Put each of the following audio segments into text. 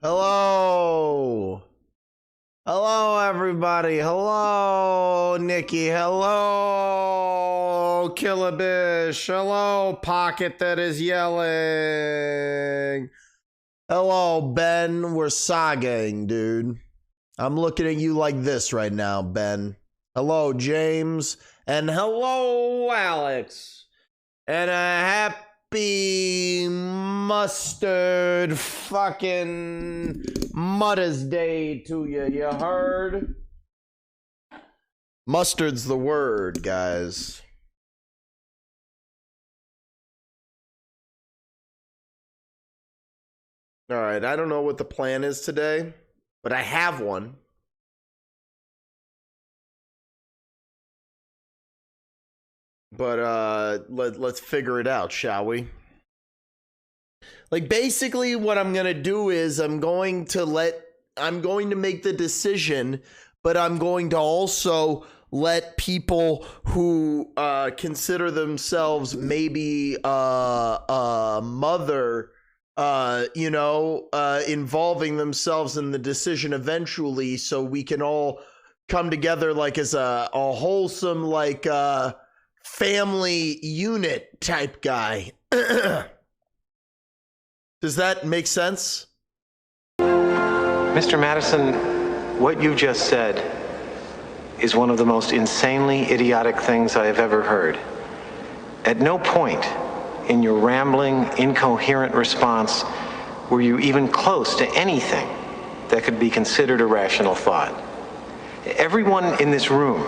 Hello. Hello, everybody. Hello, Nikki. Hello, Killabish. Hello, Pocket that is yelling. Hello, Ben. We're sagaing, dude. I'm looking at you like this right now, Ben. Hello, James. And hello, Alex. And a happy mustard fucking Muddah's Day to you. You heard? Mustard's the word, guys. All right, I don't know what the plan is today, but I have one. But let's figure it out, shall we? Like, basically what I'm going to do is I'm going to make the decision, but I'm going to also let people who consider themselves maybe a mother, involving themselves in the decision eventually, so we can all come together like as a wholesome, like, family unit type guy. Does that make sense? Mr. Madison, what you just said is one of the most insanely idiotic things I have ever heard. At no point in your rambling, incoherent response were you even close to anything that could be considered a rational thought. Everyone in this room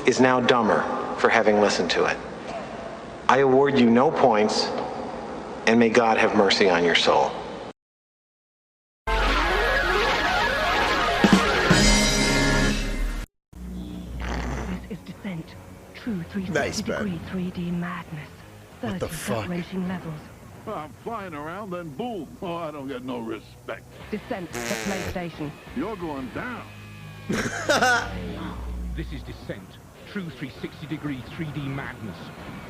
is now dumber for having listened to it. I award you no points, and may God have mercy on your soul. This is Descent. True 360-degree 3D madness. What the 30 fuck? gut-wrenching levels. I'm flying around, then boom. Oh, I don't get no respect. Descent to PlayStation. You're going down. This is Descent. True 360-degree 3D madness.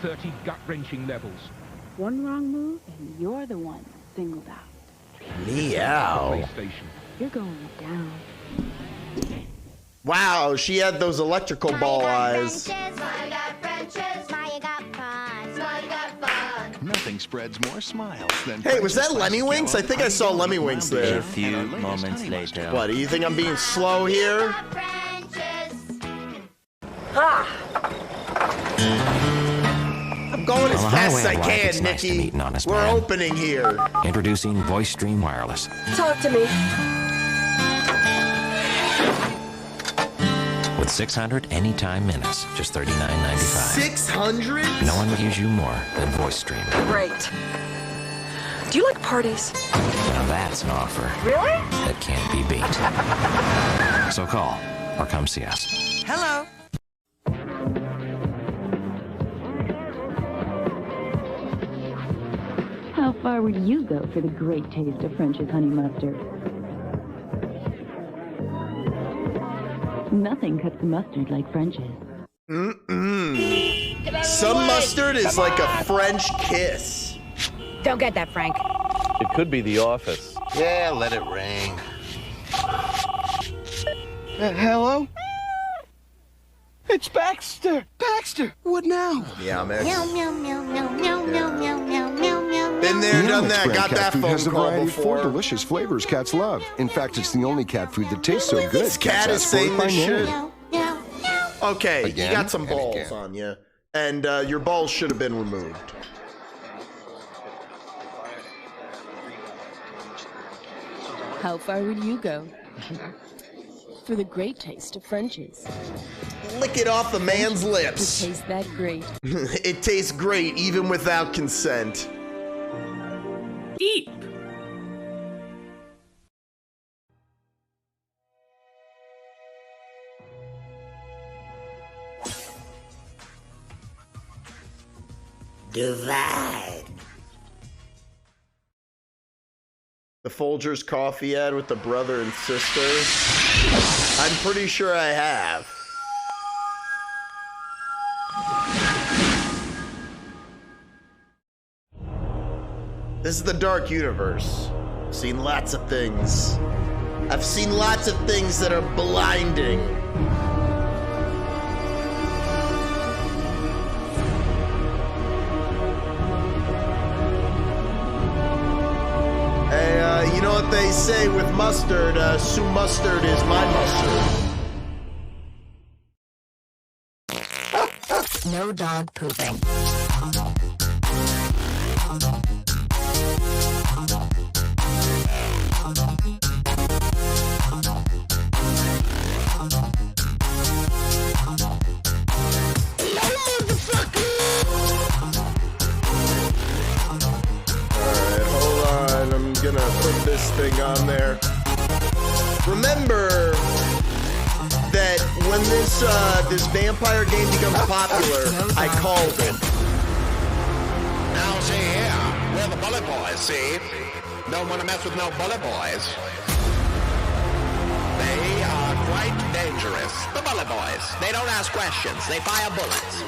30 gut-wrenching levels. One wrong move, and you're the one singled out. Meow. PlayStation. You're going down. Wow, she had those electrical ball eyes. Nothing spreads more smiles than... Hey, was that Lemmy Winks? I think I saw Lemmy Winks there. A few moments later. What, do you think I'm being slow here? I'm going as fast as I can, Nikki. We're opening here. Introducing Voice Stream Wireless. Talk to me. With 600 anytime minutes, just $39.95. 600? No one would use you more than Voice Stream. Great. Do you like parties? Now that's an offer. Really? That can't be beat. So call or come see us. Hello. How far would you go for the great taste of French's honey mustard? Nothing cuts the mustard like French's. Some mustard is like a French kiss. Don't get that, Frank. It could be The Office. Yeah, let it ring. Hello? It's Baxter! Baxter! What now? Yeah, man. Meow, meow, meow, meow, meow, meow, meow, meow, meow, meow. Been there, done that, got that phone has a call variety of four before. delicious flavors cats love. In fact, it's the only cat food that tastes so good. This cat is Cats ask for it saying by this name. shit. Meow, meow, meow. Okay, Again you got some and balls again. on you, and your balls should have been removed. How far would you go for the great taste of French's? Lick it off the man's It lips. tastes that great. It tastes great even without consent. Deep. Divide. The Folgers coffee ad with the brother and sister. I'm pretty sure I have. This is the Dark Universe. Seen lots of things. I've seen lots of things that are blinding. Hey, you know what they say with mustard? Sue Mustard is my mustard. No dog pooping. Gonna put this thing on there. Remember that when this vampire game becomes popular, I called it. Now see here, we're the bullet boys, see? Don't want to mess with no bullet boys. They are quite dangerous. The bullet boys. They don't ask questions. They fire bullets.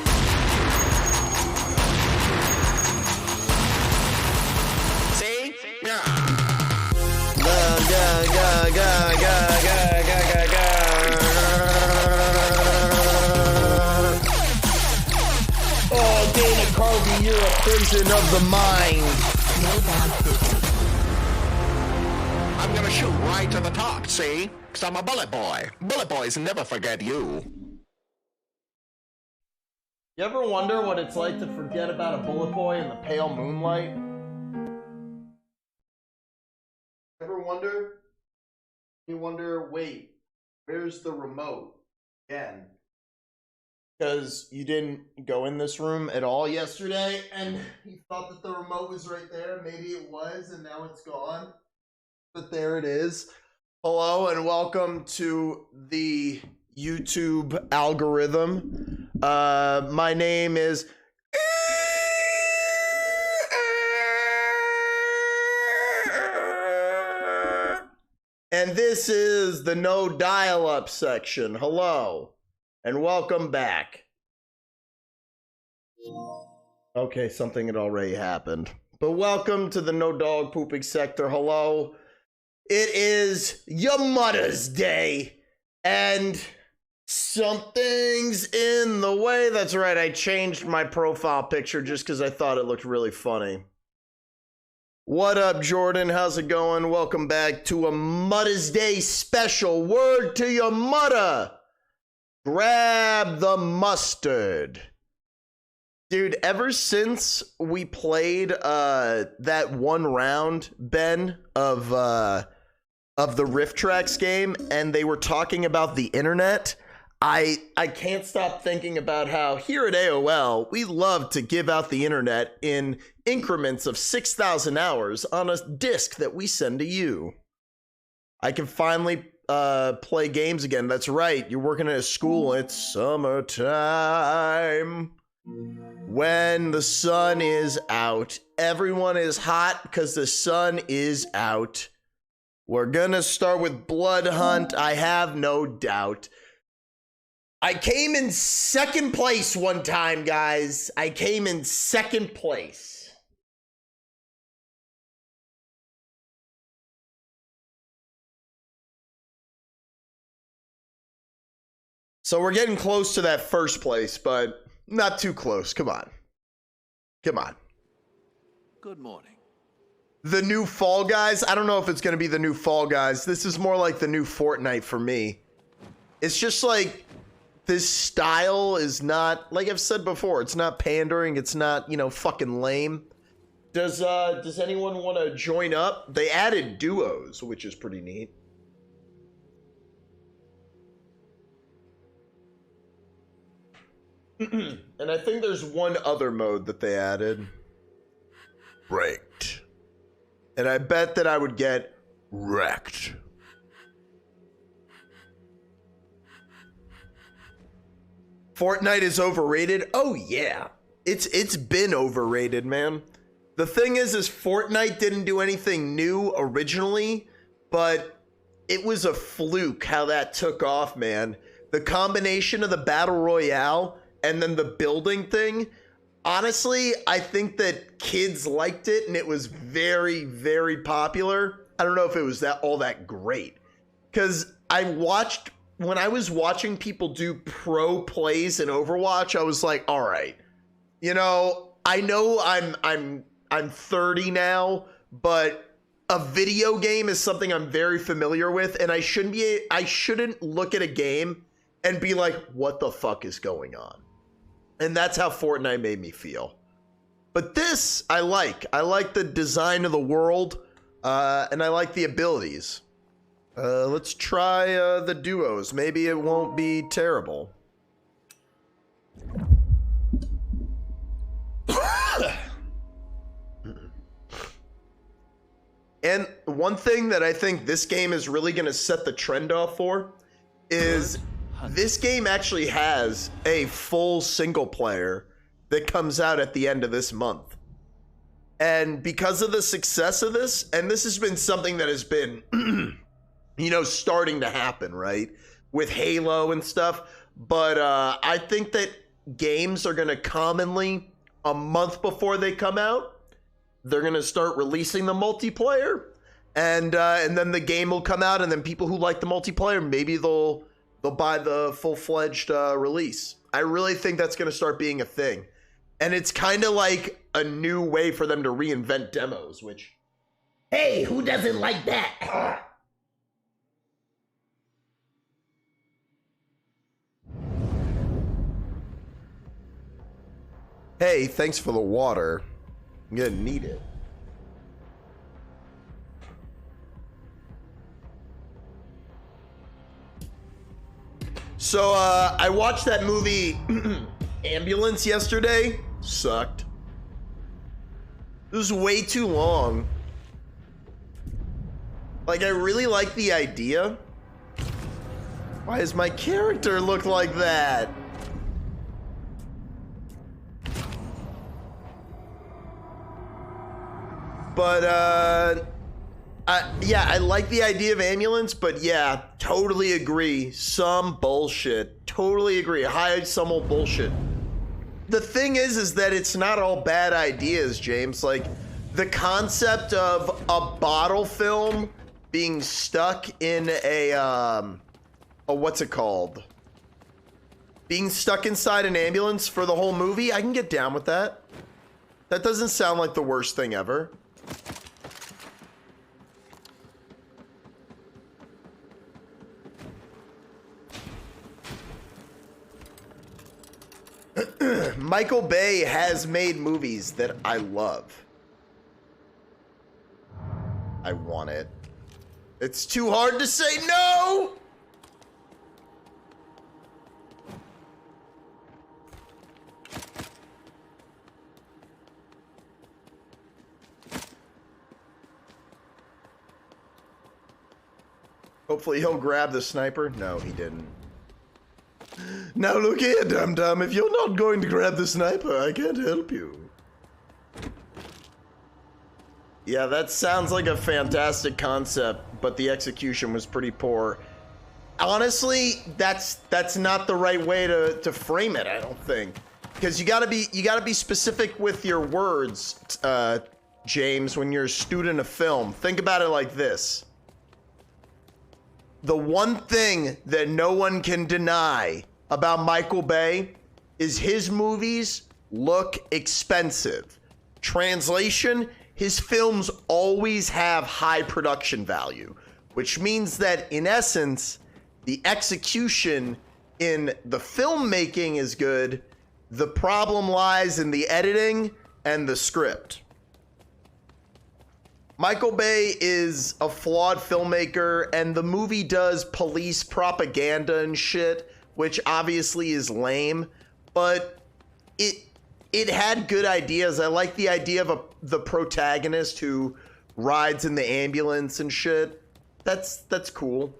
See? Yeah. Oh, Dana Carvey, you're a prison of the mind. I'm gonna shoot right to the top, see? 'Cause I'm a bullet boy. Bullet boys never forget you. You ever wonder what it's like to forget about a bullet boy in the pale moonlight? Ever wonder? You wonder, wait, where's the remote? Again. Because you didn't go in this room at all yesterday, and you thought that the remote was right there. Maybe it was, and now it's gone. But there it is. Hello, and welcome to the YouTube algorithm. My name is... And this is the no dial-up section. Hello, and welcome back. Okay, something had already happened. But welcome to the no dog pooping sector. Hello. It is your Mudda's Day, and something's in the way. That's right, I changed my profile picture just because I thought it looked really funny. What up, Jordan? How's it going? Welcome back to a Mudda's Day special. Word to your mudda. Grab the mustard. Dude, ever since we played that one round, Ben, of the Rift Tracks game, and they were talking about the internet, I can't stop thinking about how here at AOL, we love to give out the internet in increments of 6,000 hours on a disk that we send to you. I can finally play games again. That's right. You're working at a school. It's summertime. When the sun is out, everyone is hot because the sun is out. We're gonna start with Blood Hunt. I have no doubt. I came in second place one time, guys. I came in second place. So we're getting close to that first place, but not too close. Come on. Come on. Good morning. The new Fall Guys? I don't know if it's going to be the new Fall Guys. This is more like the new Fortnite for me. It's just like... this style is not, like I've said before, it's not pandering, it's not, you know, fucking lame. Does anyone want to join up? They added duos, which is pretty neat. And I think there's one other mode that they added. Ranked. And I bet that I would get wrecked. Fortnite is overrated? Oh yeah. It's been overrated, man. The thing is Fortnite didn't do anything new originally, but it was a fluke how that took off, man. The combination of the Battle Royale and then the building thing, honestly, I think that kids liked it and it was very, very popular. I don't know if it was that all that great. Because when I was watching people do pro plays in Overwatch, I was like, all right, you know I'm 30 now, but a video game is something I'm very familiar with, and I shouldn't look at a game and be like, what the fuck is going on? And that's how Fortnite made me feel. But this, I like. I like the design of the world, and I like the abilities. Let's try the duos. Maybe it won't be terrible. And one thing that I think this game is really going to set the trend off for is this game actually has a full single player that comes out at the end of this month. And because of the success of this, and this has been something that has been, you know, starting to happen, right? With Halo and stuff. But I think that games are going to commonly, a month before they come out, they're going to start releasing the multiplayer. And then the game will come out, and then people who like the multiplayer, maybe they'll buy the full-fledged release. I really think that's going to start being a thing. And it's kind of like a new way for them to reinvent demos, which, hey, who doesn't like that? Hey, thanks for the water. I'm gonna need it. So, I watched that movie Ambulance yesterday. Sucked. It was way too long. Like, I really like the idea. Why does my character look like that? But, yeah, I like the idea of Ambulance, but yeah, totally agree. Some bullshit. Totally agree. High some old bullshit. The thing is that it's not all bad ideas, James. Like, the concept of a bottle film being stuck in a what's it called? Being stuck inside an ambulance for the whole movie, I can get down with that. That doesn't sound like the worst thing ever. Michael Bay has made movies that I love. I want it. It's too hard to say no! Hopefully he'll grab the sniper. No, he didn't. Now look here, dum-dum. If you're not going to grab the sniper, I can't help you. Yeah, that sounds like a fantastic concept, but the execution was pretty poor. Honestly, that's not the right way to frame it, I don't think. Because you gotta be specific with your words, James, when you're a student of film. Think about it like this. The one thing that no one can deny about Michael Bay is his movies look expensive. Translation, his films always have high production value, which means that in essence, the execution in the filmmaking is good. The problem lies in the editing and the script. Michael Bay is a flawed filmmaker, and the movie does police propaganda and shit, which obviously is lame, but it had good ideas. I like the idea of the protagonist who rides in the ambulance and shit. That's cool.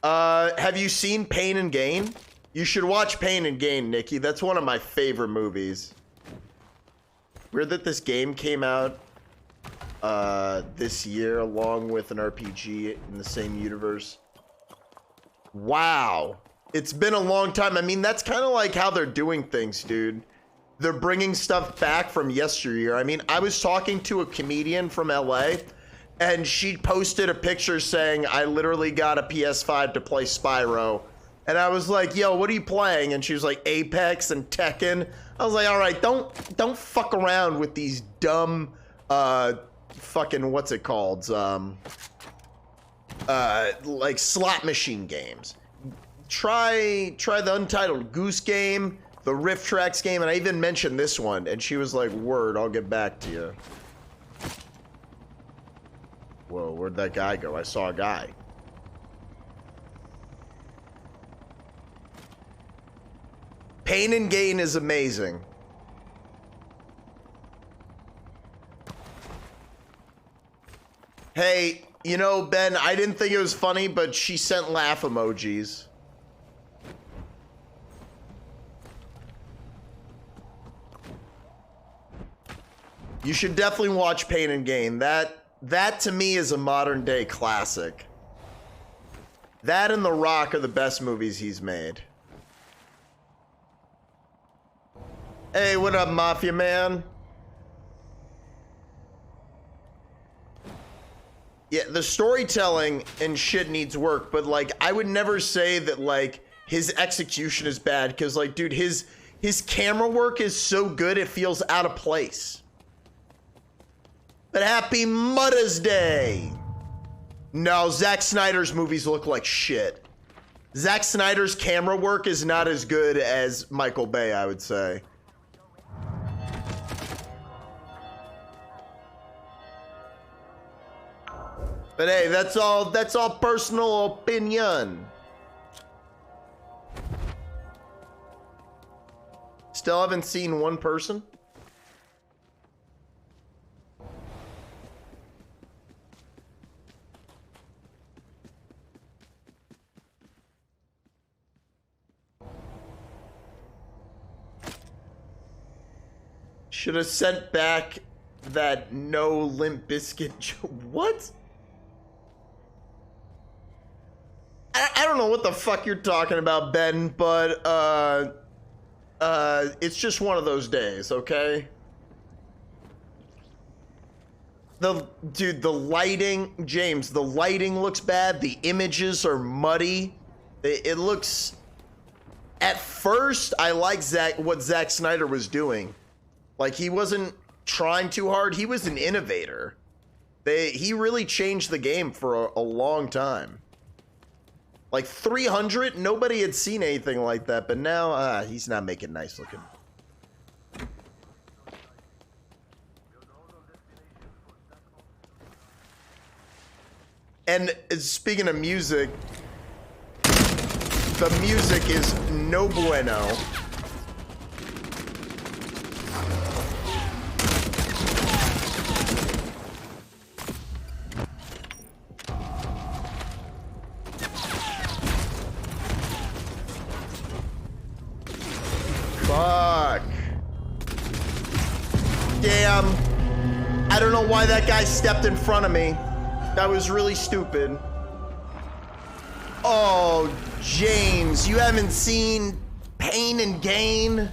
Have you seen Pain and Gain? You should watch Pain and Gain, Nikki. That's one of my favorite movies. Weird that this game came out this year along with an RPG in the same universe. Wow. It's been a long time. I mean, that's kind of like how they're doing things, dude. they're bringing stuff back from yesteryear. I mean, I was talking to a comedian from LA, and she posted a picture saying, I literally got a PS5 to play Spyro. And I was like, yo, what are you playing? And she was like, Apex and Tekken. I was like, all right, don't fuck around with these dumb, fucking, what's it called? Like slot machine games. Try the Untitled Goose Game, the Rift Tracks game, and I even mentioned this one, and she was like, word, I'll get back to you. Whoa, where'd that guy go? I saw a guy. Pain and Gain is amazing. Hey, you know, Ben, I didn't think it was funny, but she sent laugh emojis. You should definitely watch Pain and Gain. That to me is a modern day classic. That and The Rock are the best movies he's made. Hey, what up, Mafia Man? Yeah, the storytelling and shit needs work, but like, I would never say that like his execution is bad, because like, dude, his camera work is so good it feels out of place. But happy Muddah Day! No, Zack Snyder's movies look like shit. Zack Snyder's camera work is not as good as Michael Bay, I would say. But hey, that's all personal opinion. Still haven't seen one person? Should have sent back that no Limp Bizkit what? I don't know what the fuck you're talking about, Ben, but it's just one of those days, okay? Dude, the lighting, James, the lighting looks bad. The images are muddy. It looks. At first, I like what Zack Snyder was doing. Like, he wasn't trying too hard. He was an innovator. He really changed the game for a long time. Like 300, nobody had seen anything like that, but now he's not making nice looking. And speaking of music, the music is no bueno. Fuck. Damn. I don't know why that guy stepped in front of me. That was really stupid. Oh, James, you haven't seen Pain and Gain?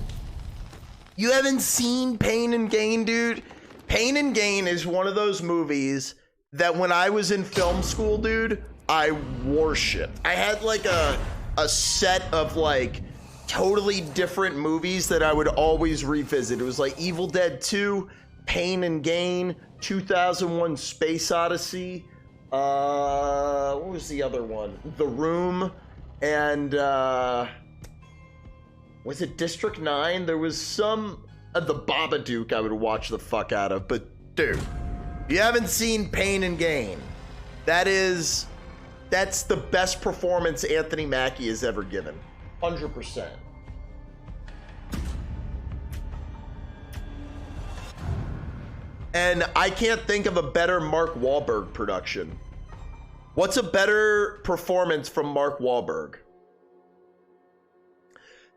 You haven't seen Pain and Gain, dude? Pain and Gain is one of those movies that when I was in film school, dude, I worshipped. I had like a set of like totally different movies that I would always revisit. It was like Evil Dead 2, Pain and Gain, 2001 Space Odyssey, what was the other one? The Room, and was it District 9? There was some the Babadook I would watch the fuck out of. But dude, if you haven't seen Pain and Gain, that's the best performance Anthony Mackie has ever given. 100%. And I can't think of a better Mark Wahlberg production. What's a better performance from Mark Wahlberg?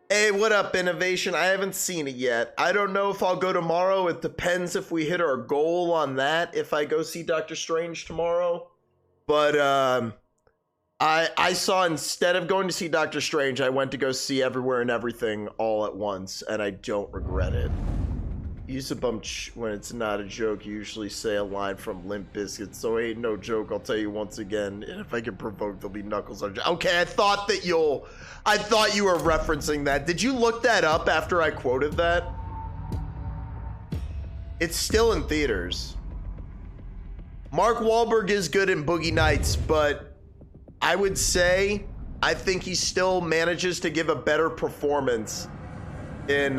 Hey, what up, Innovation? I haven't seen it yet. I don't know if I'll go tomorrow. It depends if we hit our goal on that, if I go see Doctor Strange tomorrow. But I saw, instead of going to see Doctor Strange, I went to go see Everywhere and Everything all at once, and I don't regret it. Use a bum when it's not a joke. You usually say a line from Limp Bizkit, so ain't no joke. I'll tell you once again, and if I get provoked, there'll be knuckles on. Okay, I thought you were referencing that. Did you look that up after I quoted that? It's still in theaters. Mark Wahlberg is good in Boogie Nights, but I would say I think he still manages to give a better performance in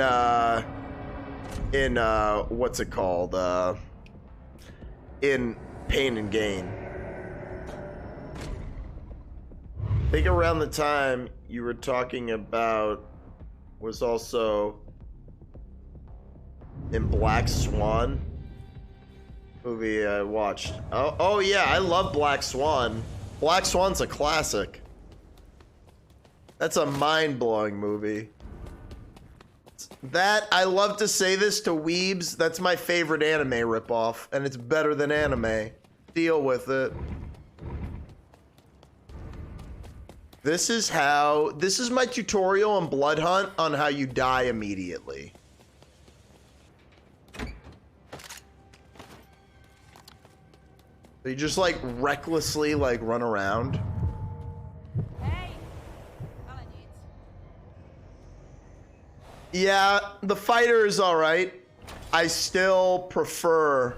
what's it called? In Pain and Gain. I think around the time you were talking about was also in Black Swan movie I watched. Oh yeah, I love Black Swan. Black Swan's a classic. That's a mind-blowing movie. That, I love to say this to weebs, that's my favorite anime ripoff, and it's better than anime. Deal with it. This is my tutorial on Blood Hunt on how you die immediately. You just like recklessly like run around. Yeah, the fighter is all right. I still prefer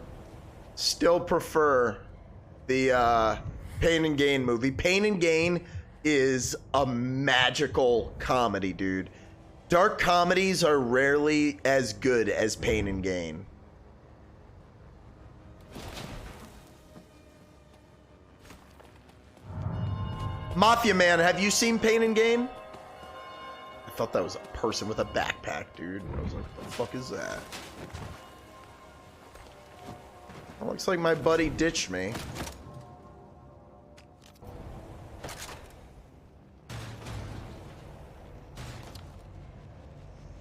the Pain and Gain movie. Pain and Gain is a magical comedy, dude. Dark comedies are rarely as good as Pain and Gain. Mafia Man, have you seen Pain and Gain? I thought that was a person with a backpack, dude. I was like, what the fuck is that? It looks like my buddy ditched me.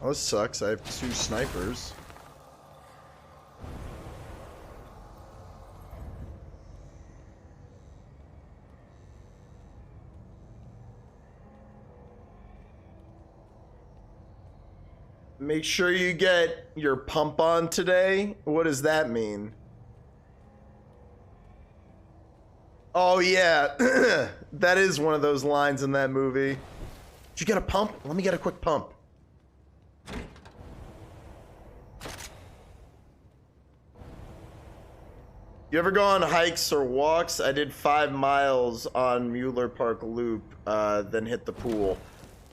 Oh, this sucks. I have 2 snipers. Make sure you get your pump on today. What does that mean? Oh yeah, that is one of those lines in that movie. Did you get a pump? Let me get a quick pump. You ever go on hikes or walks? I did 5 miles on Mueller Park Loop, then hit the pool.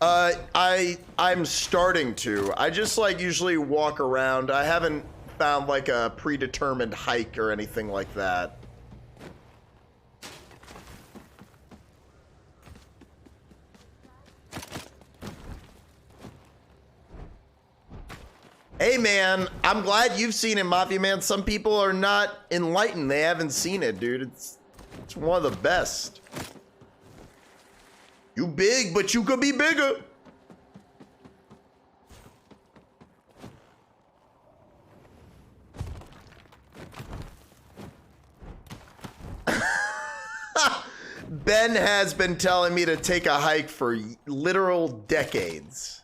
I'm starting to. I just like usually walk around. I haven't found like a predetermined hike or anything like that. Hey man, I'm glad you've seen it, Mafia Man. Some people are not enlightened. They haven't seen it, dude. It's one of the best. You big, but you could be bigger. Ben has been telling me to take a hike for literal decades.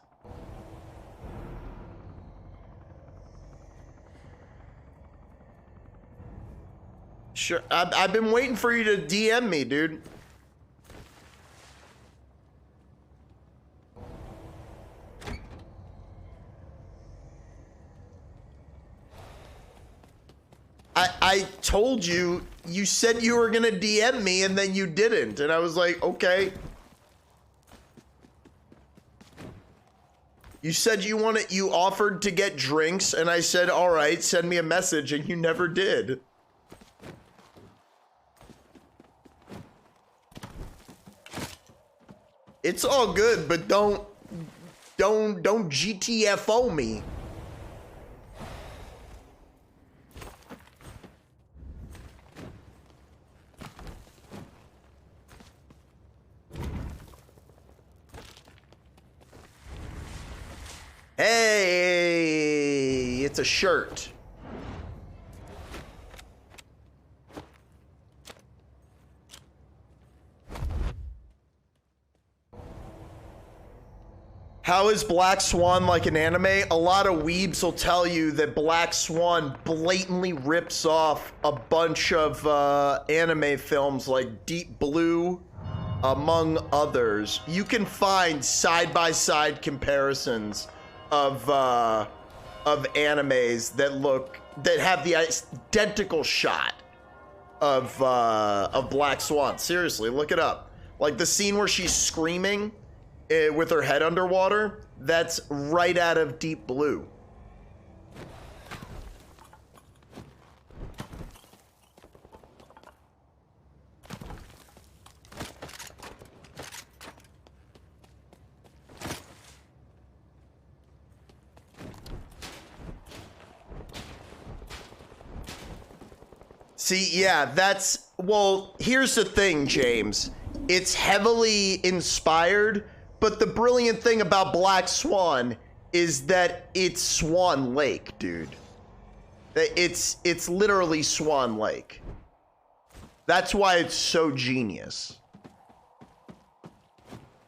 Sure, I've been waiting for you to DM me, dude. I told you, you said you were gonna DM me and then you didn't, and I was like, okay. You said you offered to get drinks, and I said, all right, send me a message, and you never did. It's all good, but don't GTFO me. Hey, it's a shirt. How is Black Swan like an anime? A lot of weebs will tell you that Black Swan blatantly rips off a bunch of anime films like Deep Blue, among others. You can find side-by-side comparisons of animes that have the identical shot of Black Swan. Seriously, look it up. Like the scene where she's screaming with her head underwater, that's right out of Deep Blue. See, yeah, well, here's the thing, James. It's heavily inspired, but the brilliant thing about Black Swan is that it's Swan Lake, dude. It's literally Swan Lake. That's why it's so genius.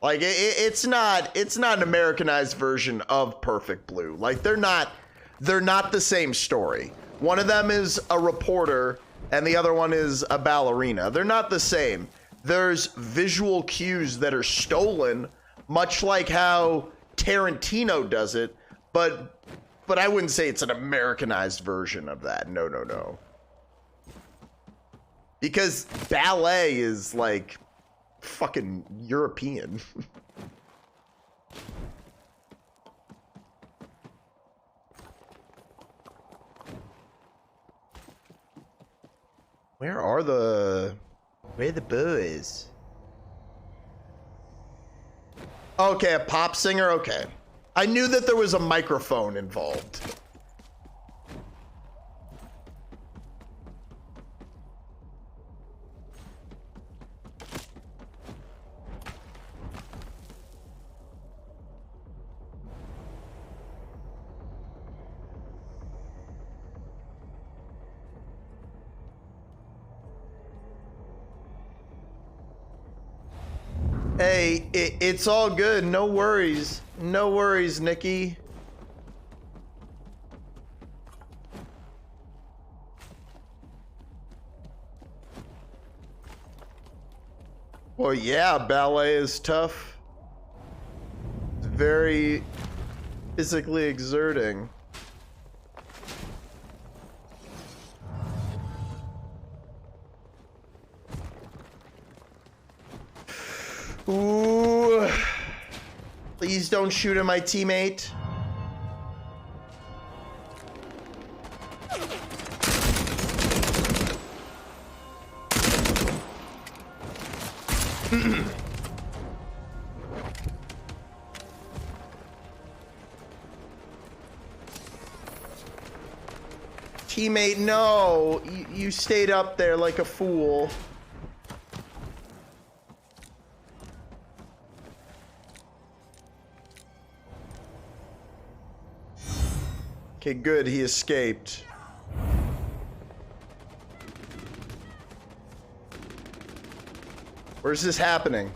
Like, it's not an Americanized version of Perfect Blue. Like, they're not the same story. One of them is a reporter, and the other one is a ballerina. They're not the same. There's visual cues that are stolen, much like how Tarantino does it, but I wouldn't say it's an Americanized version of that. No. Because ballet is like fucking European. Where are the boys? Okay, a pop singer, okay. I knew that there was a microphone involved. Hey, it's all good. No worries. No worries, Nikki. Well, yeah, ballet is tough. It's very physically exerting. Ooh. Please don't shoot at my teammate. Teammate, no. You stayed up there like a fool. Okay, good, he escaped. Where's this happening?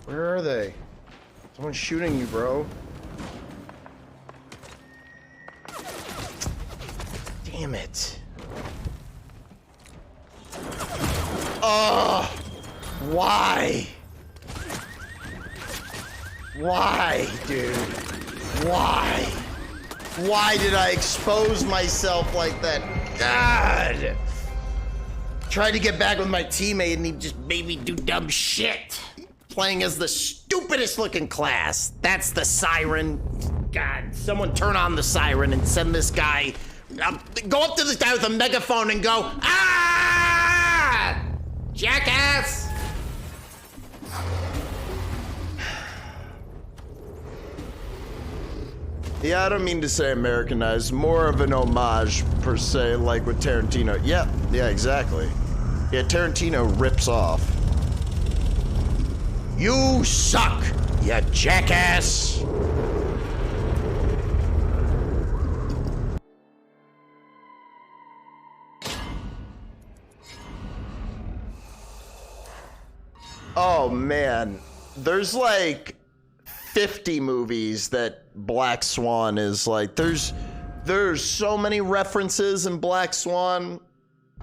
Where are they? Someone's shooting you, bro. Damn it. Oh, why? Why, dude? Why? Why did I expose myself like that? God! Tried to get back with my teammate and he just made me do dumb shit. Playing as the stupidest looking class. That's the siren. God, someone turn on the siren and send this guy. Go up to this guy with a megaphone and go, ah! Jackass! Yeah, I don't mean to say Americanized. More of an homage, per se, like with Tarantino. Yeah, exactly. Yeah, Tarantino rips off. You suck, you jackass. Oh man, there's like 50 movies that Black Swan is like, there's so many references in Black Swan,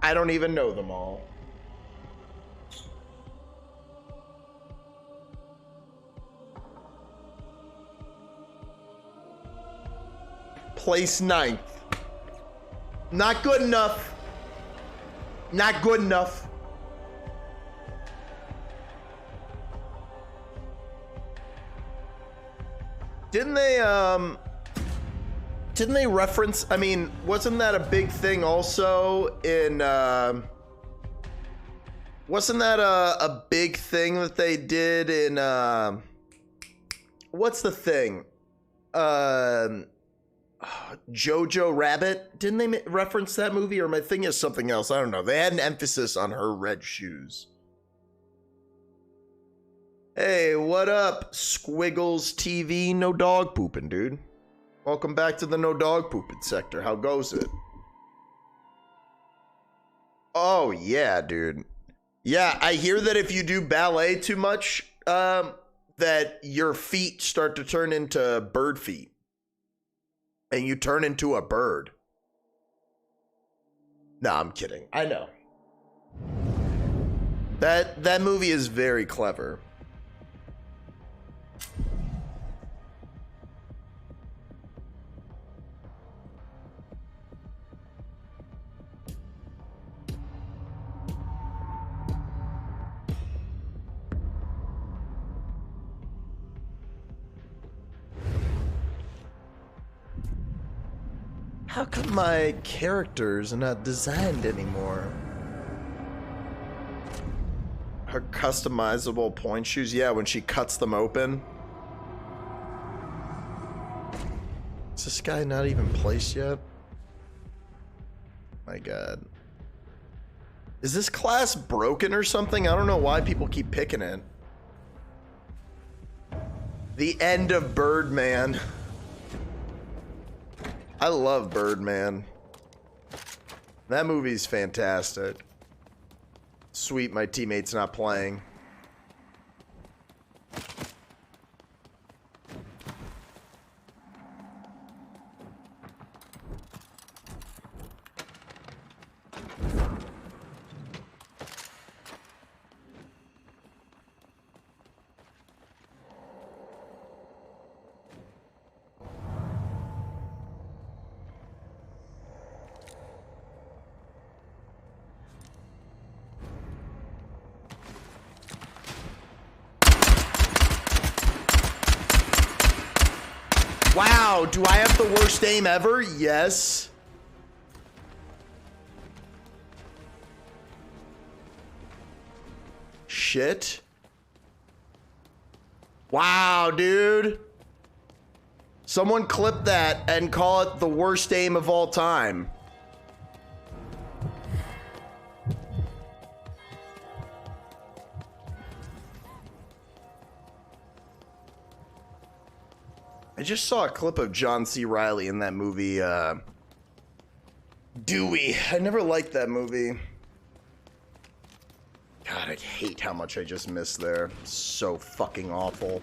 I don't even know them all. Place 9th. Not good enough. Not good enough. Didn't they reference, I mean, wasn't that a big thing also in, wasn't that a big thing that they did in, what's the thing? Jojo Rabbit? Didn't they reference that movie, or my thing is something else? I don't know. They had an emphasis on her red shoes. Hey, what up, Squiggles TV? No dog pooping, dude. Welcome back to the no dog pooping sector. How goes it? Oh, yeah, dude. Yeah, I hear that if you do ballet too much, that your feet start to turn into bird feet. And you turn into a bird. Nah, I'm kidding. I know. That movie is very clever. How come my characters are not designed anymore? Her customizable point shoes? Yeah, when she cuts them open. Is this guy not even placed yet? My God. Is this class broken or something? I don't know why people keep picking it. The end of Birdman. I love Birdman. That movie's fantastic. Sweet, my teammate's not playing. Wow, do I have the worst aim ever? Yes. Shit. Wow, dude. Someone clip that and call it the worst aim of all time. I just saw a clip of John C. Reilly in that movie, Dewey. I never liked that movie. God, I hate how much I just missed there. So fucking awful.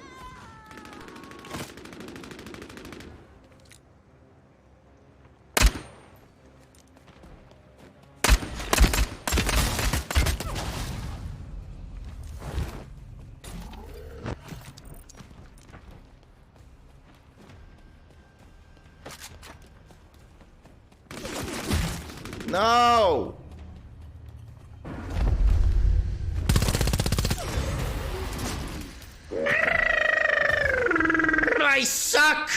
No! I suck!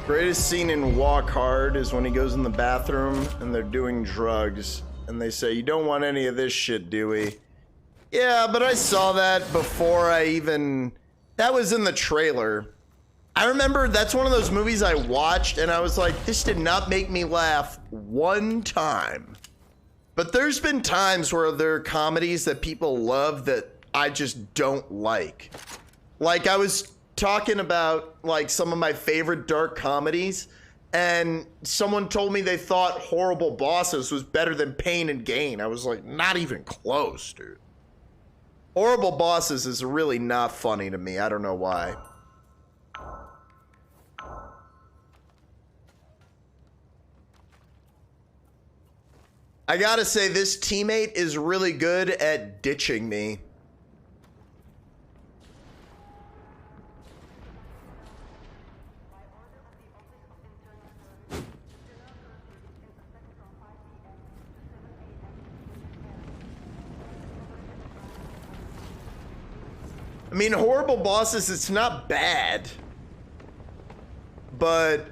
Greatest scene in Walk Hard is when he goes in the bathroom and they're doing drugs and they say, you don't want any of this shit, do we? Yeah, but I saw that before I even... That was in the trailer. I remember that's one of those movies I watched, and I was like, this did not make me laugh one time. But there's been times where there are comedies that people love that I just don't like. Like, I was talking about, like, some of my favorite dark comedies, and someone told me they thought Horrible Bosses was better than Pain and Gain. I was like, not even close, dude. Horrible Bosses is really not funny to me. I don't know why. I gotta say, this teammate is really good at ditching me. I mean, Horrible Bosses, it's not bad. But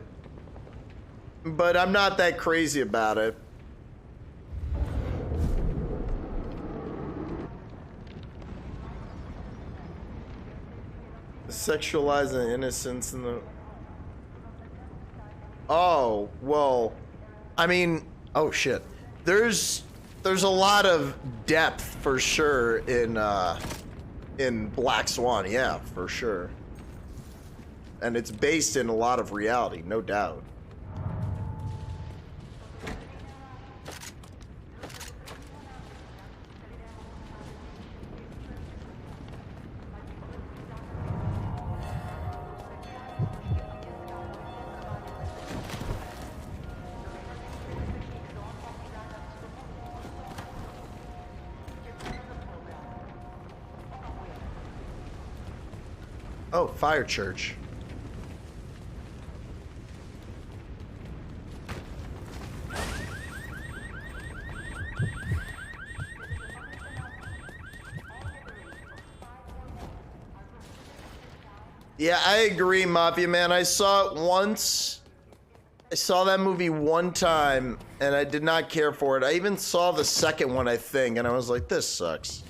I'm not that crazy about it. Sexualizing innocence in the... Oh, well, I mean, oh shit. There's a lot of depth for sure in Black Swan, yeah, for sure. And it's based in a lot of reality, no doubt. Oh, Fire Church. Yeah, I agree, Mafia Man. I saw it once. I saw that movie one time, and I did not care for it. I even saw the second one, I think, and I was like, this sucks.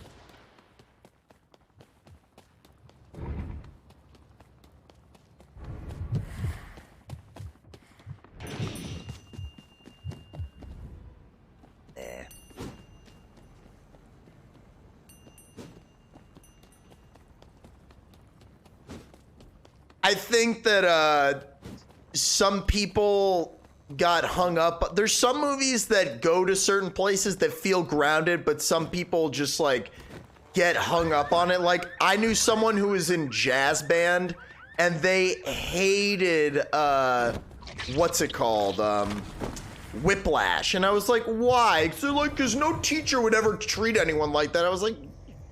I think that some people got hung up. There's some movies that go to certain places that feel grounded, but some people just like get hung up on it. Like, I knew someone who was in jazz band and they hated what's it called? Whiplash. And I was like, why? So like, because no teacher would ever treat anyone like that. I was like,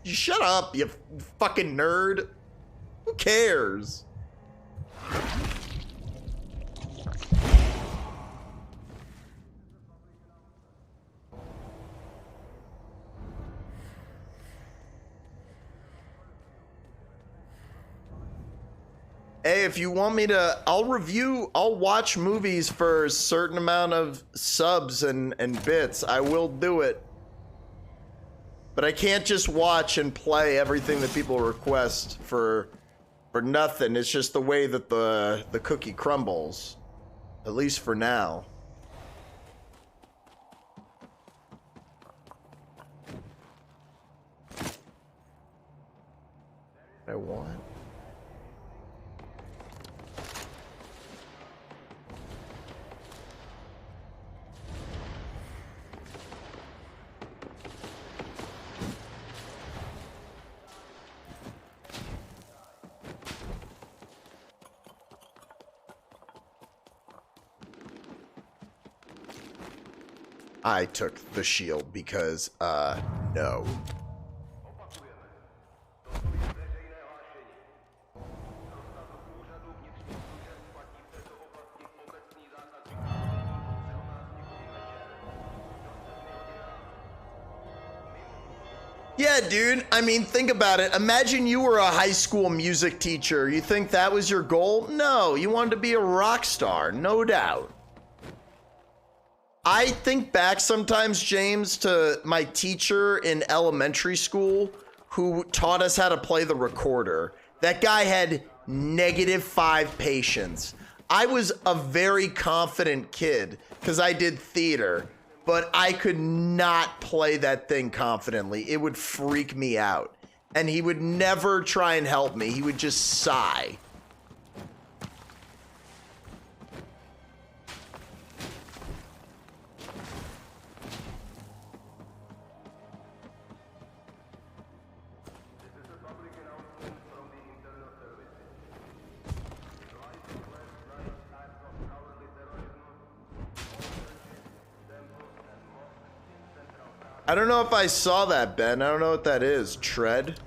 shut up, you fucking nerd. Who cares? Hey, if you want me to, I'll watch movies for a certain amount of subs and bits. I will do it. But I can't just watch and play everything that people request for nothing. It's just the way that the cookie crumbles. At least for now. I want. I took the shield because, no. Yeah, dude. I mean, think about it. Imagine you were a high school music teacher. You think that was your goal? No, you wanted to be a rock star, no doubt. I think back sometimes, James, to my teacher in elementary school who taught us how to play the recorder. That guy had -5 patience. I was a very confident kid because I did theater, but I could not play that thing confidently. It would freak me out. And he would never try and help me. He would just sigh. I don't know if I saw that, Ben. I don't know what that is. Tread?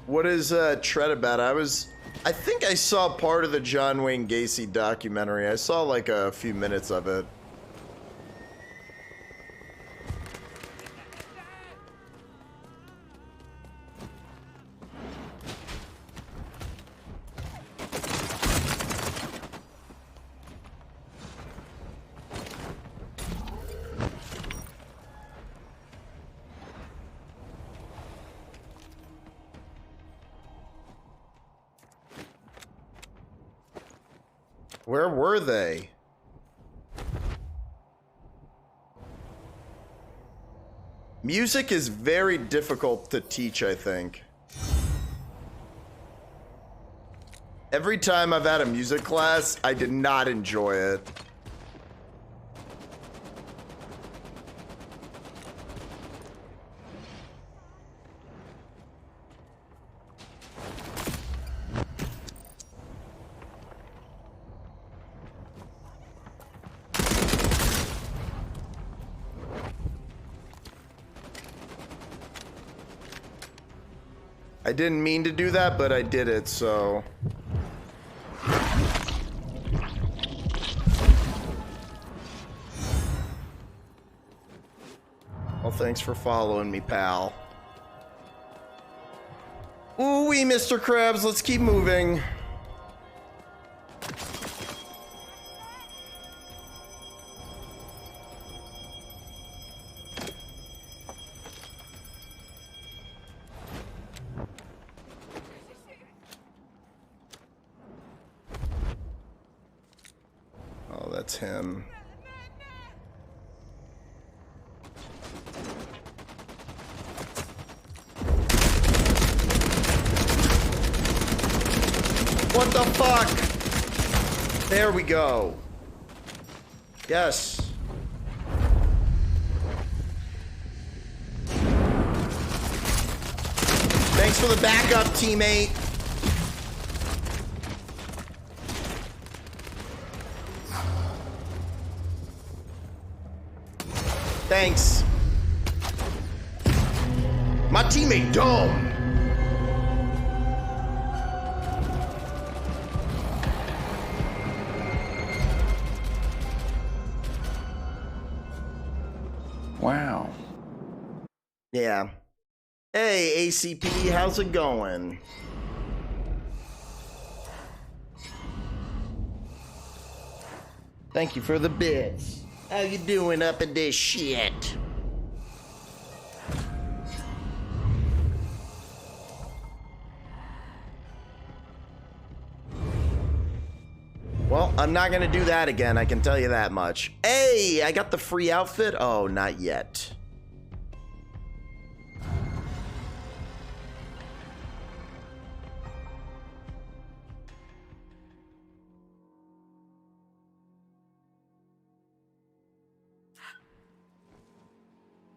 What is Tread about? I think I saw part of the John Wayne Gacy documentary. I saw like a few minutes of it. Where were they? Music is very difficult to teach, I think. Every time I've had a music class, I did not enjoy it. I didn't mean to do that, but I did it, so... Well, thanks for following me, pal. Ooh-wee, Mr. Krabs, let's keep moving. That's him. What the fuck? There we go. Yes. Thanks for the backup, teammate. Thanks. My teammate dumb. Wow. Yeah. Hey, ACP, how's it going? Thank you for the bits. How you doing up in this shit? Well, I'm not gonna do that again, I can tell you that much. Hey, I got the free outfit? Oh, not yet.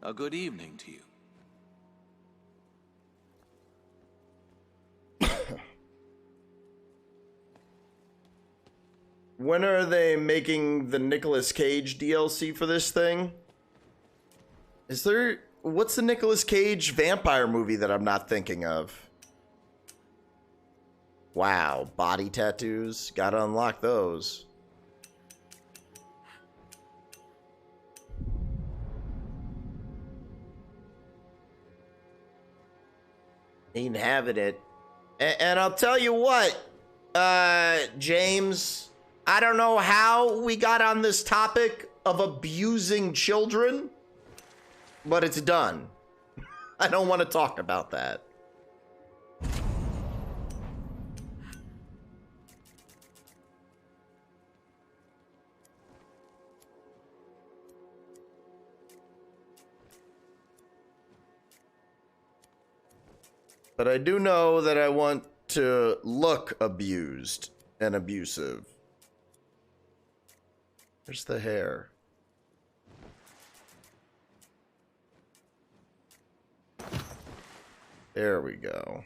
A good evening to you. When are they making the Nicolas Cage DLC for this thing? What's the Nicolas Cage vampire movie that I'm not thinking of? Wow, body tattoos. Gotta unlock those. Ain't having it. And I'll tell you what, James, I don't know how we got on this topic of abusing children, but it's done. I don't want to talk about that. But I do know that I want to look abused and abusive. Where's the hair? There we go.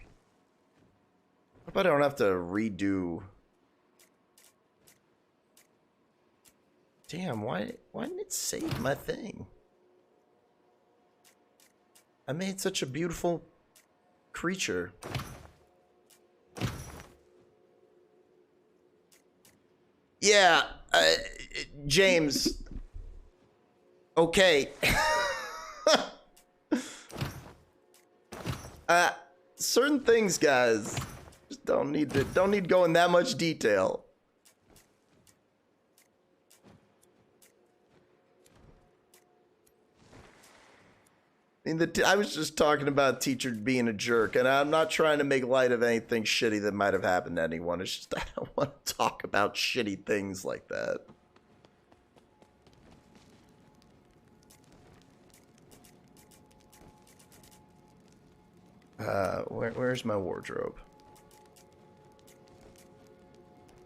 Hope I don't have to redo. Damn, why didn't it save my thing? I made such a beautiful creature. Yeah, James. Okay. Certain things, guys, just don't need to go in that much detail. I mean, I was just talking about teacher being a jerk, and I'm not trying to make light of anything shitty that might have happened to anyone. It's just I don't want to talk about shitty things like that. Where's my wardrobe?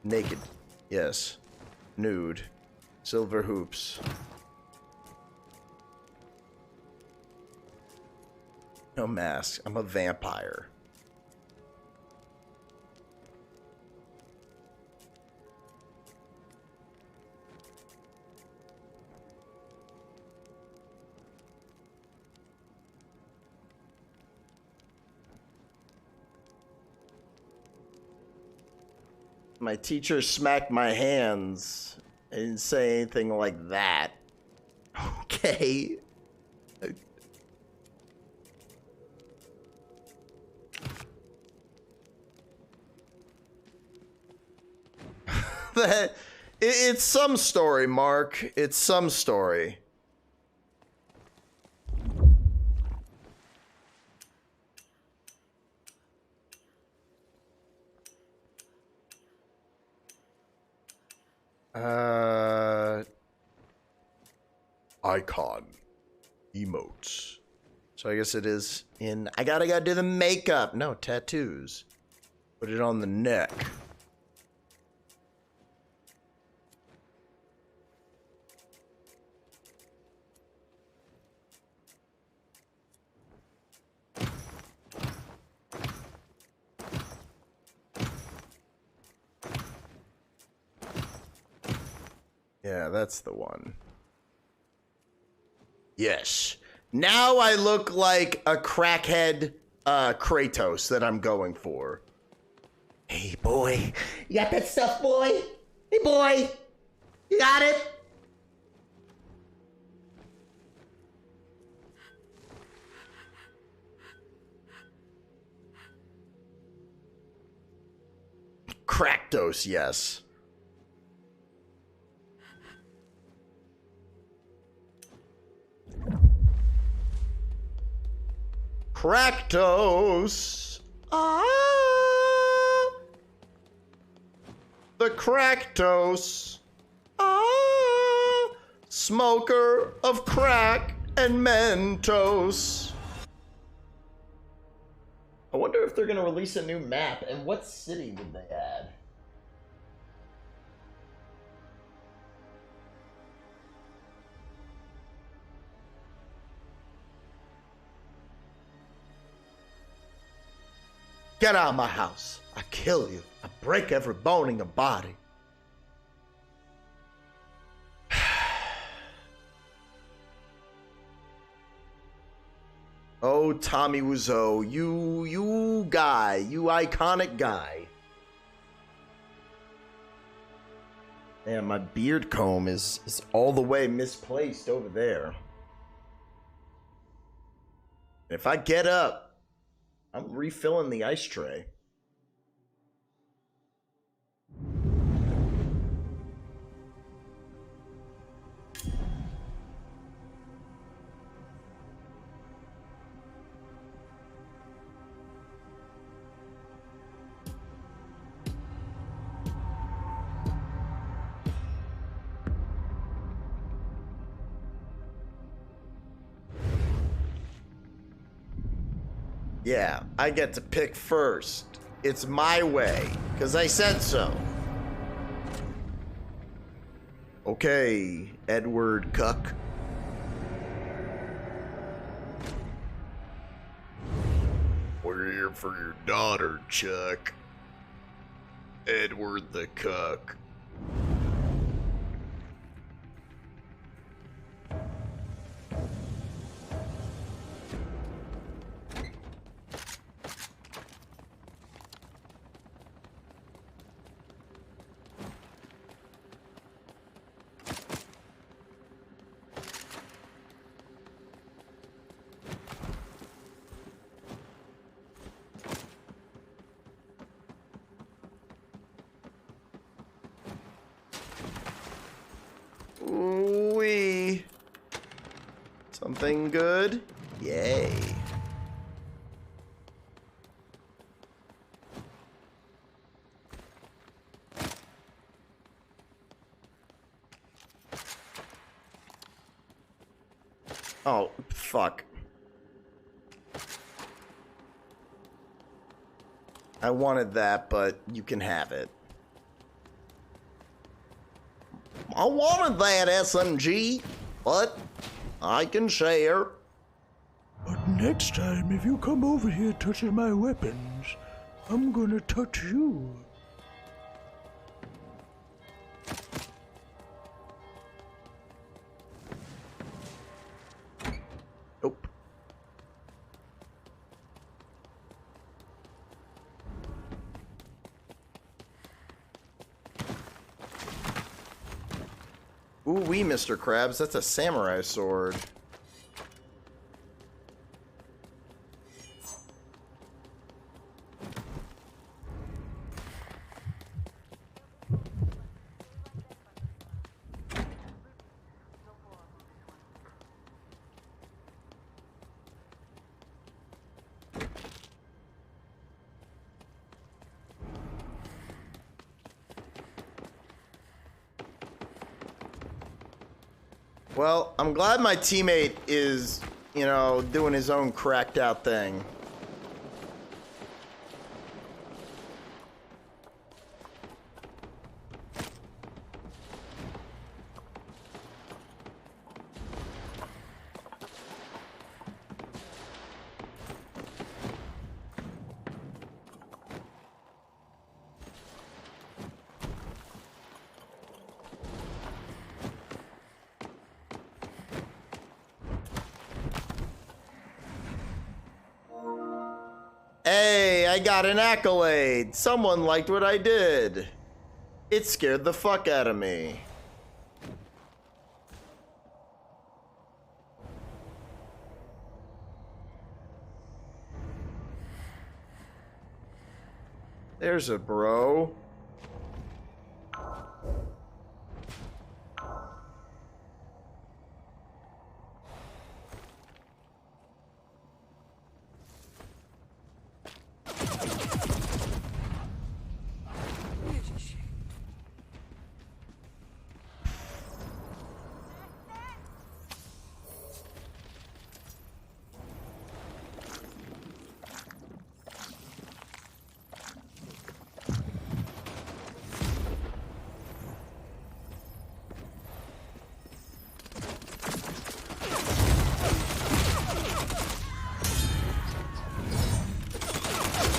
Naked. Yes. Nude. Silver hoops. No mask. I'm a vampire. My teacher smacked my hands. I didn't say anything like that. Okay. It's some story, Mark. It's some story. Icon. Emotes. So I guess it is in... I gotta do the makeup. No, tattoos. Put it on the neck. Yeah, that's the one. Yes. Now I look like a crackhead Kratos that I'm going for. Hey, boy. You got that stuff, boy? Hey, boy. You got it? Kratos, yes. Kratos. Ah. The Kratos. Ah. Smoker of crack and Mentos. I wonder if they're gonna release a new map, and what city would they add? Get out of my house. I kill you. I break every bone in your body. Oh, Tommy Wiseau, you guy, you iconic guy. Man, my beard comb is all the way misplaced over there. And if I get up I'm refilling the ice tray. Yeah, I get to pick first. It's my way, because I said so. Okay, Edward Cuck. We're here for your daughter, Chuck. Edward the Cuck. Ooh-wee. Something good? Yay. Oh, fuck. I wanted that, but you can have it. I wanted that SMG, but I can share. But next time, if you come over here touching my weapons, I'm gonna touch you. Nope. Ooh-wee, Mr. Krabs, that's a samurai sword. Well, I'm glad my teammate is, you know, doing his own cracked out thing. Hey, I got an accolade. Someone liked what I did. It scared the fuck out of me. There's a bro.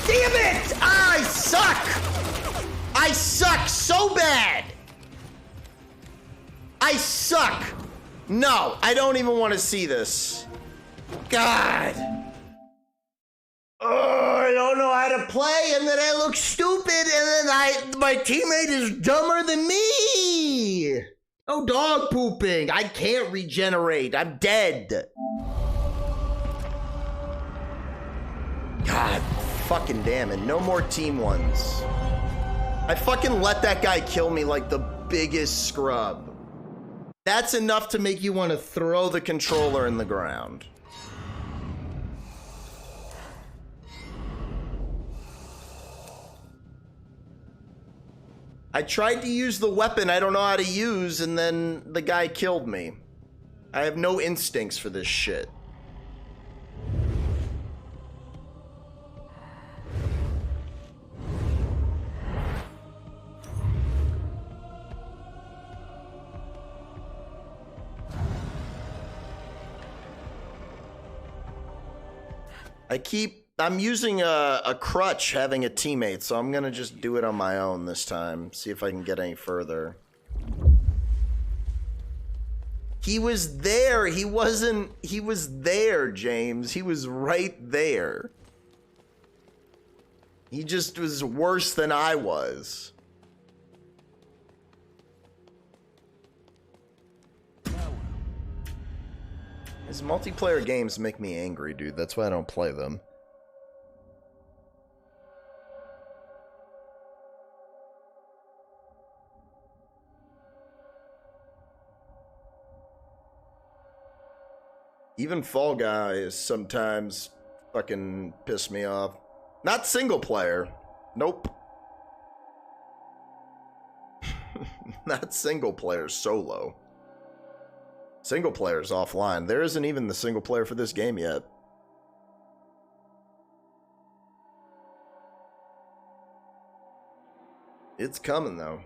Damn it! I suck! I suck so bad! I suck! No, I don't even want to see this. God! Oh, I don't know how to play, and then I look stupid, and then my teammate is dumber than me! No dog pooping. I can't regenerate. I'm dead. God fucking damn it. No more team ones. I fucking let that guy kill me like the biggest scrub. That's enough to make you want to throw the controller in the ground. I tried to use the weapon I don't know how to use, and then the guy killed me. I have no instincts for this shit. I'm using a crutch having a teammate, so I'm gonna just do it on my own this time. See if I can get any further. He was there. He was there, James. He was right there. He just was worse than I was. His multiplayer games make me angry, dude. That's why I don't play them. Even Fall Guys sometimes fucking piss me off. Not single player. Nope. Not single player, solo. Single player's offline. There isn't even the single player for this game yet. It's coming though.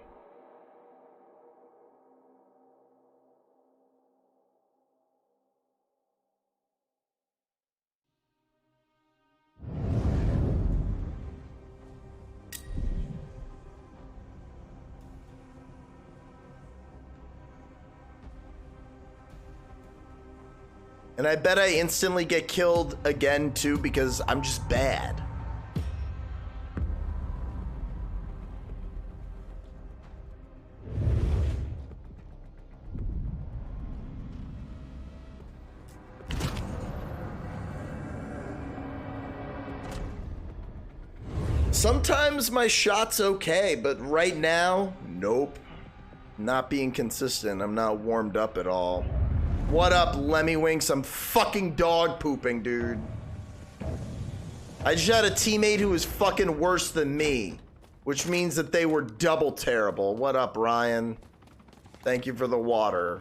And I bet I instantly get killed again too because I'm just bad. Sometimes my shot's okay, but right now, nope. Not being consistent. I'm not warmed up at all. What up, Lemmywinks? I'm fucking dog pooping, dude. I just had a teammate who was fucking worse than me, which means that they were double terrible. What up, Ryan? Thank you for the water.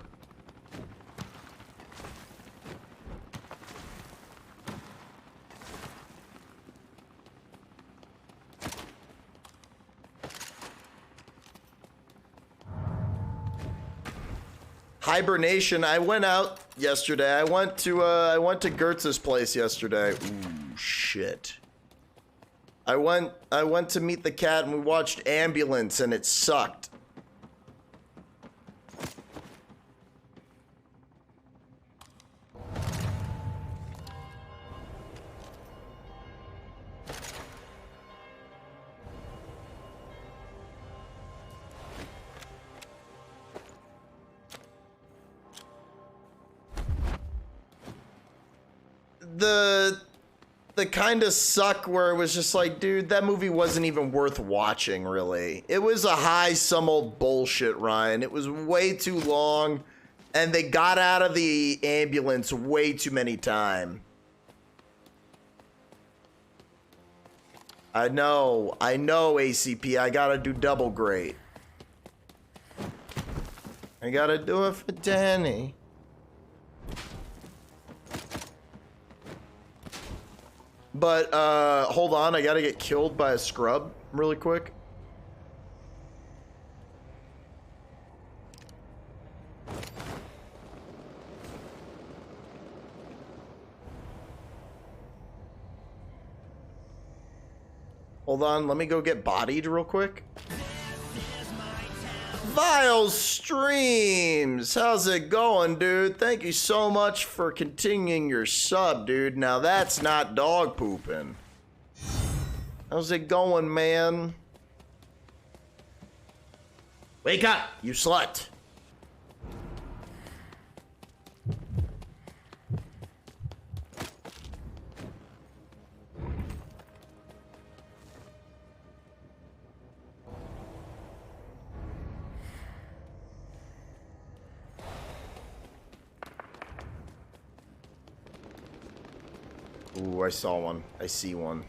Hibernation. I went out yesterday. I went to Gertz's place yesterday. Ooh, shit. I went to meet the cat and we watched Ambulance and it sucked. The kind of suck where it was just like, dude, that movie wasn't even worth watching, really. It was a high some old bullshit, Ryan. It was way too long, and they got out of the ambulance way too many times. I know, ACP. I gotta do double great. I gotta do it for Danny. But, hold on, I gotta get killed by a scrub really quick. Hold on, let me go get bodied real quick. Vile Streams, how's it going, dude? Thank you so much for continuing your sub, dude. Now that's not dog pooping. How's it going, man? Wake up, you slut. Ooh, I saw one. I see one.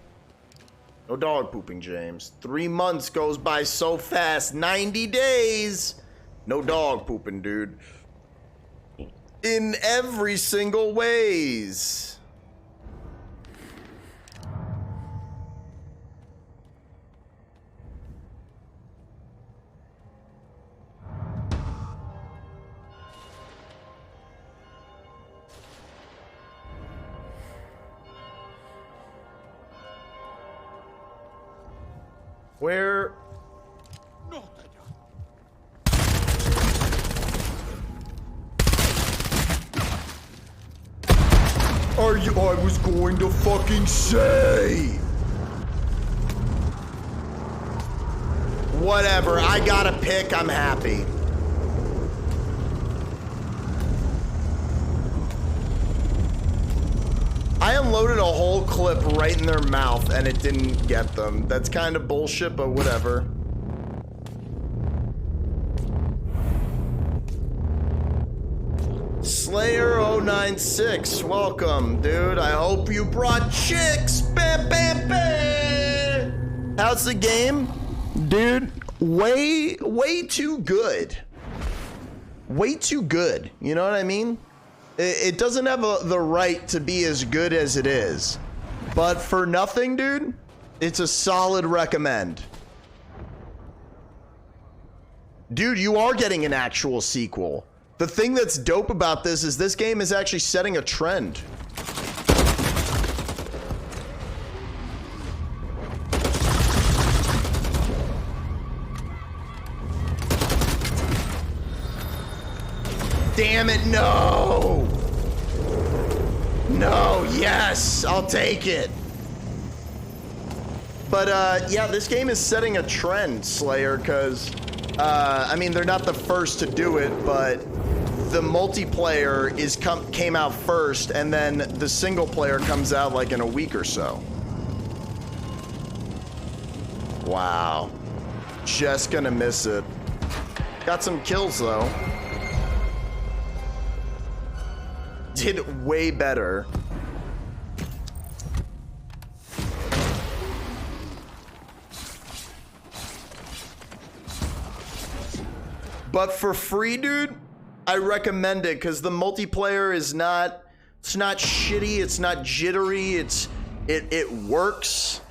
No dog pooping, James. 3 months goes by so fast. 90 days. No dog pooping, dude. In every single ways. Where? Are you? I was going to fucking say. Whatever. I got a pick. I'm happy. I unloaded a whole clip right in their mouth and it didn't get them. That's kind of bullshit, but whatever. Slayer096, welcome, dude. I hope you brought chicks. Bam, bam, bam. How's the game? Dude, way too good. Way too good. You know what I mean? It doesn't have the right to be as good as it is. But for nothing, dude, it's a solid recommend. Dude, you are getting an actual sequel. The thing that's dope about this is this game is actually setting a trend. Damn it, no! No, yes, I'll take it. But, yeah, this game is setting a trend, Slayer, because, I mean, they're not the first to do it, but the multiplayer came out first, and then the single player comes out, like, in a week or so. Wow. Just gonna miss it. Got some kills, though. Did way better. But for free, dude, I recommend it because the multiplayer is not, it's not shitty, it's not jittery, it works.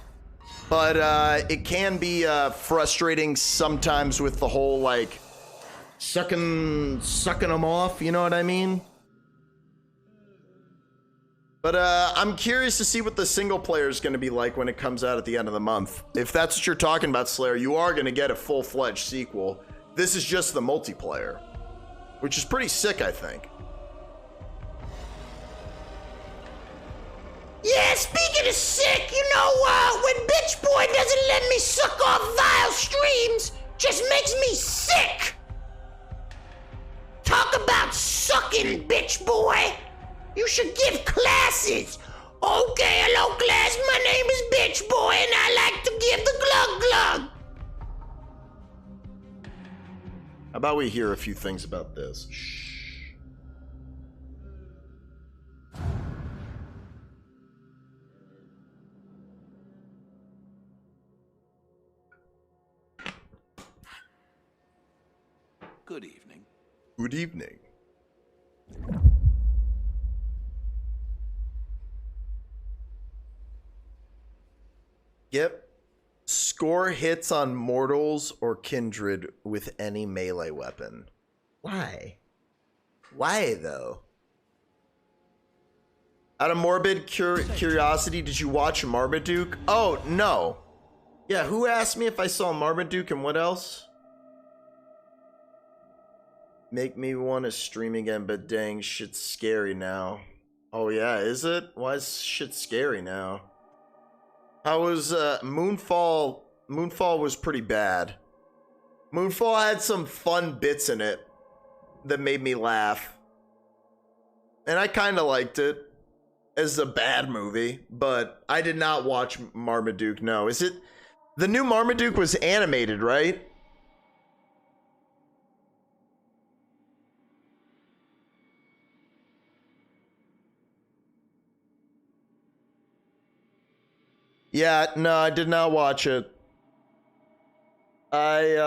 But it can be frustrating sometimes with the whole like sucking them off, you know what I mean? But I'm curious to see what the single player is going to be like when it comes out at the end of the month. If that's what you're talking about, Slayer, you are going to get a full-fledged sequel. This is just the multiplayer, which is pretty sick, I think. Yeah, speaking of sick, you know, when Bitch Boy doesn't let me suck off vile streams, just makes me sick. Talk about sucking, Bitch Boy. You should give classes. Okay, hello class, my name is Bitch Boy and I like to give the glug glug. How about we hear a few things about this? Shh. Good evening. Good evening. Yep. Score hits on mortals or kindred with any melee weapon. Why? Why, though? Out of morbid curiosity, did you watch Marmaduke? Oh, no. Yeah, who asked me if I saw Marmaduke and what else? Make me want to stream again, but dang, shit's scary now. Oh, yeah, is it? Why is shit scary now? How was Moonfall? Moonfall was pretty bad. Moonfall had some fun bits in it that made me laugh. And I kind of liked it as a bad movie, but I did not watch Marmaduke, no. Is it... The new Marmaduke was animated, right? Yeah, no, I did not watch it. I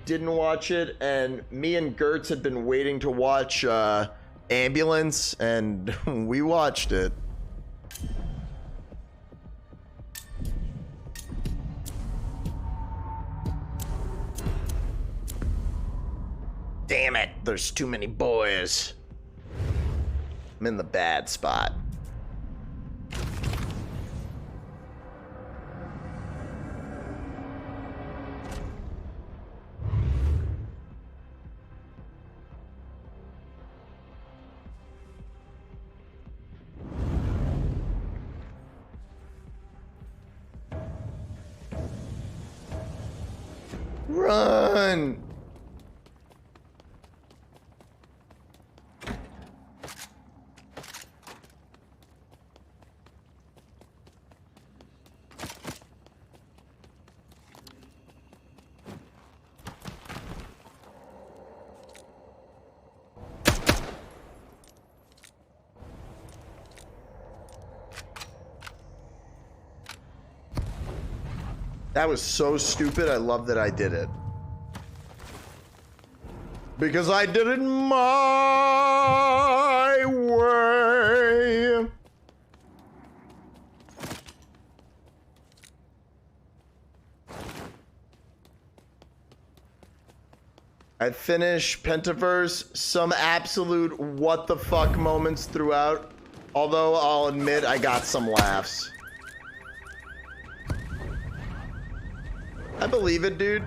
didn't watch it, and me and Gertz had been waiting to watch Ambulance, and we watched it. Damn it, there's too many boys. I'm in the bad spot. Run! That was so stupid. I love that I did it. Because I did it my way. I finished Pentaverse, some absolute what the fuck moments throughout. Although I'll admit I got some laughs. I believe it, dude.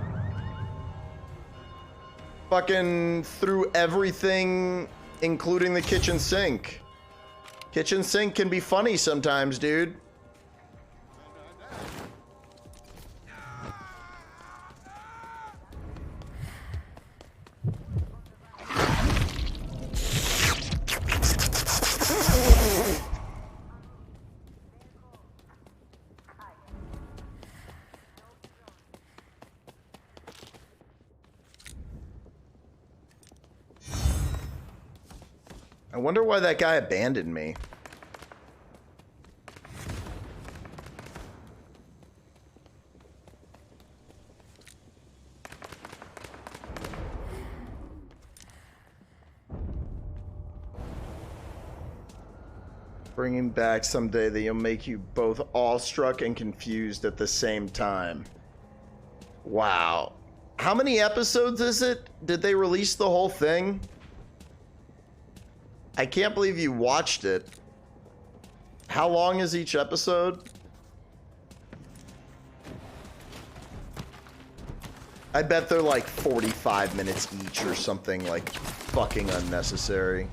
Fucking through everything, including the kitchen sink. Kitchen sink can be funny sometimes, dude. I wonder why that guy abandoned me. Bringing back someday that you'll make you both awestruck and confused at the same time. Wow. How many episodes is it? Did they release the whole thing? I can't believe you watched it. How long is each episode? I bet they're like 45 minutes each or something like fucking unnecessary.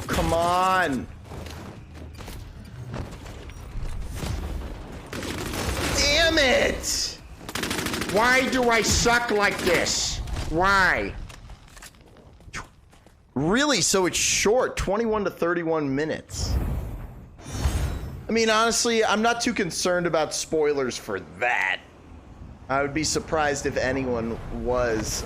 Come on. Damn it. Why do I suck like this? Why? Really? So it's short, 21 to 31 minutes. I mean, honestly, I'm not too concerned about spoilers for that. I would be surprised if anyone was.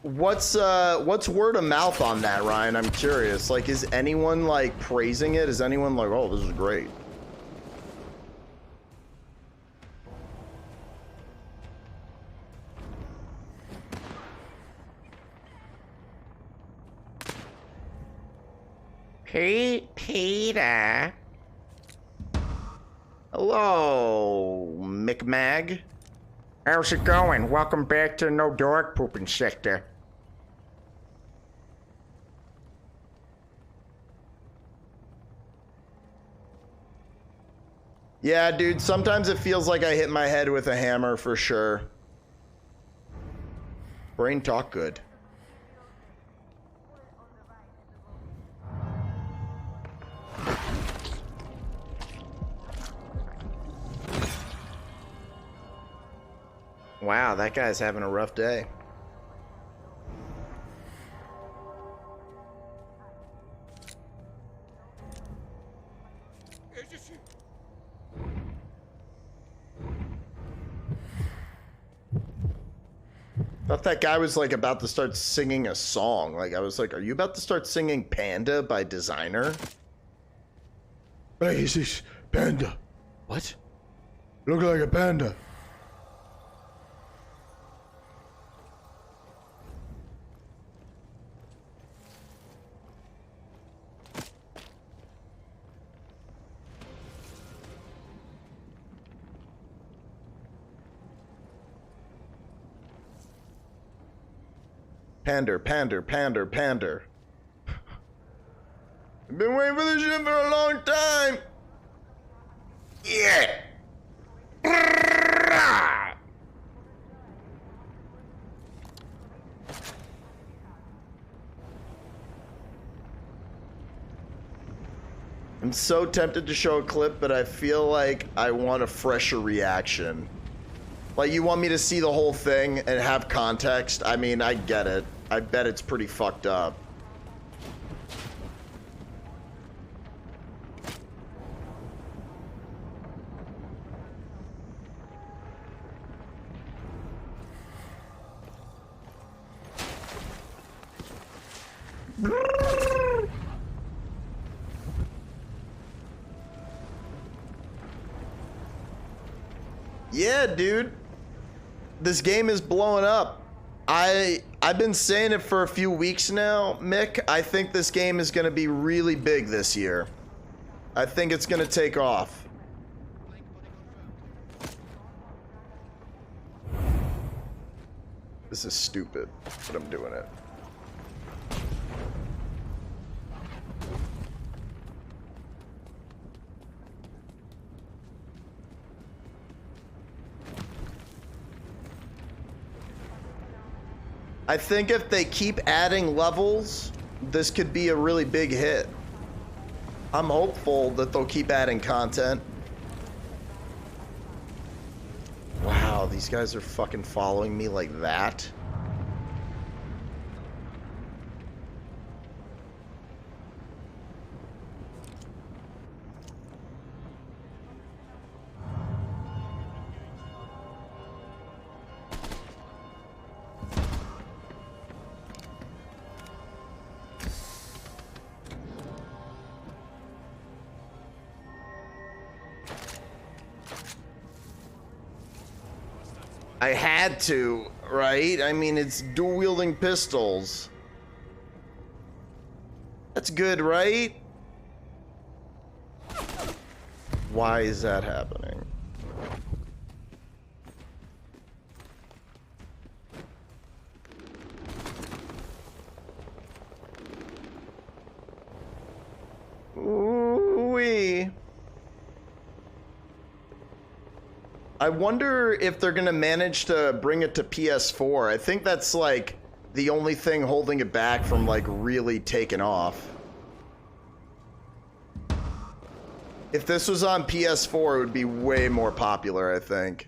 What's word of mouth on that, Ryan? I'm curious. Like, is anyone like praising it? Is anyone like, oh, this is great? Peter. Hello, McMag. How's it going? Welcome back to No Dog Pooping Sector. Yeah, dude, sometimes it feels like I hit my head with a hammer for sure. Brain talk good. Wow, that guy's having a rough day. Thought that guy was like about to start singing a song. Like I was like, are you about to start singing Panda by Designer? Hey, this panda. What? Look like a panda. Pander, pander, pander, pander. I've been waiting for this shit for a long time. Yeah. I'm so tempted to show a clip, but I feel like I want a fresher reaction. Like, you want me to see the whole thing and have context? I mean, I get it. I bet it's pretty fucked up. Yeah, dude. This game is blowing up. I've been saying it for a few weeks now, Mick. I think this game is going to be really big this year. I think it's going to take off. This is stupid, but I'm doing it. I think if they keep adding levels, this could be a really big hit. I'm hopeful that they'll keep adding content. Wow, these guys are fucking following me like that. I had to, right? I mean, it's dual-wielding pistols. That's good, right? Why is that happening? Ooh-wee. I wonder if they're gonna manage to bring it to PS4. I think that's like the only thing holding it back from like really taking off. If this was on PS4, it would be way more popular, I think.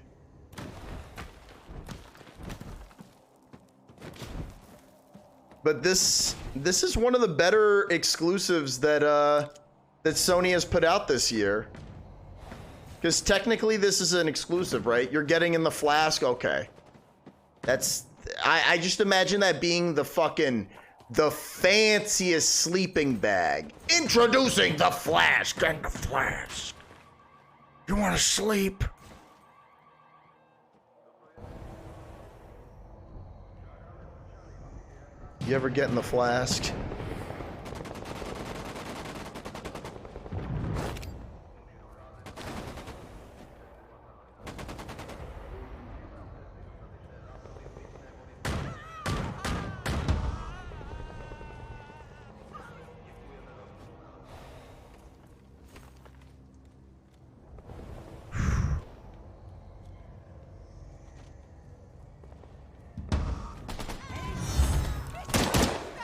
But this is one of the better exclusives that that Sony has put out this year. Because technically this is an exclusive, right? You're getting in the flask, okay. That's, I just imagine that being the fanciest sleeping bag. Introducing the flask and the flask. You want to sleep? You ever get in the flask?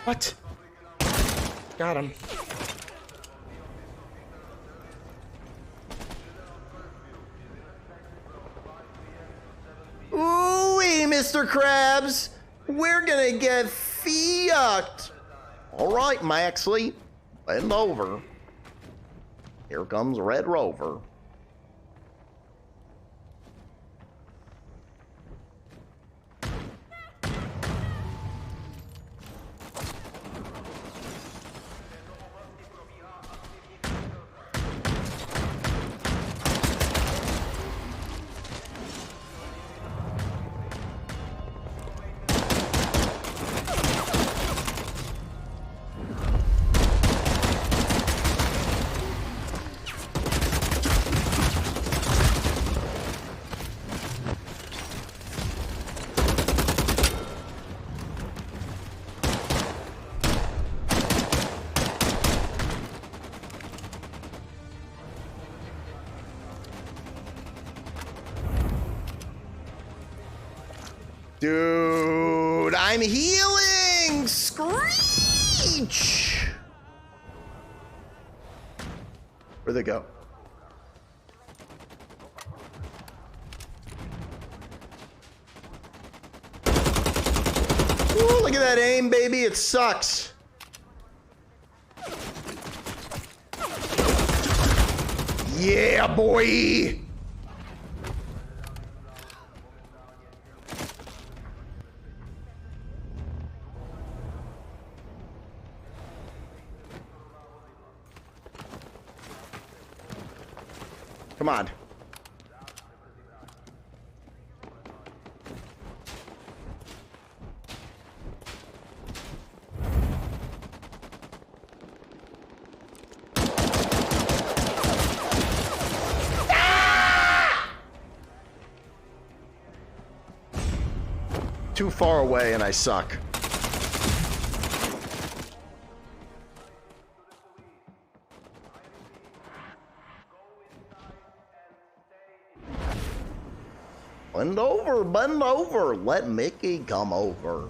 What? Got him. Ooh-wee, Mr. Krabs. We're gonna get fucked. All right, Maxley. Bend over. Here comes Red Rover. Dude, I'm healing! Screech! Where'd they go? Ooh, look at that aim, baby. It sucks. Yeah, boy! Come on. Too far away and I suck. Bend over, bend over. Let Mickey come over.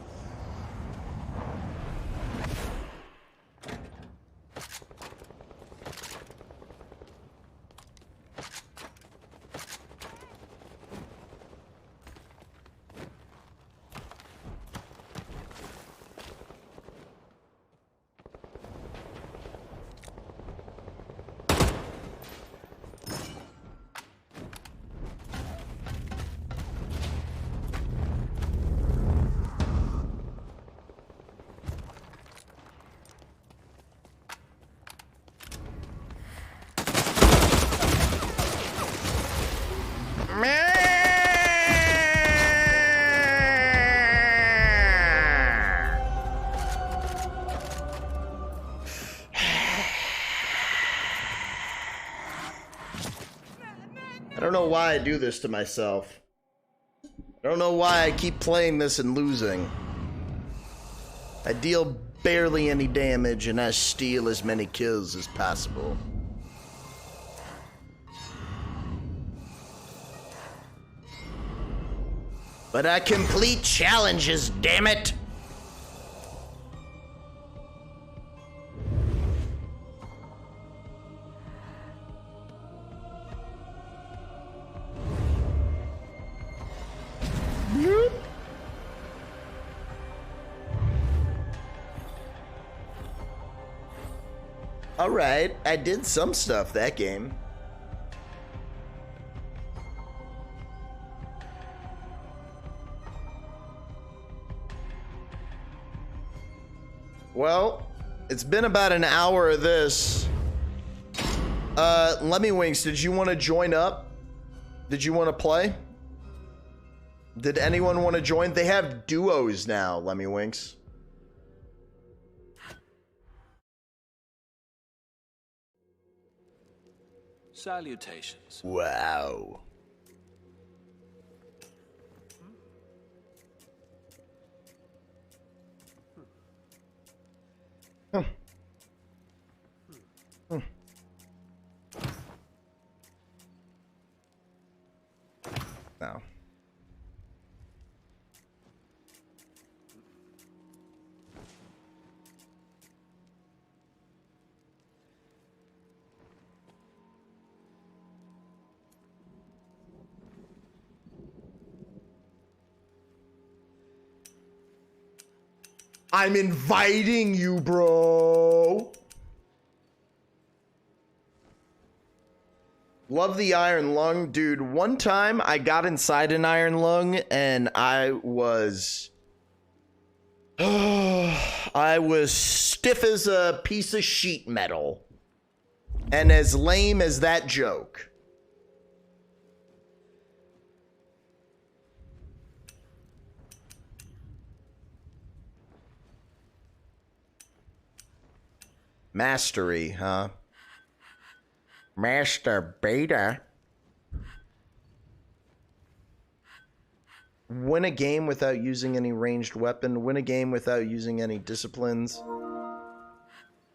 I don't know why I do this to myself. I don't know why I keep playing this and losing. I deal barely any damage and I steal as many kills as possible. But I complete challenges, damn it! Bloop. Alright, I did some stuff that game. Well, it's been about an hour of this. Lemmy Winks, did you want to join up? Did you want to play? Did anyone want to join? They have duos now, Lemmy Winks. Salutations. Wow. No. I'm inviting you, bro. Love the iron lung, dude. One time I got inside an iron lung and I was stiff as a piece of sheet metal and as lame as that joke. Mastery, huh? Master Beta. Win a game without using any ranged weapon. Win a game without using any disciplines.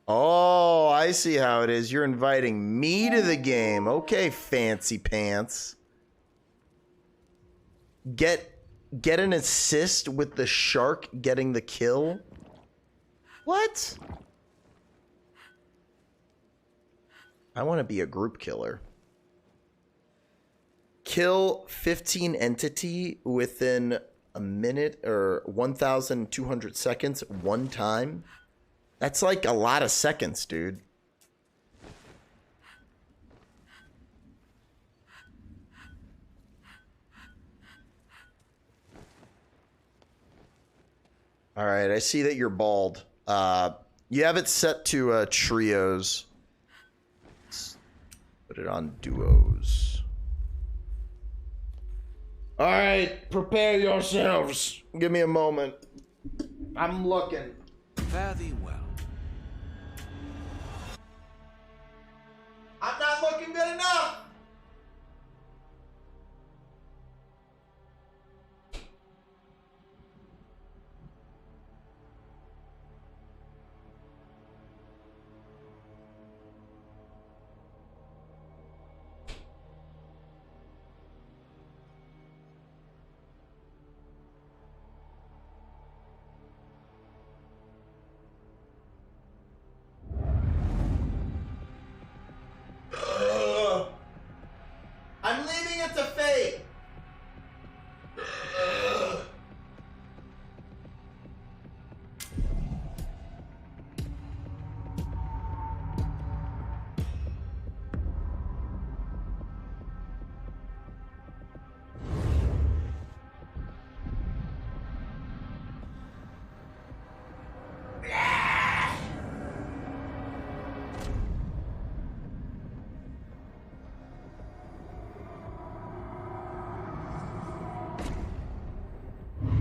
Oh, I see how it is. You're inviting me to the game. Okay, fancy pants. Get an assist with the shark getting the kill? What? I want to be a group killer. Kill 15 entity within a minute or 1,200 seconds one time. That's like a lot of seconds, dude. All right, I see that you're bald. You have it set to trios. Put it on duos. All right, prepare yourselves. Give me a moment. I'm looking. Fare thee well. I'm not looking good enough. I'm leaving it to fate.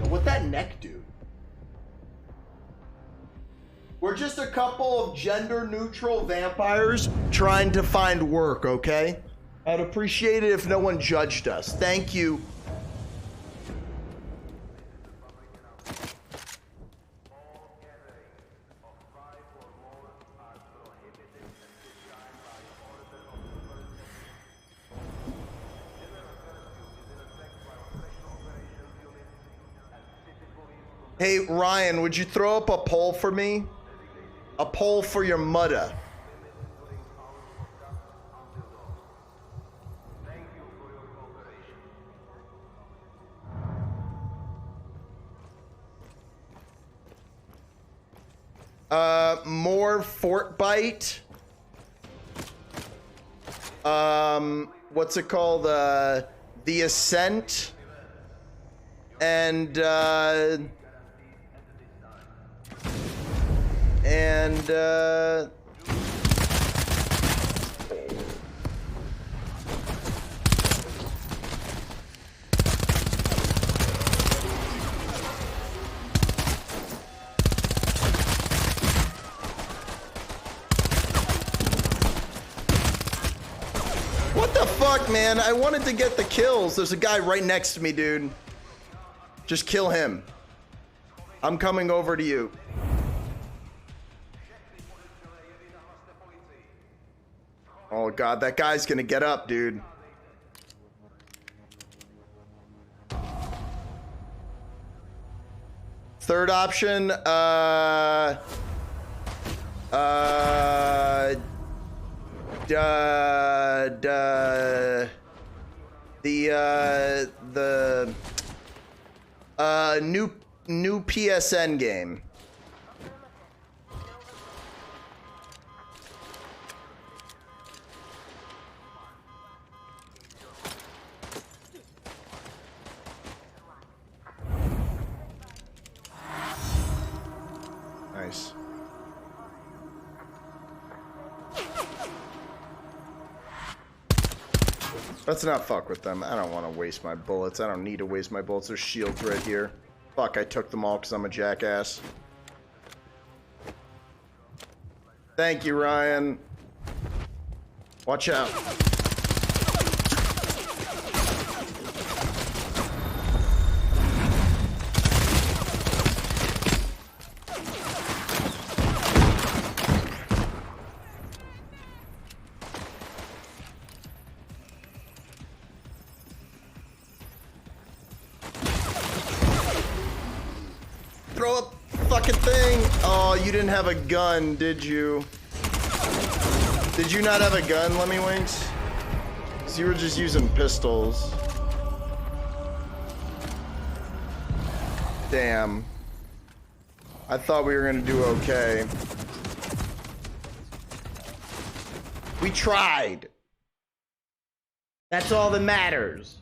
What'd that neck do? We're just a couple of gender-neutral vampires trying to find work, okay? I'd appreciate it if no one judged us. Thank you. Hey, Ryan, would you throw up a poll for me? A poll for your Muddah. More Fort Bite. What's it called? The Ascent. And what the fuck, man? I wanted to get the kills. There's a guy right next to me, dude. Just kill him. I'm coming over to you. Oh god, that guy's gonna get up, dude. Third option, the new PSN game. Let's not fuck with them. I don't want to waste my bullets. I don't need to waste my bullets. There's shields right here. Fuck, I took them all because I'm a jackass. Thank you, Ryan. Watch out. Throw a fucking thing. Oh, you didn't have a gun, did you? Did you not have a gun, Lemmy Winks? So you were just using pistols. Damn. I thought we were gonna do okay. We tried. That's all that matters.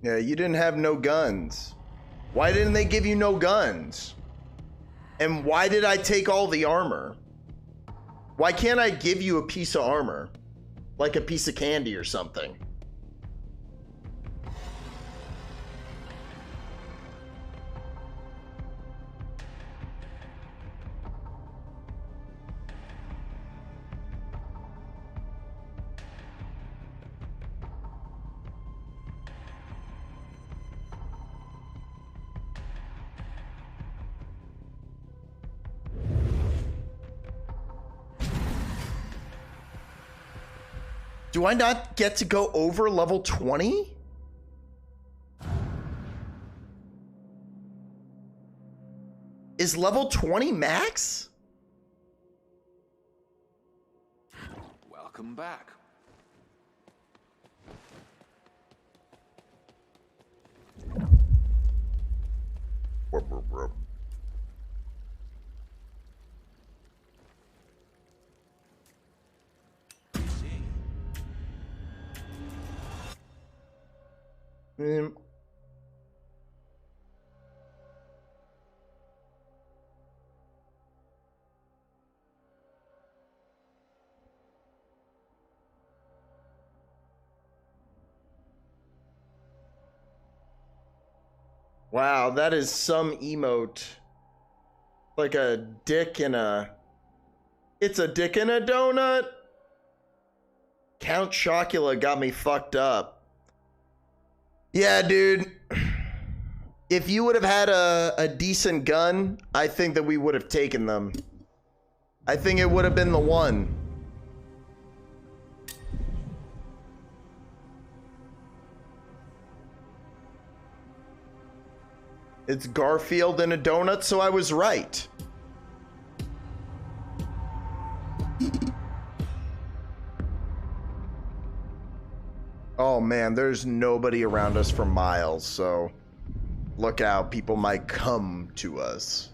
Yeah, you didn't have no guns. Why didn't they give you no guns? And why did I take all the armor? Why can't I give you a piece of armor? Like a piece of candy or something? Do I not get to go over level 20? Is level 20 max? Welcome back. Wow, that is some emote. Like a dick in a... It's a dick in a donut? Count Chocula got me fucked up. Yeah, dude. If you would have had a decent gun, I think that we would have taken them. I think it would have been the one. It's Garfield in a donut, so I was right. Oh man, there's nobody around us for miles, so look out, people might come to us.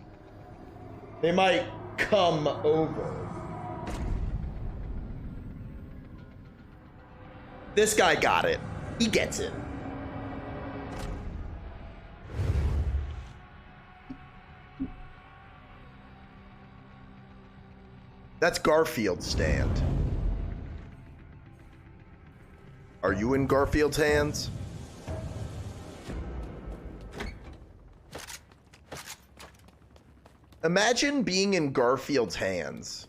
They might come over. This guy got it. He gets it. That's Garfield's stand. Are you in Garfield's hands? Imagine being in Garfield's hands.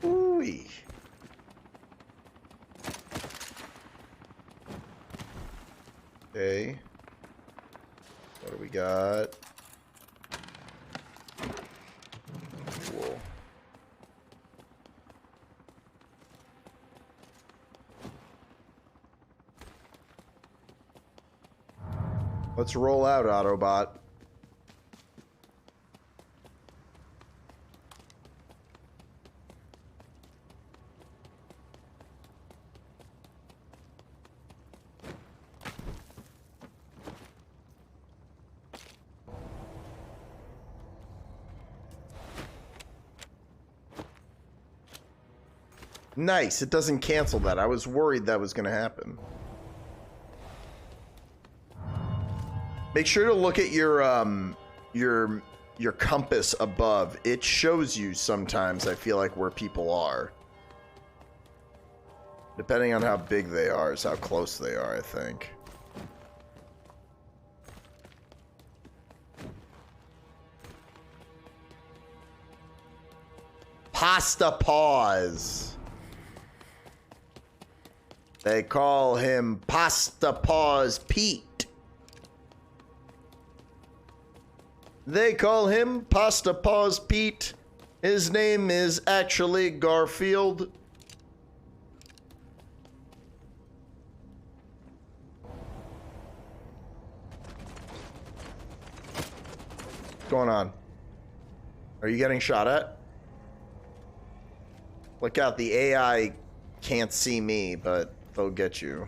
Ooh-wee. Okay. What do we got? Cool. Let's roll out, Autobot. Nice, it doesn't cancel that. I was worried that was going to happen. Make sure to look at your compass above. It shows you sometimes, I feel like, where people are. Depending on how big they are is how close they are, I think. Pasta Paws. They call him Pasta Paws Pete. They call him Pasta Paws Pete. His name is actually Garfield. What's going on? Are you getting shot at? Look out, the AI can't see me, but they'll get you.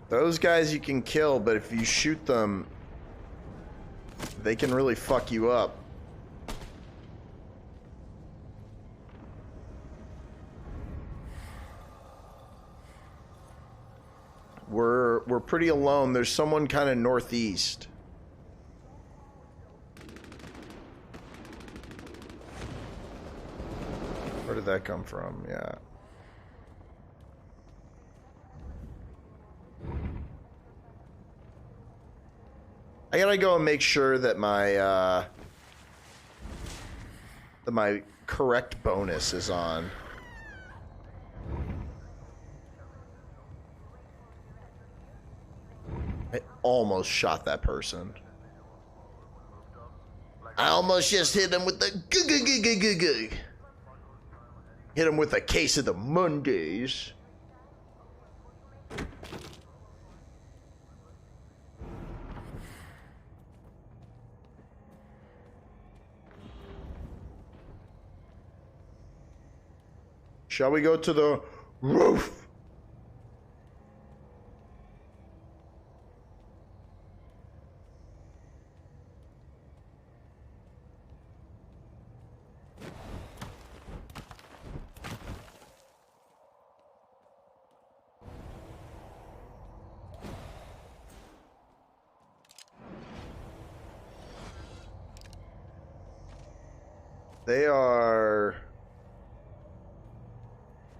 Those guys you can kill, but if you shoot them, they can really fuck you up. We're pretty alone. There's someone kind of northeast. Where did that come from? Yeah. I gotta go and make sure that my correct bonus is on. I almost shot that person. I almost just hit him with the hit him with a case of the Mondays. Shall we go to the roof?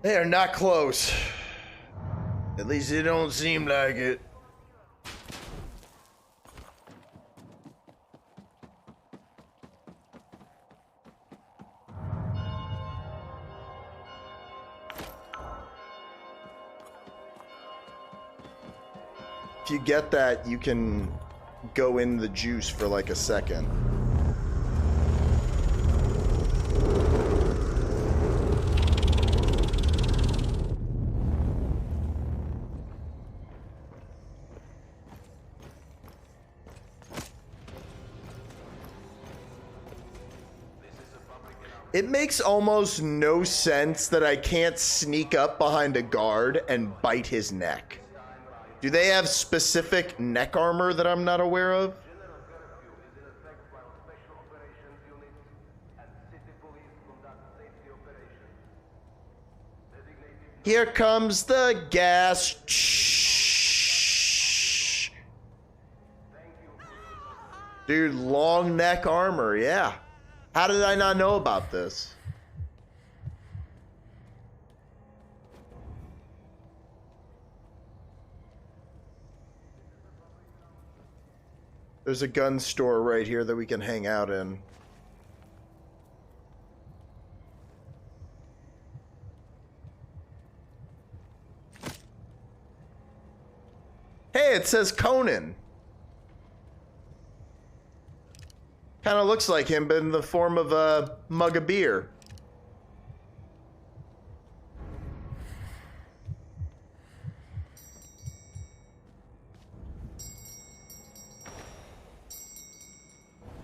They are not close. At least it don't seem like it. If you get that, you can go in the juice for like a second. It makes almost no sense that I can't sneak up behind a guard and bite his neck. Do they have specific neck armor that I'm not aware of? Here comes the gas. Shh. Dude, long neck armor, yeah. How did I not know about this? There's a gun store right here that we can hang out in. Hey, it says Conan. Kind of looks like him, but in the form of a mug of beer.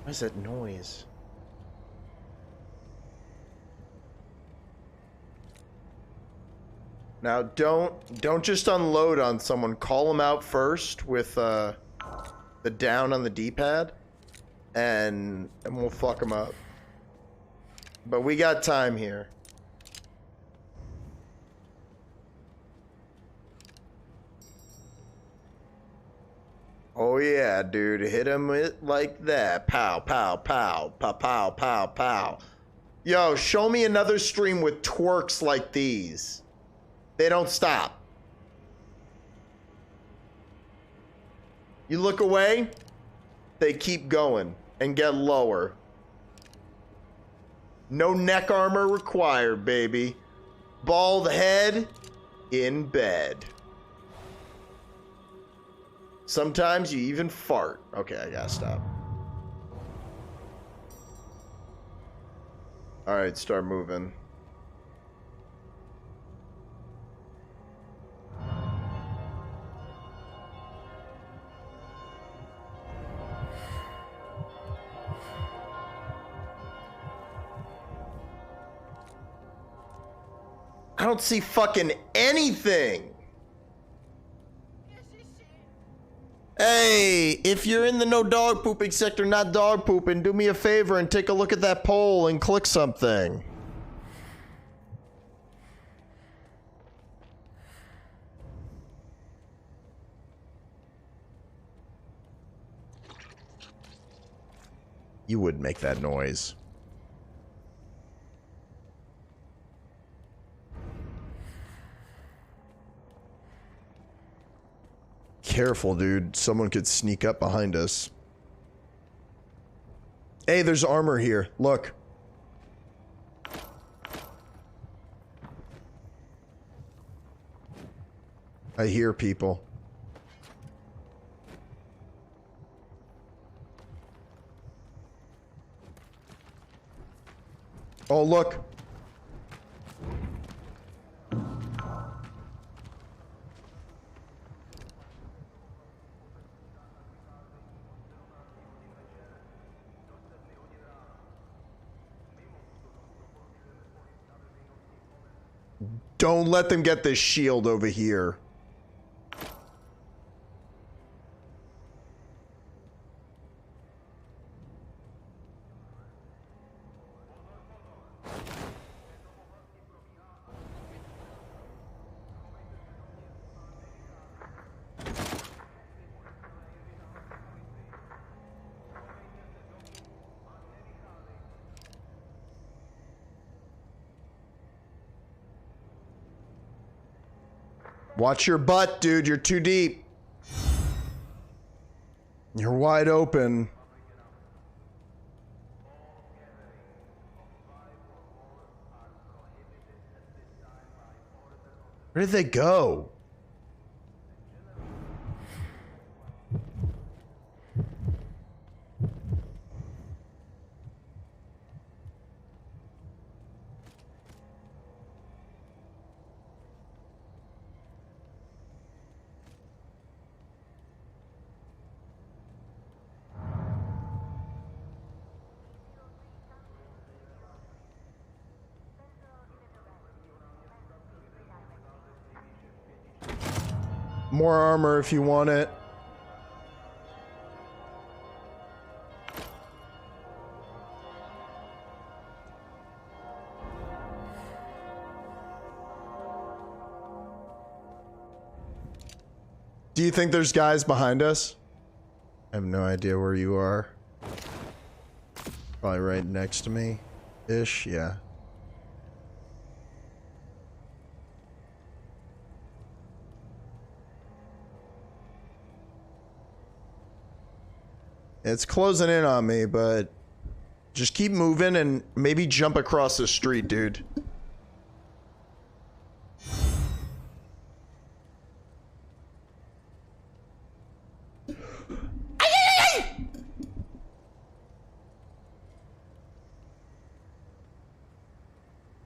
What is that noise? Now, don't just unload on someone. Call them out first with the down on the D-pad, and we'll fuck them up. But we got time here. Oh yeah, dude, hit him with like that. Pow, pow, pow, pow, pow, pow, pow. Yo, show me another stream with twerks like these. They don't stop. You look away, they keep going and get lower. No neck armor required, baby. Bald head in bed. Sometimes you even fart. Okay, I gotta stop. All right, start moving. I don't see fucking anything. Hey, if you're in the no dog pooping sector, not dog pooping, do me a favor and take a look at that poll and click something. You would make that noise. Careful, dude. Someone could sneak up behind us. Hey, there's armor here. Look. I hear people. Oh, look. Don't let them get this shield over here. Watch your butt, dude. You're too deep. You're wide open. Where did they go? More armor if you want it. Do you think there's guys behind us? I have no idea where you are. Probably right next to me. Ish, yeah. It's closing in on me, but just keep moving and maybe jump across the street, dude.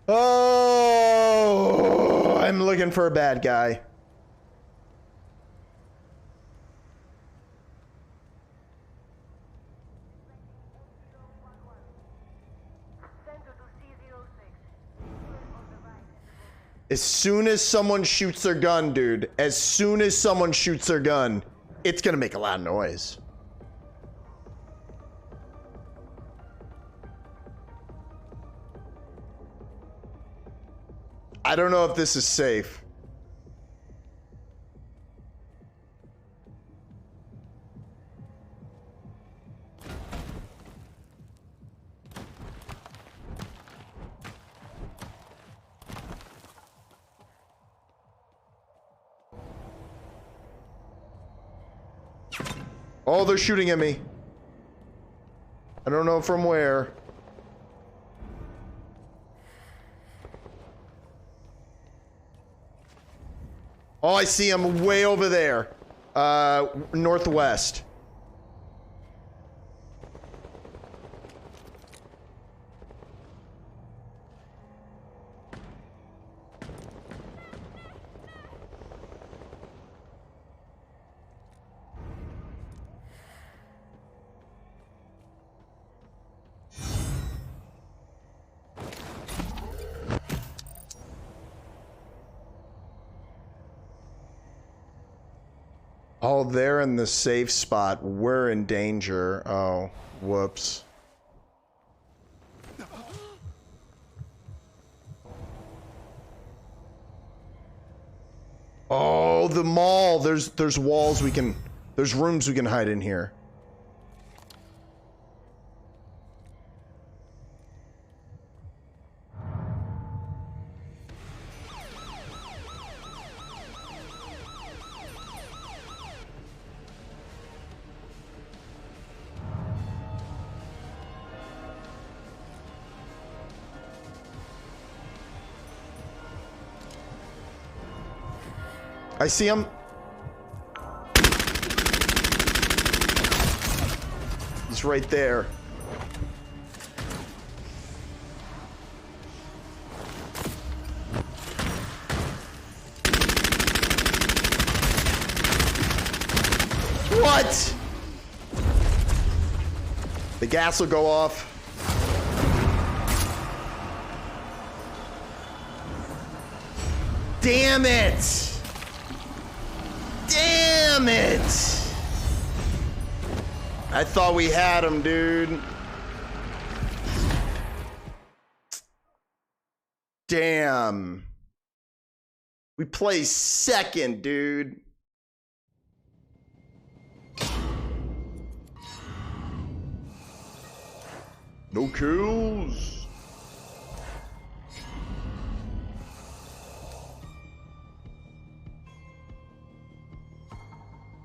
Oh, I'm looking for a bad guy. As soon as someone shoots their gun, dude, as soon as someone shoots their gun, it's gonna make a lot of noise. I don't know if this is safe. Oh, they're shooting at me. I don't know from where. Oh, I see him way over there. Northwest. Oh, they're in the safe spot. We're in danger. Oh, whoops. Oh, the mall. There's walls we can... There's rooms we can hide in here. I see him. He's right there. What? The gas will go off. Damn it! Damn it! I thought we had him, dude. Damn. We placed second, dude. No kills.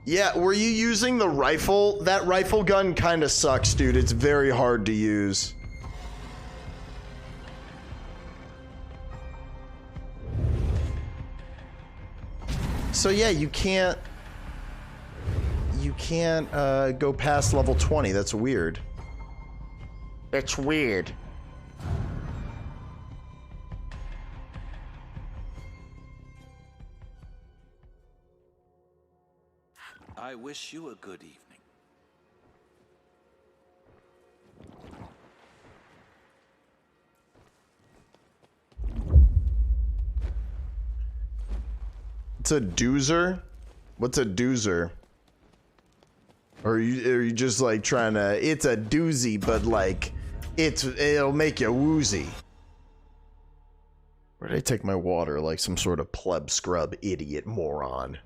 Yeah, were you using the rifle? That rifle gun kind of sucks, dude. It's very hard to use. So yeah, you can't go past level 20. That's weird. It's weird. I wish you a good evening. It's a doozer? What's a doozer? Or are you just like trying to... It's a doozy, but like... It'll make you woozy. Where did I take my water? Like some sort of pleb scrub idiot moron.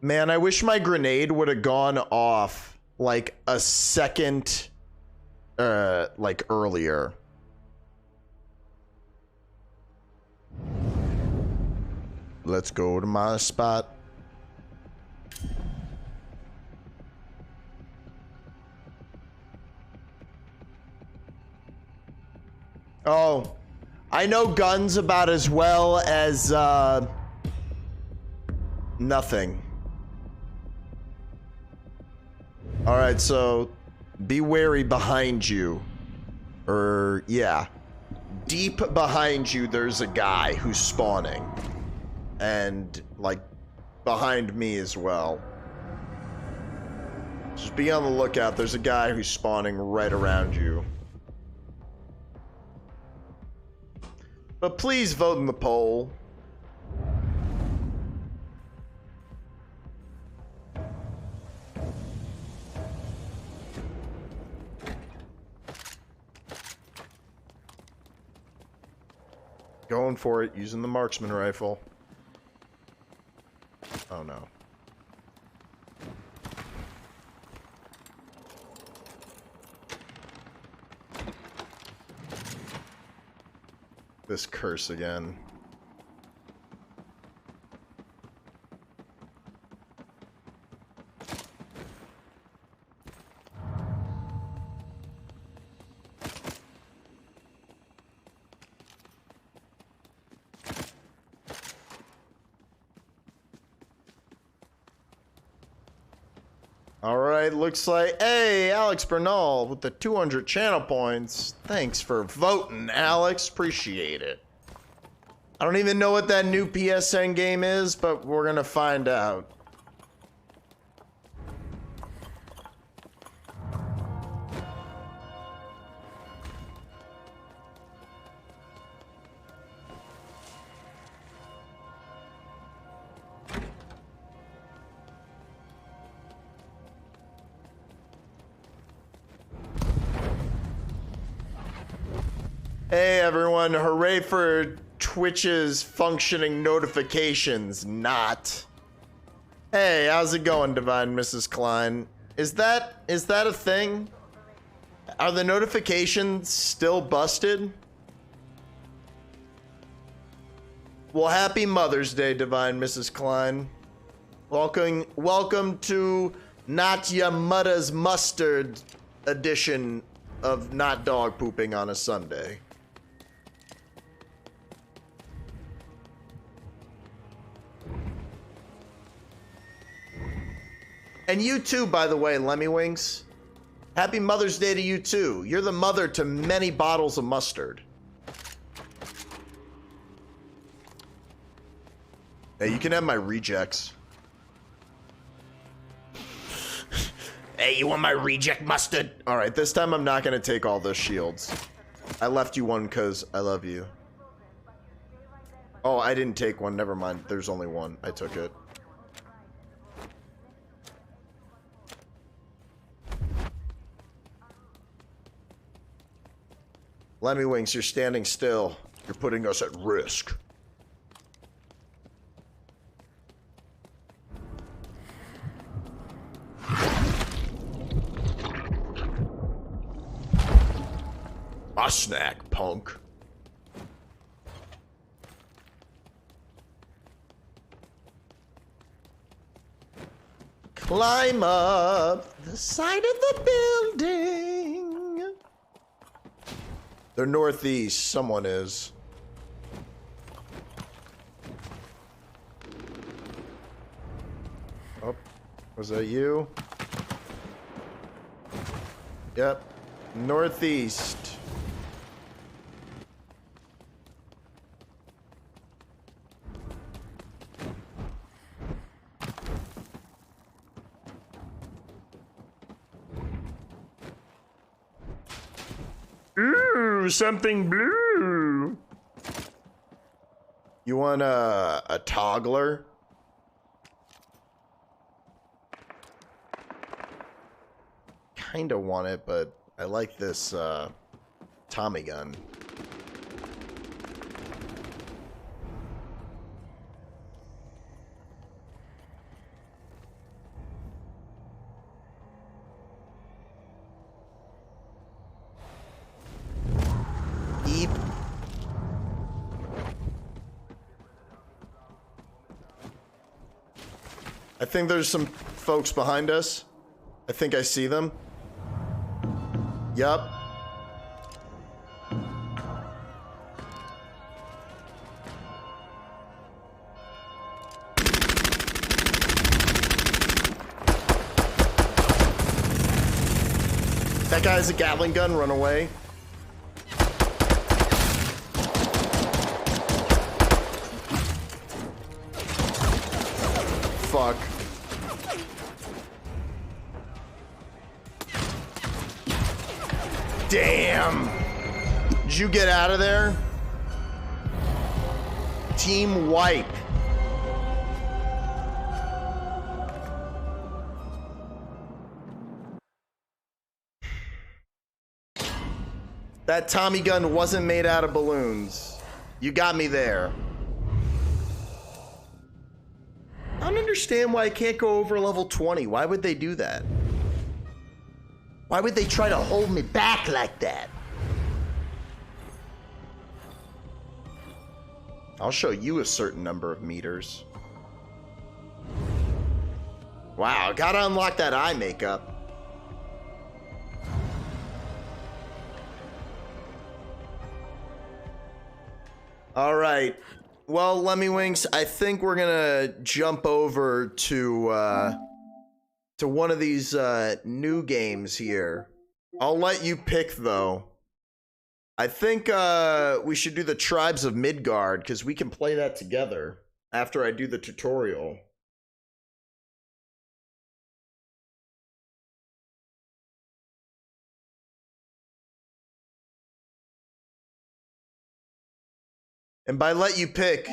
Man, I wish my grenade would have gone off like a second, like earlier. Let's go to my spot. Oh, I know guns about as well as, nothing. All right, so be wary behind you. Or, yeah. Deep behind you, there's a guy who's spawning. and like behind me as well. Just be on the lookout. There's a guy who's spawning right around you. But please vote in the poll. Going for it, using the marksman rifle. Oh no. This curse again. Alright, looks like... Hey, Alex Bernal with the 200 channel points. Thanks for voting, Alex. Appreciate it. I don't even know what that new PSN game is, but we're gonna find out. Hey everyone, hooray for Twitch's functioning notifications, not. Hey, how's it going, Divine Mrs. Klein? Is that a thing? Are the notifications still busted? Well, happy Mother's Day, Divine Mrs. Klein. Welcome to Not Ya Mudda's Mustard edition of not dog pooping on a Sunday. And you too, by the way, Lemmywinks. Happy Mother's Day to you too. You're the mother to many bottles of mustard. Hey, you can have my rejects. Hey, you want my reject mustard? Alright, this time I'm not gonna take all those shields. I left you one because I love you. Oh, I didn't take one. Never mind. There's only one. I took it. Lemmywinks, you're standing still. You're putting us at risk. My snack, punk. Climb up the side of the building. They're northeast. Someone is. Oh, was that you? Yep. Northeast. Ooh, something blue. You want a toggler? Kinda want it, but I like this Tommy gun. Eep. I think there's some folks behind us. I think I see them. Yup. That guy has a Gatling gun, run away. fuck. Damn. Did you get out of there? Team wipe. That Tommy gun wasn't made out of balloons. You got me there. I don't understand why I can't go over level 20. Why would they do that? Why would they try to hold me back like that? I'll show you a certain number of meters. Wow, gotta unlock that eye makeup. All right. Well, Lemmywinks, I think we're gonna jump over to one of these new games here. I'll let you pick though. I think we should do the Tribes of Midgard because we can play that together after I do the tutorial. And by let you pick,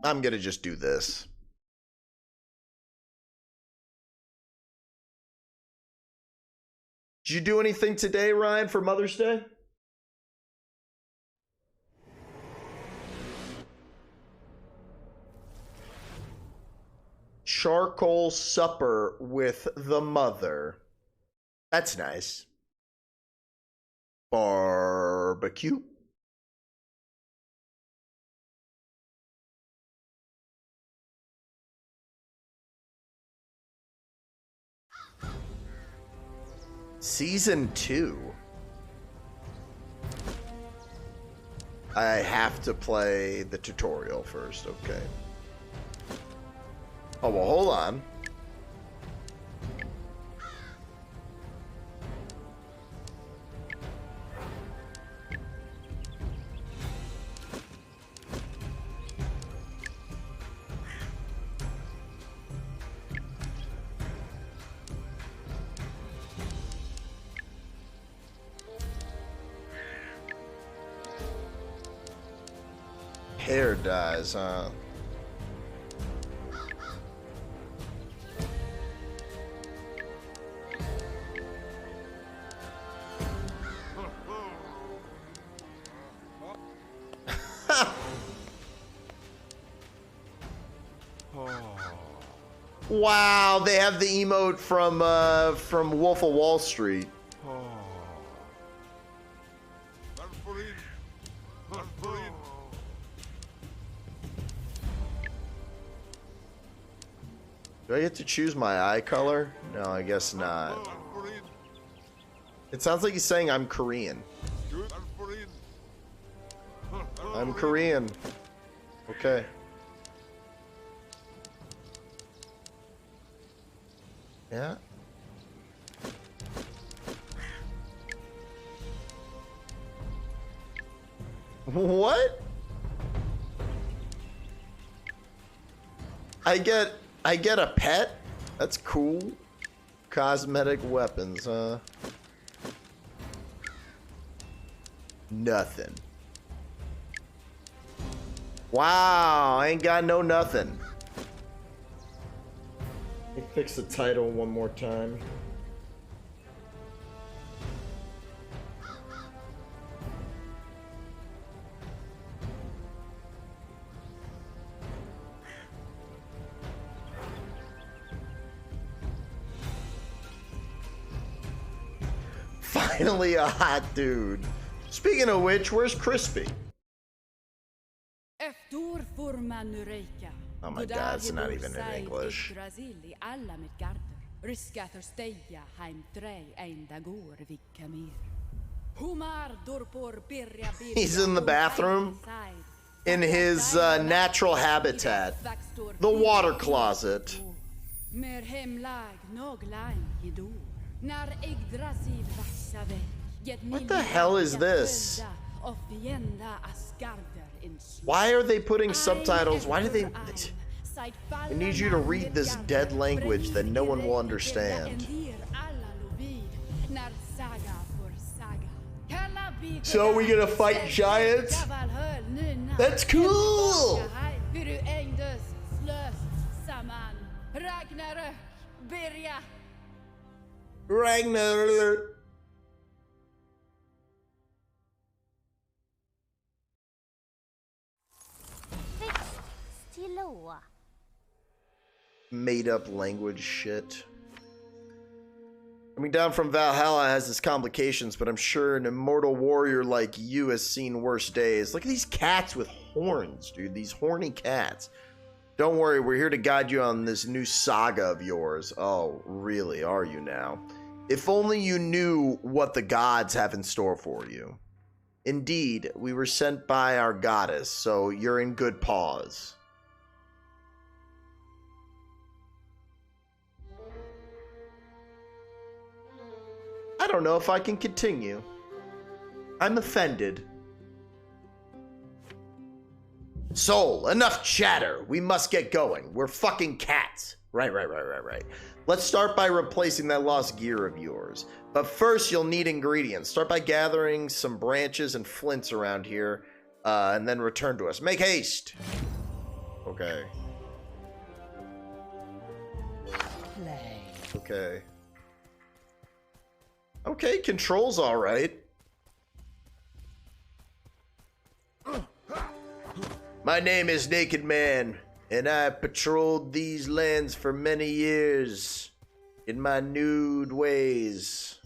I'm gonna just do this. Did you do anything today, Ryan, for Mother's Day? Charcoal supper with the mother. That's nice. Barbecue. Season 2. I have to play the tutorial first, okay. Oh, well, hold on. Hair dyes, huh? Wow, they have the emote from Wolf of Wall Street. Do I get to choose my eye color? No, I guess not. It sounds like he's saying I'm Korean. I'm Korean. Okay. Yeah. What? I get a pet? That's cool. Cosmetic weapons, huh? Nothing. Wow, I ain't got no nothing. Let me fix the title one more time. Finally a hot dude. Speaking of which, where's Crispy? Oh my god, it's not even in English. He's in the bathroom in his natural habitat, the water closet. What the hell is this? Why are they putting subtitles? Why do they... I need you to read this dead language that no one will understand. So are we gonna fight giants? That's cool! Ragnar. Made up language shit. Coming down from Valhalla has its complications, but I'm sure an immortal warrior like you has seen worse days. Look at these cats with horns, dude. These horny cats. Don't worry, we're here to guide you on this new saga of yours. Oh, really, are you now? If only you knew what the gods have in store for you. Indeed, we were sent by our goddess, so you're in good paws. I don't know if I can continue. I'm offended. Soul, enough chatter. We must get going. We're fucking cats. Right. Let's start by replacing that lost gear of yours. But first, you'll need ingredients. Start by gathering some branches and flints around here, and then return to us. Make haste. Okay. Okay. Okay, control's alright. My name is Naked Man, and I patrolled these lands for many years in my nude ways.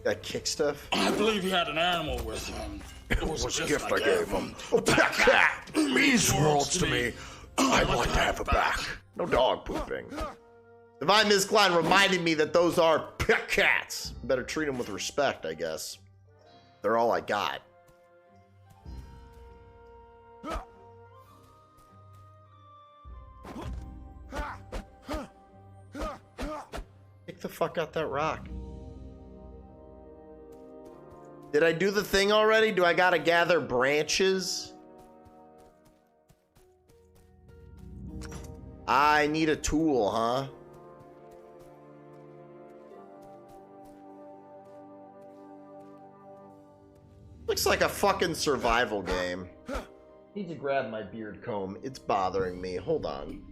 Got kick stuff? I believe he had an animal with him. It was a gift I gave him. Oh, that cat means worlds to me. I'd like to have it back. No dog pooping. Divine Ms. Klein reminded me that those are pet cats. Better treat them with respect, I guess. They're all I got. Kick the fuck out that rock. Did I do the thing already? Do I gotta gather branches? I need a tool, huh? Looks like a fucking survival game. Need to grab my beard comb. It's bothering me. Hold on.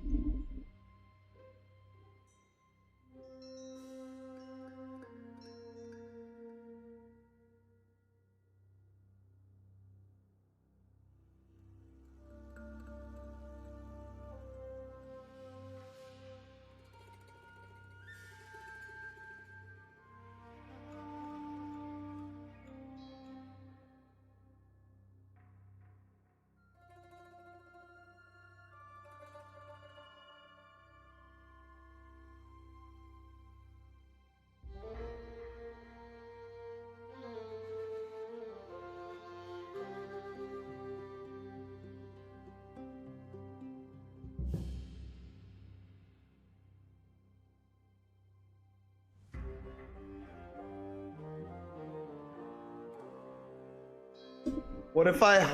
What if I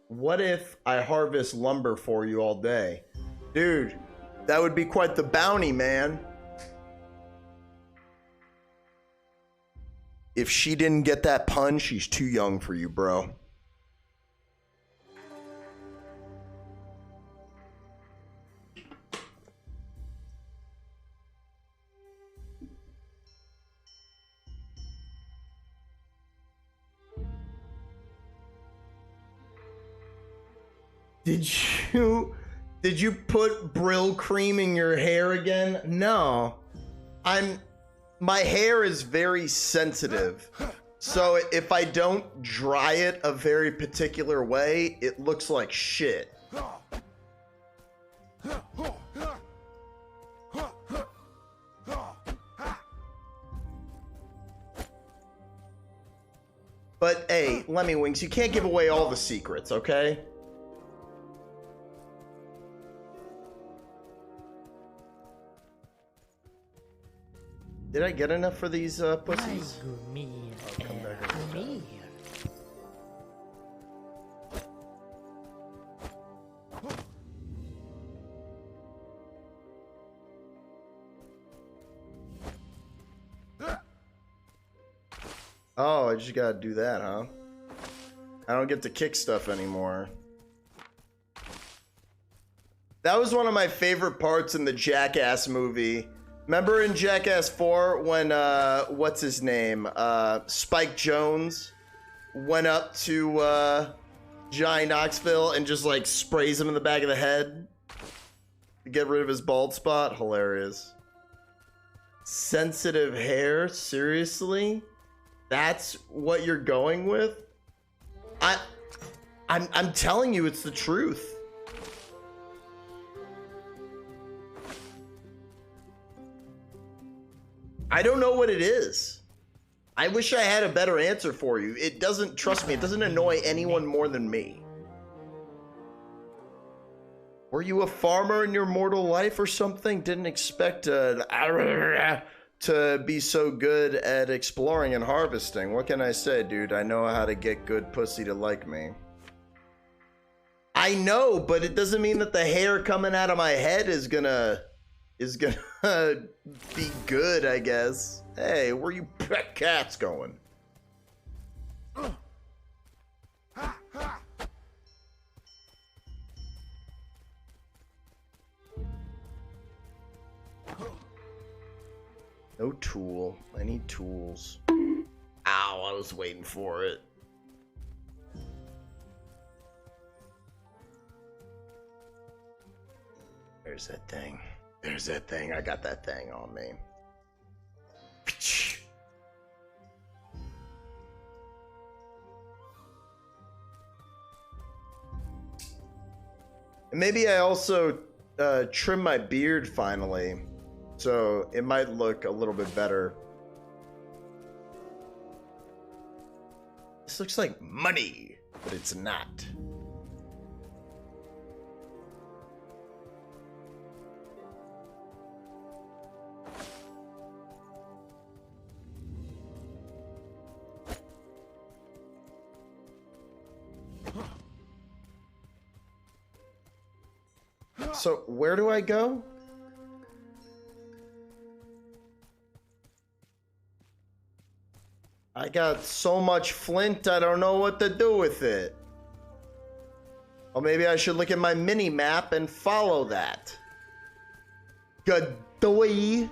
what if I harvest lumber for you all day? Dude, that would be quite the bounty, man. If she didn't get that pun, she's too young for you, bro. Did you put Brill cream in your hair again? No. My hair is very sensitive. So if I don't dry it a very particular way, it looks like shit. But hey, Lemmywinks, you can't give away all the secrets, okay? Did I get enough for these pussies? I'll come back. Oh, I just gotta do that, huh? I don't get to kick stuff anymore. That was one of my favorite parts in the Jackass movie. Remember in Jackass 4 when, what's his name? Spike Jonze went up to, Johnny Knoxville and just, like, sprays him in the back of the head to get rid of his bald spot? Hilarious. Sensitive hair? Seriously? That's what you're going with? I'm telling you, it's the truth. I don't know what it is. I wish I had a better answer for you. It doesn't, trust me, it doesn't annoy anyone more than me. Were you a farmer in your mortal life or something? Didn't expect to be so good at exploring and harvesting. What can I say, dude? I know how to get good pussy to like me. I know, but it doesn't mean that the hair coming out of my head is gonna be good, I guess. Hey, where you pet cats going? No tool. I need tools. Ow, I was waiting for it. There's that thing. There's that thing. I got that thing on me. And maybe I also trim my beard finally, so it might look a little bit better. This looks like money, but it's not. So, where do I go? I got so much flint, I don't know what to do with it. Or maybe I should look at my mini map and follow that. Good boy.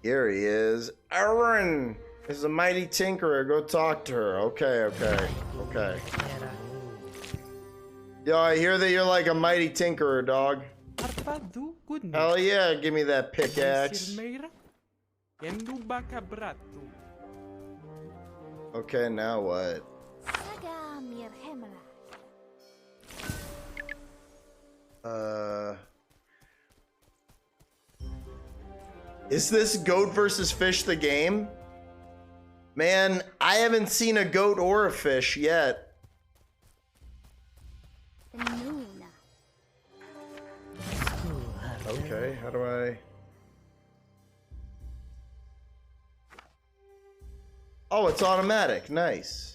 Here he is. Aaron is a mighty tinkerer. Go talk to her. Okay. Yo, I hear that you're like a mighty tinkerer, dog. Hell yeah, give me that pickaxe. Okay, now what? Is this goat versus fish the game? Man, I haven't seen a goat or a fish yet. Okay, how do I... Oh, it's automatic. Nice.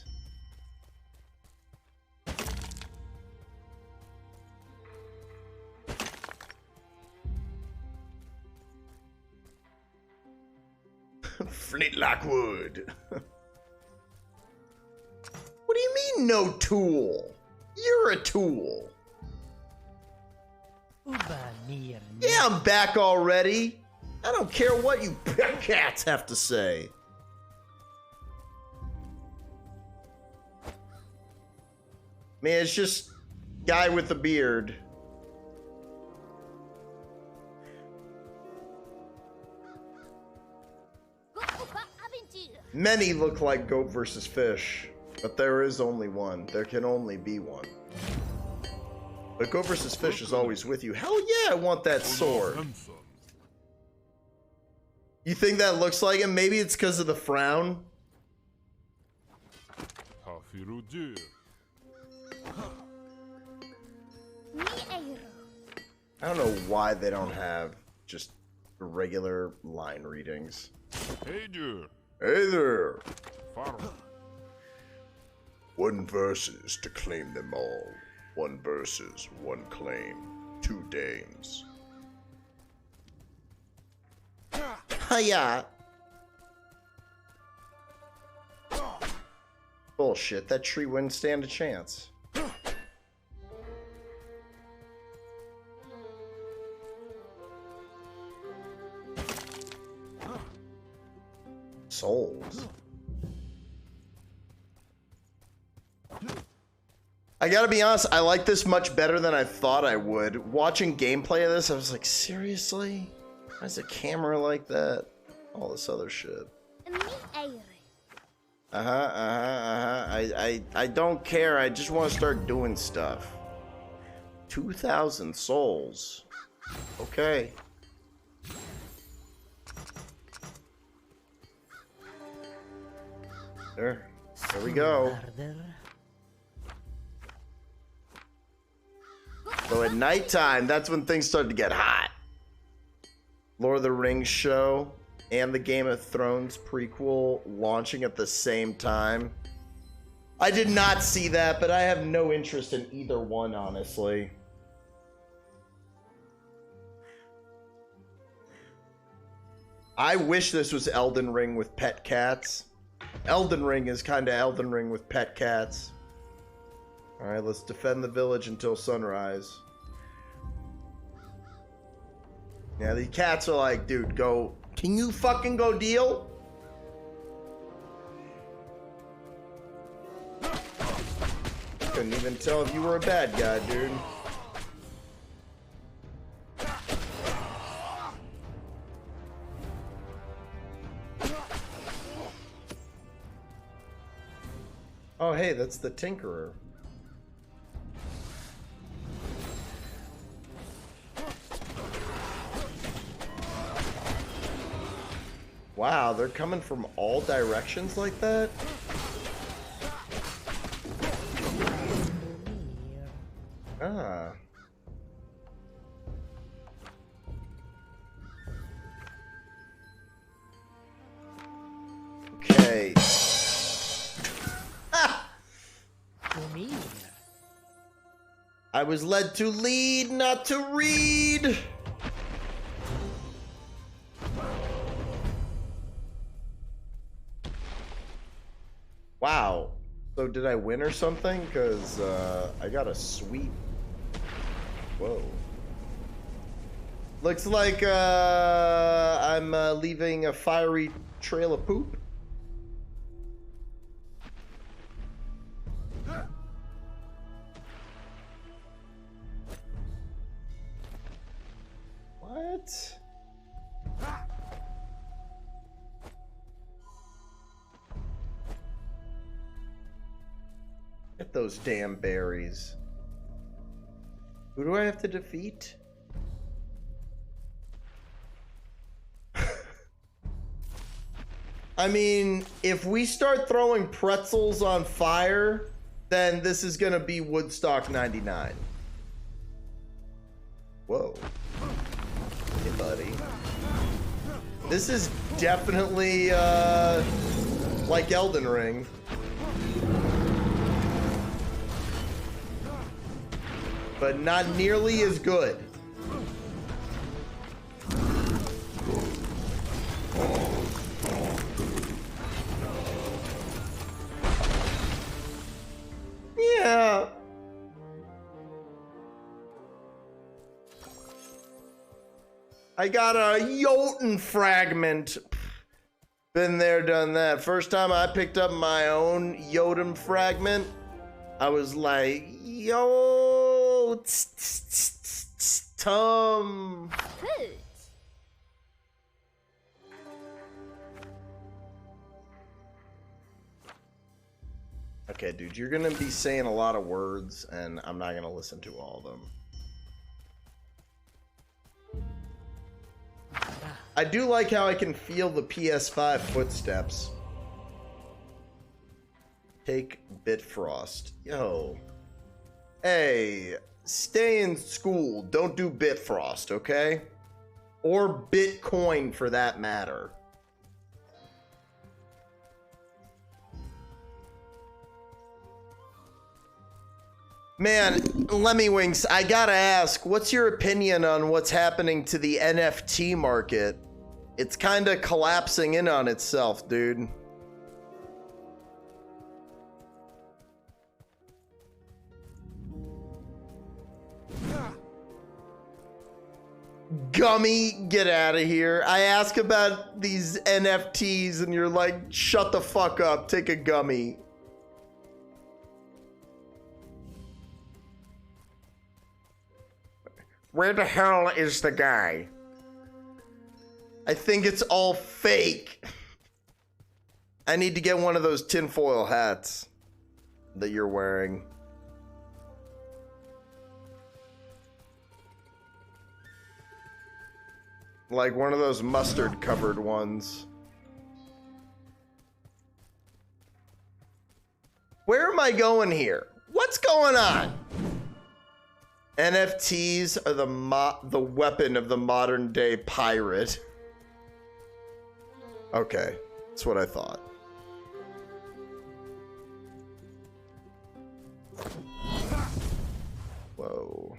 Flintlock wood. What do you mean, no tool? You're a tool. Yeah, I'm back already. I don't care what you cats have to say. Man, it's just guy with the beard. Many look like goat versus fish, but there is only one. There can only be one. But goat versus fish is always with you. Hell yeah, I want that sword. You think that looks like him? Maybe it's because of the frown. I don't know why they don't have just regular line readings. Hey there. Hey there. One versus to claim them all. One versus, one claim. 2 dames. Hiya. Bullshit, that tree wouldn't stand a chance. Souls. I gotta be honest, I like this much better than I thought I would. Watching gameplay of this, I was like, seriously? Why is the camera like that? All this other shit. I don't care. I just want to start doing stuff. 2,000 souls. Okay. There we go. So at nighttime, that's when things start to get hot. Lord of the Rings show and the Game of Thrones prequel launching at the same time. I did not see that, but I have no interest in either one, honestly. I wish this was Elden Ring with pet cats. Elden Ring is kind of Elden Ring with pet cats. Alright, let's defend the village until sunrise. Yeah, the cats are like, dude, go. Can you fucking go deal? Couldn't even tell if you were a bad guy, dude. Oh, hey, that's the Tinkerer. Wow, they're coming from all directions like that? Ah. Okay. Ah! I was led to lead, not to read. Wow. So did I win or something? Because I got a sweet... Whoa. Looks like I'm leaving a fiery trail of poop. What? Get those damn berries. Who do I have to defeat? I mean, if we start throwing pretzels on fire, then this is gonna be Woodstock 99. Whoa. Hey, buddy. This is definitely, like Elden Ring. But not nearly as good. Yeah. I got a Jotun fragment. Been there, done that. First time I picked up my own Jotun fragment, I was like, yo, Tom. Okay, dude, you're gonna be saying a lot of words, and I'm not gonna listen to all of them. I do like how I can feel the PS5 footsteps. Take Bitfrost. Yo. Hey, stay in school. Don't do Bitfrost, okay? Or Bitcoin for that matter. Man, Lemmywinks, I gotta ask, what's your opinion on what's happening to the NFT market? It's kind of collapsing in on itself, dude. Gummy, get out of here. I ask about these NFTs and you're like, shut the fuck up, take a gummy. Where the hell is the guy? I think it's all fake. I need to get one of those tinfoil hats that you're wearing. Like one of those mustard covered ones. Where am I going here? What's going on? NFTs are the weapon of the modern day pirate. Okay, that's what I thought. Whoa.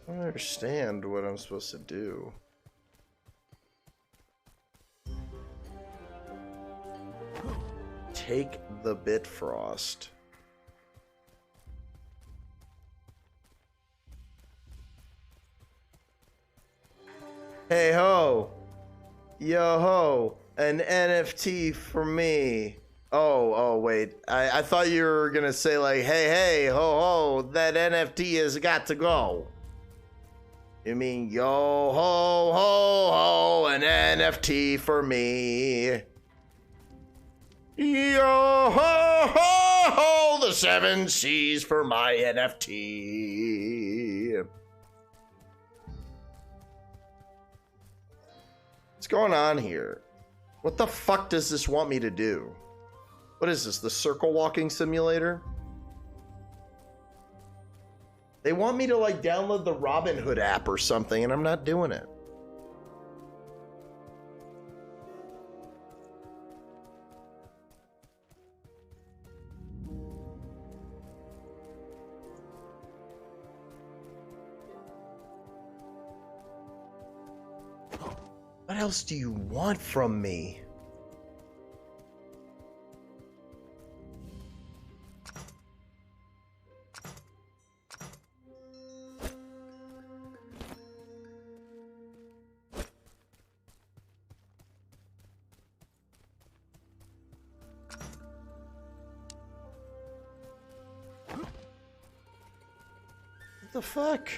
I don't understand what I'm supposed to do. Take the Bifrost. Hey ho. Yo ho. An NFT for me. Oh, wait. I thought you were gonna say like, hey, ho ho, that NFT has got to go. You mean yo ho ho ho, an NFT for me. Yo ho ho ho, the 7 C's for my NFT. What's going on here? What the fuck does this want me to do? What is this, the circle walking simulator? They want me to like download the Robinhood app or something, and I'm not doing it. What else do you want from me? What the fuck?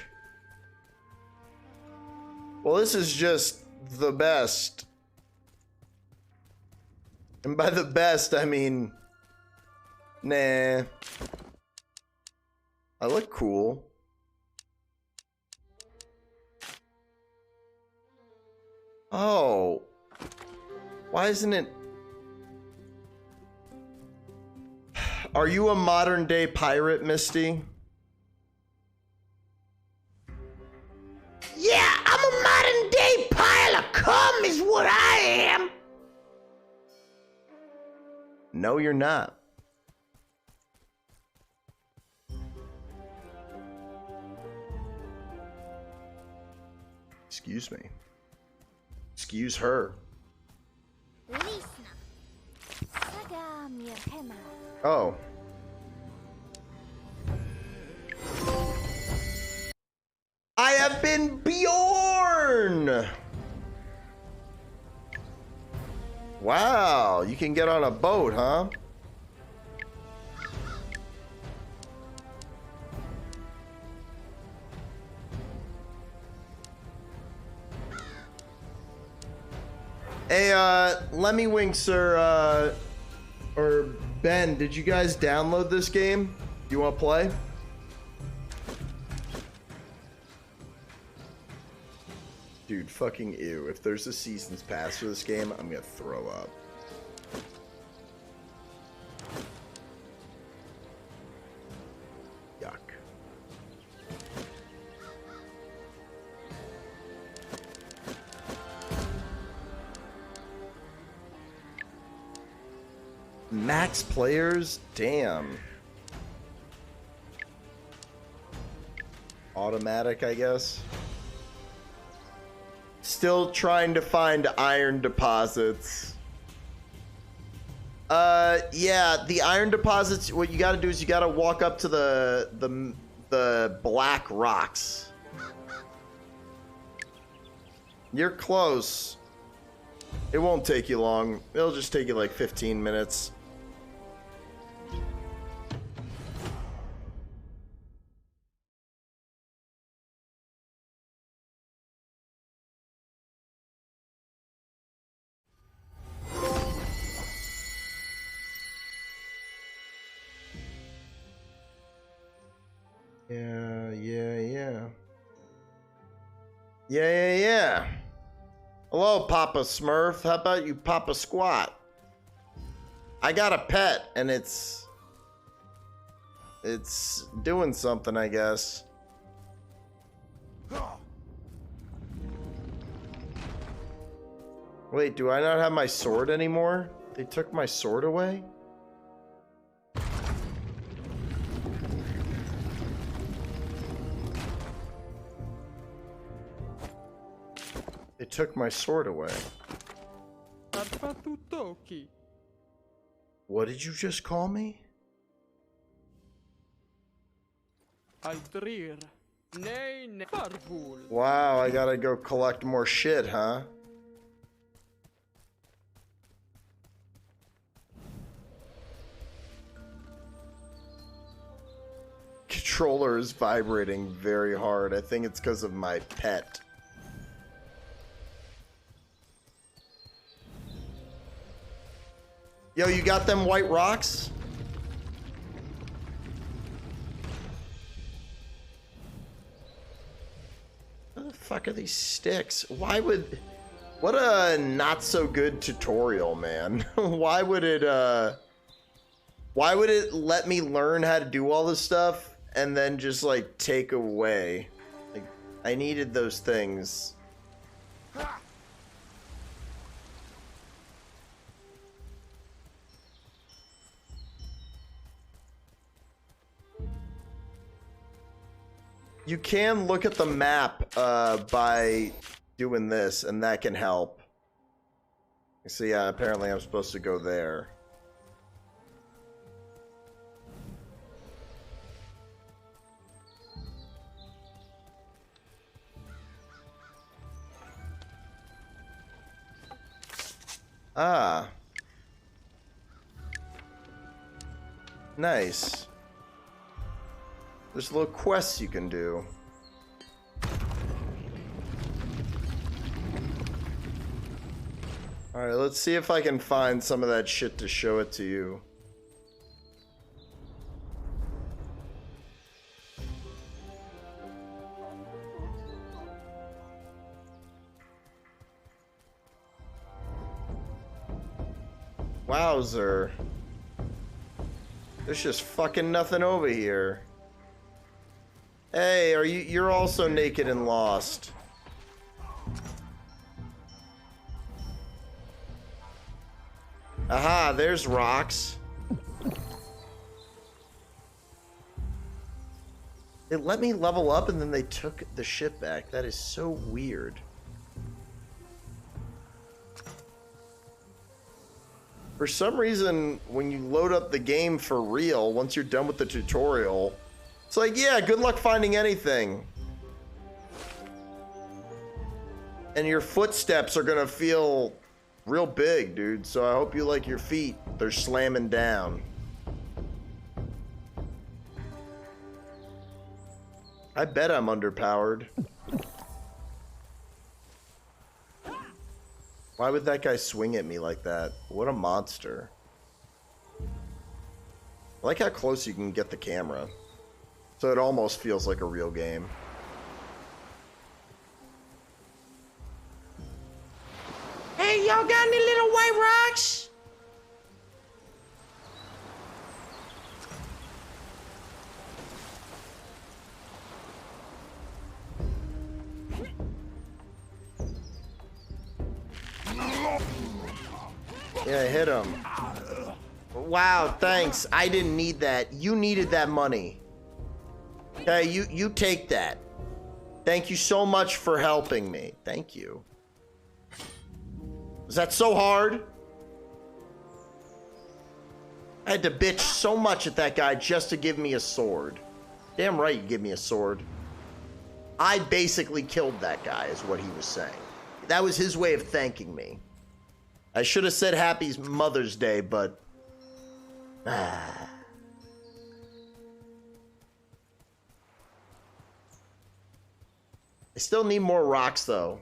Well, this is just the best. And by the best, I mean, nah. I look cool. Oh. Why isn't it? Are you a modern day pirate, Misty? Yeah, I'm a modern day pile of cum is what I am. No, you're not. Excuse me. Excuse her. Oh. I have been Bjorn! Wow, you can get on a boat, huh? Hey, Lemmywinks or Ben, did you guys download this game? You want to play? Dude, fucking ew. If there's a season's pass for this game, I'm gonna throw up. Yuck. Max players? Damn. Automatic, I guess. Still trying to find iron deposits. Yeah, the iron deposits, what you gotta do is you gotta walk up to the black rocks. You're close. It won't take you long. It'll just take you like 15 minutes. Yeah. Hello, Papa Smurf. How about you, Papa Squat? I got a pet, and it's doing something, I guess. Wait, do I not have my sword anymore? They took my sword away? They took my sword away. What did you just call me? Wow, I gotta go collect more shit, huh? Controller is vibrating very hard. I think it's because of my pet. Yo, you got them white rocks? What the fuck are these sticks? Why would... What a not so good tutorial, man. Why would it let me learn how to do all this stuff and then just like take away? Like, I needed those things. You can look at the map by doing this, and that can help. So yeah, apparently I'm supposed to go there. Ah. Nice. There's little quests you can do. Alright, let's see if I can find some of that shit to show it to you. Wowzer. There's just fucking nothing over here. Hey, you're also naked and lost. Aha, there's rocks. It let me level up and then they took the ship back. That is so weird. For some reason, when you load up the game for real, once you're done with the tutorial, it's like, yeah, good luck finding anything. And your footsteps are gonna feel real big, dude. So I hope you like your feet. They're slamming down. I bet I'm underpowered. Why would that guy swing at me like that? What a monster. I like how close you can get the camera. So it almost feels like a real game. Hey, y'all got any little white rocks? Yeah, hit him. Wow, thanks. I didn't need that. You needed that money. Okay, you take that. Thank you so much for helping me. Thank you. Was that so hard? I had to bitch so much at that guy just to give me a sword. Damn right you give me a sword. I basically killed that guy, is what he was saying. That was his way of thanking me. I should have said Happy Mother's Day, but... I still need more rocks, though.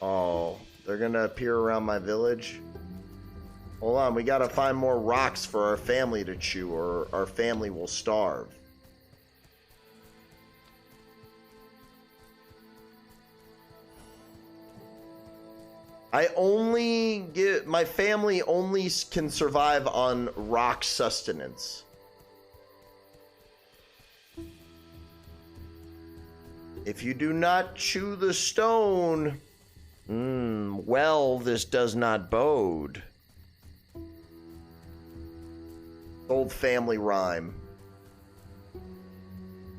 Oh, they're gonna appear around my village? Hold on, we gotta find more rocks for our family to chew, or our family will starve. My family only can survive on rock sustenance. If you do not chew the stone, well, this does not bode. Old family rhyme.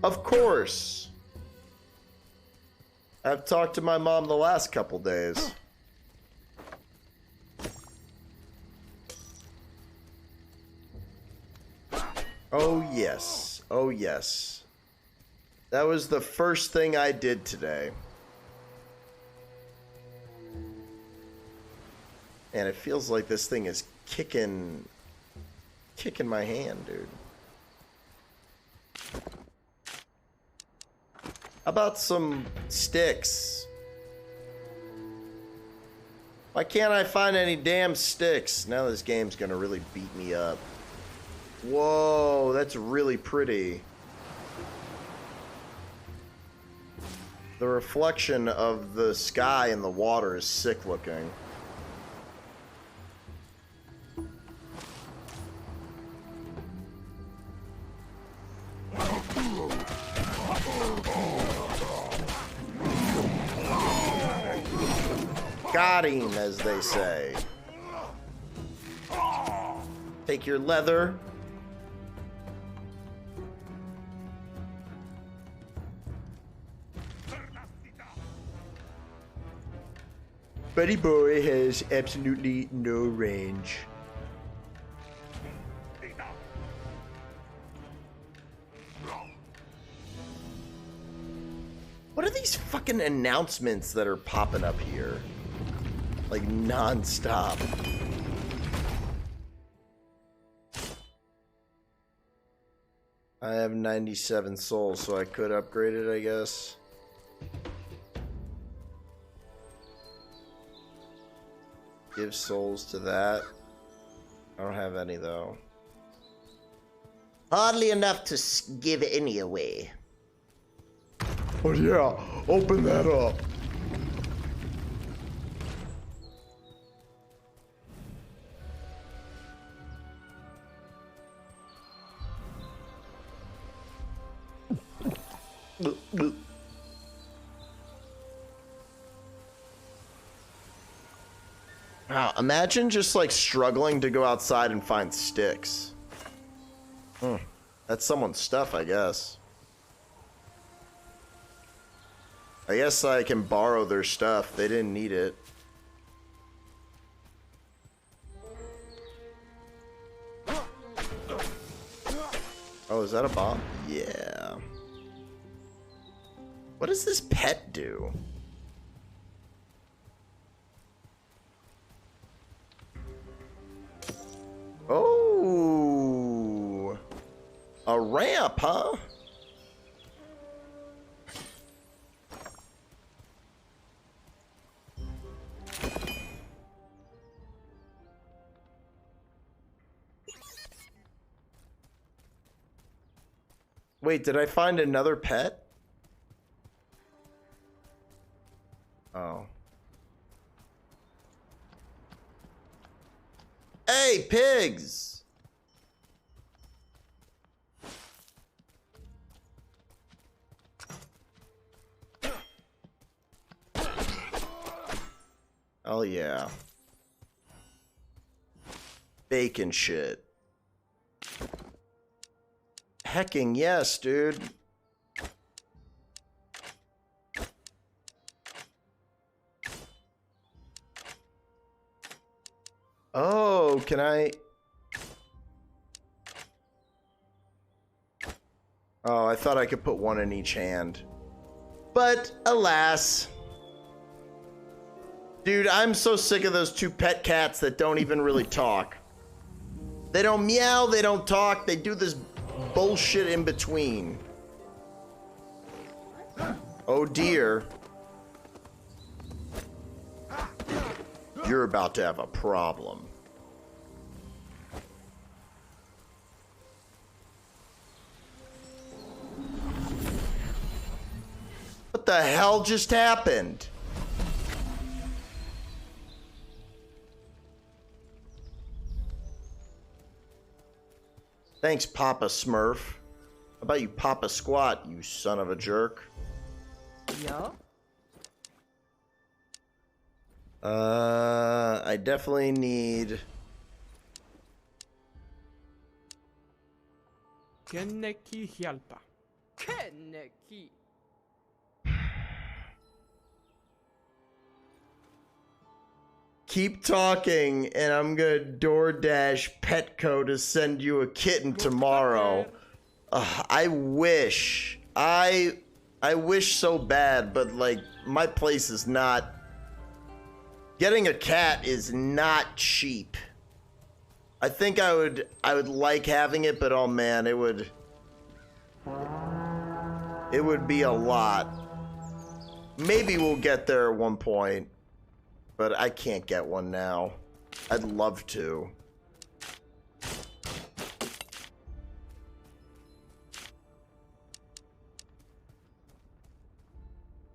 Of course. I've talked to my mom the last couple days. Oh yes. Oh yes. That was the first thing I did today. And it feels like this thing is kicking my hand, dude. How about some sticks? Why can't I find any damn sticks? Now this game's gonna really beat me up. Whoa, that's really pretty. The reflection of the sky and the water is sick looking. Got him, as they say. Take your leather. Buddy boy has absolutely no range. What are these fucking announcements that are popping up here? Like non-stop. I have 97 souls, so I could upgrade it, I guess. Give souls to that. I don't have any, though. Hardly enough to give any away. Oh yeah, open that up. Wow, imagine just like struggling to go outside and find sticks. That's someone's stuff, I guess. I guess I can borrow their stuff. They didn't need it. Oh, is that a bomb? Yeah. What does this pet do? Oh, a ramp, huh? Wait, did I find another pet? Oh. Hey, pigs! Oh, yeah. Bacon shit. Hecking yes, dude. Oh, can I? Oh, I thought I could put one in each hand. But alas. Dude, I'm so sick of those two pet cats that don't even really talk. They don't meow, they don't talk, they do this bullshit in between. Oh dear. You're about to have a problem. What the hell just happened? Thanks, Papa Smurf. How about you, Papa Squat, you son of a jerk? Yeah. I definitely need... Kenneki hjälpa. Kenneki. Keep talking, and I'm gonna DoorDash Petco to send you a kitten tomorrow. I wish. I wish so bad, but like, my place is not... Getting a cat is not cheap. I think I would like having it, but oh man, it would be a lot. Maybe we'll get there at one point, but I can't get one now. I'd love to.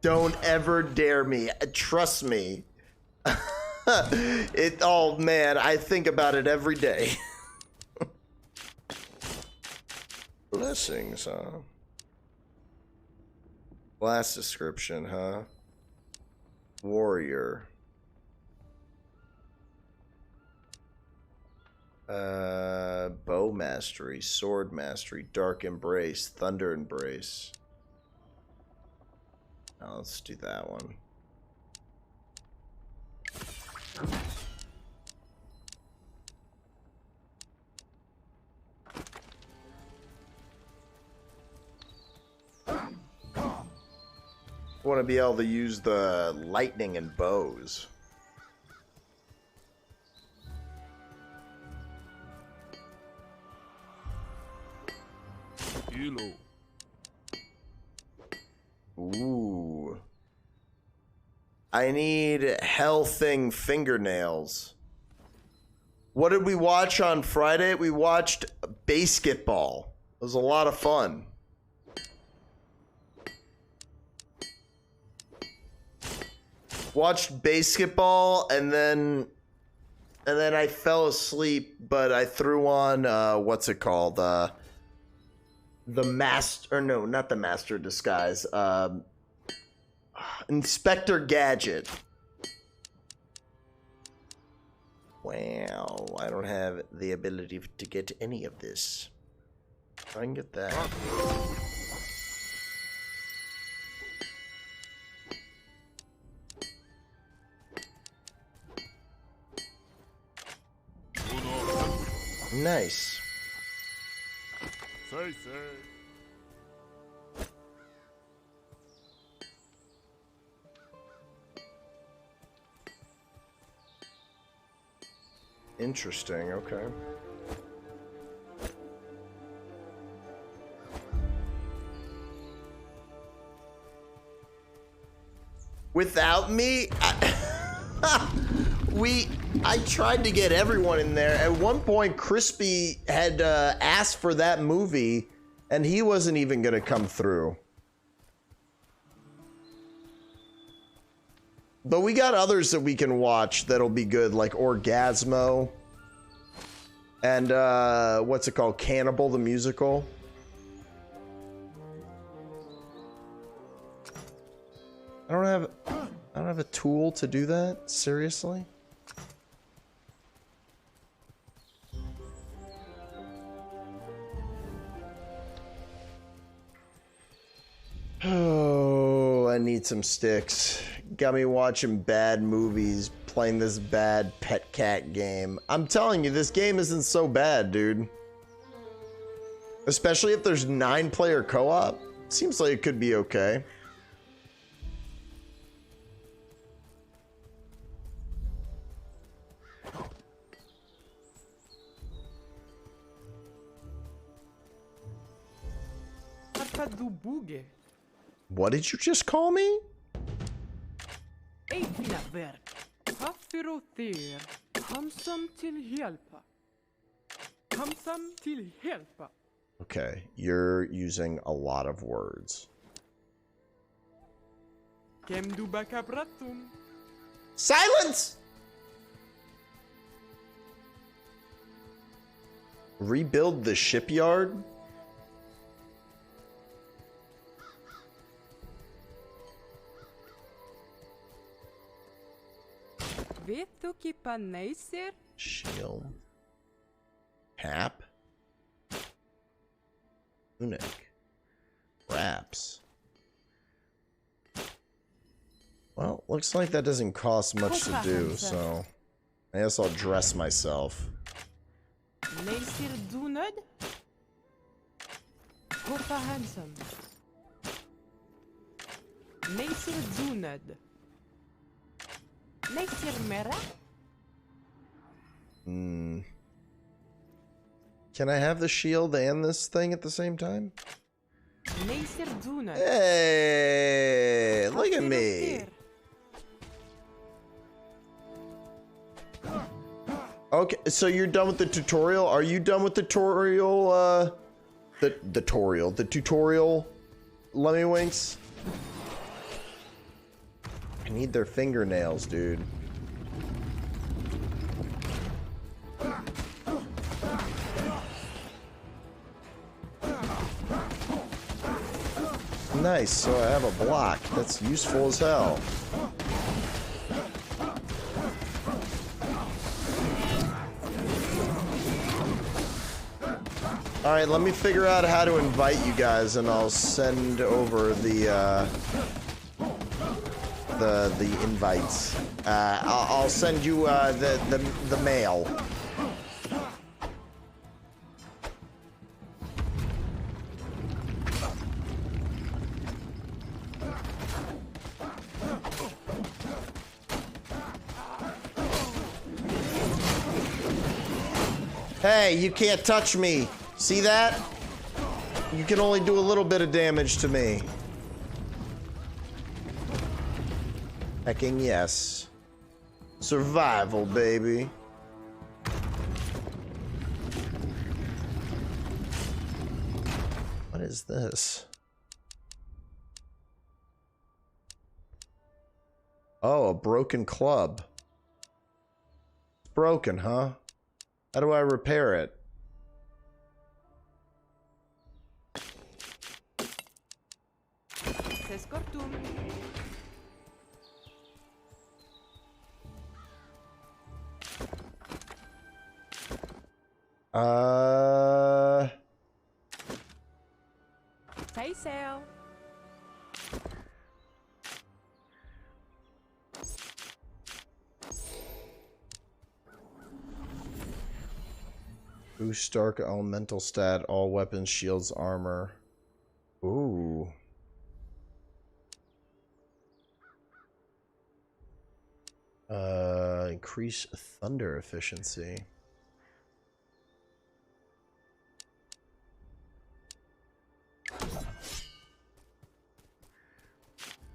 Don't ever dare me. Trust me. Oh man, I think about it every day. Blessings, huh? Class description, huh? Warrior. Bow mastery, sword mastery, dark embrace, thunder embrace. Now let's do that one. Want to be able to use the lightning and bows. Kilo. Ooh. I need hell thing fingernails. What did we watch on Friday? We watched basketball. It was a lot of fun. Watched basketball and then I fell asleep, but I threw on what's it called? The master, or no, not the master of disguise. Inspector Gadget. Wow, I don't have the ability to get any of this. I can get that. Nice. Say. Interesting, okay. Without me, I tried to get everyone in there. At one point, Crispy had asked for that movie, and he wasn't even gonna come through. But we got others that we can watch that'll be good, like Orgasmo. And what's it called? Cannibal the Musical. I don't have a tool to do that? Seriously? need some sticks. Got me watching bad movies, playing this bad pet cat game. I'm telling you, this game isn't so bad, dude. Especially if there's 9-player co-op. Seems like it could be okay. What did you just call me? Okay, you're using a lot of words. Silence! Rebuild the shipyard? Shield. Cap. Tunic. Wraps. Well, looks like that doesn't cost much to do, so I guess I'll dress myself. Can I have the shield and this thing at the same time? Hey, look at me. Okay, so you're done with the tutorial? Are you done with the tutorial, the tutorial, Lemmywinks? I need their fingernails, dude. Nice, so I have a block. That's useful as hell. Alright, let me figure out how to invite you guys and I'll send over the invites. I'll send you the mail. Hey, you can't touch me. See that? You can only do a little bit of damage to me. Hecking yes. Survival, baby. What is this? Oh, a broken club. It's broken, huh? How do I repair it? Pay sale. Boost Stark elemental stat, all weapons, shields, armor. Ooh. Increase thunder efficiency.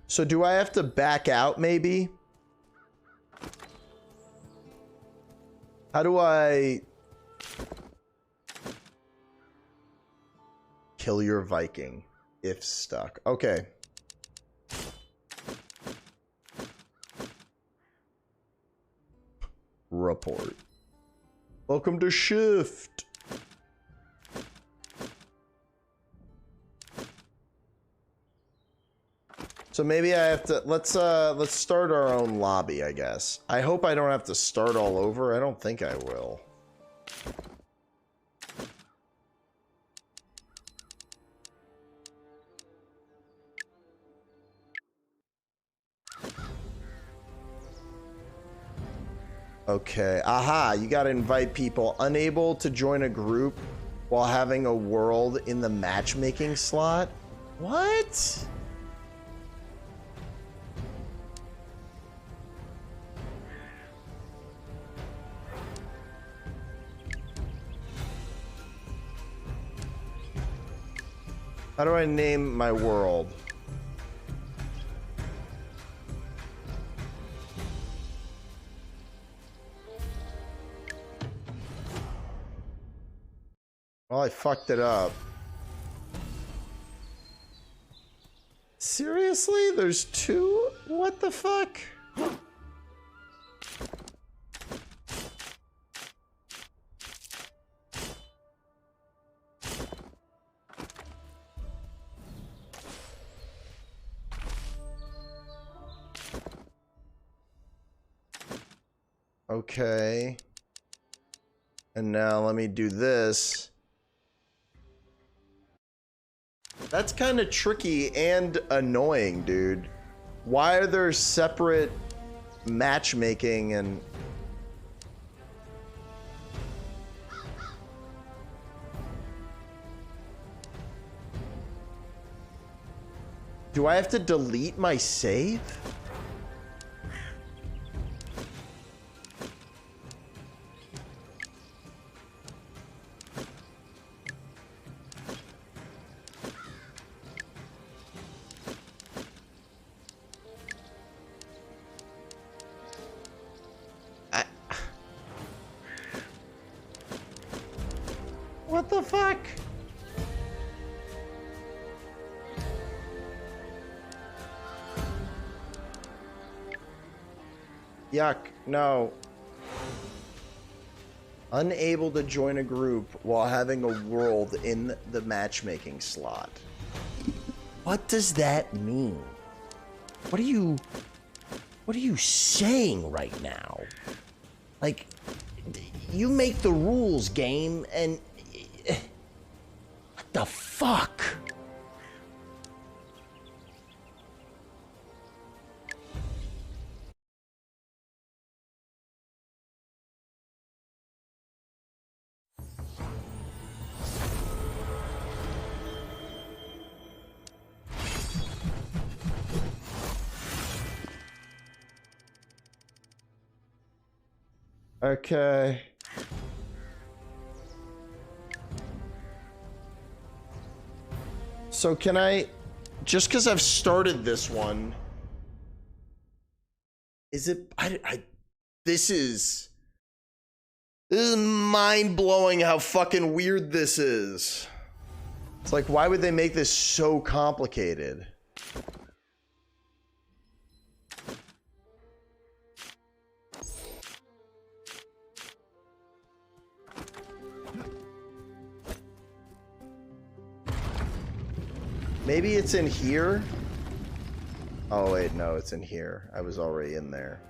So do I have to back out maybe? How do I kill your Viking if stuck? Okay. Report. Welcome to shift. So maybe I have to let's start our own lobby, I guess. I hope I don't have to start all over. I don't think I will. Okay. Aha, you gotta invite people. Unable to join a group while having a world in the matchmaking slot? What? How do I name my world? Well, I fucked it up. Seriously? There's two? What the fuck? Okay. And now let me do this. That's kind of tricky and annoying, dude. Why are there separate matchmaking and... Do I have to delete my save? What the fuck? Yuck, no. Unable to join a group while having a world in the matchmaking slot. What does that mean? What are you saying right now? Like, you make the rules, game, and what the fuck? Okay. So can I, just because I've started this one, is it, this is mind-blowing how fucking weird this is. It's like, why would they make this so complicated? Maybe it's in here? Oh wait, no, it's in here. I was already in there.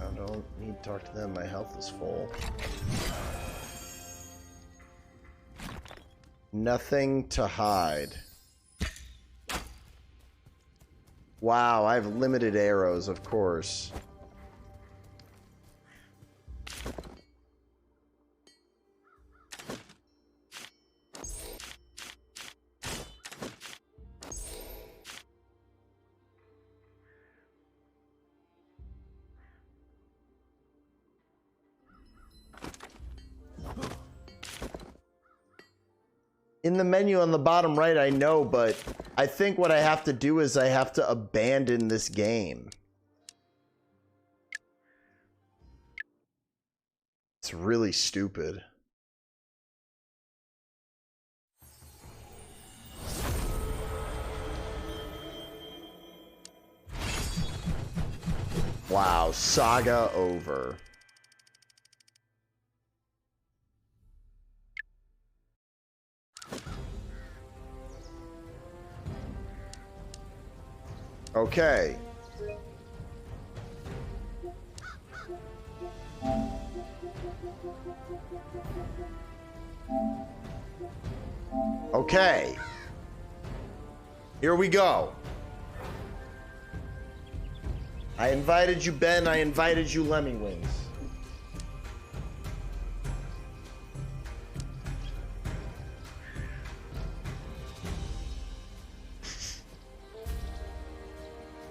I don't need to talk to them, my health is full. Nothing to hide. Wow, I have limited arrows, of course. In the menu on the bottom right, I know, but I think what I have to do is I have to abandon this game. It's really stupid. Wow, saga over. Okay. Okay. Here we go. I invited you, Ben. I invited you, Lemmywings.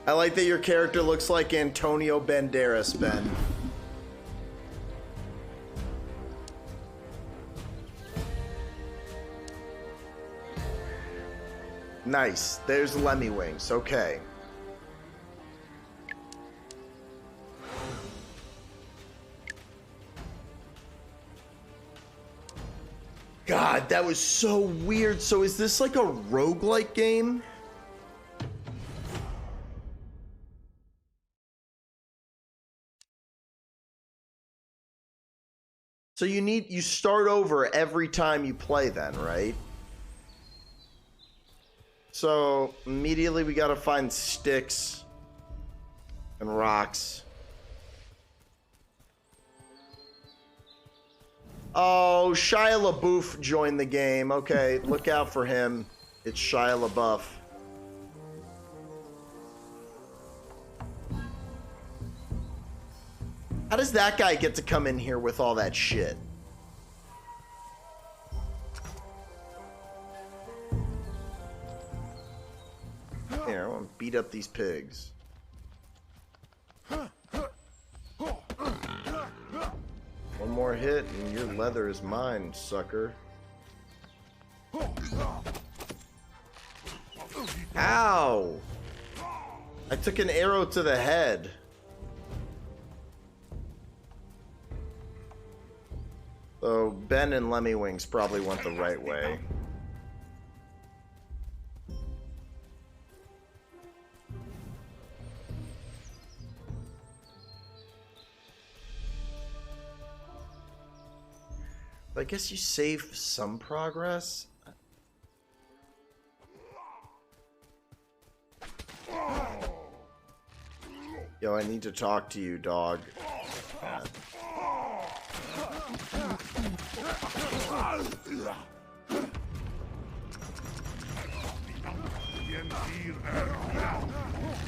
I like that your character looks like Antonio Banderas, Ben. Nice. There's Lemmywings. Okay. God, that was so weird. So is this like a roguelike game? So you start over every time you play then, right? So immediately we gotta find sticks and rocks. Oh, Shia LaBeouf joined the game. Okay, look out for him. It's Shia LaBeouf. How does that guy get to come in here with all that shit? Here, I want to beat up these pigs. One more hit and your leather is mine, sucker. Ow! I took an arrow to the head. So Ben and Lemmywings probably went the right way. I guess you save some progress. Yo, I need to talk to you, dog.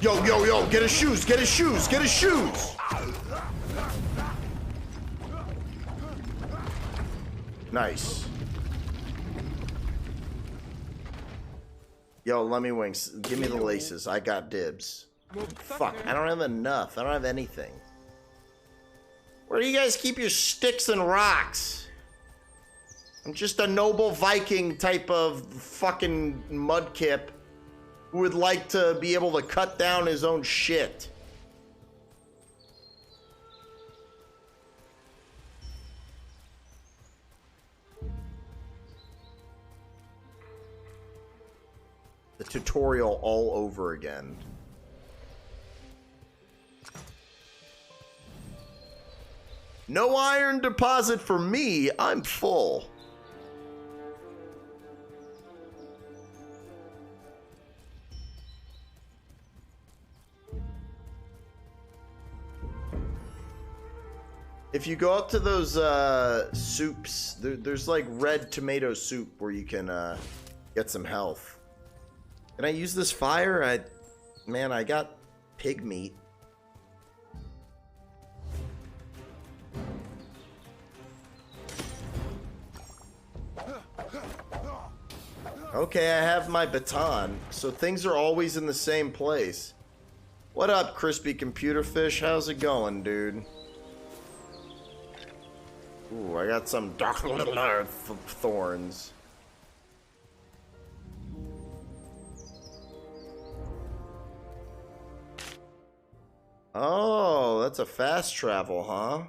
Yo, get his shoes, get his shoes, get his shoes! Nice. Yo, Lemmywings, give me the laces. I got dibs. Fuck, I don't have enough. I don't have anything. Where do you guys keep your sticks and rocks? I'm just a noble Viking type of fucking mudkip who would like to be able to cut down his own shit. The tutorial all over again. No iron deposit for me. I'm full. If you go up to those soups, there's like red tomato soup where you can get some health. Can I use this fire? Man, I got pig meat. Okay, I have my baton, so things are always in the same place. What up, crispy computer fish? How's it going, dude? Ooh, I got some dark thorns. Oh, that's a fast travel, huh?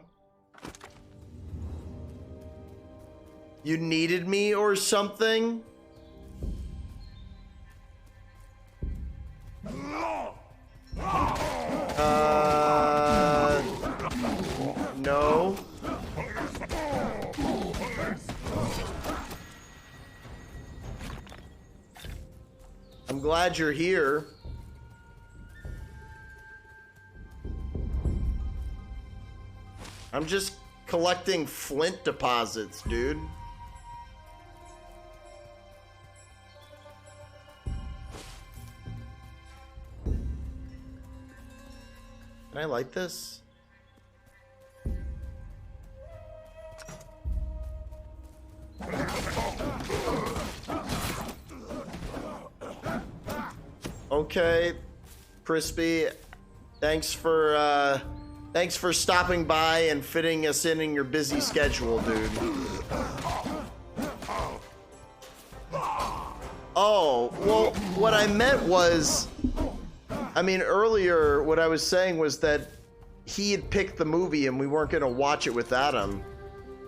You needed me or something? No. I'm glad you're here. I'm just collecting flint deposits, dude. Can I light this? Okay, Crispy. Thanks for stopping by and fitting us in your busy schedule, dude. Oh, well, what I meant was, I mean, earlier, what I was saying was that he had picked the movie and we weren't going to watch it without him.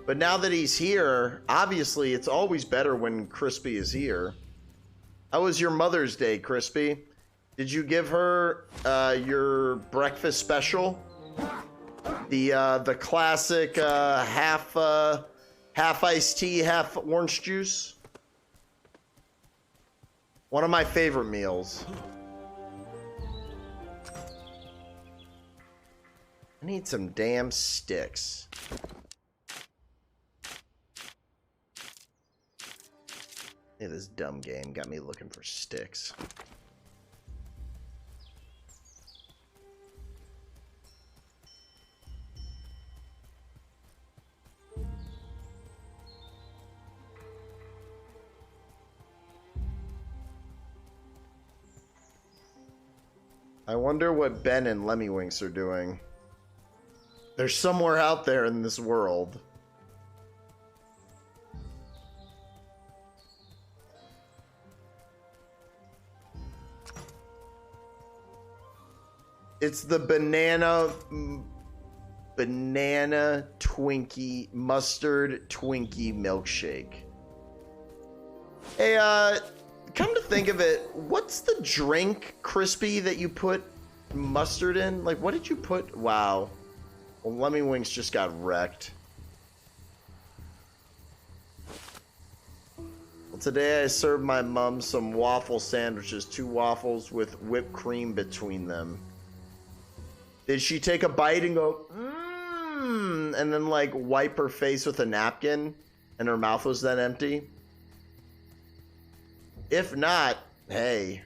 But now that he's here, obviously, it's always better when Crispy is here. How was your Mother's Day, Crispy? Did you give her your breakfast special? The classic half iced tea, half orange juice? One of my favorite meals. I need some damn sticks. Yeah, this dumb game got me looking for sticks. I wonder what Ben and Lemmywinks are doing. They're somewhere out there in this world. It's the banana Twinkie, mustard Twinkie milkshake. Hey, come to think of it, what's the drink, Crispy, that you put mustard in? Like, what did you put? Wow. Well, Lemmywinks just got wrecked. Well, today I served my mom some waffle sandwiches, 2 waffles with whipped cream between them. Did she take a bite and go, mmm, and then, like, wipe her face with a napkin, and her mouth was then empty? If not, hey,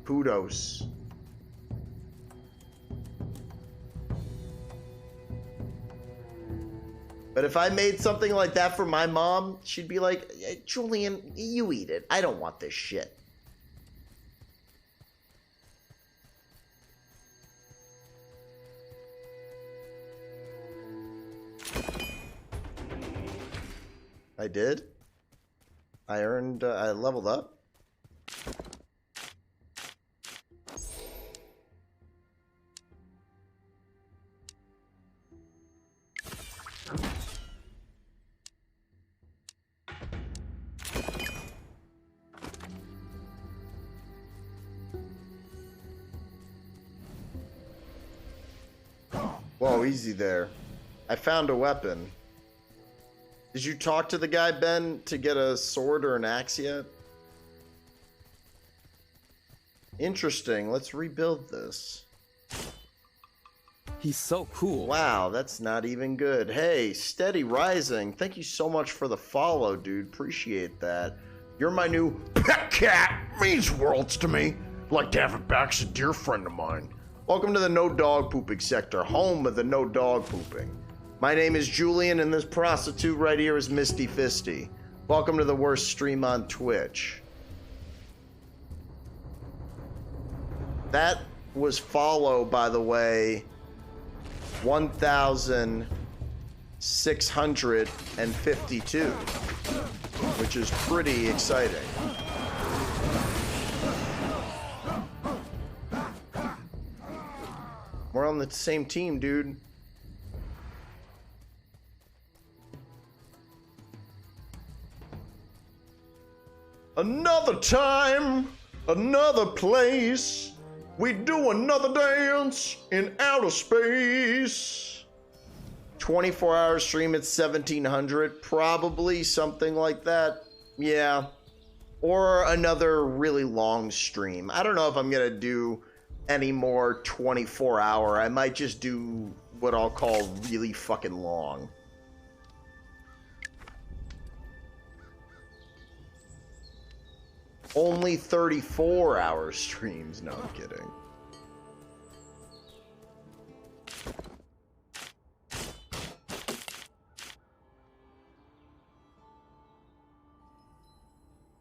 kudos. But if I made something like that for my mom, she'd be like, Julian, you eat it. I don't want this shit. I did? I leveled up. Whoa, easy there. I found a weapon. Did you talk to the guy, Ben, to get a sword or an axe yet? Interesting. Let's rebuild this. He's so cool. Wow, that's not even good. Hey, Steady Rising. Thank you so much for the follow, dude. Appreciate that. You're my new pet cat. Means worlds to me. Like to have it back, a dear friend of mine. Welcome to the no dog pooping sector, home of the no dog pooping. My name is Julian, and this prostitute right here is Misty Fisty. Welcome to the worst stream on Twitch. That was follow, by the way, 1,652, which is pretty exciting. We're on the same team, dude. Another time, another place, we do another dance in outer space. 24-hour stream at 1,700, probably something like that. Yeah. Or another really long stream. I don't know if I'm gonna do any more 24-hour. I might just do what I'll call really fucking long. Only 34-hour streams. No, I'm kidding.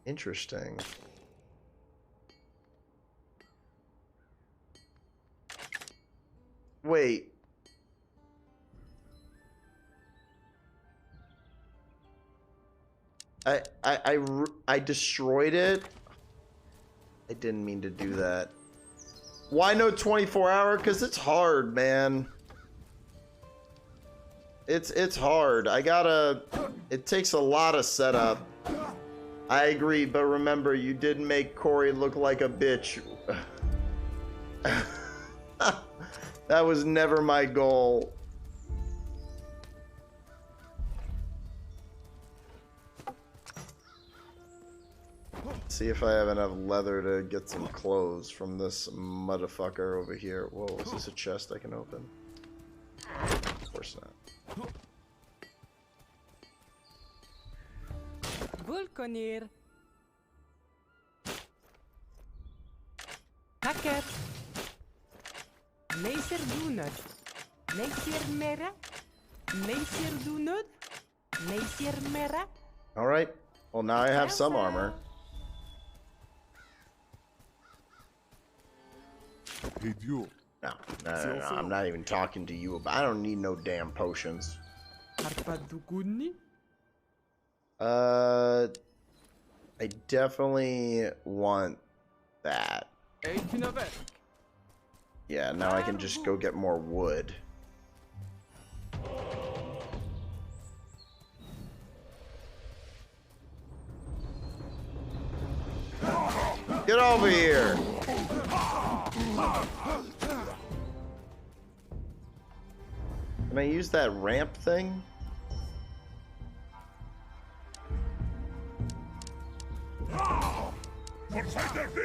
Interesting. Wait. I destroyed it. I didn't mean to do that. Why no 24-hour? Because it's hard, man. It's hard. It takes a lot of setup. I agree, but remember, you did make Corey look like a bitch. That was never my goal. See if I have enough leather to get some clothes from this motherfucker over here. Whoa, is this a chest I can open? Of course not. Vulkanir. Hacker. Meester Doener. Meester Mera. Meester Doener. Meester Mera. Alright. Well, now I have some armor. Idiot. No, I'm not even talking to you about. I don't need no damn potions. I definitely want that. Yeah, now I can just go get more wood. Get over here! Can I use that ramp thing?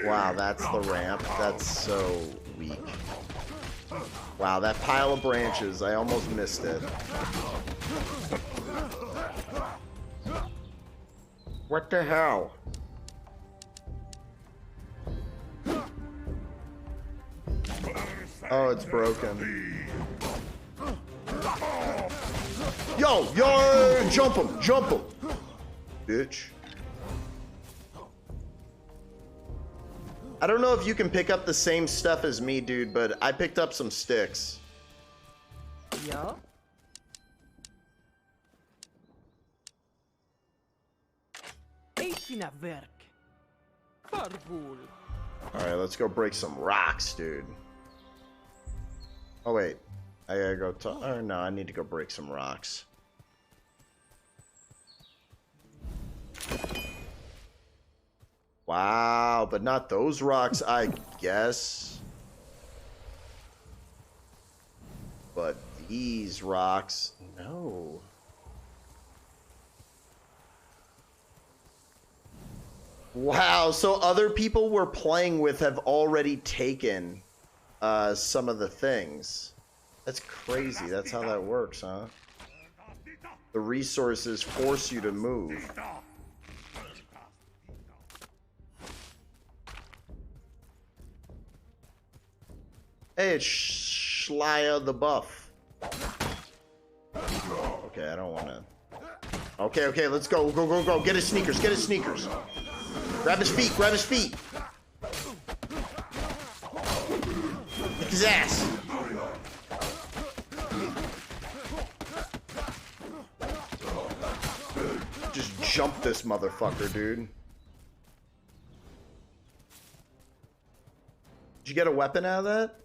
Wow, that's the ramp. That's so weak. Wow, that pile of branches. I almost missed it. What the hell? Oh, it's broken. Yo, jump him, bitch. I don't know if you can pick up the same stuff as me, dude, but I picked up some sticks. Yeah. Alright, let's go break some rocks, dude. Oh, wait. I gotta go talk. Oh, no, I need to go break some rocks. Wow, but not those rocks, I guess. But these rocks, no. Wow, so other people we're playing with have already taken some of the things. That's crazy. That's how that works, huh? The resources force you to move. Hey, it's Schleia the Buff. Okay, I don't want to. Okay, let's go. Go. Get his sneakers. Grab his feet. Kick his ass. Just jump this motherfucker, dude. Did you get a weapon out of that?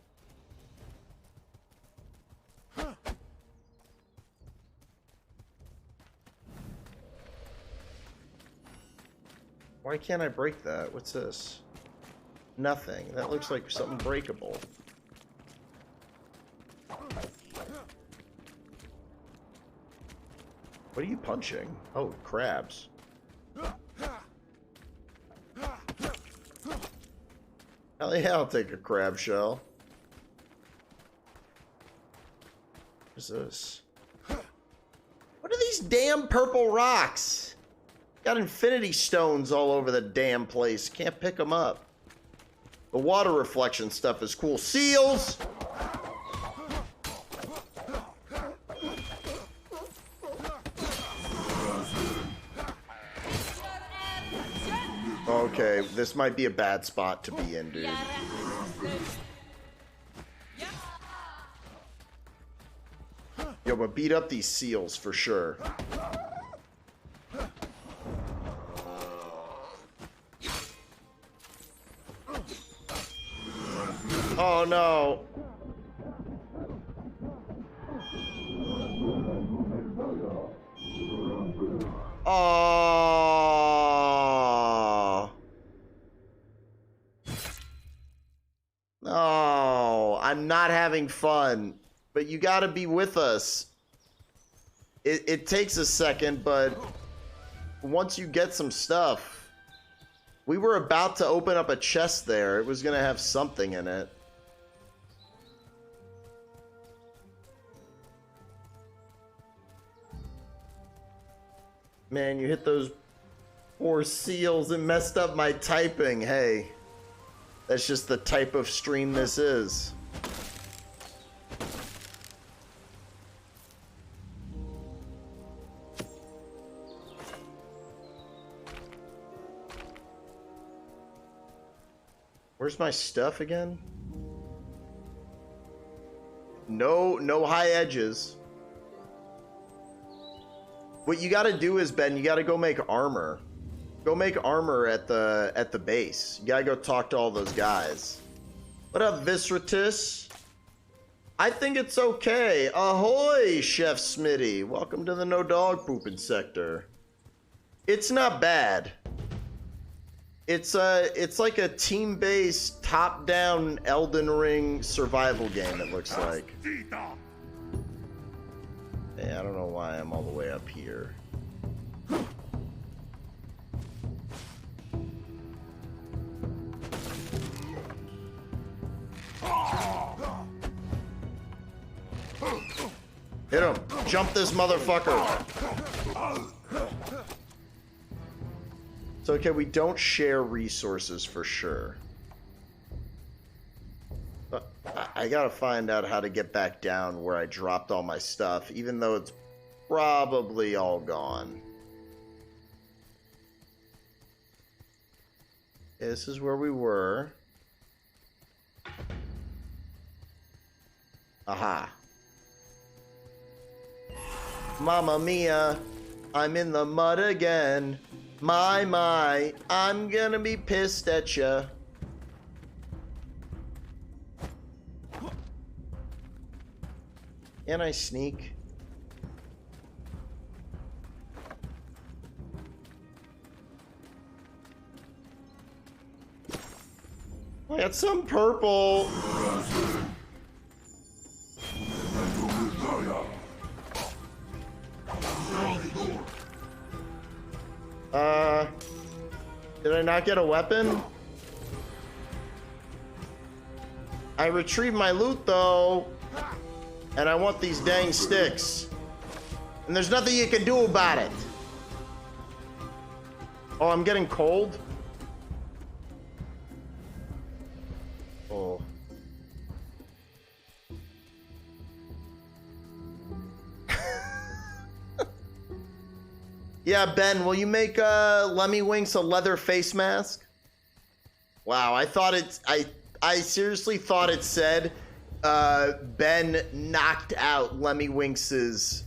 Why can't I break that? What's this? Nothing. That looks like something breakable. What are you punching? Oh, crabs. Hell yeah, I'll take a crab shell. What's this? What are these damn purple rocks? Got infinity stones all over the damn place. Can't pick them up. The water reflection stuff is cool. Seals! Okay, this might be a bad spot to be in, dude. Yo, but beat up these seals for sure. Oh no. Oh. No, I'm not having fun. But you gotta be with us. It takes a second, but once you get some stuff, we were about to open up a chest there. It was gonna have something in it. Man, you hit those poor seals and messed up my typing. Hey, that's just the type of stream this is. Where's my stuff again? No high edges. What you gotta do is, Ben, you gotta go make armor. Go make armor at the base. You gotta go talk to all those guys. What up, Visratus? I think it's okay. Ahoy, Chef Smitty. Welcome to the no dog pooping sector. It's not bad. It's like a team-based, top-down Elden Ring survival game, it looks like. Yeah, I don't know why I'm all the way up here. Hit him! Jump this motherfucker! So, okay, we don't share resources for sure. But I gotta find out how to get back down where I dropped all my stuff, even though it's probably all gone. Okay, this is where we were. Aha. Mamma mia, I'm in the mud again. My, I'm gonna be pissed at ya. Can I sneak? I got some purple. Did I not get a weapon? I retrieved my loot though, and I want these dang sticks. And there's nothing you can do about it. Oh, I'm getting cold? Oh. Yeah, Ben, will you make Lemmy Winks a leather face mask? Wow, I thought I seriously thought it said Ben knocked out Lemmy Winks's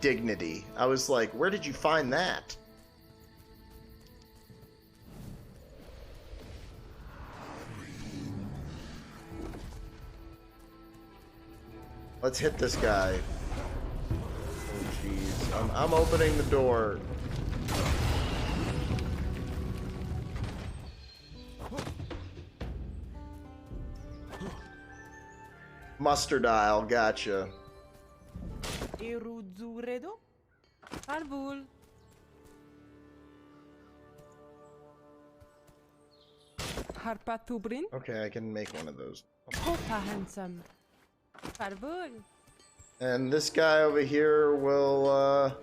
dignity. I was like, where did you find that? Let's hit this guy. Oh, jeez. I'm opening the door. Mustard aisle, gotcha. Okay, I can make one of those. And this guy over here will,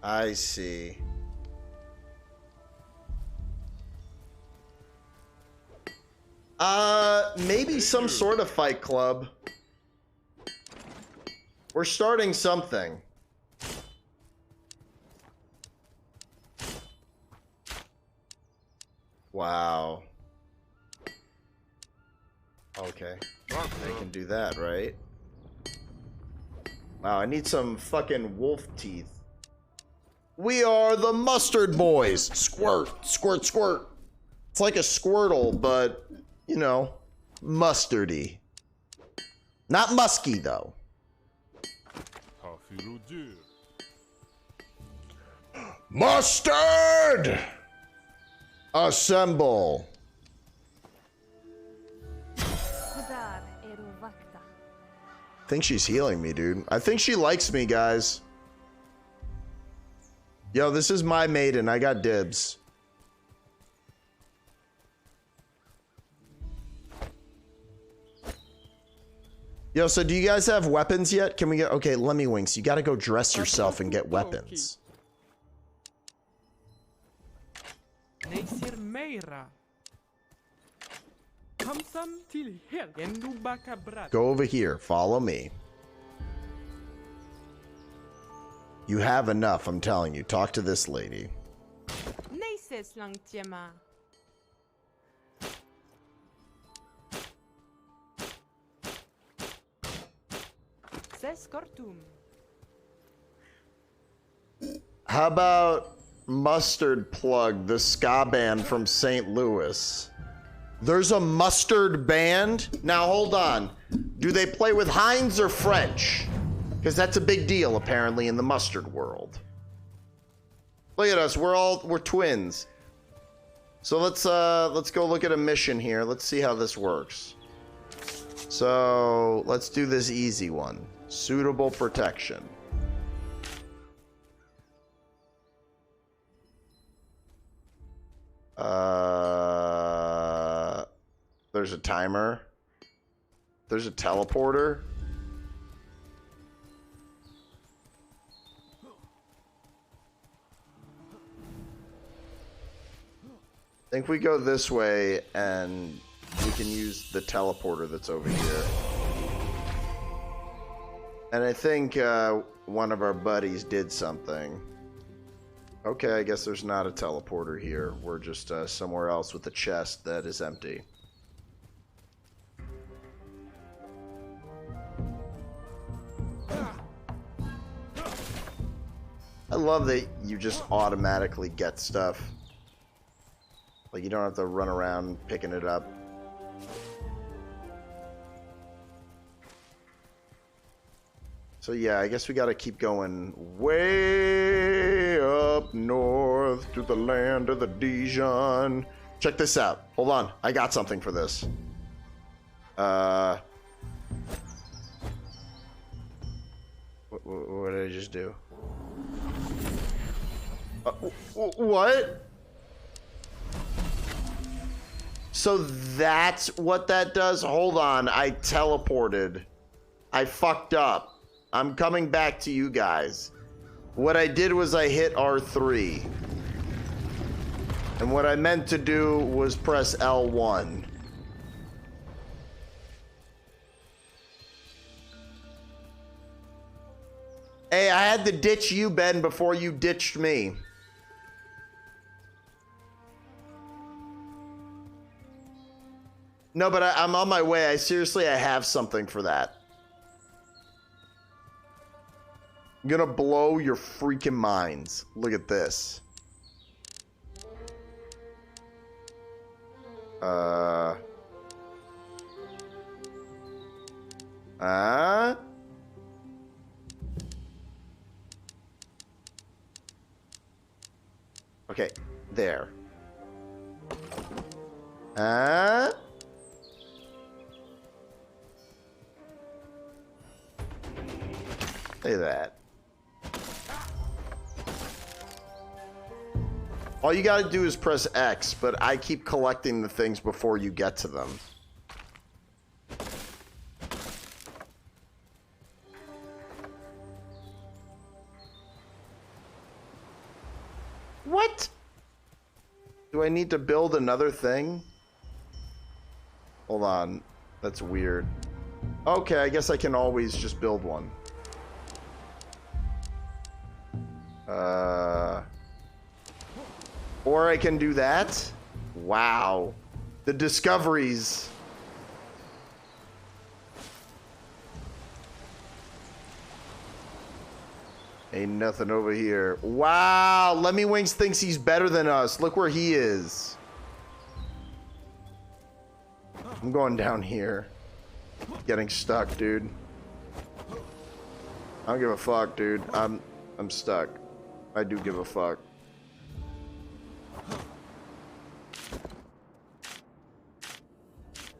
I see. Maybe some sort of fight club. We're starting something. Wow. Okay. They can do that, right? Wow, I need some fucking wolf teeth. We are the Mustard Boys. Squirt, squirt, squirt. It's like a Squirtle, but, you know, mustardy. Not musky, though. Mustard! Assemble. I think she's healing me, dude. I think she likes me, guys. Yo, this is my maiden. I got dibs. Yo, so do you guys have weapons yet? Can we get... Okay, Lemmywinks, you gotta go dress yourself and get weapons. Go over here. Follow me. You have enough, I'm telling you. Talk to this lady. How about Mustard Plug, the ska band from St. Louis? There's a mustard band? Now hold on. Do they play with Heinz or French? Because that's a big deal apparently in the mustard world. Look at us, we're twins. So let's go look at a mission here. Let's see how this works. So let's do this easy one. Suitable protection. There's a timer. There's a teleporter. I think we go this way and we can use the teleporter that's over here. And I think one of our buddies did something. Okay, I guess there's not a teleporter here. We're just somewhere else with a chest that is empty. I love that you just automatically get stuff. Like you don't have to run around picking it up. So yeah, I guess we gotta keep going way up north to the land of the Dijon. Check this out. Hold on, I got something for this. What did I just do? What? So that's what that does? Hold on, I teleported. I fucked up. I'm coming back to you guys. What I did was I hit R3. And what I meant to do was press L1. Hey, I had to ditch you, Ben, before you ditched me. No, but I'm on my way. I have something for that. I'm gonna blow your freaking minds. Look at this. Okay, there. Look at that. All you gotta do is press X, but I keep collecting the things before you get to them. What? Do I need to build another thing? Hold on. That's weird. Okay, I guess I can always just build one. Or I can do that. Wow. The discoveries. Ain't nothing over here. Wow. Lemmywinks thinks he's better than us. Look where he is. I'm going down here. Getting stuck, dude. I don't give a fuck, dude. I'm stuck. I do give a fuck.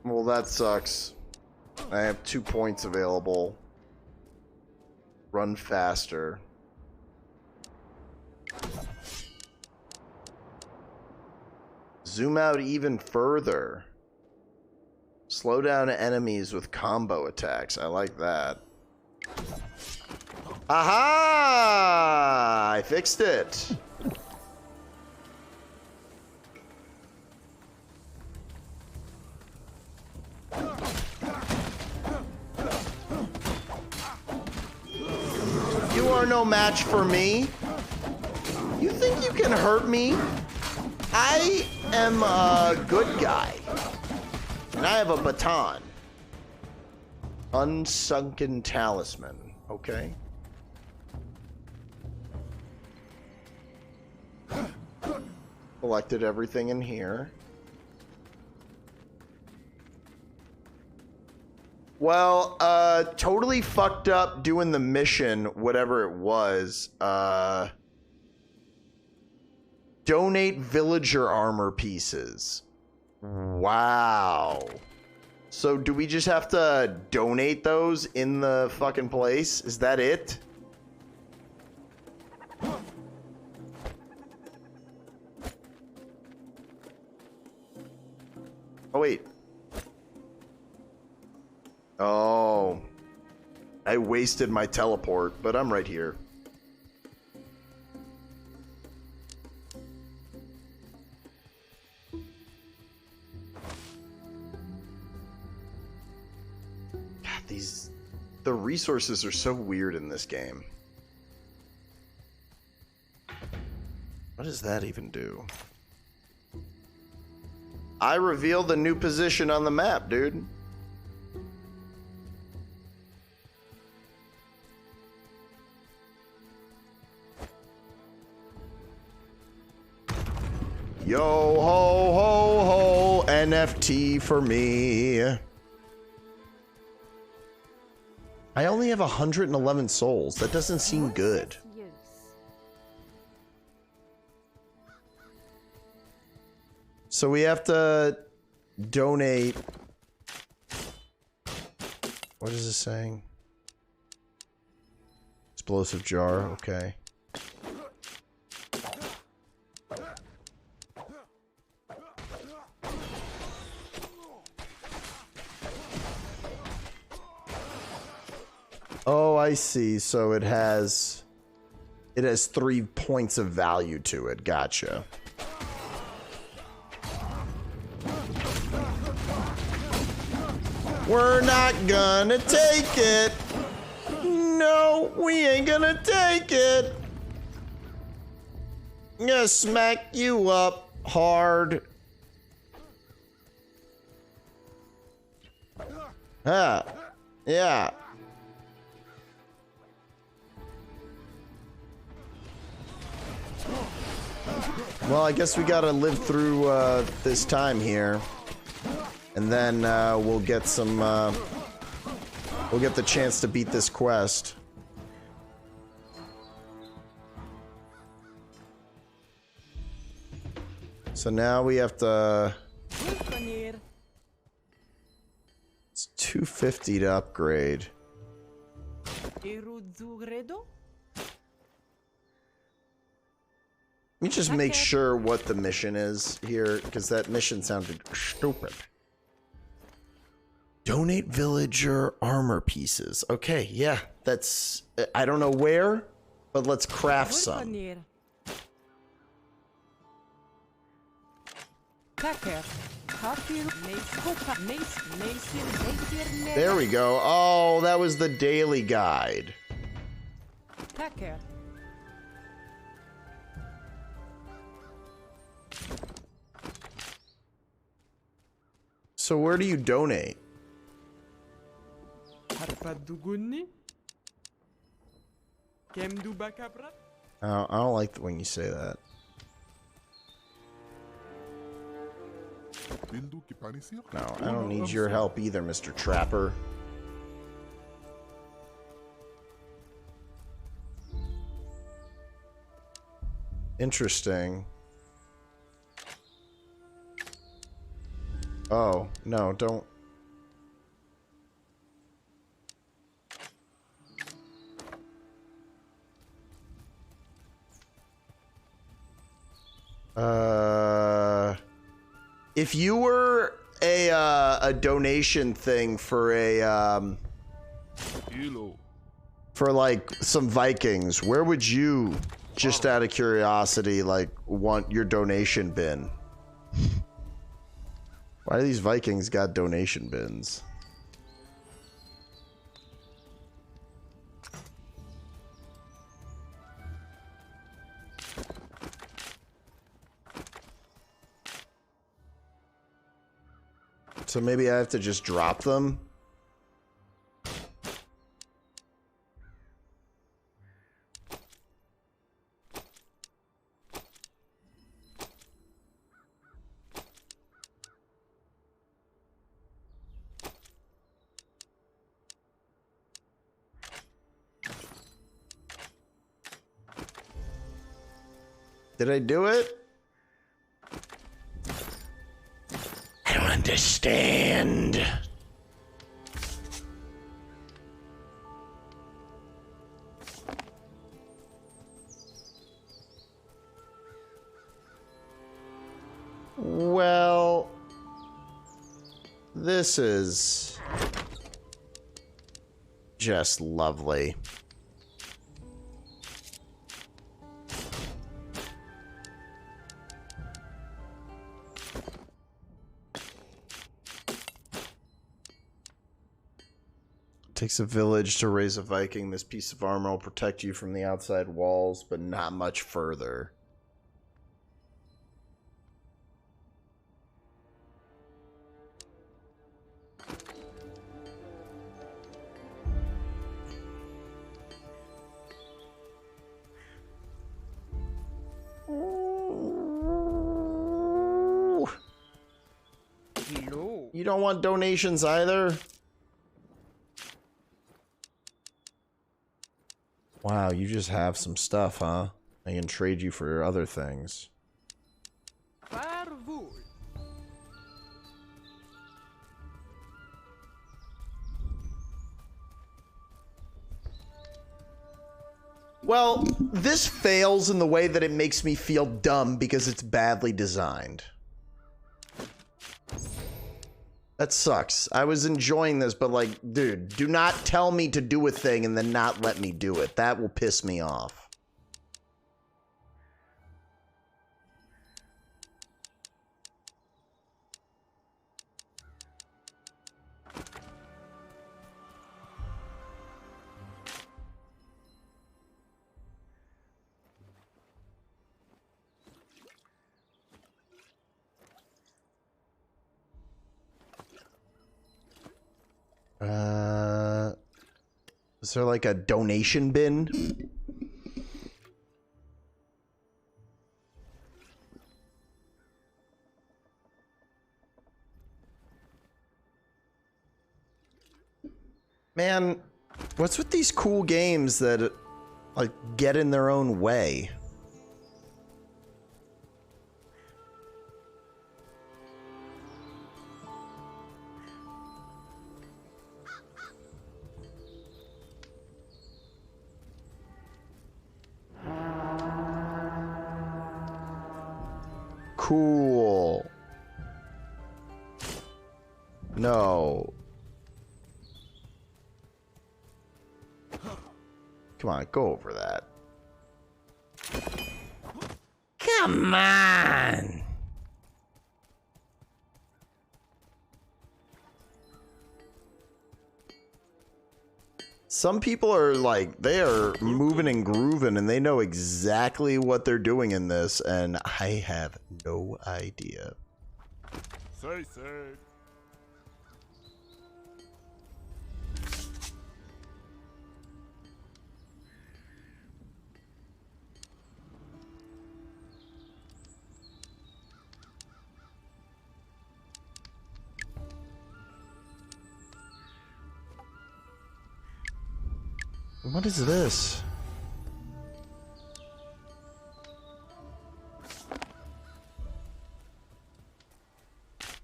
Well, that sucks. I have 2 points available. Run faster. Zoom out even further. Slow down enemies with combo attacks. I like that. Aha! I fixed it. You are no match for me. You think you can hurt me? I am a good guy. And I have a baton. Unsunken talisman. Okay. Collected everything in here. Well, totally fucked up doing the mission, whatever it was. Donate villager armor pieces. Wow. So do we just have to donate those in the fucking place? Is that it? Oh, wait. Oh. I wasted my teleport, but I'm right here. God, the resources are so weird in this game. What does that even do? I revealed the new position on the map, dude. Yo ho ho ho, NFT for me. I only have 111 souls. That doesn't seem good. So we have to donate. What is this saying? Explosive jar, okay. Oh, I see. So it has 3 points of value to it. Gotcha. We're not gonna take it. No, we ain't gonna take it. I'm gonna smack you up hard. Ah, yeah. Well, I guess we gotta live through this time here. And then we'll get some, we'll get the chance to beat this quest. So now we have to... It's 250 to upgrade. Let me just make sure what the mission is here, because that mission sounded stupid. Donate villager armor pieces. Okay, yeah, that's... I don't know where, but let's craft some. There we go. Oh, that was the daily guide. So where do you donate? I don't like when you say that. No, I don't need your help either, Mr. Trapper. Interesting. Oh, no, don't. If you were a donation thing for a for like some Vikings, where would you, just out of curiosity, like want your donation bin? Why do these Vikings got donation bins? So maybe I have to just drop them? Did I do it? I don't understand. Well, this is just lovely. Takes a village to raise a Viking. This piece of armor will protect you from the outside walls, but not much further. You don't want donations either? Wow, you just have some stuff, huh? I can trade you for other things. Well, this fails in the way that it makes me feel dumb because it's badly designed. That sucks. I was enjoying this, but like, dude, do not tell me to do a thing and then not let me do it. That will piss me off. Is there like a donation bin? Man, what's with these cool games that like get in their own way? Cool. No. Come on, go over that. Come on. Some people are like, they are moving and grooving and they know exactly what they're doing in this, and I have no idea. Say. What is this?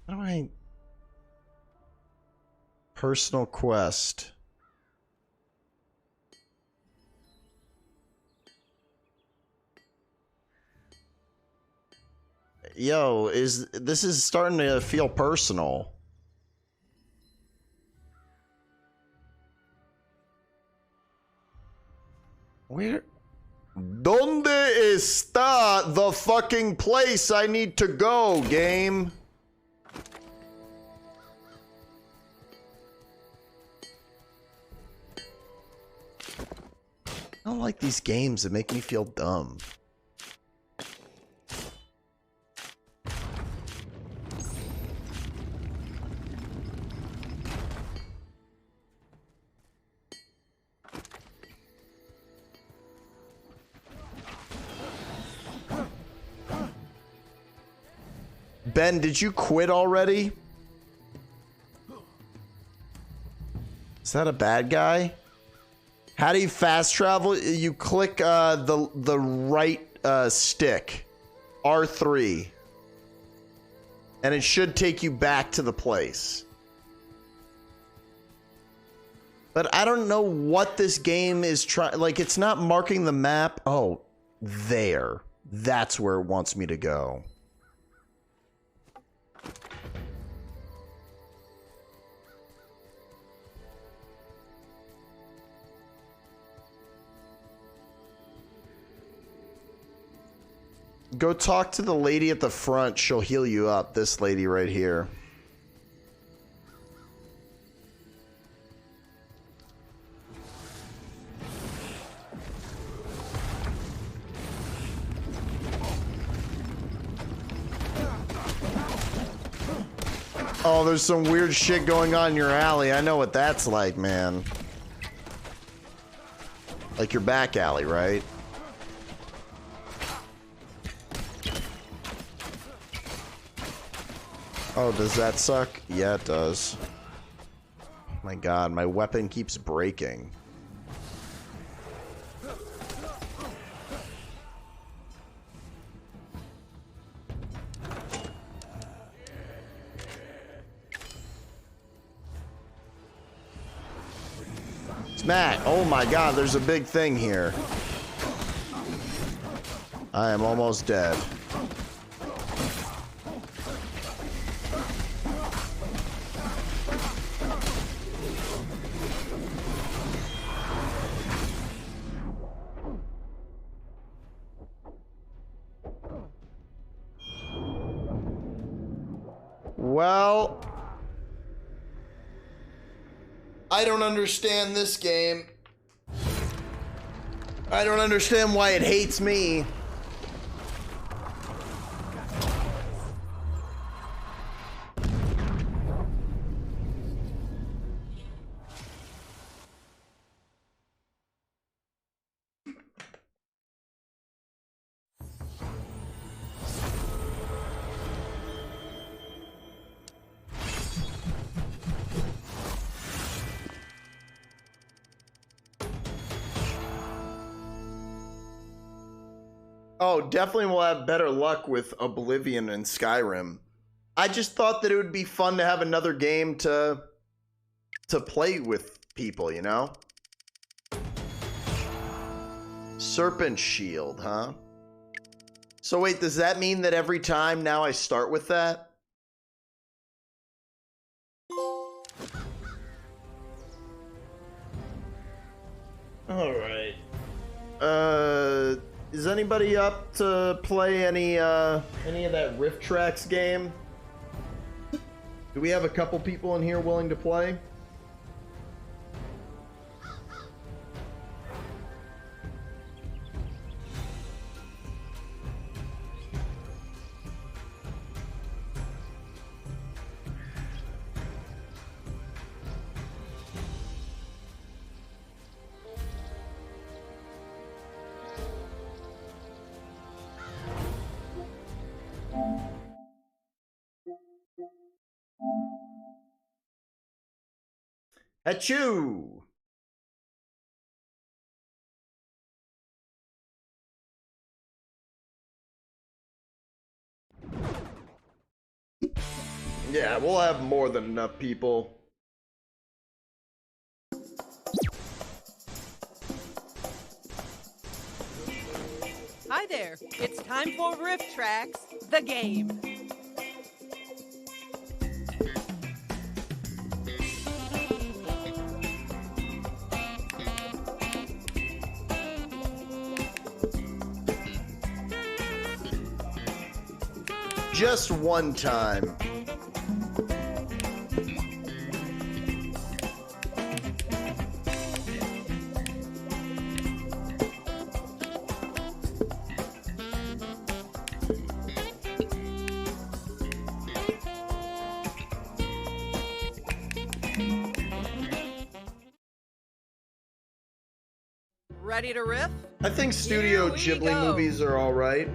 How do I... Personal quest. Yo, this is starting to feel personal. Where? ¿Dónde está the fucking place I need to go, game? I don't like these games that make me feel dumb. Ben, did you quit already? Is that a bad guy? How do you fast travel? You click the right stick, R3, and it should take you back to the place. But I don't know what this game is trying. Like, it's not marking the map. Oh, there. That's where it wants me to go. Go talk to the lady at the front. She'll heal you up. This lady right here. Oh, there's some weird shit going on in your alley. I know what that's like, man. Like your back alley, right? Oh, does that suck? Yeah, it does. My god, my weapon keeps breaking. Smack! Oh my god, there's a big thing here. I am almost dead. Well, I don't understand this game. I don't understand why it hates me. Oh, definitely will have better luck with Oblivion and Skyrim. I just thought that it would be fun to have another game to play with people, you know? Serpent Shield, huh? So wait, does that mean that every time now I start with that? All right. Is anybody up to play any of that Rift Tracks game? Do we have a couple people in here willing to play? Achoo! Yeah, we'll have more than enough people. Hi there. It's time for Riff Tracks, the game. Just one time. Ready to riff? I think Studio Ghibli movies are all right.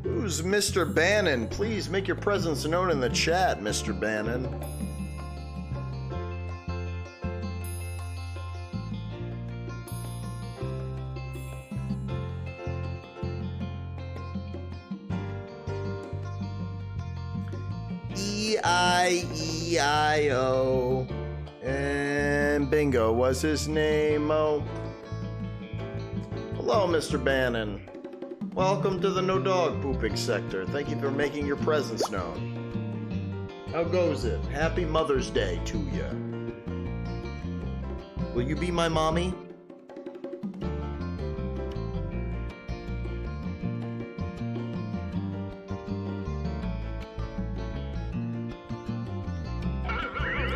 Who's Mr. Bannon? Please make your presence known in the chat, Mr. Bannon. E-I-E-I-O. And bingo was his name. Oh. Hello, Mr. Bannon. Welcome to the no dog pooping sector. Thank you for making your presence known. How goes it? Happy Mother's Day to you. Will you be my mommy?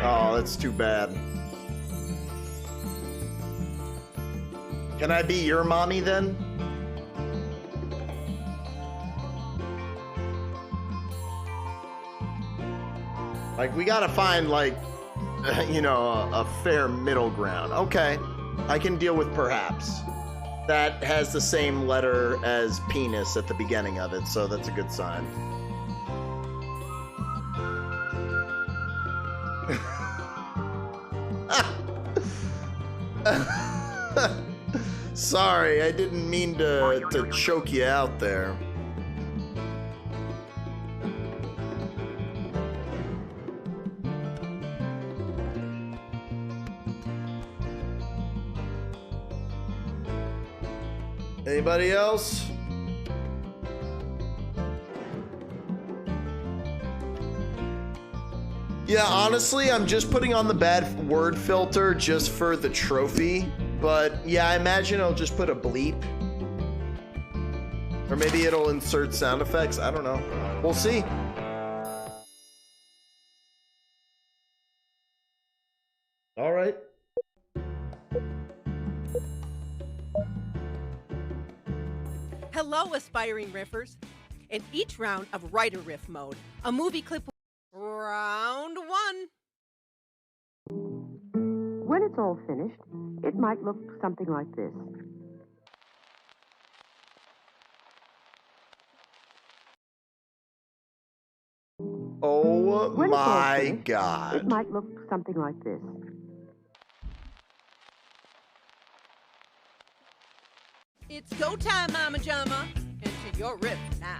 Oh, that's too bad. Can I be your mommy then? Like, we gotta find, like, you know, a fair middle ground. Okay, I can deal with perhaps. That has the same letter as penis at the beginning of it, so that's a good sign. Sorry, I didn't mean to choke you out there. Anybody else? Yeah, honestly, I'm just putting on the bad word filter just for the trophy. But yeah, I imagine I'll just put a bleep. Or maybe it'll insert sound effects. I don't know. We'll see. All right. Hello, aspiring riffers. In each round of writer riff mode, a movie clip. Round one. When it's all finished, it might look something like this. Oh When it's all my finished, God. It might look something like this. It's go time, Mama Jama. Into your riff now.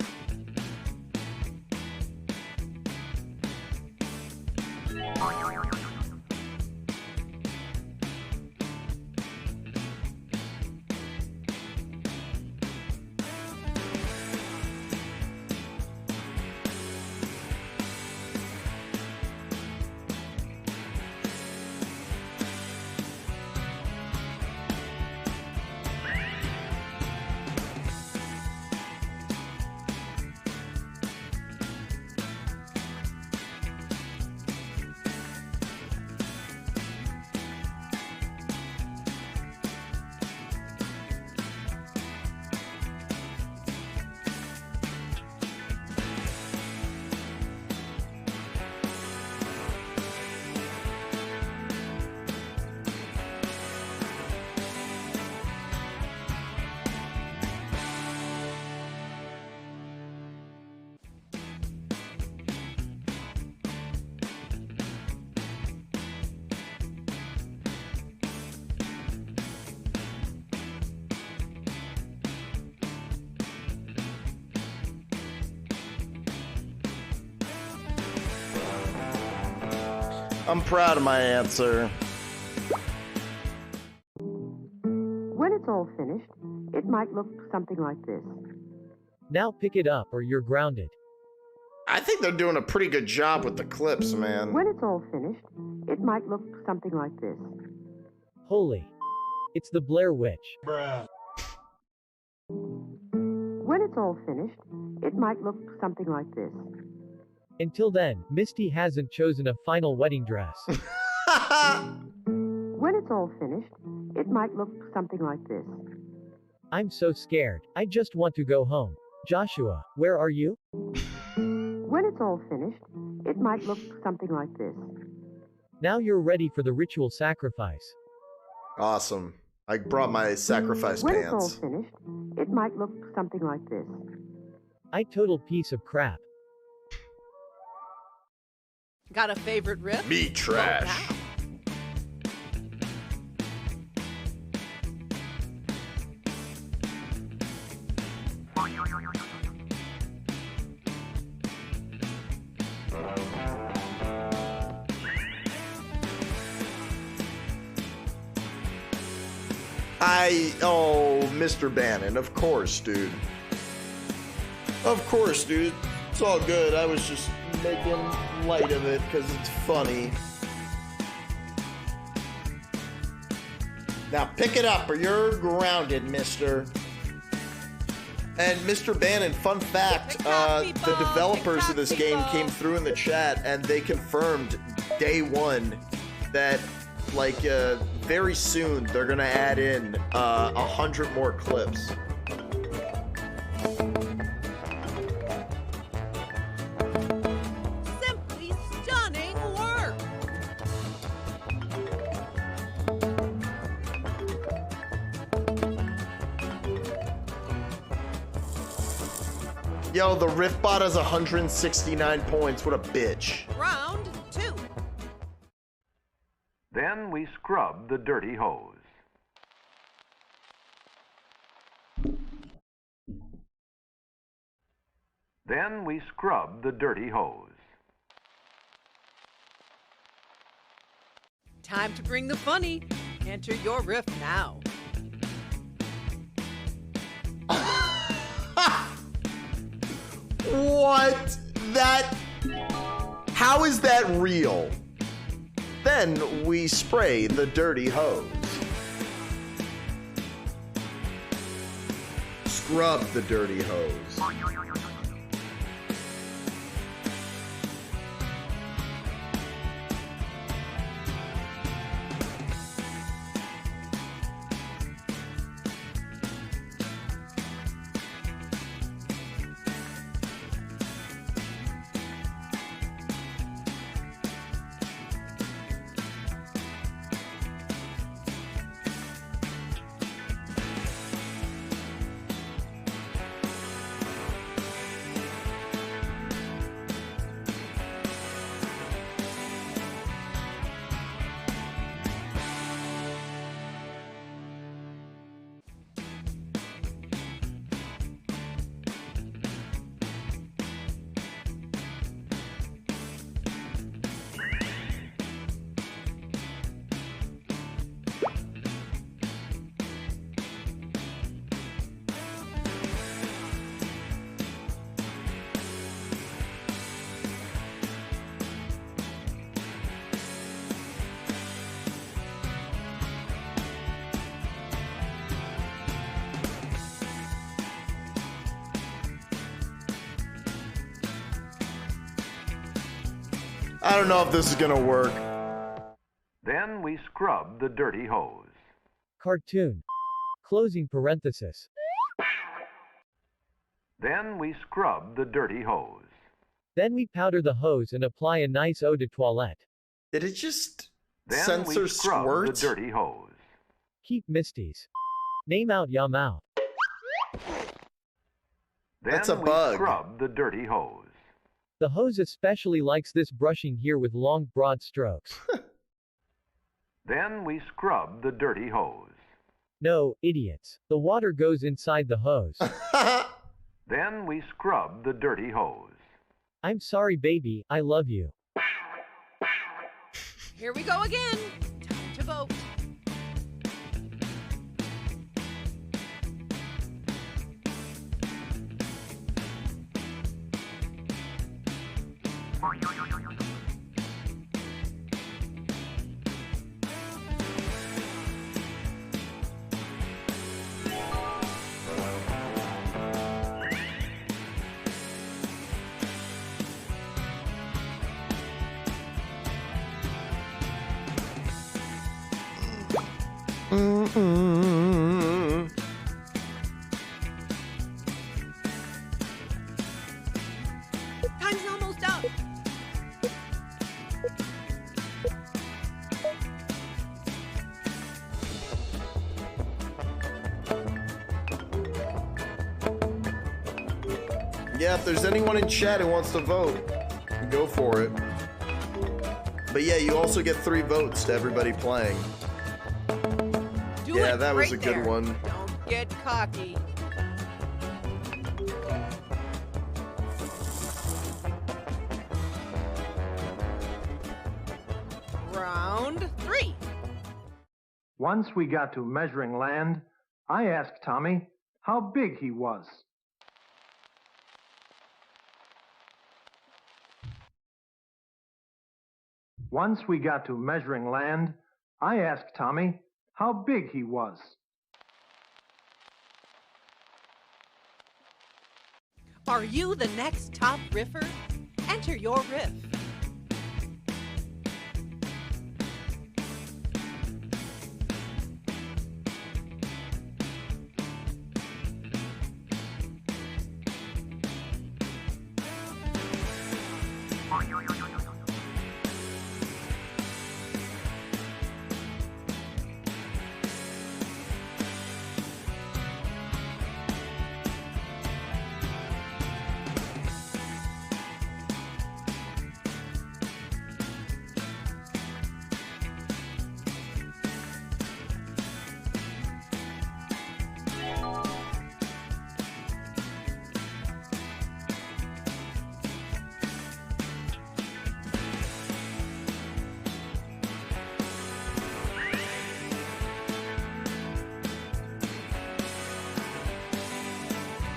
I'm proud of my answer. When it's all finished, it might look something like this. Now pick it up or you're grounded. I think they're doing a pretty good job with the clips, man. When it's all finished, it might look something like this. Holy. It's the Blair Witch. Bruh. When it's all finished, it might look something like this. Until then, Misty hasn't chosen a final wedding dress. When it's all finished, it might look something like this. I'm so scared. I just want to go home. Joshua, where are you? When it's all finished, it might look something like this. Now you're ready for the ritual sacrifice. Awesome. I brought my sacrifice When pants. it's all finished, it might look something like this. I total piece of crap. Got a favorite riff? Me trash. Oh, Mr. Bannon, of course, dude. Of course, dude. It's all good. I was just making light of it because it's funny. Now pick it up or you're grounded, mister. And Mr. Bannon, fun fact, the developers of this game came through in the chat and they confirmed day one that, like, very soon they're gonna add in 100 more clips. Simply stunning work. Yo, the Riftbot has 169 points. What a bitch. Round 2. Then we scrub the dirty hose. Then we scrub the dirty hose. Time to bring the funny. Enter your riff now. What? That... How is that real? Then we spray the dirty hose. Scrub the dirty hose. I don't know if this is gonna work. Then we scrub the dirty hose. Cartoon. Closing parenthesis. Then we scrub the dirty hose. Then we powder the hose and apply a nice eau de toilette. Did it just Then censor we scrub squirt? the dirty hose. Keep Misty's name out ya mouth. Then That's a we bug. scrub the dirty hose. The hose especially likes this brushing here with long, broad strokes. Then we scrub the dirty hose. No, idiots. The water goes inside the hose. Then we scrub the dirty hose. I'm sorry, baby, I love you. Here we go again. Time to vote. Time's almost up. Yeah, if there's anyone in chat who wants to vote, go for it. But yeah, you also get 3 votes to everybody playing. Yeah, that was a good one. Don't get cocky. Round 3. Once we got to measuring land, I asked Tommy how big he was. Once we got to measuring land, I asked Tommy how big he was. Are you the next top riffer? Enter your riff.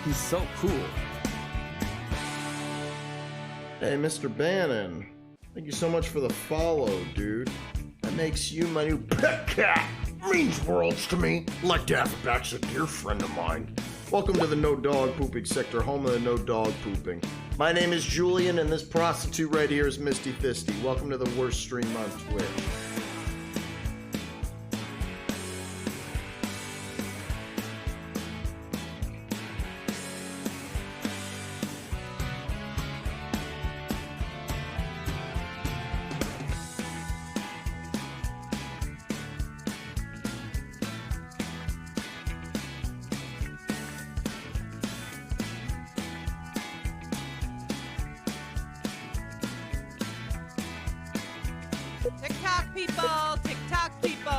He's so cool. Hey, Mr. Bannon. Thank you so much for the follow, dude. That makes you my new pet cat. Means worlds to me. Like to have a back's a dear friend of mine. Welcome to the no dog pooping sector, home of the no dog pooping. My name is Julian, and this prostitute right here is Misty Fisty. Welcome to the worst stream on Twitch. TikTok people, TikTok people.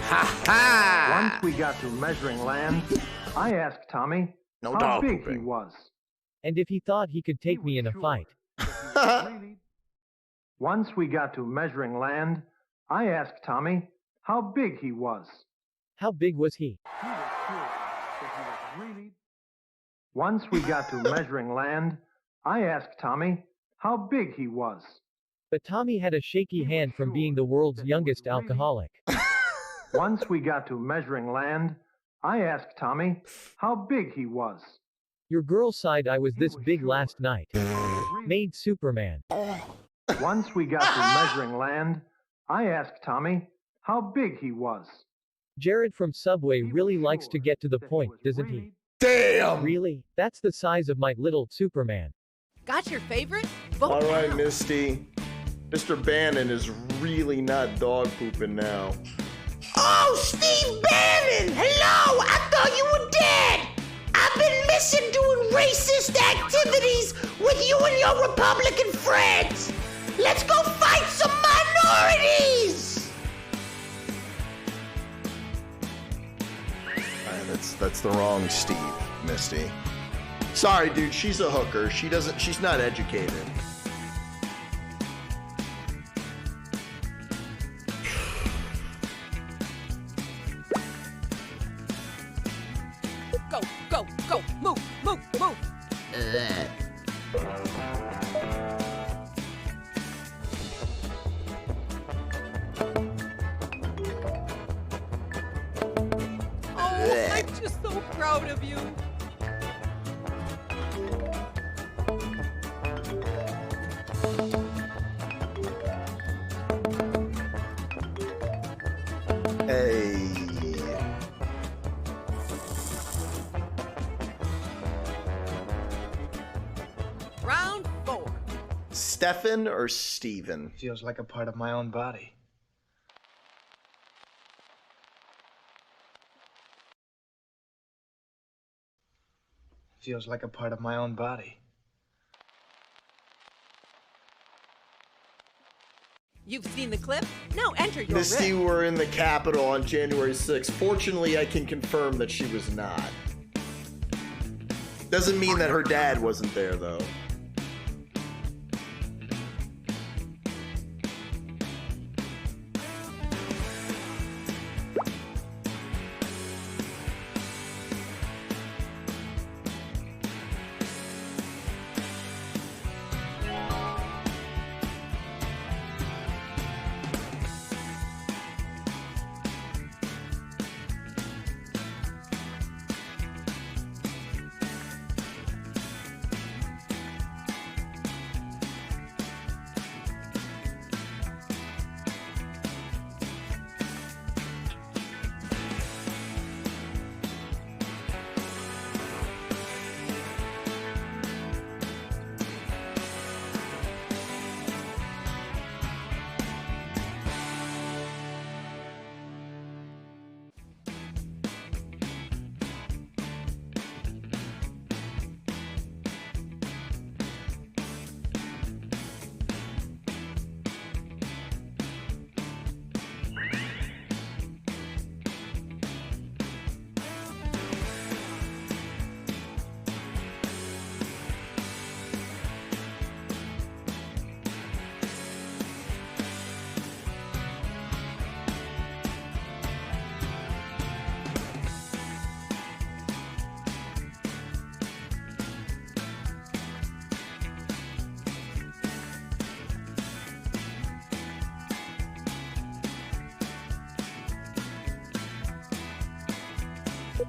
Ha ha! Once we got to measuring land, I asked Tommy how big he was. And if he thought he could take me in a fight. Once we got to measuring land, I asked Tommy how big he was. How big was he? Once we got to measuring land, I asked Tommy how big he was. But Tommy had a shaky hand from being the world's youngest alcoholic. Once we got to measuring land, I asked Tommy how big he was. Your girl sighed I was this big last night. Made Superman. Once we got to measuring land, I asked Tommy how big he was. Jared from Subway really likes to get to the point, doesn't he? Damn! Really? That's the size of my little Superman. Got your favorite? Vote All right, now. Misty. Mr. Bannon is really not dog pooping now. Oh, Steve Bannon! Hello! I thought you were dead! I've been missing doing racist activities with you and your Republican friends! Let's go fight some minorities! That's the wrong Steve, Misty. Sorry, dude. She's a hooker. She's not educated. Go, go, go. Move, move, move. Oh, I'm just so proud of you. Hey. Round 4. Stefan or Steven? Feels like a part of my own body. Feels like a part of my own body. You've seen the clip? Now enter your Misty riff. were in the Capitol on January 6th. Fortunately, I can confirm that she was not. Doesn't mean that her dad wasn't there, though.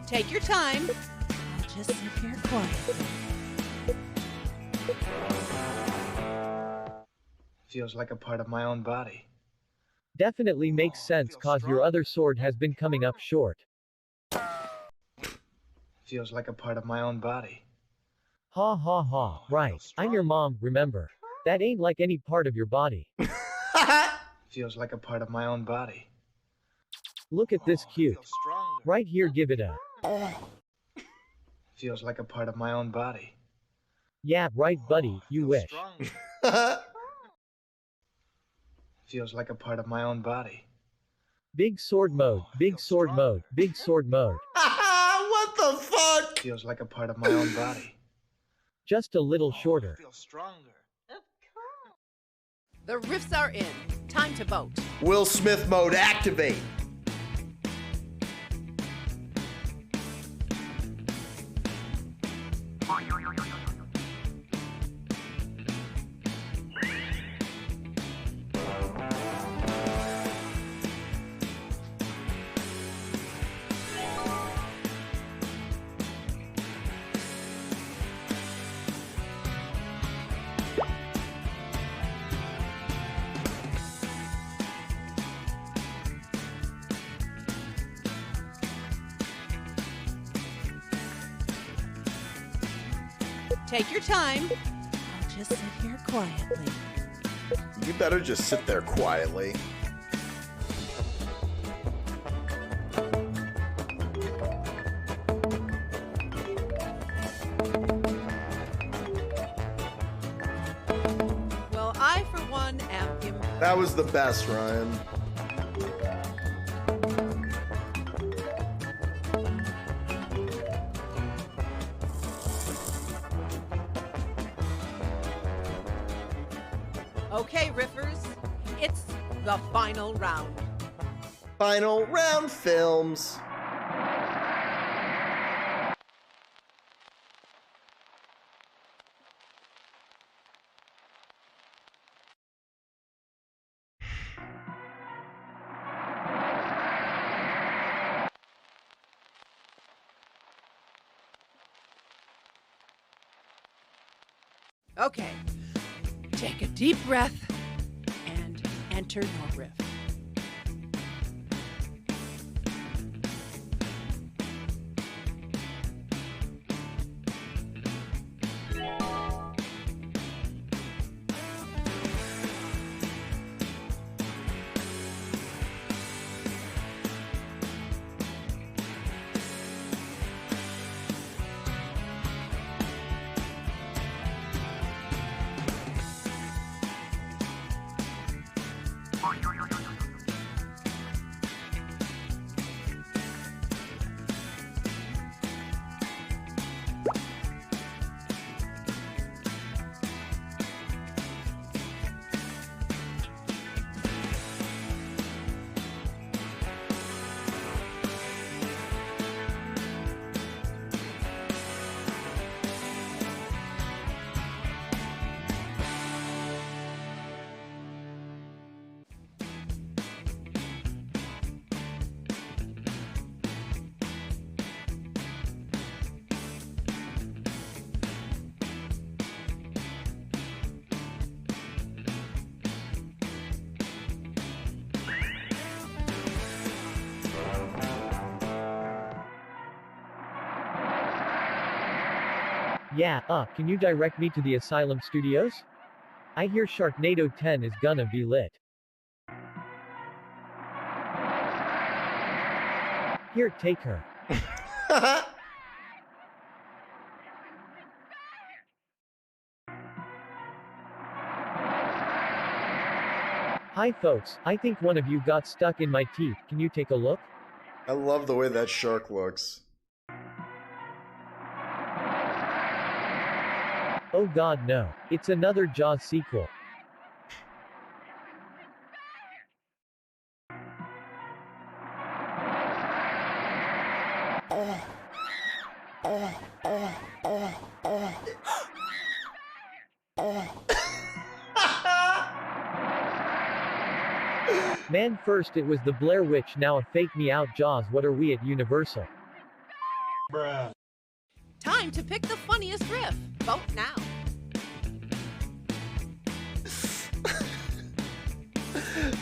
Take your time. I'll just sit here quietly. Feels like a part of my own body. Definitely makes sense cause your other sword has been coming up short. Feels like a part of my own body. Ha ha ha, right. I'm your mom, remember. That ain't like any part of your body. Feels like a part of my own body. Look at this cute. Right here, give it a. Feels like a part of my own body. Yeah, right, buddy, you wish. Feels like a part of my own body. Big sword mode, big sword mode, big sword mode. What the fuck? Feels like a part of my own body. Just a little shorter. The riffs are in. Time to vote. Will Smith mode activate. Take your time. I'll just sit here quietly. You better just sit there quietly. Well, I, for one, am impressed. That was the best, Ryan. Okay, Riffers, it's the final round. Final round films. Okay, take a deep breath and enter your riff. Yeah, can you direct me to the Asylum Studios? I hear Sharknado 10 is gonna be lit. Here, take her. Hi folks, I think one of you got stuck in my teeth. Can you take a look? I love the way that shark looks. Oh god no. It's another Jaws sequel. Man, first it was the Blair Witch, now a fake me out Jaws. What are we at Universal? Bruh. Time to pick the funniest riff. Vote now.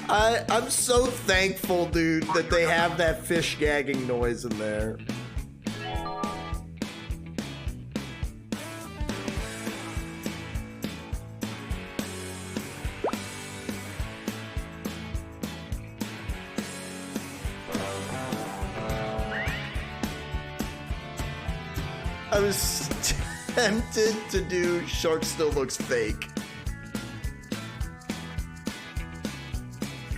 I'm so thankful, dude, that they have that fish gagging noise in there. I was tempted to do Shark Still Looks Fake.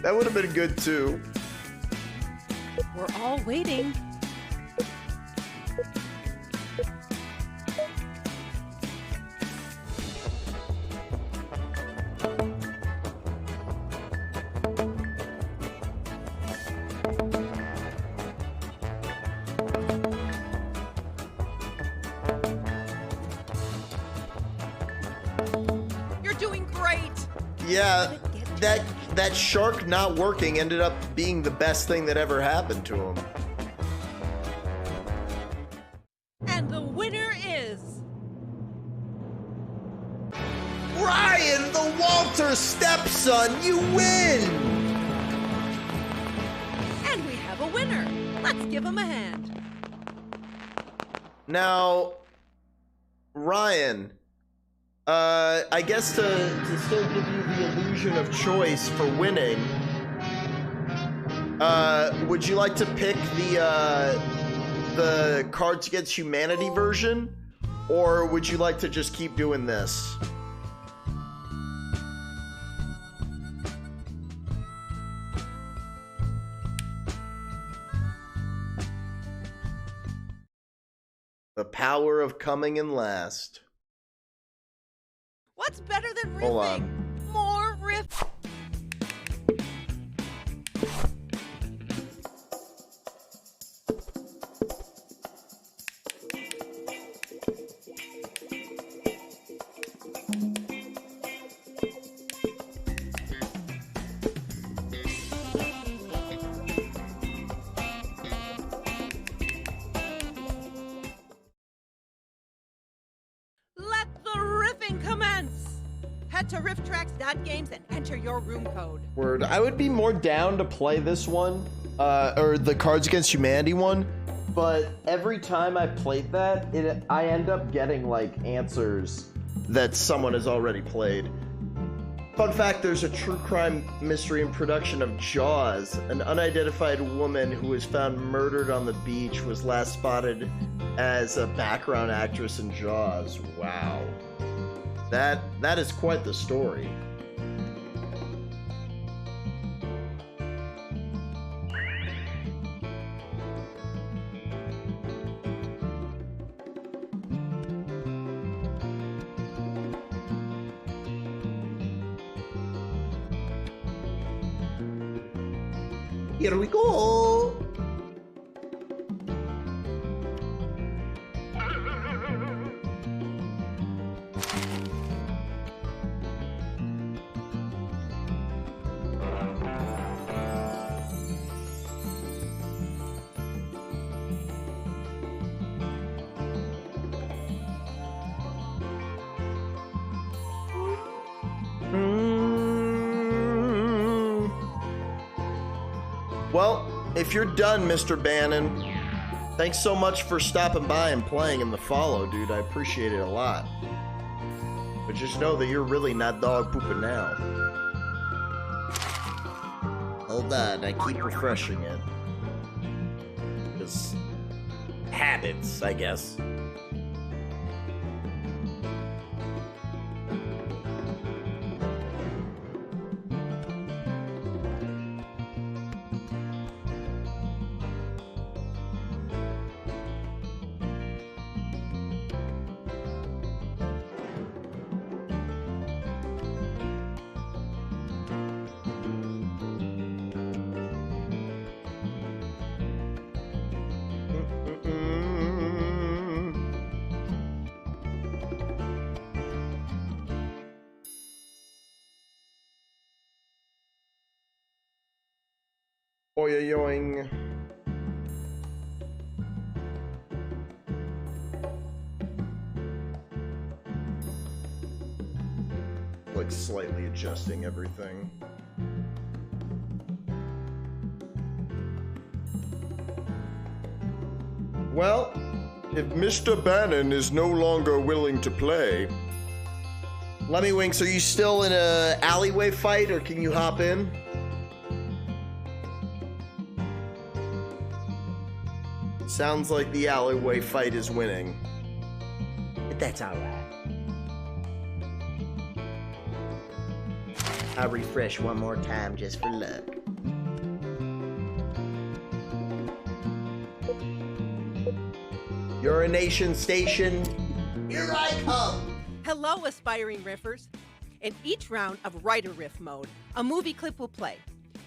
That would have been good too. We're all waiting. You're doing great. Yeah, that shark not working ended up being the best thing that ever happened to him. And the winner is Ryan, the Walter stepson. You win. And we have a winner. Let's give him a hand. Now, Ryan, I guess to still give you the illusion of choice for winning, would you like to pick the Cards Against Humanity version, or would you like to just keep doing this? The power of coming in last. What's better than riffing? Hold on. More riffing. Head to rifftracks.games and enter your room code. Word. I would be more down to play this one, or the Cards Against Humanity one, but every time I played that, I end up getting like answers that someone has already played. Fun fact, there's a true crime mystery in production of Jaws. An unidentified woman who was found murdered on the beach was last spotted as a background actress in Jaws. Wow. That is quite the story. Here we go. Well, if you're done, Mr. Bannon, thanks so much for stopping by and playing in the follow, dude. I appreciate it a lot. But just know that you're really not dog pooping now. Hold on, I keep refreshing it. Just habits, I guess. Yoing. Like slightly adjusting everything. Well, if Mr. Bannon is no longer willing to play, Lemmy Winks, are you still in a alleyway fight or can you hop in? Sounds like the alleyway fight is winning. But that's alright. I'll refresh one more time just for luck. Urination Station, here I come! Hello, aspiring riffers. In each round of Writer Riff mode, a movie clip will play.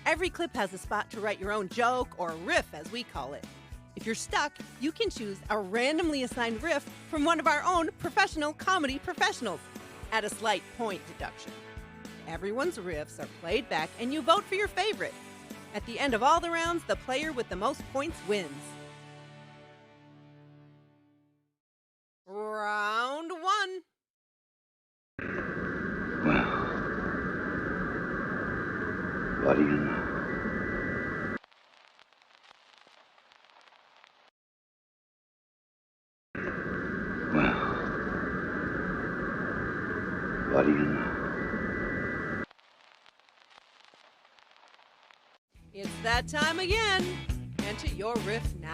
Every clip has a spot to write your own joke, or riff as we call it. If you're stuck, you can choose a randomly assigned riff from one of our own professional comedy professionals at a slight point deduction. Everyone's riffs are played back and you vote for your favorite. At the end of all the rounds, the player with the most points wins. Round one. Well, what do you know? Well, what do you know? It's that time again. Enter your riff now.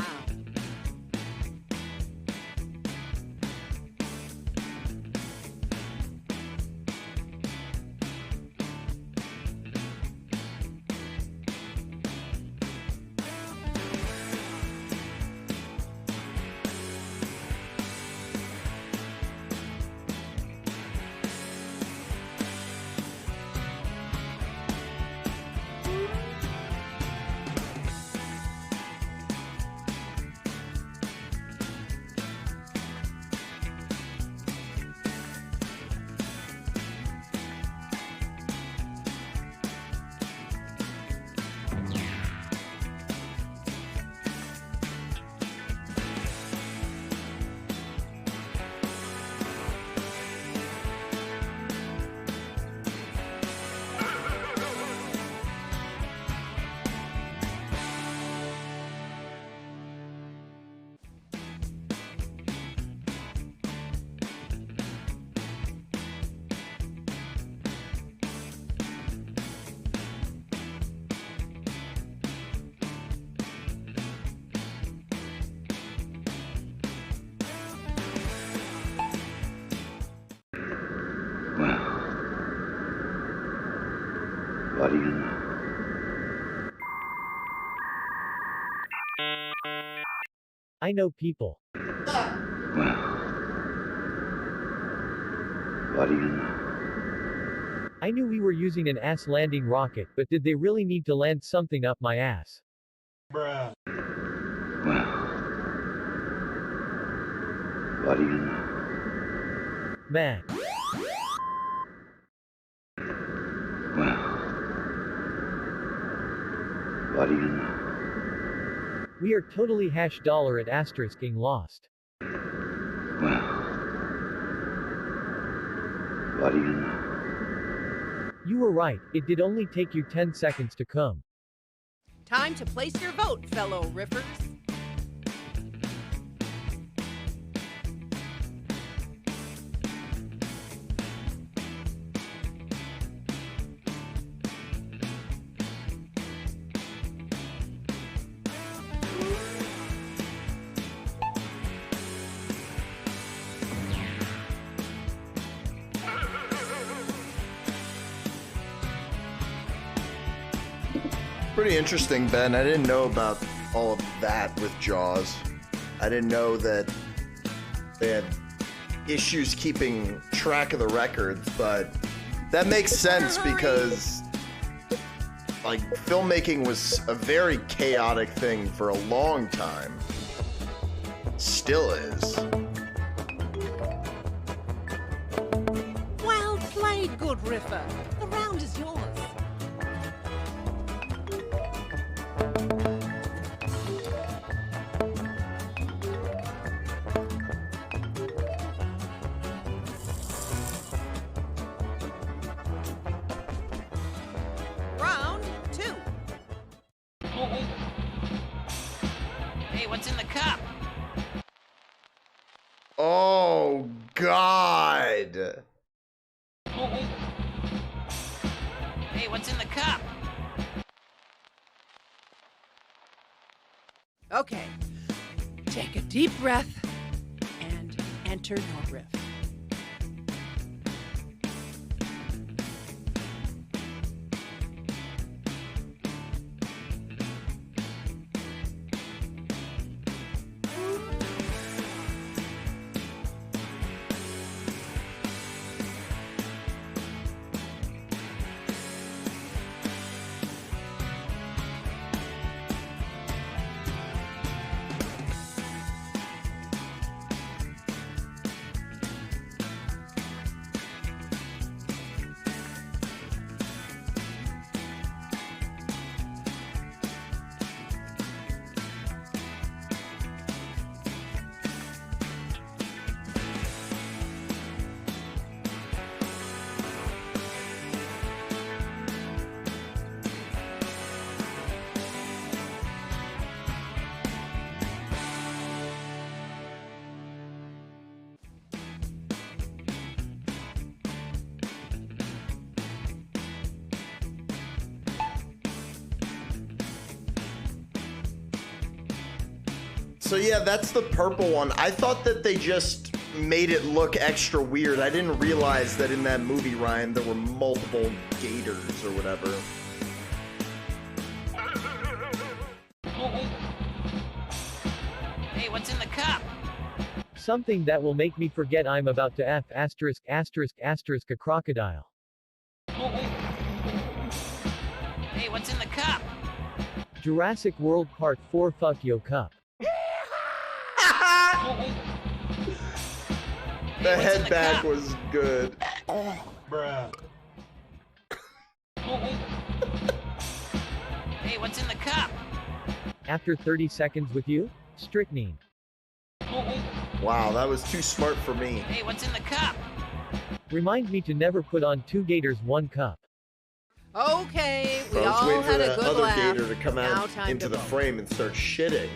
What do you know? I know people. Well, what do you know? I knew we were using an ass landing rocket, but did they really need to land something up my ass? Bruh. Well, what do you know? Man. Well, what do you know? We are totally $$ at asterisking lost. Well, what do you know? You were right, it did only take you 10 seconds to come. Time to place your vote, fellow riffers. Pretty interesting, Ben. I didn't know about all of that with Jaws. I didn't know that they had issues keeping track of the records, but that makes sense because, like, filmmaking was a very chaotic thing for a long time. Still is. Well played, good riffer. The round is yours. Round 2. Hey, what's in the cup? Oh, God. Hey, what's in the cup? Okay. Take a deep breath and enter your riff. So yeah, that's the purple one. I thought that they just made it look extra weird. I didn't realize that in that movie, Ryan, there were multiple gators or whatever. Hey, what's in the cup? Something that will make me forget I'm about to F asterisk asterisk asterisk a crocodile. Hey, what's in the cup? Jurassic World Part 4 Fuck Yo Cup. The head back was good. Bruh. Hey, what's in the cup? After 30 seconds with you? Strychnine. Wow, that was too smart for me. Hey, what's in the cup? Remind me to never put on 2 gators 1 cup. Okay, we I was all waiting for had a that good other laugh. gator to come Now out time into to the vote. frame and start shitting.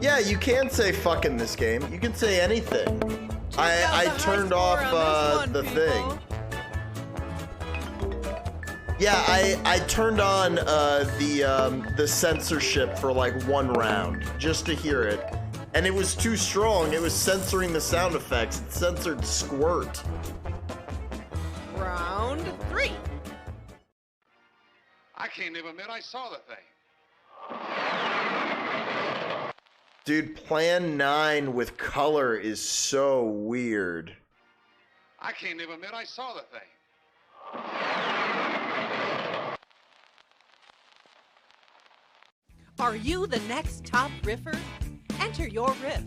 Yeah, you can say fuck in this game. You can say anything. I turned off the thing. Yeah, I turned on the censorship for like 1 round just to hear it. And it was too strong. It was censoring the sound effects. It censored squirt. Round 3. I can't even admit I saw the thing. Dude, Plan 9 with color is so weird. I can't even admit I saw the thing. Are you the next top riffer? Enter your riff.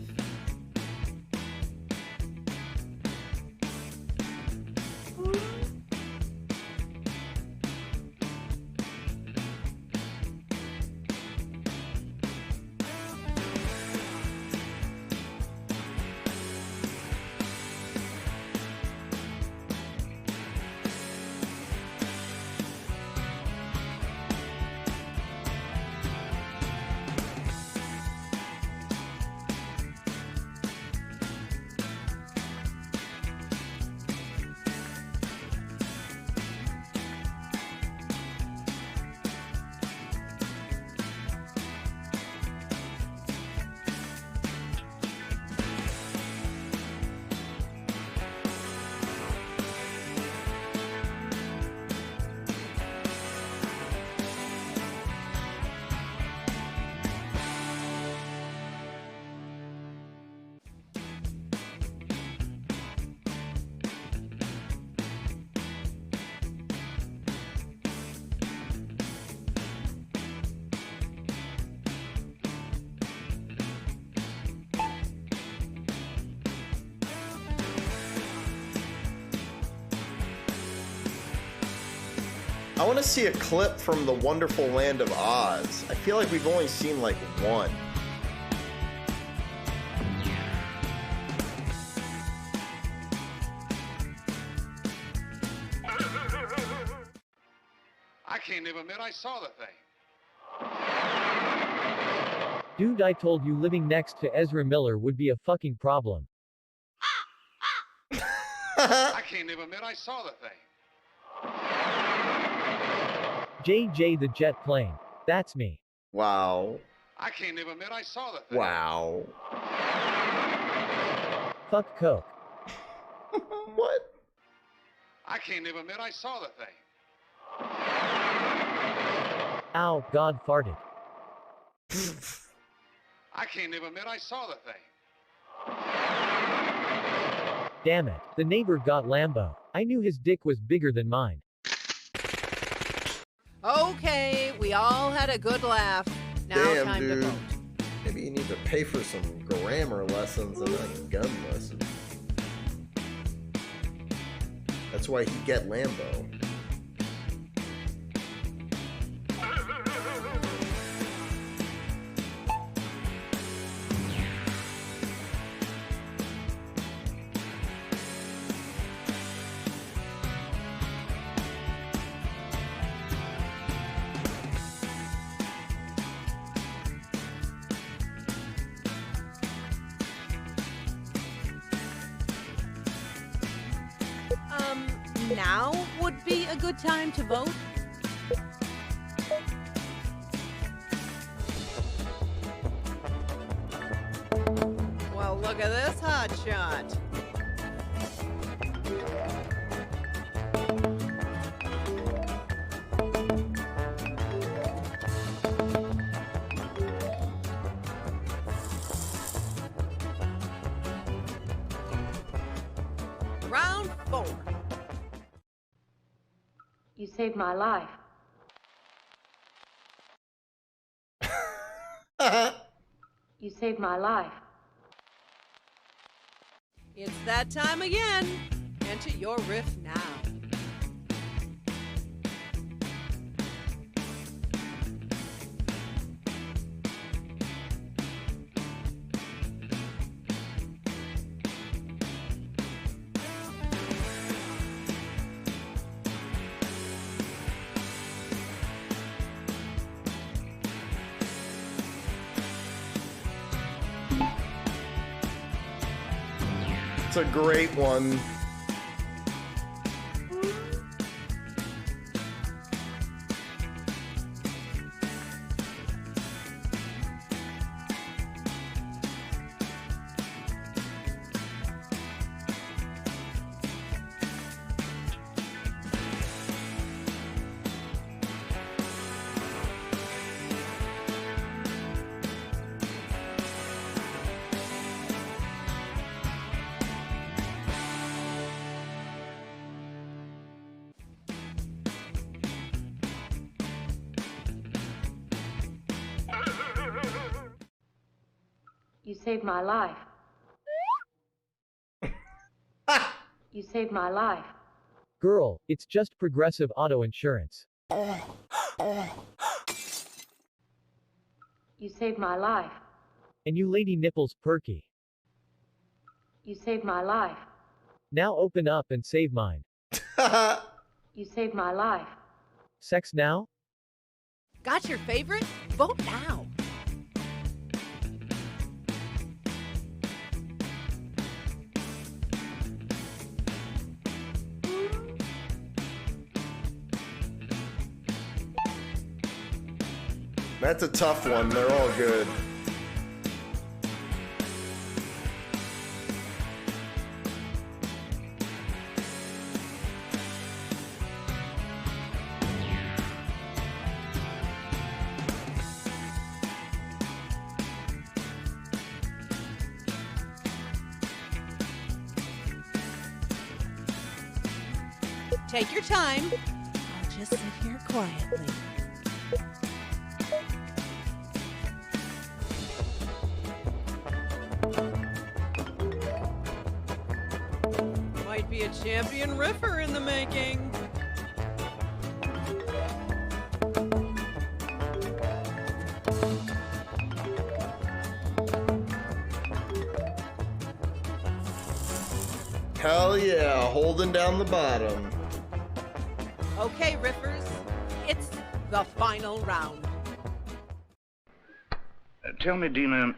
I want to see a clip from the Wonderful Land of Oz. I feel like we've only seen like 1. I can't even admit I saw the thing. Dude, I told you living next to Ezra Miller would be a fucking problem. I can't even admit I saw the thing. JJ the jet plane. That's me. Wow. I can't even admit I saw the thing. Wow. Fuck Coke. What? I can't even admit I saw the thing. Ow, God farted. I can't even admit I saw the thing. Damn it. The neighbor got Lambo. I knew his dick was bigger than mine. Okay, we all had a good laugh. Now Damn, time dude. to vote. Maybe you need to pay for some grammar lessons and not gun lessons. That's why he get Lambo. Now would be a good time to vote. Well, look at this hot shot. Round 4. You saved my life. You saved my life. It's that time again. Enter your riff now. It's a great one. You saved my life. You saved my life. Girl, it's just Progressive Auto Insurance. You saved my life. And you lady nipples perky. You saved my life. Now open up and save mine. You saved my life. Sex now? Got your favorite? Vote now. That's a tough one. They're all good. Take your time. I'll just sit here quietly. Might be a champion riffer in the making. Hell yeah, holding down the bottom. Okay, riffers, it's the final round. Tell me, Dina,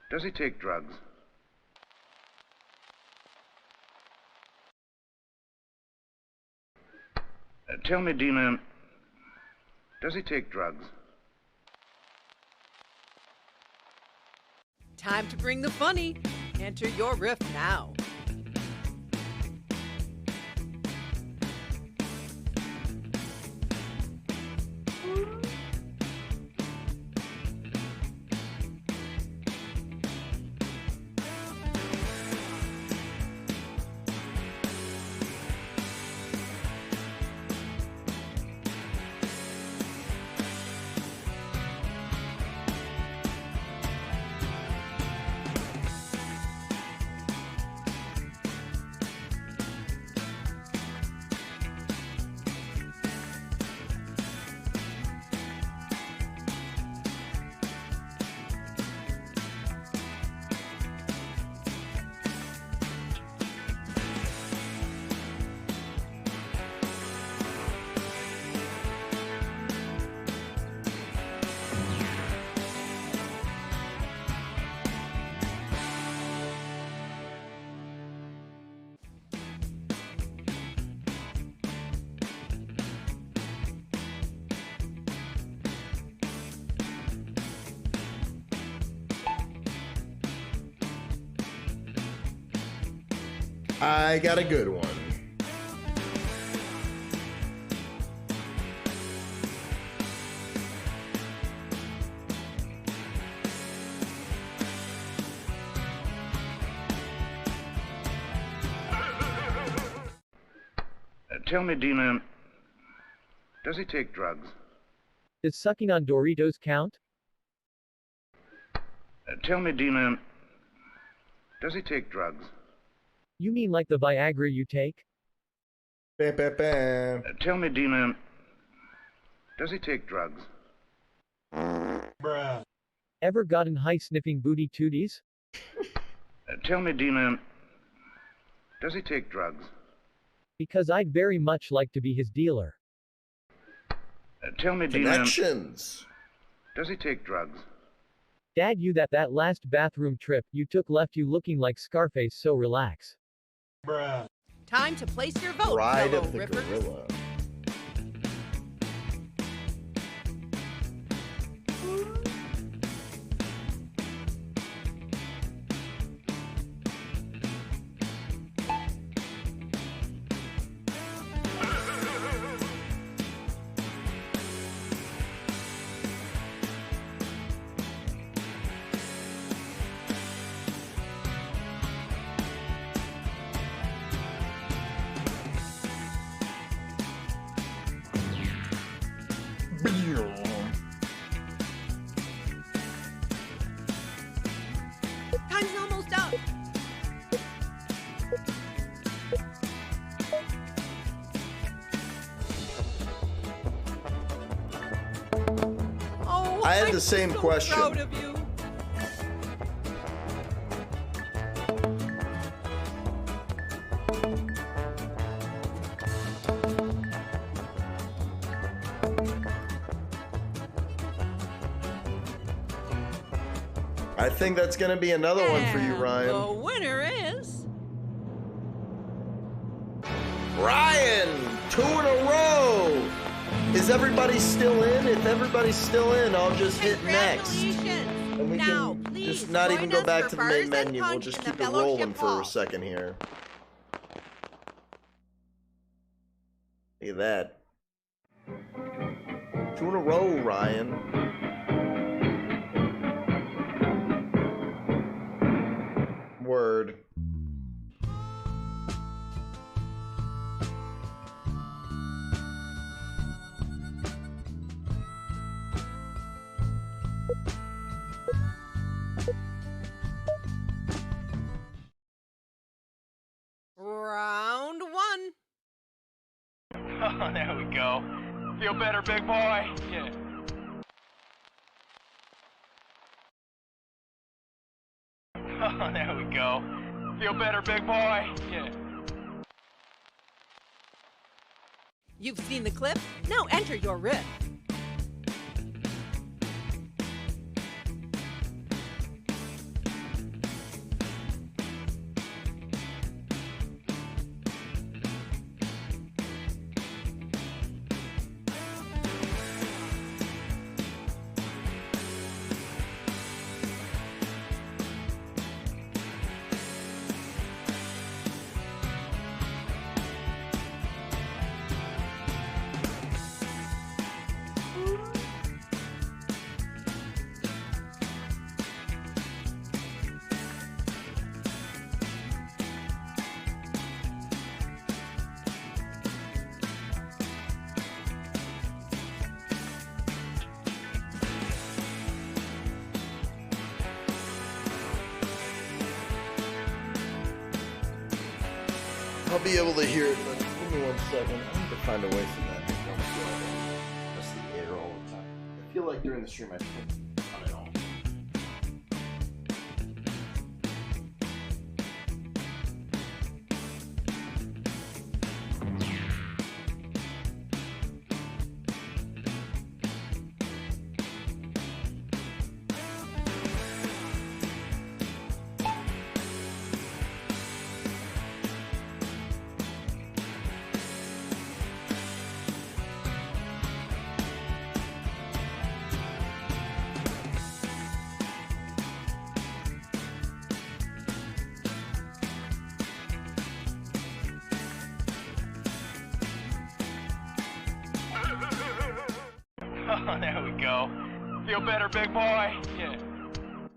does he take drugs? Tell me, Dina, does he take drugs? Time to bring the funny. Enter your riff now. I got a good one. Tell me, Dina, does he take drugs? Does sucking on Doritos count? Tell me, Dina, does he take drugs? You mean like the Viagra you take? Bam, bam, bam. Tell me, Dina, does he take drugs? Bruh. Ever gotten high sniffing booty tooties? Tell me, Dina, does he take drugs? Because I'd very much like to be his dealer. Tell me, Dina, Connections. does he take drugs? Dad, that last bathroom trip you took left you looking like Scarface, so relax. Bruh. Time to place your vote, Ride fellow of the riffers. gorilla. Time's almost up. Oh, I had I'm the same so question. Proud of you. I think that's gonna be another one for you, And Ryan. the winner is Ryan, 2 in a row. Is everybody still in? If everybody's still in, I'll just hit next. Congratulations. And we Now, can please just not join even go us back for to the main Bars and menu. We'll Punch just in the keep it Fellowship rolling for Hall. a second here. Look at that. 2 in a row, Ryan. Word. round 1. Oh, there we go. Feel better, big boy? Yeah. Oh, there we go. Feel better, big boy? Yeah. You've seen the clip? Now enter your riff. I'll be able to hear it, but give me 1 second. I need to find a way for that to come through rest of the air all the time. I feel like during the stream I can't on it all. Oh, there we go. Feel better, big boy? Yeah.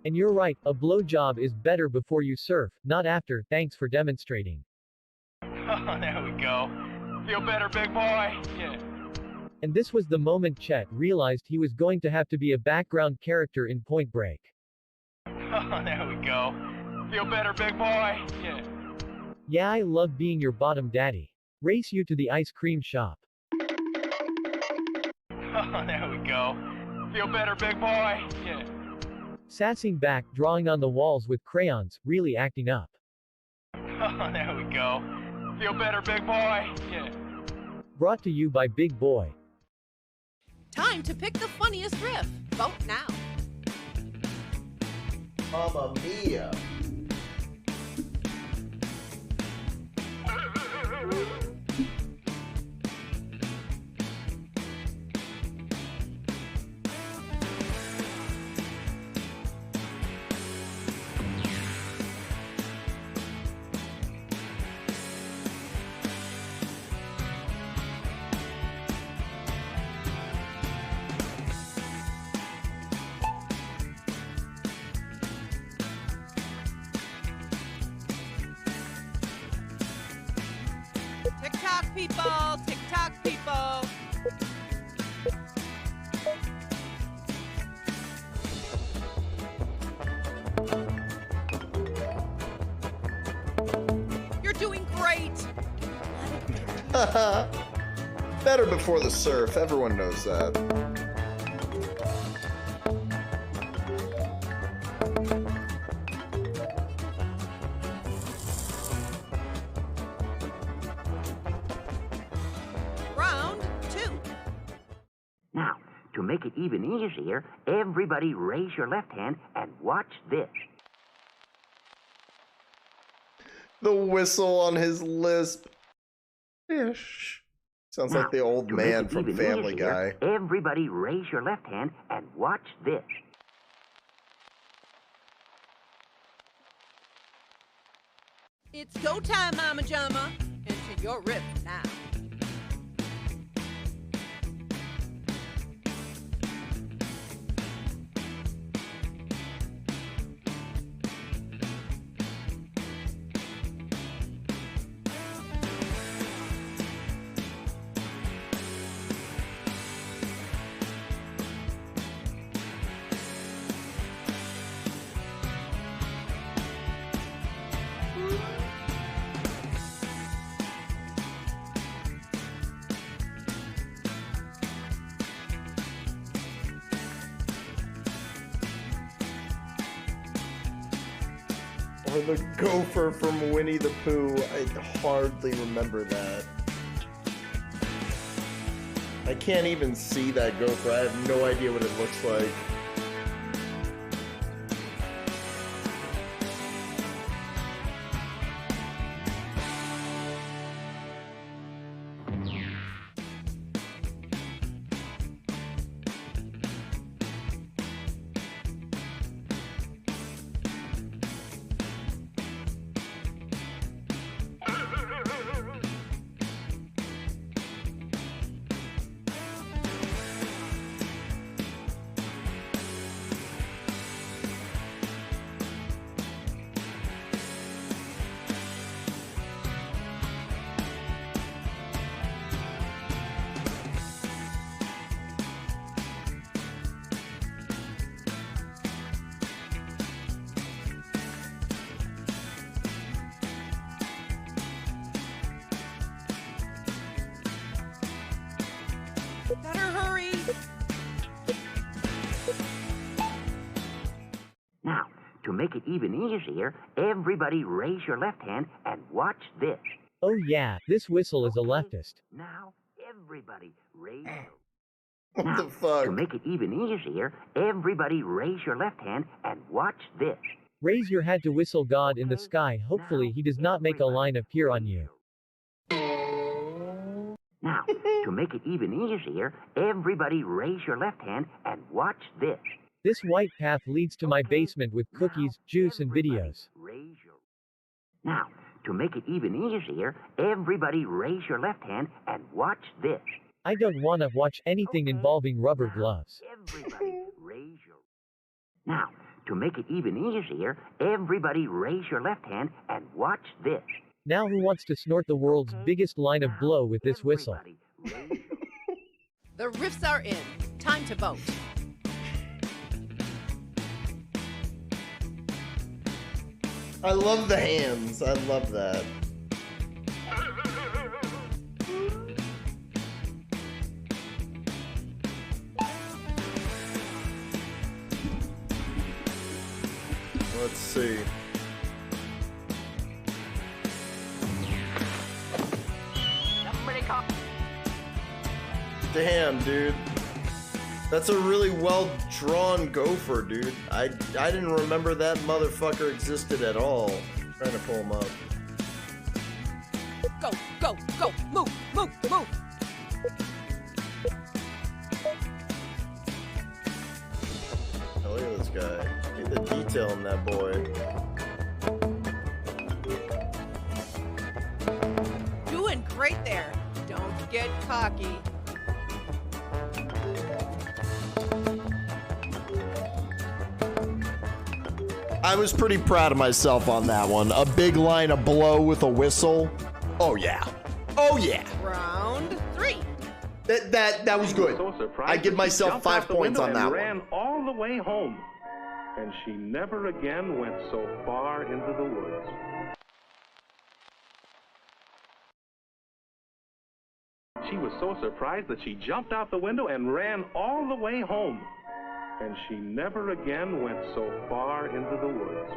And you're right, a blowjob is better before you surf, not after. Thanks for demonstrating. Oh, there we go. Feel better, big boy? Yeah. And this was the moment Chet realized he was going to have to be a background character in Point Break. Oh, there we go. Feel better, big boy? Yeah. Yeah, I love being your bottom daddy. Race you to the ice cream shop. Oh, there we go. Feel better, big boy? Yeah. Sassing back, drawing on the walls with crayons, really acting up. Oh, there we go. Feel better, big boy? Yeah. Brought to you by Big Boy. Time to pick the funniest riff. Vote now. Mamma mia. TikTok people, TikTok people. You're doing great. Better before the surf. Everyone knows that. Round 2. Now, to make it even easier, everybody raise your left hand and watch this. The whistle on his lisp. Ish. Sounds Now, like the old to make man it from even Family easier, Guy. Everybody raise your left hand and watch this. It's go time, Mama Jama. Into your riff now. Or the gopher from Winnie the Pooh. I hardly remember that. I can't even see that gopher. I have no idea what it looks like. Better hurry. Now, to make it even easier, everybody raise your left hand and watch this. Oh yeah, this whistle is a leftist. Now, everybody raise your... What Now, the fuck? to make it even easier, everybody raise your left hand and watch this. Raise your hand to whistle God in the sky. Hopefully he does not make a line appear on you. Now, to make it even easier, everybody raise your left hand and watch this. This white path leads to my basement with cookies, juice and videos. Raise your... Now, to make it even easier, everybody raise your left hand and watch this. I don't wanna watch anything involving rubber gloves. Everybody raise your... Now, to make it even easier, everybody raise your left hand and watch this. Now who wants to snort the world's biggest line of blow with this whistle? The riffs are in. Time to vote. I love the hands. I love that. Let's see. Damn, dude. That's a really well drawn gopher, dude. I didn't remember that motherfucker existed at all. I'm trying to pull him up. Go, go, go. Move, move, move. Oh, look at this guy. Look at the detail in that boy. Doing great there. Don't get cocky. I was pretty proud of myself on that one. A big line of blow with a whistle. Oh yeah. Oh yeah. Round 3. That was good. I give myself 5 points on that ran one. all the way home, and she never again went so far into the woods. She was so surprised that she jumped out the window and ran all the way home, and she never again went so far into the woods.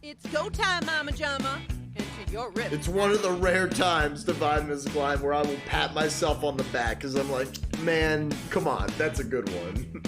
It's go time, Mama Jama. Into your rip. It's one of the rare times, Divine Miss Glide, where I will pat myself on the back because I'm like, man, come on, that's a good one.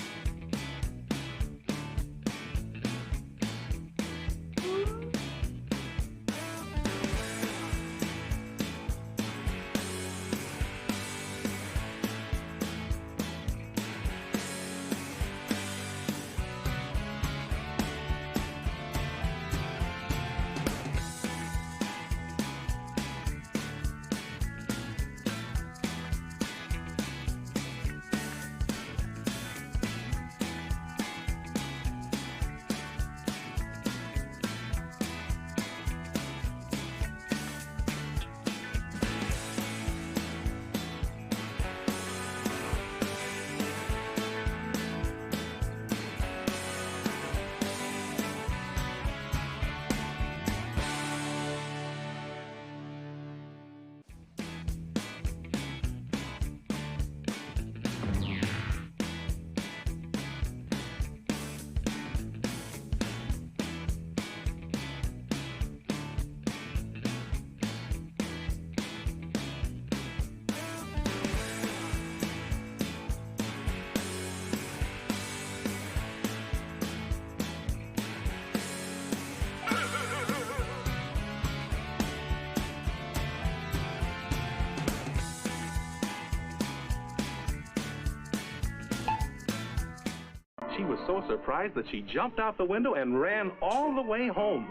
She was so surprised that she jumped out the window and ran all the way home,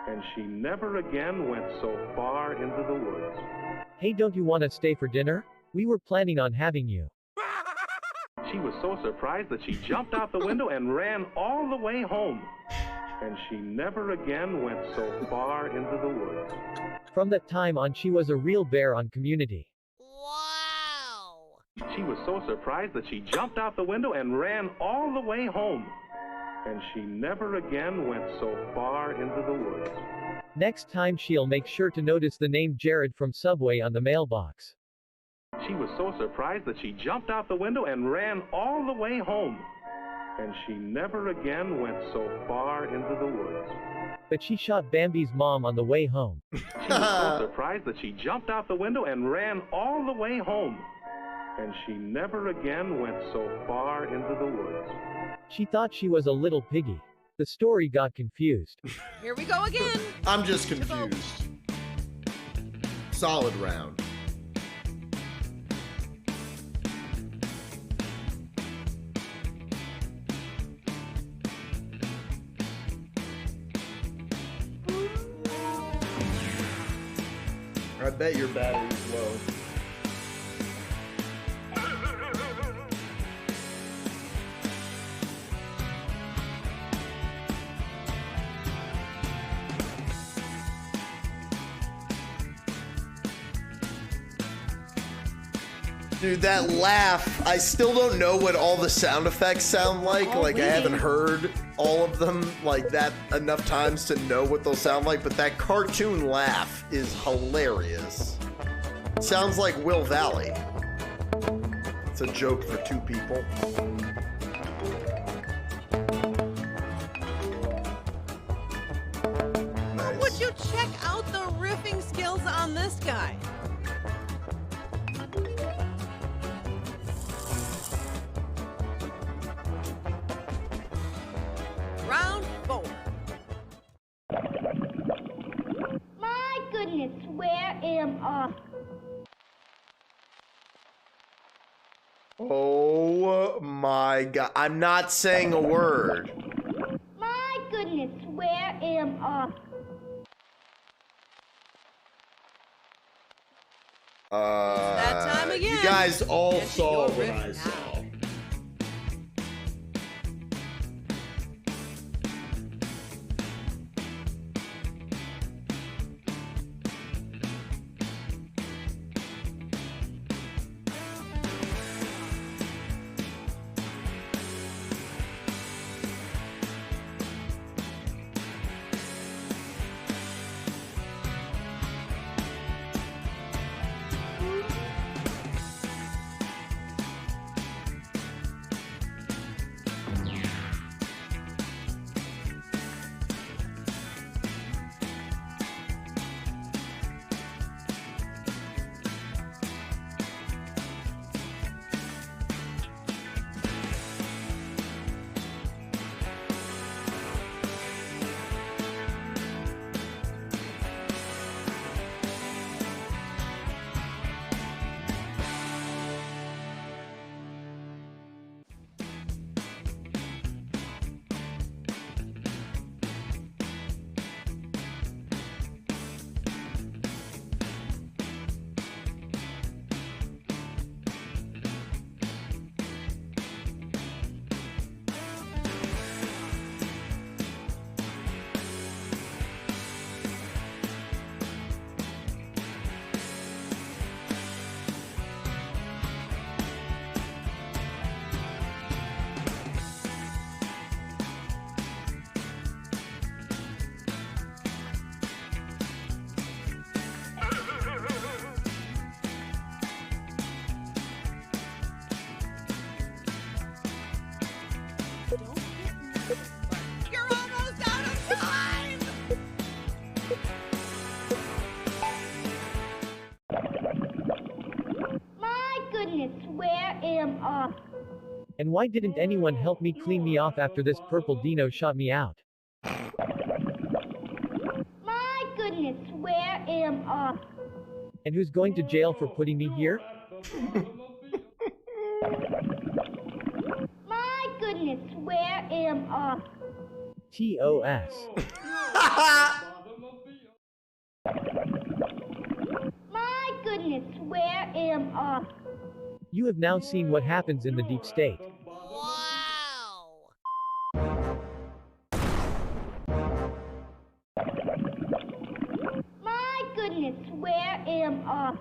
and she never again went so far into the woods. Hey, don't you want to stay for dinner? We were planning on having you. She was so surprised that she jumped out the window and ran all the way home, and she never again went so far into the woods. From that time on, she was a real bear on Community. She was so surprised that she jumped out the window and ran all the way home, and she never again went so far into the woods. Next time she'll make sure to notice the name Jared from Subway on the mailbox. She was so surprised that she jumped out the window and ran all the way home, and she never again went so far into the woods. But she shot Bambi's mom on the way home. She was so surprised that she jumped out the window and ran all the way home, and she never again went so far into the woods. She thought she was a little piggy. The story got confused. Here we go again. I'm just confused. Solid round. I bet your battery's low. Dude, that laugh, I still don't know what all the sound effects sound like. Oh, like, really? I haven't heard all of them like that enough times to know what they'll sound like, but that cartoon laugh is hilarious. Sounds like Will Valley. It's a joke for two people. Nice. Would you check out the riffing skills on this guy? am Oh my god. I'm not saying a word. My goodness, where am that time again. You guys all Enter saw your what riff I now. saw. You're almost out of time! My goodness, where am And why didn't anyone help me clean me off after this purple dino shot me out? My goodness, where am And who's going to jail for putting me here? My goodness, where am TOS. My goodness, where am You have now seen what happens in the deep state. My goodness, where am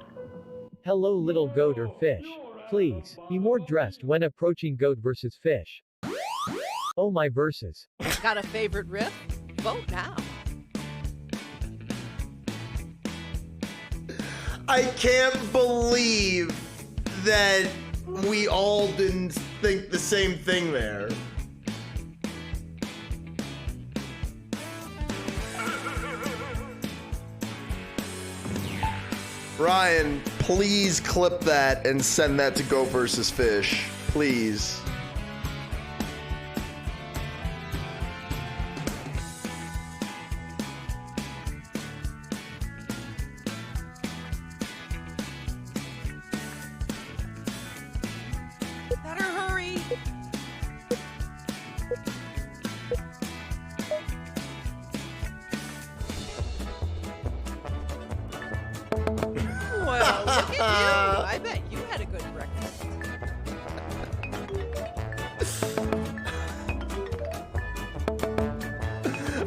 Hello little goat or fish. Please, be more dressed when approaching goat versus fish. Oh my verses. Got a favorite riff? Vote now. I can't believe that we all didn't think the same thing there. Ryan, please clip that and send that to Go versus Fish. Please. Better hurry. Well, look at you. I bet you had a good breakfast.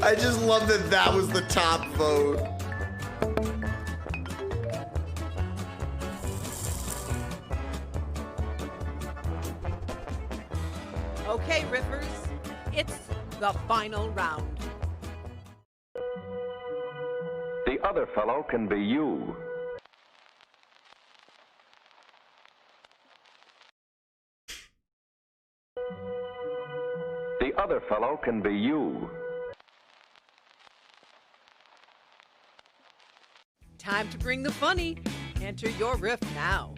I just love that that was the top vote. Okay, Riffers, it's the final round. The other fellow can be you. The other fellow can be you. Time to bring the funny. Enter your riff now.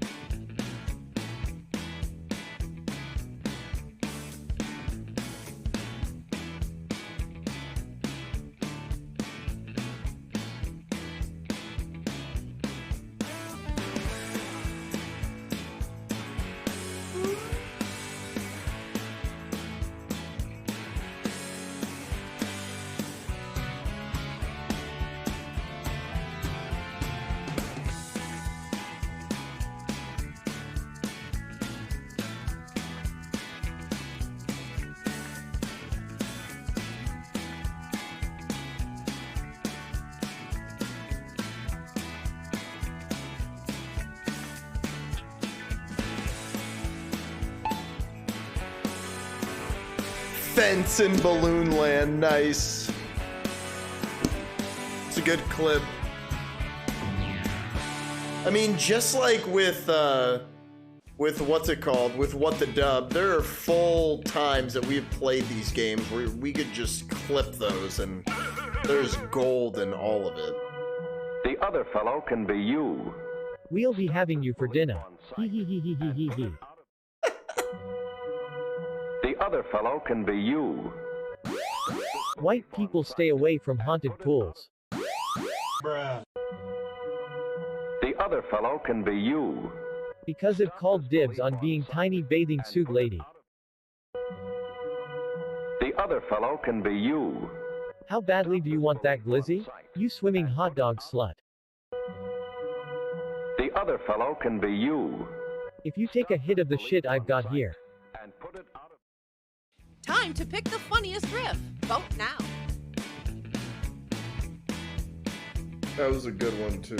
Fence in Balloon Land, nice. It's a good clip. I mean, just like with what's it called, with What the Dub, there are full times that we've played these games where we could just clip those and there's gold in all of it. The other fellow can be you. We'll be having you for dinner. Hee hee hee hee hee hee hee. The other fellow can be you. White people stay away from haunted pools. Bruh. The other fellow can be you. Because it called dibs on being tiny bathing suit lady. The other fellow can be you. How badly do you want that glizzy? You swimming hot dog slut. The other fellow can be you. If you take a hit of the shit I've got here. Time to pick the funniest riff. Vote now. That was a good one too.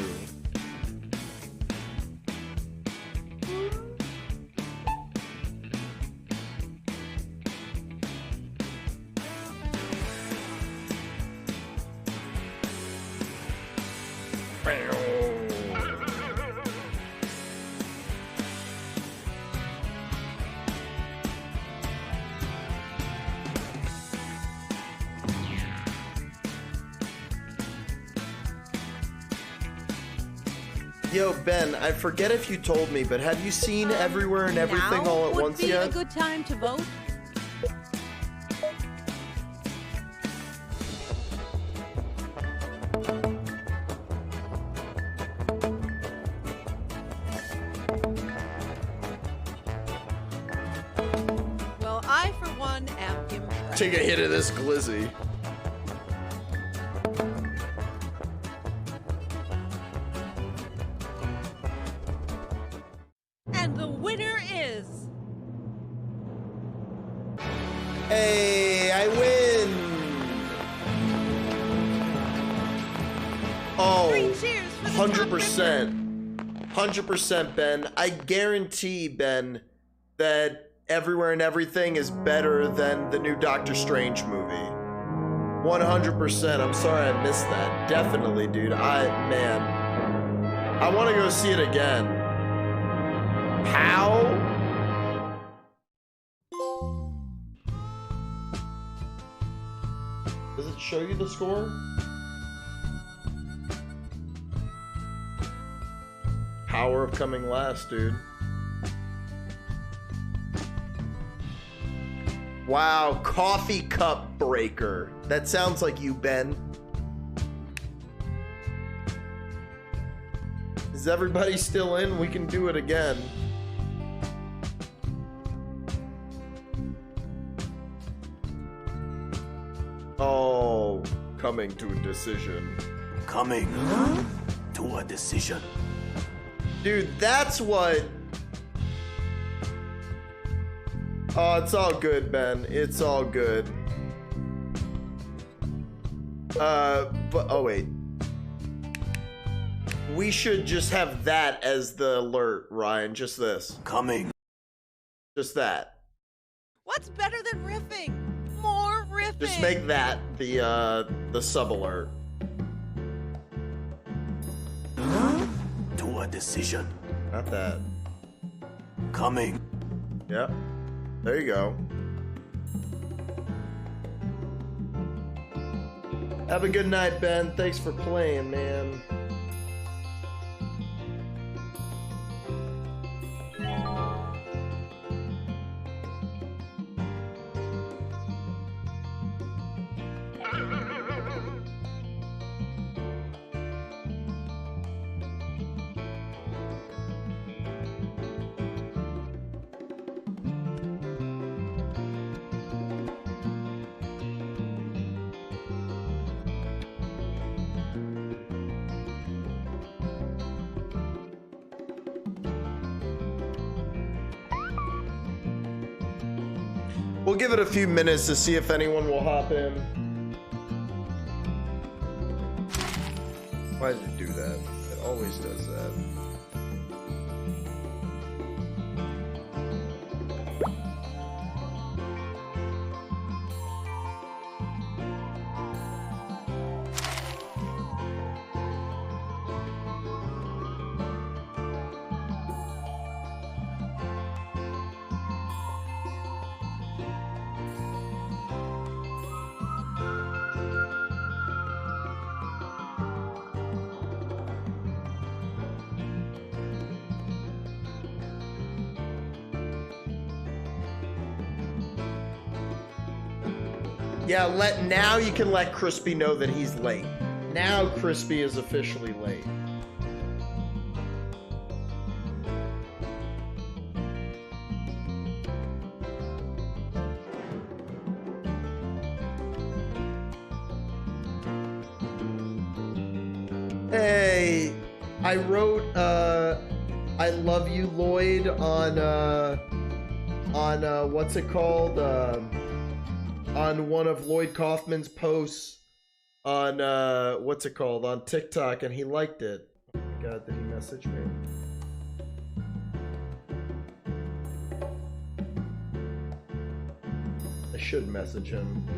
Yo, Ben, I forget if you told me, but have you seen Everywhere and Everything All at Once yet? Would be a good time to vote. Well, I, for one, am impressed. Take a hit of this glizzy. And the winner is... Hey, I win! Oh, 100%. 100%, Ben. I guarantee, Ben, that Everywhere and Everything is better than the new Doctor Strange movie. 100%. I'm sorry I missed that. Definitely, dude. Man. I want to go see it again. How? Does it show you the score? Power of coming last, dude. Wow, coffee cup breaker. That sounds like you, Ben. Is everybody still in? We can do it again. Oh, coming to a decision. Coming to a decision. Dude, that's what... Oh, it's all good, Ben. It's all good. But, oh wait. We should just have that as the alert, Ryan. Just this. Coming. Just that. What's better than riffing? More riffing. Just make that the sub alert. To a decision. Not that. Coming. Yep. There you go. Have a good night, Ben. Thanks for playing, man. We'll give it a few minutes to see if anyone will hop in. Why does it do that? It always does that. Yeah, now you can let Crispy know that he's late. Now Crispy is officially late. Hey, I wrote I love you Lloyd on what's it called? On one of Lloyd Kaufman's posts on what's it called? On TikTok, and he liked it. Oh my god, did he message me? I should message him.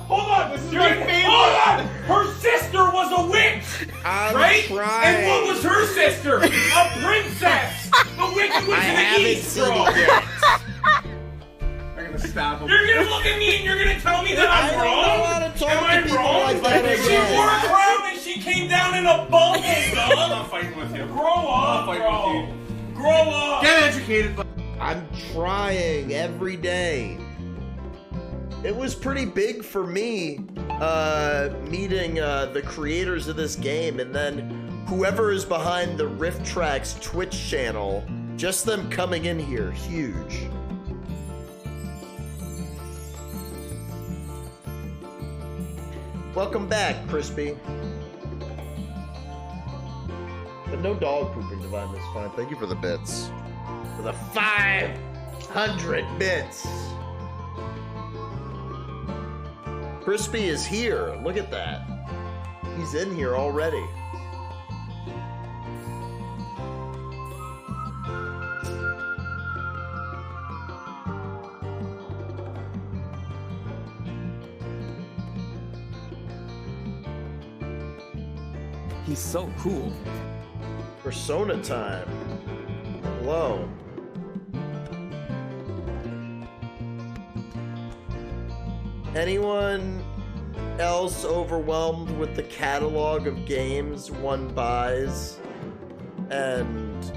Hold on! This is your favorite. Hold on! Her sister was a witch, right? Trying. And what was her sister? A princess. The Wicked Witch of the East, bro. I'm gonna stab him. You're gonna look at me and you're gonna tell me that I'm wrong? I don't know how to talk Am to I people wrong? like that She again. wore a crown and she came down in a bubble, dog. I'm not fighting with you. Grow up, bro. Grow up. Get educated, but I'm trying every day. It was pretty big for me meeting the creators of this game, and then whoever is behind the Rift Tracks Twitch channel, just them coming in here, huge. Welcome back, Crispy. But no dog pooping, Divine, that's fine. Thank you for the bits. For the 500 bits. Crispy is here. Look at that. He's in here already. He's so cool. Persona time. Hello. Anyone else overwhelmed with the catalog of games one buys and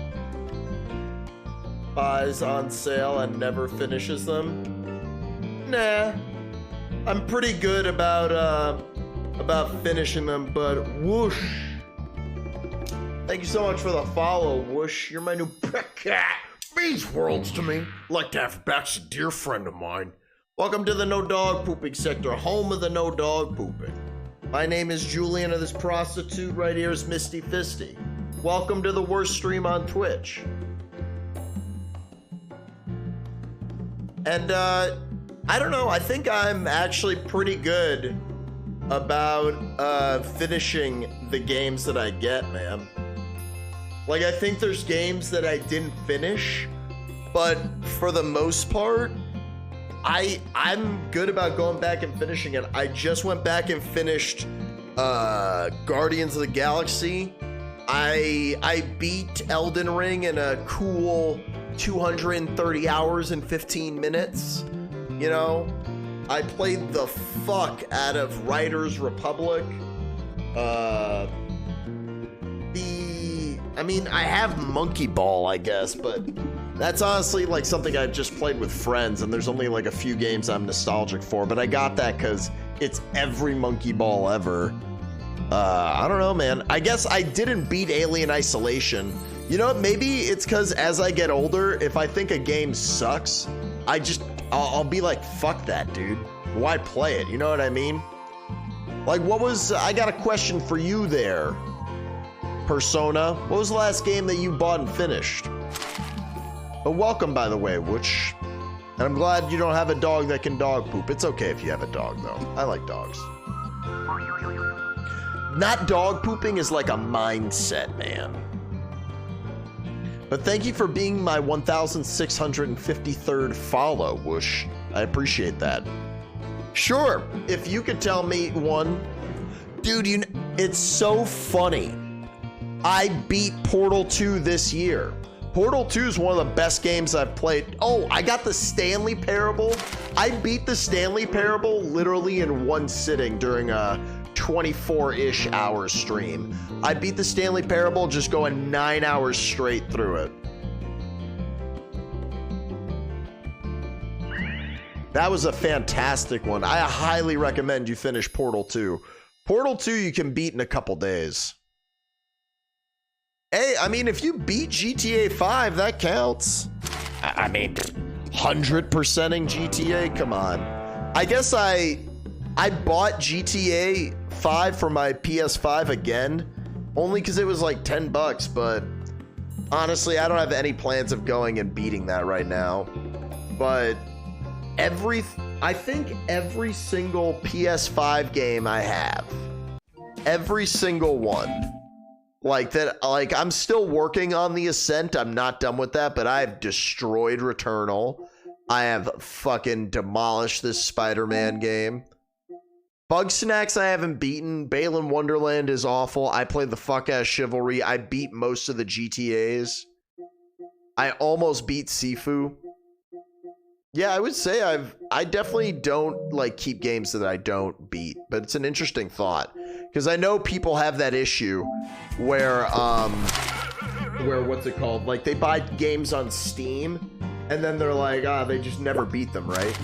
buys on sale and never finishes them? Nah. I'm pretty good about finishing them, but whoosh. Thank you so much for the follow, whoosh. You're my new cat. Means worlds to me. Like to have back's a dear friend of mine. Welcome to the no dog pooping sector, home of the no dog pooping. My name is Julian, and this prostitute right here is Misty Fisty. Welcome to the worst stream on Twitch. And I don't know, I think I'm actually pretty good about finishing the games that I get, man. Like, I think there's games that I didn't finish, but for the most part, I'm good about going back and finishing it. I just went back and finished Guardians of the Galaxy. I beat Elden Ring in a cool 230 hours and 15 minutes. You know, I played the fuck out of Riders Republic. I mean, I have Monkey Ball, I guess, but that's honestly like something I just played with friends, and there's only like a few games I'm nostalgic for, but I got that because it's every Monkey Ball ever. I don't know, man. I guess I didn't beat Alien Isolation. You know, maybe it's because as I get older, if I think a game sucks, I'll be like, fuck that, dude. Why play it? You know what I mean? Like, I got a question for you there, Persona. What was the last game that you bought and finished? But welcome, by the way, which, and I'm glad you don't have a dog that can dog poop. It's okay if you have a dog, though. I like dogs. Not dog pooping is like a mindset, man. But thank you for being my 1,653rd follow, Whoosh. I appreciate that. Sure, if you could tell me one. Dude, it's so funny. I beat Portal 2 this year. Portal 2 is one of the best games I've played. Oh, I got the Stanley Parable. I beat the Stanley Parable literally in one sitting during a 24-ish hour stream. I beat the Stanley Parable just going 9 hours straight through it. That was a fantastic one. I highly recommend you finish Portal 2. Portal 2 you can beat in a couple days. Hey, I mean, if you beat GTA 5, that counts. I mean, 100%ing GTA, come on. I guess I bought GTA 5 for my PS5 again, only because it was like $10, but honestly, I don't have any plans of going and beating that right now. But I think every single PS5 game I have, every single one, like that, like I'm still working on the Ascent. I'm not done with that, but I've destroyed Returnal. I have fucking demolished this Spider-Man game. Bug Snacks I haven't beaten. Balan Wonderland is awful. I played the fuck ass Chivalry. I beat most of the GTAs. I almost beat Sifu. Yeah, I would say I definitely don't like keep games that I don't beat, but it's an interesting thought because I know people have that issue where what's it called? Like they buy games on Steam and then they're like, they just never beat them, right?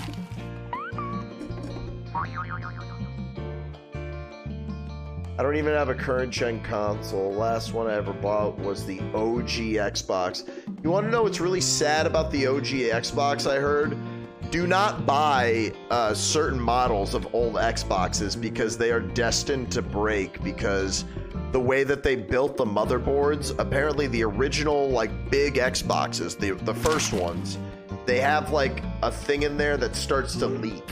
I don't even have a current gen console. Last one I ever bought was the OG Xbox. You want to know what's really sad about the OG Xbox, I heard? Do not buy certain models of old Xboxes because they are destined to break because the way that they built the motherboards, apparently the original like big Xboxes, the first ones, they have like a thing in there that starts to leak.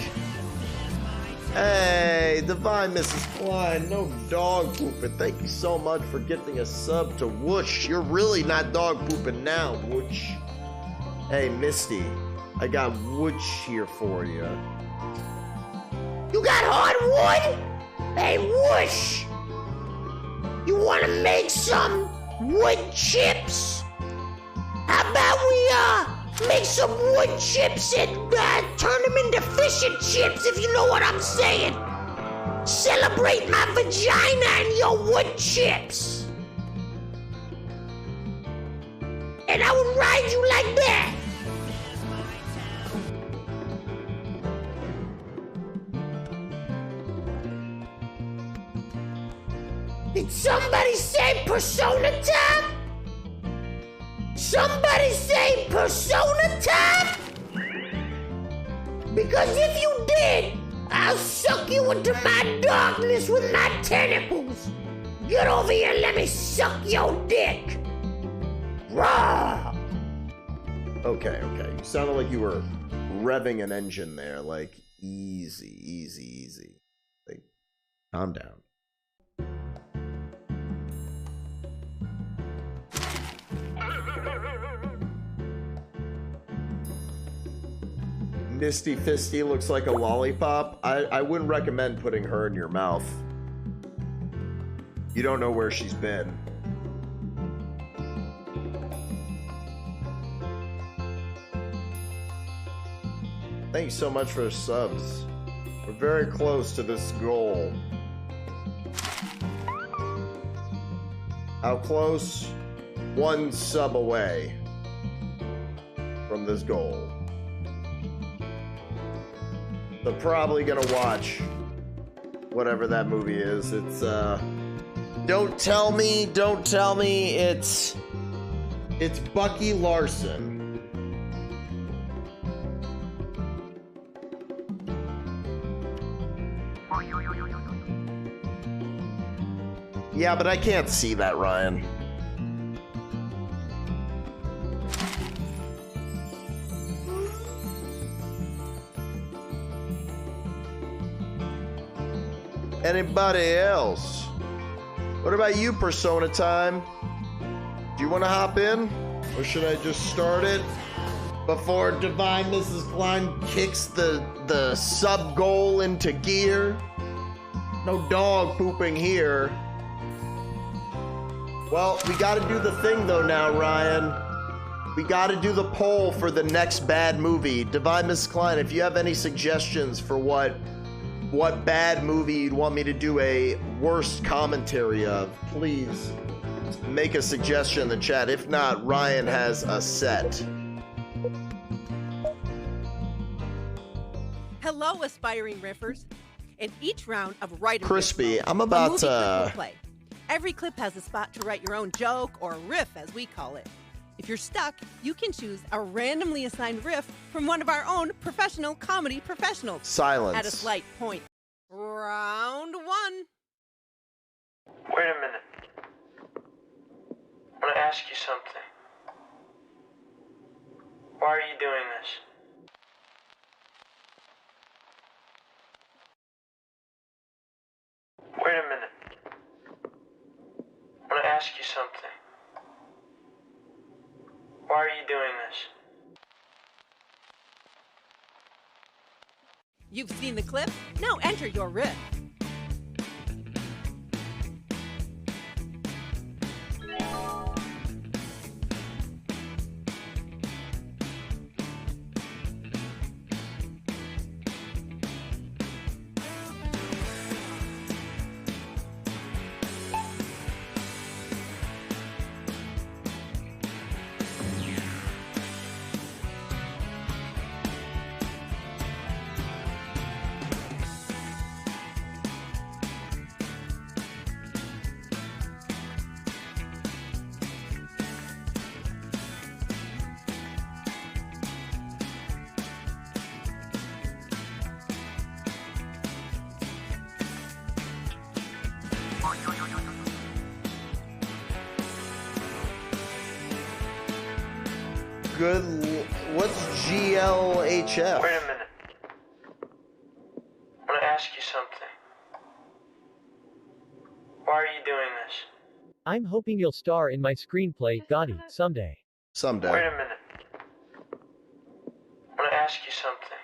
Hey, Divine Mrs. Klein, no dog pooping. Thank you so much for gifting a sub to Whoosh. You're really not dog pooping now, Whoosh. Hey, Misty, I got Whoosh here for you. You got hardwood? Hey, Whoosh. You want to make some wood chips? How about we, make some wood chips and turn them into fish and chips, if you know what I'm saying. Celebrate my vagina and your wood chips. And I would ride you like that. Did somebody say Persona time? Somebody say Persona time? Because if you did, I'll suck you into my darkness with my tentacles. Get over here and let me suck your dick. Raw. Okay. You sounded like you were revving an engine there, like easy. Like, calm down. Misty Fisty looks like a lollipop. I wouldn't recommend putting her in your mouth. You don't know where she's been. Thank you so much for the subs. We're very close to this goal. How close? 1 sub away from this goal. They're probably gonna watch whatever that movie is. It's don't tell me it's Bucky Larson. Yeah, but I can't see that, Ryan. Anybody else? What about you, Persona Time? Do you want to hop in? Or should I just start it before Divine Mrs. Klein kicks the sub goal into gear? No dog pooping here. Well, we gotta do the thing though now, Ryan. We gotta do the poll for the next bad movie. Divine Miss Klein, if you have any suggestions for what bad movie you'd want me to do a worst commentary of, please make a suggestion in the chat. If not, Ryan has a set. Hello, aspiring riffers. In each round of writer Crispy, riff mode, I'm a about movie clip will to... play. Every clip has a spot to write your own joke or riff, as we call it. If you're stuck, you can choose a randomly assigned riff from one of our own professional comedy professionals. Silence. At a slight point. Round one. Wait a minute. I want to ask you something. Why are you doing this? Wait a minute. I want to ask you something. Why are you doing this? You've seen the clip? Now enter your riff. Good. What's GLHF? Wait a minute. I want to ask you something. Why are you doing this? I'm hoping you'll star in my screenplay, Gotti, someday. Someday. Wait a minute. I want to ask you something.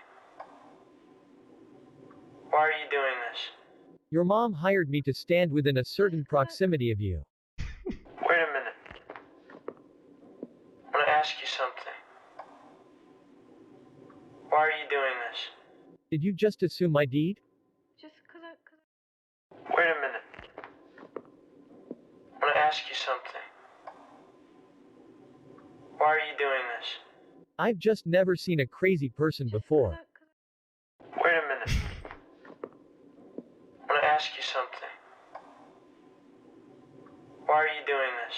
Why are you doing this? Your mom hired me to stand within a certain proximity of you. Wait a minute. I want to ask you something. Why are you doing this? Did you just assume my deed? Wait a minute. I want to ask you something. Why are you doing this? I've just never seen a crazy person before. Wait a minute. I want to ask you something. Why are you doing this?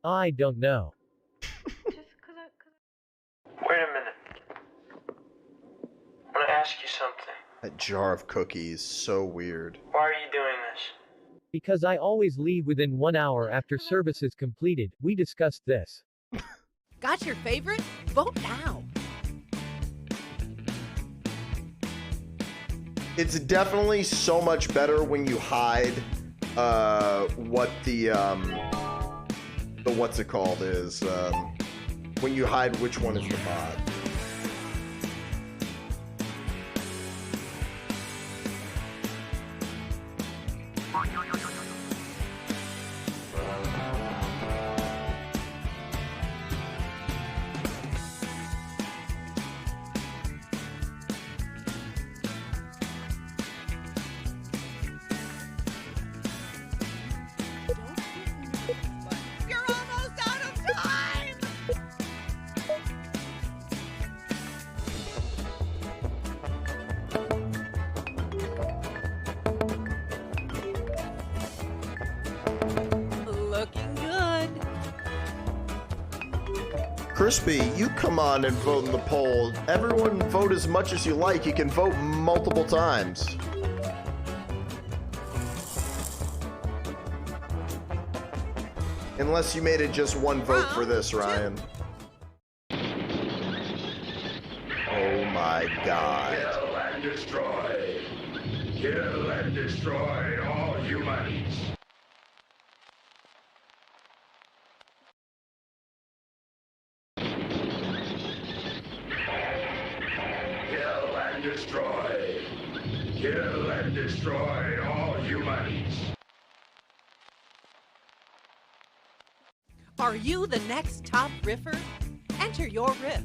I don't know. Wait a minute. I want to ask you something. That jar of cookies, so weird. Why are you doing this? Because I always leave within 1 hour after service is completed. We discussed this. Got your favorite? Vote now. It's definitely so much better when you hide what the what's it called is when you hide which one is the bot. You're almost out of time! Looking good. Crispy, you come on and vote in the poll. Everyone vote as much as you like. You can vote multiple times. Unless you made it just one vote for this, Ryan. Oh my god. Kill and destroy. Kill and destroy all humans. Kill and destroy. Kill and destroy all humans. Are you the next top riffer? Enter your riff.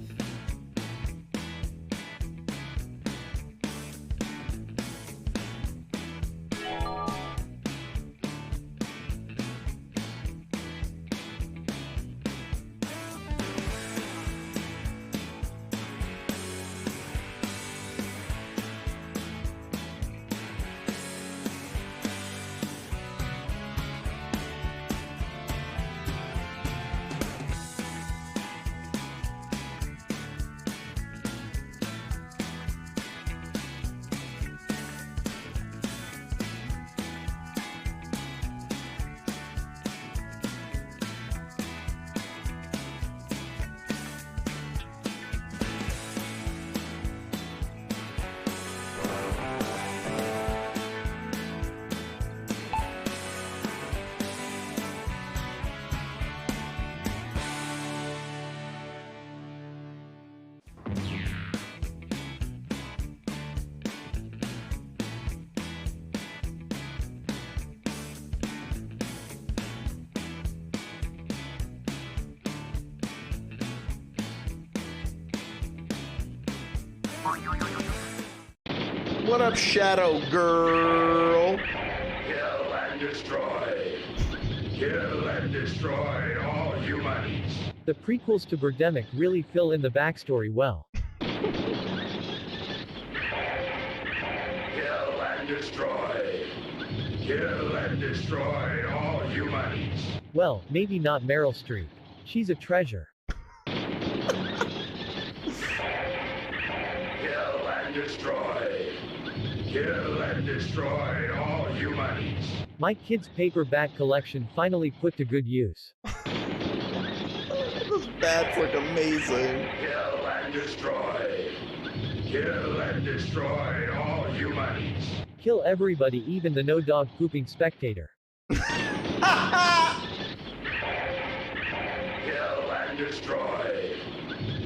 What up, Shadow Girl? Kill and destroy. Kill and destroy all humans. The prequels to Birdemic really fill in the backstory well. Kill and destroy. Kill and destroy all humans. Well, maybe not Meryl Streep. She's a treasure. Kill and destroy. Kill and destroy all humans. My kid's paperback collection finally put to good use. Those bats look amazing. Kill and destroy. Kill and destroy all humans. Kill everybody, even the no-dog pooping spectator. Kill and destroy.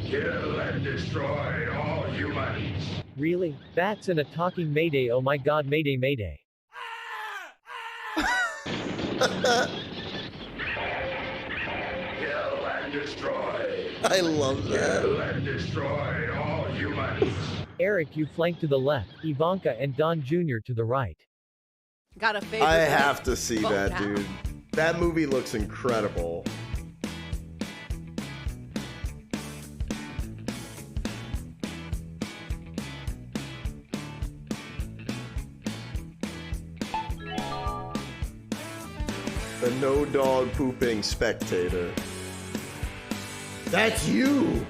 Kill and destroy all humans. Really? Bats and a talking Mayday, oh my god, Mayday Mayday. Kill and destroy. I love that. Kill and destroy all humans. Eric, you flank to the left, Ivanka and Don Jr. to the right. Got a favorite? I have to see Vote that, now. dude. That movie looks incredible. The no dog pooping spectator. That's you!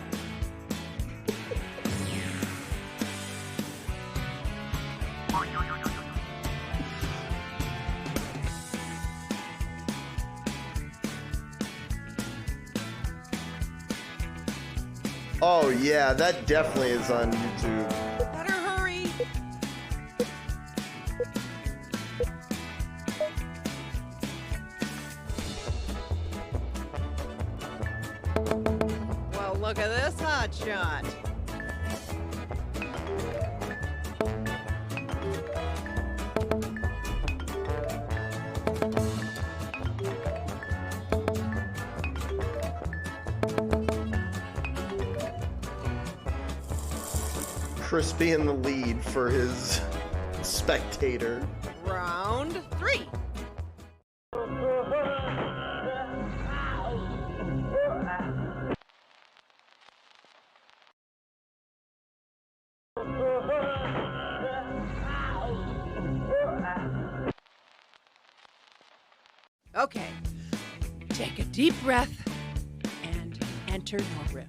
Oh yeah, that definitely is on YouTube. Better hurry. Well, look at this hot shot. Crispy in the lead for his spectator. Round 3. Okay, take a deep breath and enter your riff.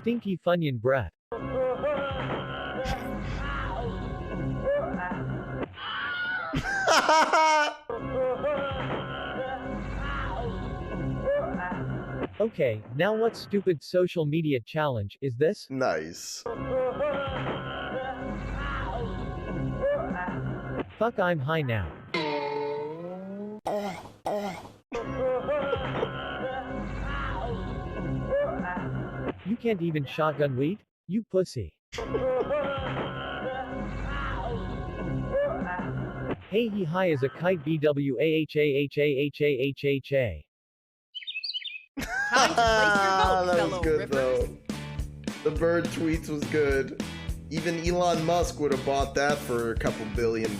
Stinky Funyun breath. Okay, now what stupid social media challenge is this? Nice. Fuck, I'm high now. You can't even shotgun weed? You pussy. Hey, he high as a kite BWAHAHAHAHAHA. Time to place your vote, That fellow was good, riffers. though. The bird tweets was good. Even Elon Musk would have bought that for a couple $1 billion.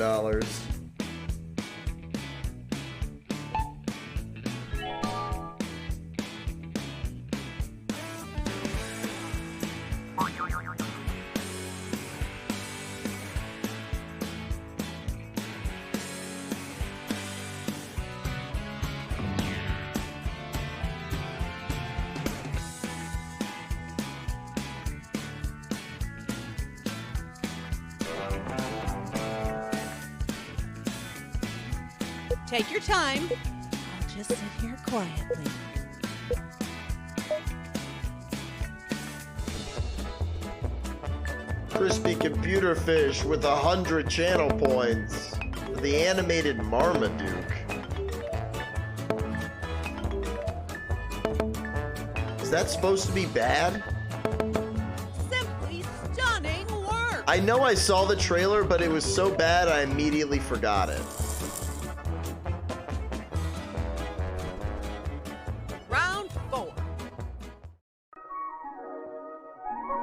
Take your time. I'll just sit here quietly. Crispy computer fish with 100 channel points. The animated Marmaduke. Is that supposed to be bad? Simply stunning work. I know I saw the trailer, but it was so bad I immediately forgot it. Round 4.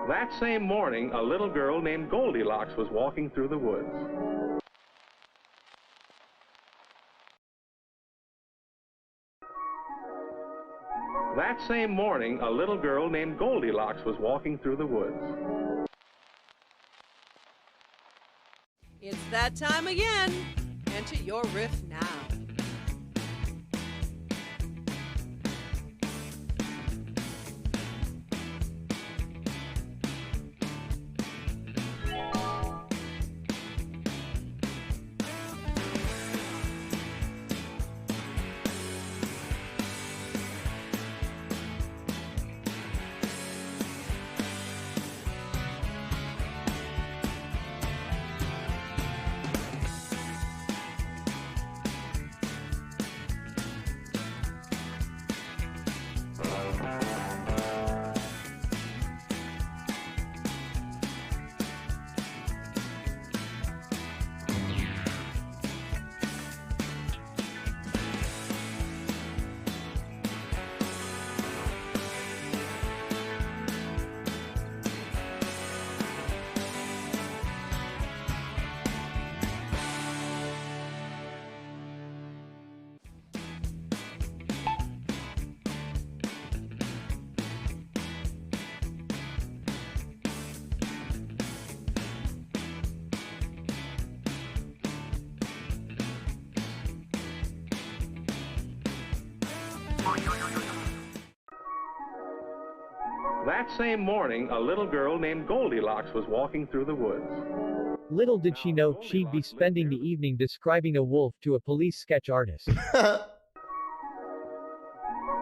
That same morning, a little girl named Goldilocks was walking through the woods. That same morning, a little girl named Goldilocks was walking through the woods. It's that time again. Enter your riff now. That same morning, a little girl named Goldilocks was walking through the woods. Little did she know, she'd be spending the evening describing a wolf to a police sketch artist.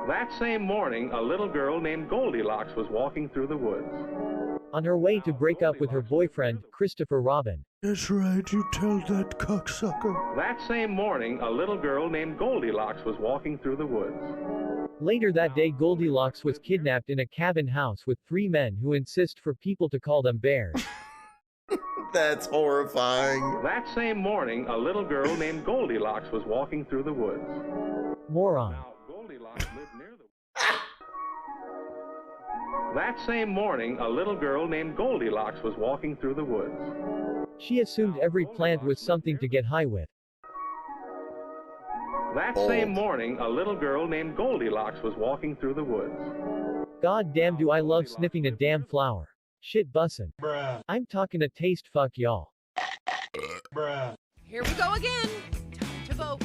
That same morning, a little girl named Goldilocks was walking through the woods. On her way to break up with her boyfriend, Christopher Robin. That's right, you tell that cocksucker. That same morning, a little girl named Goldilocks was walking through the woods. Later that day, Goldilocks was kidnapped in a cabin house with 3 men who insist for people to call them bears. That's horrifying. That same morning, a little girl named Goldilocks was walking through the woods. Moron. Goldilocks lived near the That same morning, a little girl named Goldilocks was walking through the woods. She assumed every plant was something to get high with. That same morning, a little girl named Goldilocks was walking through the woods. God damn, do I love sniffing a damn flower. Shit bussin'. Bruh. I'm talking a taste fuck, y'all. Bruh. Here we go again. Time to vote.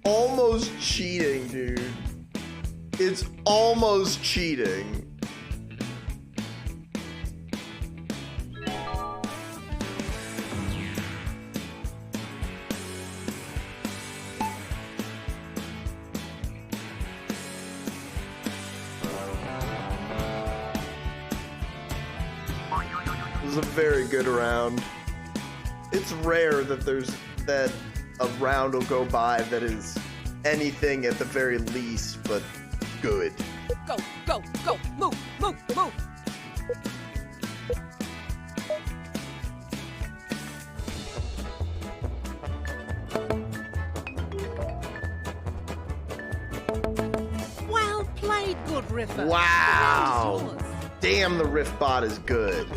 Almost cheating, dude. It's almost cheating. This is a very good round. It's rare that a round will go by that is anything at the very least but good. Go, go, go, move, move, move. Well played, good Riffer. Wow. Damn, the Rift bot is good.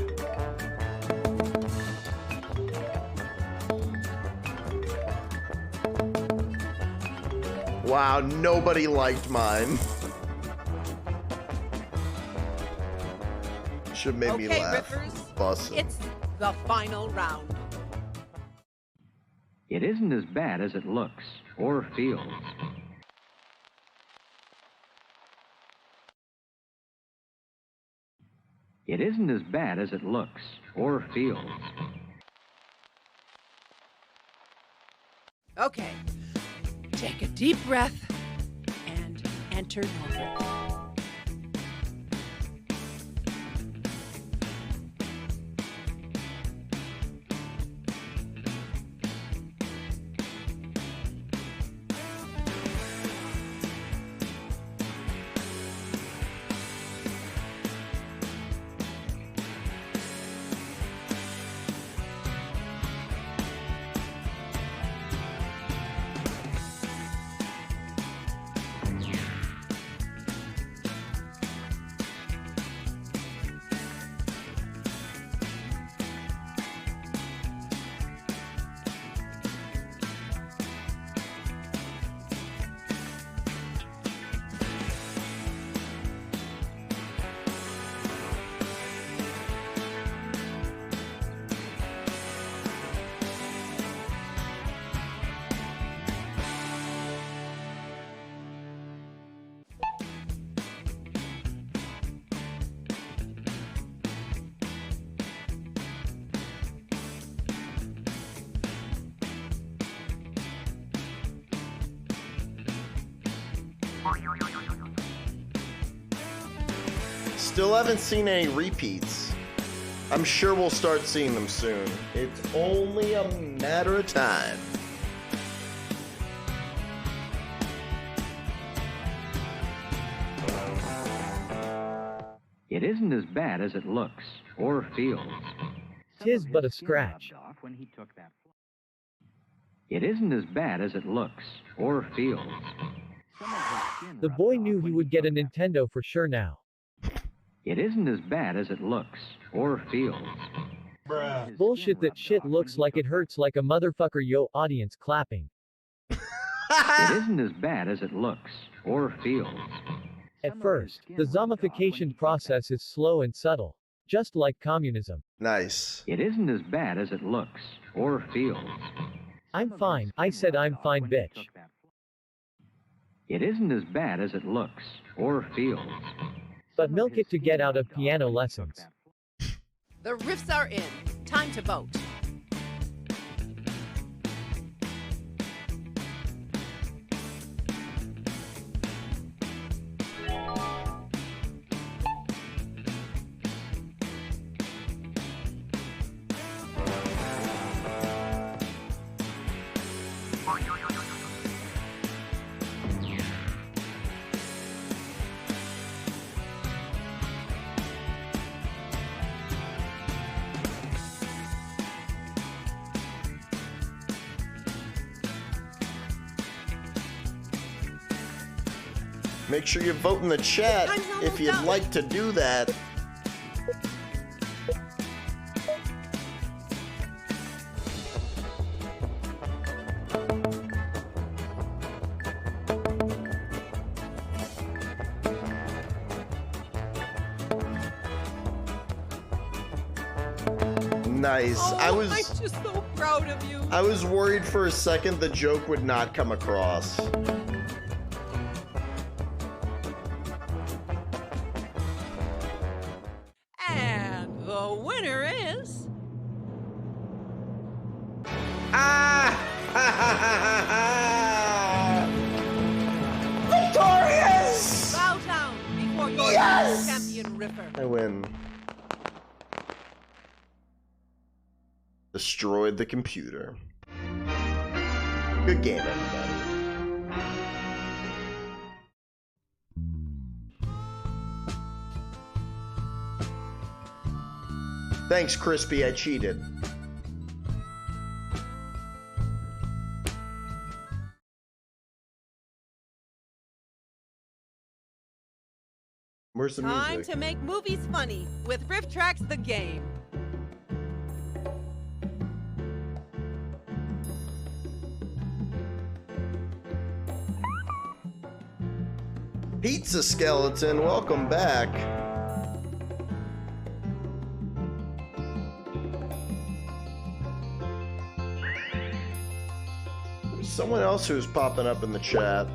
Wow, nobody liked mine. Should make me laugh. Riffers, Bussin'. it's the final round. It isn't as bad as it looks or feels. It isn't as bad as it looks or feels. Okay, take a deep breath and enter your breath. Still haven't seen any repeats. I'm sure we'll start seeing them soon. It's only a matter of time. It isn't as bad as it looks or feels. Tis but a scratch. It isn't as bad as it looks or feels. The boy knew he would get a Nintendo for sure now. It isn't as bad as it looks or feels. Bullshit, that shit looks like it hurts like a motherfucker. Yo, audience clapping. It isn't as bad as it looks or feels. At first, the zombification process is slow and subtle, just like communism. Nice. It isn't as bad as it looks or feels. I'm fine. I said I'm fine, bitch. It isn't as bad as it looks or feels. But milk it to get out of piano lessons. The riffs are in. Time to vote. Make sure you vote in the chat if you'd like to do that. Nice. Oh, I'm just so proud of you. I was worried for a second the joke would not come across. Riffer. I win. Destroyed the computer. Good game, everybody. Thanks, Crispy. I cheated. Where's the Time music? to make movies funny with Riff Tracks the game. Pizza Skeleton, welcome back. There's someone else who's popping up in the chat.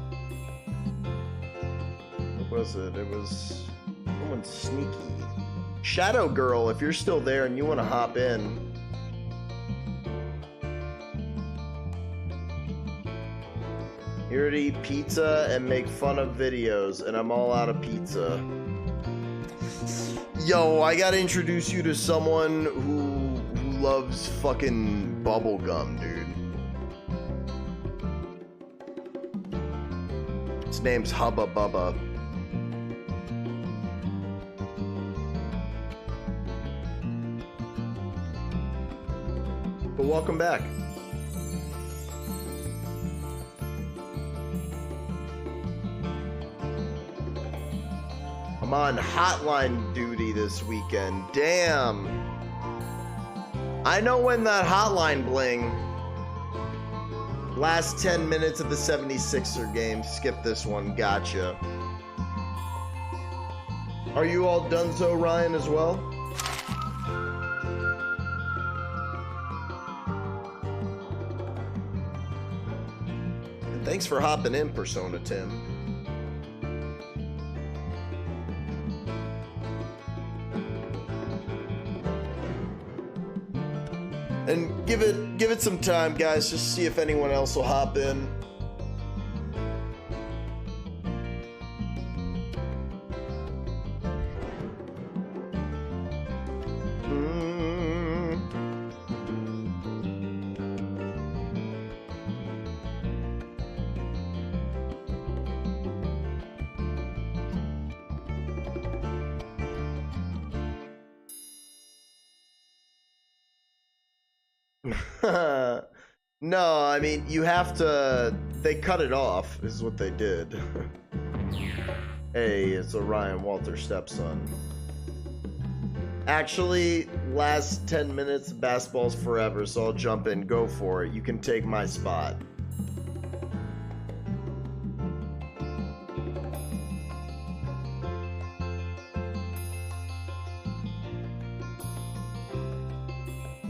What was it? It was someone sneaky. Shadow Girl, if you're still there and you want to hop in. Here to eat pizza and make fun of videos, and I'm all out of pizza. Yo, I gotta introduce you to someone who loves fucking bubblegum, dude. His name's Hubba Bubba. But welcome back. I'm on hotline duty this weekend. Damn. I know when that hotline bling. Last 10 minutes of the 76er game. Skip this one. Gotcha. Are you all donezo, Ryan, as well? And thanks for hopping in, Persona Tim. And give it some time, guys. Just see if anyone else will hop in. No, I mean, you have to... They cut it off, is what they did. Hey, it's Orion Walter stepson. Actually, last 10 minutes, basketball's forever, so I'll jump in. Go for it. You can take my spot.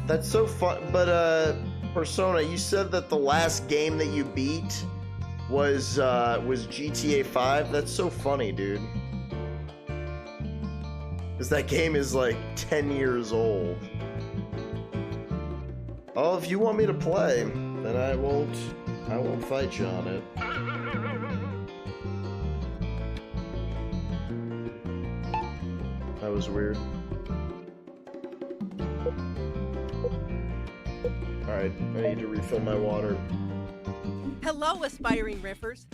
That's so fun, but Persona, you said that the last game that you beat was GTA 5. That's so funny, dude. Because that game is like 10 years old. Oh, if you want me to play, then I won't fight you on it. That was weird. Alright, I need to refill my water. Hello, aspiring riffers.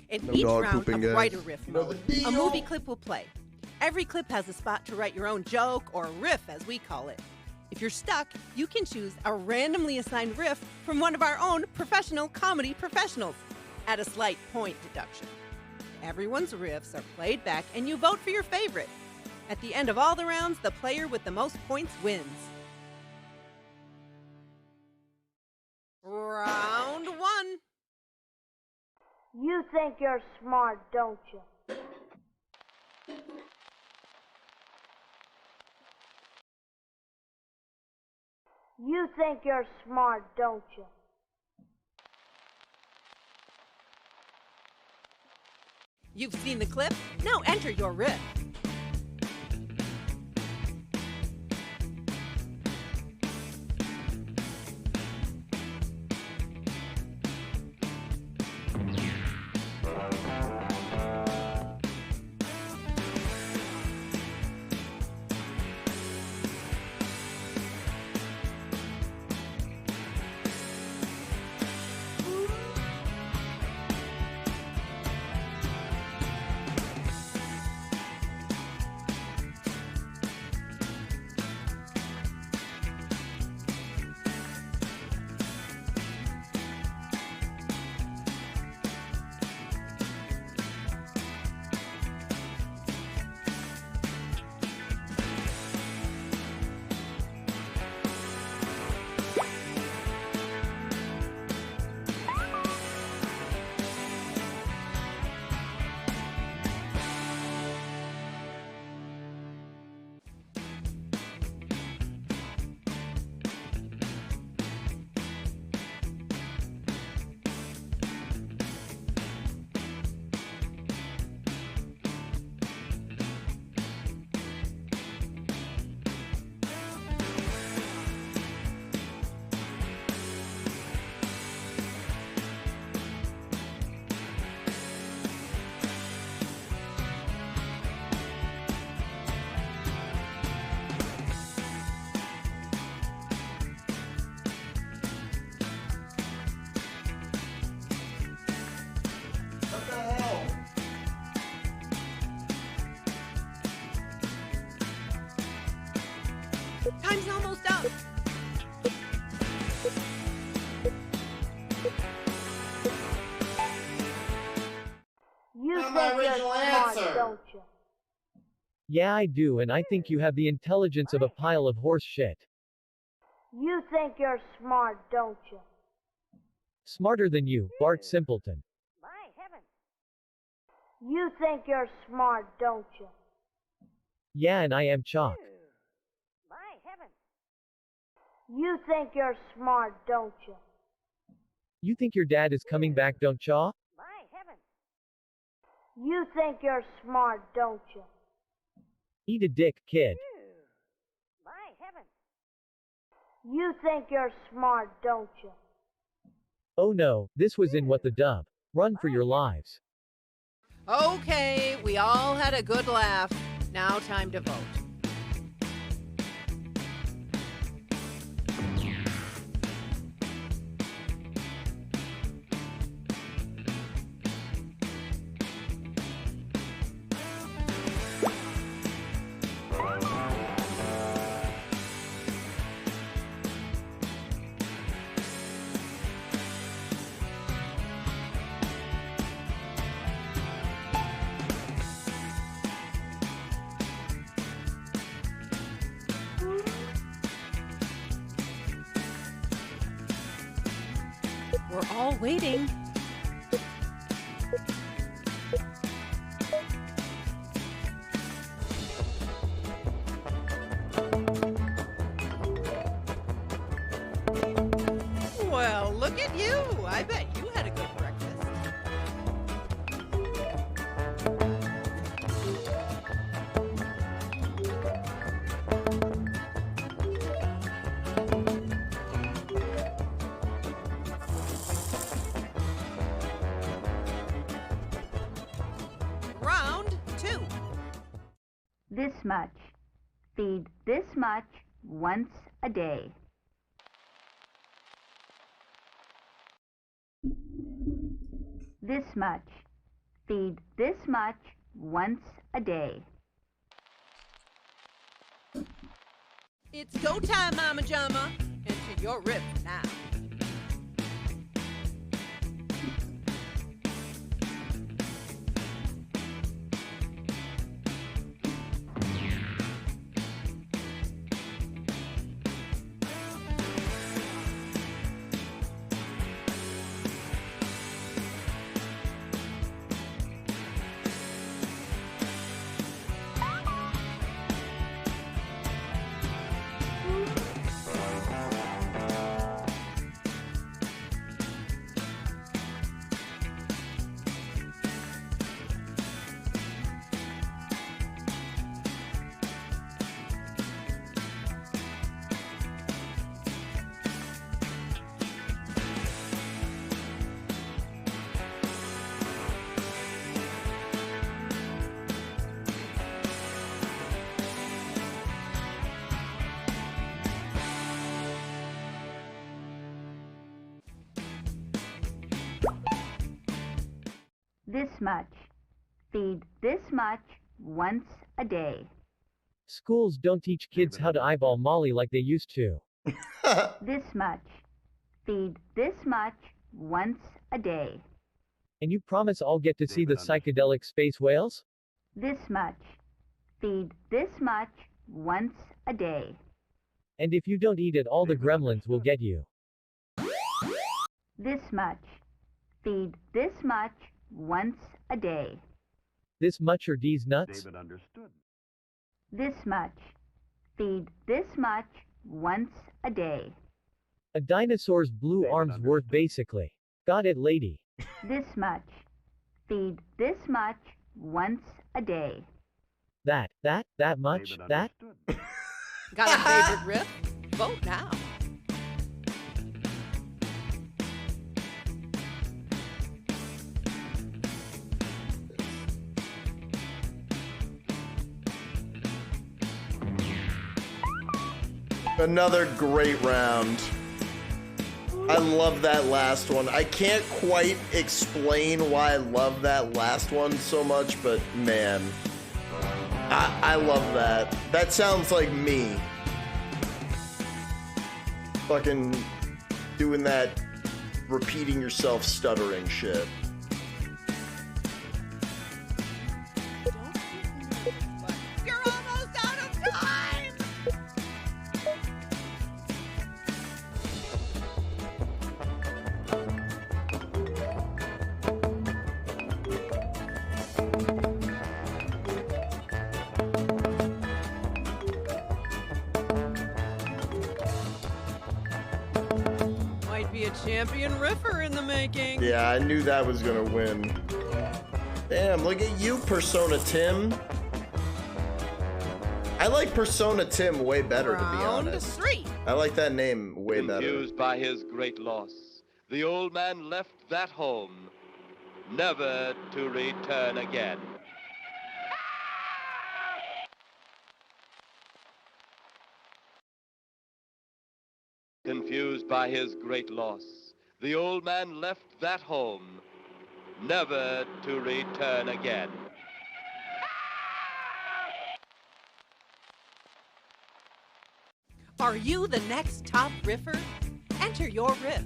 In No each dog round pooping, of guys. Write a Riff mode, a movie clip will play. Every clip has a spot to write your own joke, or riff as we call it. If you're stuck, you can choose a randomly assigned riff from one of our own professional comedy professionals at a slight point deduction. Everyone's riffs are played back and you vote for your favorite. At the end of all the rounds, the player with the most points wins. Round one. You think you're smart, don't you? You think you're smart, don't you? You've seen the clip? Now enter your riff. What the hell? Time's almost up. You Not my think you're original smart, answer. don't you? Yeah, I do, and I think you have the intelligence of a pile of horse shit. You think you're smart, don't you? Smarter than you, Bart Simpleton. By heaven. You think you're smart, don't you? Yeah, and I am Chalk. By heaven. You think you're smart, don't you? You think your dad is coming back, don't ya? By heaven. You think you're smart, don't you? Eat a dick, kid. By heaven. You think you're smart, don't you? Oh no, this was in What the Dub. Run for your lives. Okay, we all had a good laugh. Now time to vote. We're all waiting. Well, look at you. I bet you had a good breakfast. Round 2. This much. Feed this much once a day. This much. Feed this much once a day. It's go time, Mama Jama. Into your rip now. This much. Feed this much once a day. Schools don't teach kids how to eyeball Molly like they used to. This much. Feed this much once a day. And you promise I'll get to see the psychedelic space whales? This much. Feed this much once a day. And if you don't eat it, all the gremlins will get you. This much. Feed this much once a day. This much are D's nuts? David understood. This much. Feed this much once a day. A dinosaur's blue arms worth basically. Got it, lady. This much. Feed this much once a day. That much? That? Got a favorite riff? Vote now. Another great round. I love that last one. I can't quite explain why I love that last one so much, but man, I love that. That sounds like me. Fucking doing that, repeating yourself, stuttering shit. You're almost out of time! Might be a champion riffer in the making. Yeah, I knew that was gonna win. Damn, look at you, Persona Tim. I like Persona Tim way better, to be Round honest. 3. I like that name way better. Confused by his great loss, the old man left that home, never to return again. Confused by his great loss, the old man left that home, never to return again. Are you the next top riffer? Enter your riff.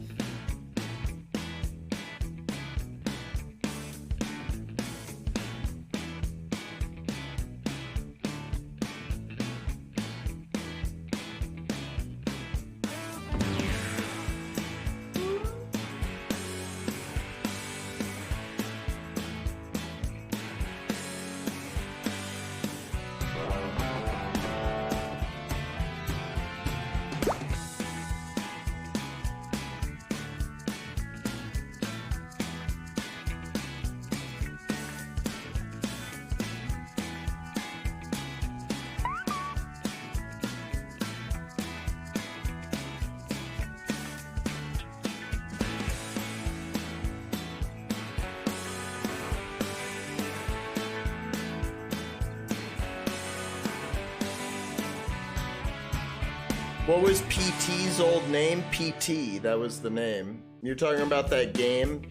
What was PT's old name? PT, that was the name. You're talking about that game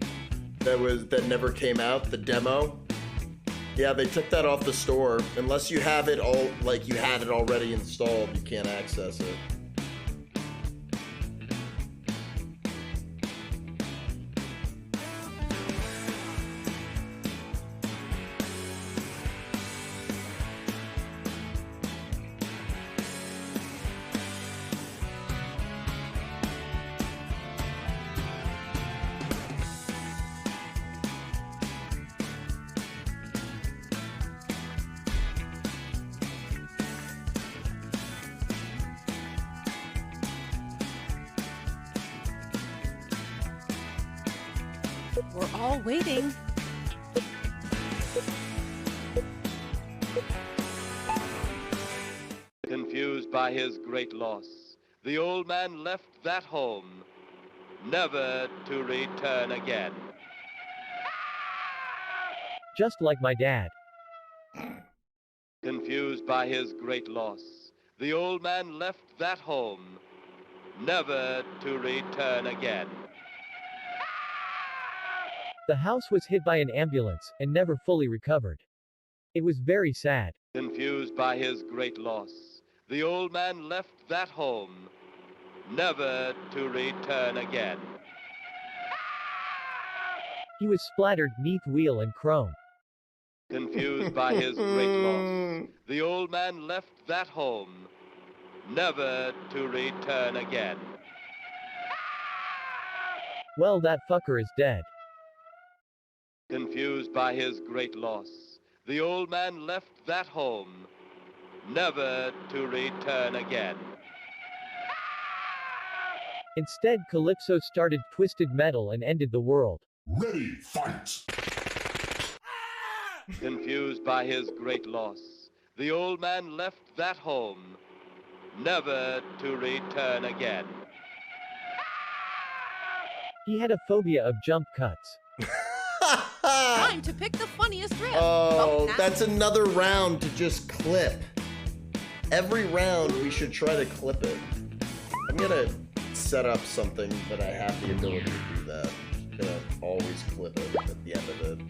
that never came out, the demo? Yeah, they took that off the store. Unless you have it all, like you had it already installed, you can't access it. We're all waiting. Confused by his great loss, the old man left that home, never to return again. Just like my dad. Confused by his great loss, the old man left that home, never to return again. The house was hit by an ambulance and never fully recovered. It was very sad. Confused by his great loss, the old man left that home, never to return again. He was splattered neath wheel and chrome. Confused by his great loss, the old man left that home, never to return again. Well, that fucker is dead. Confused by his great loss, the old man left that home, never to return again. Instead, Calypso started Twisted Metal and ended the world. Ready, fight! Confused by his great loss, the old man left that home, never to return again. He had a phobia of jump cuts. Time to pick the funniest riff. Oh, now. that's another round to just clip. Every round we should try to clip it. I'm gonna set up something, but I have the ability to do that. I'm gonna always clip it at the end of it.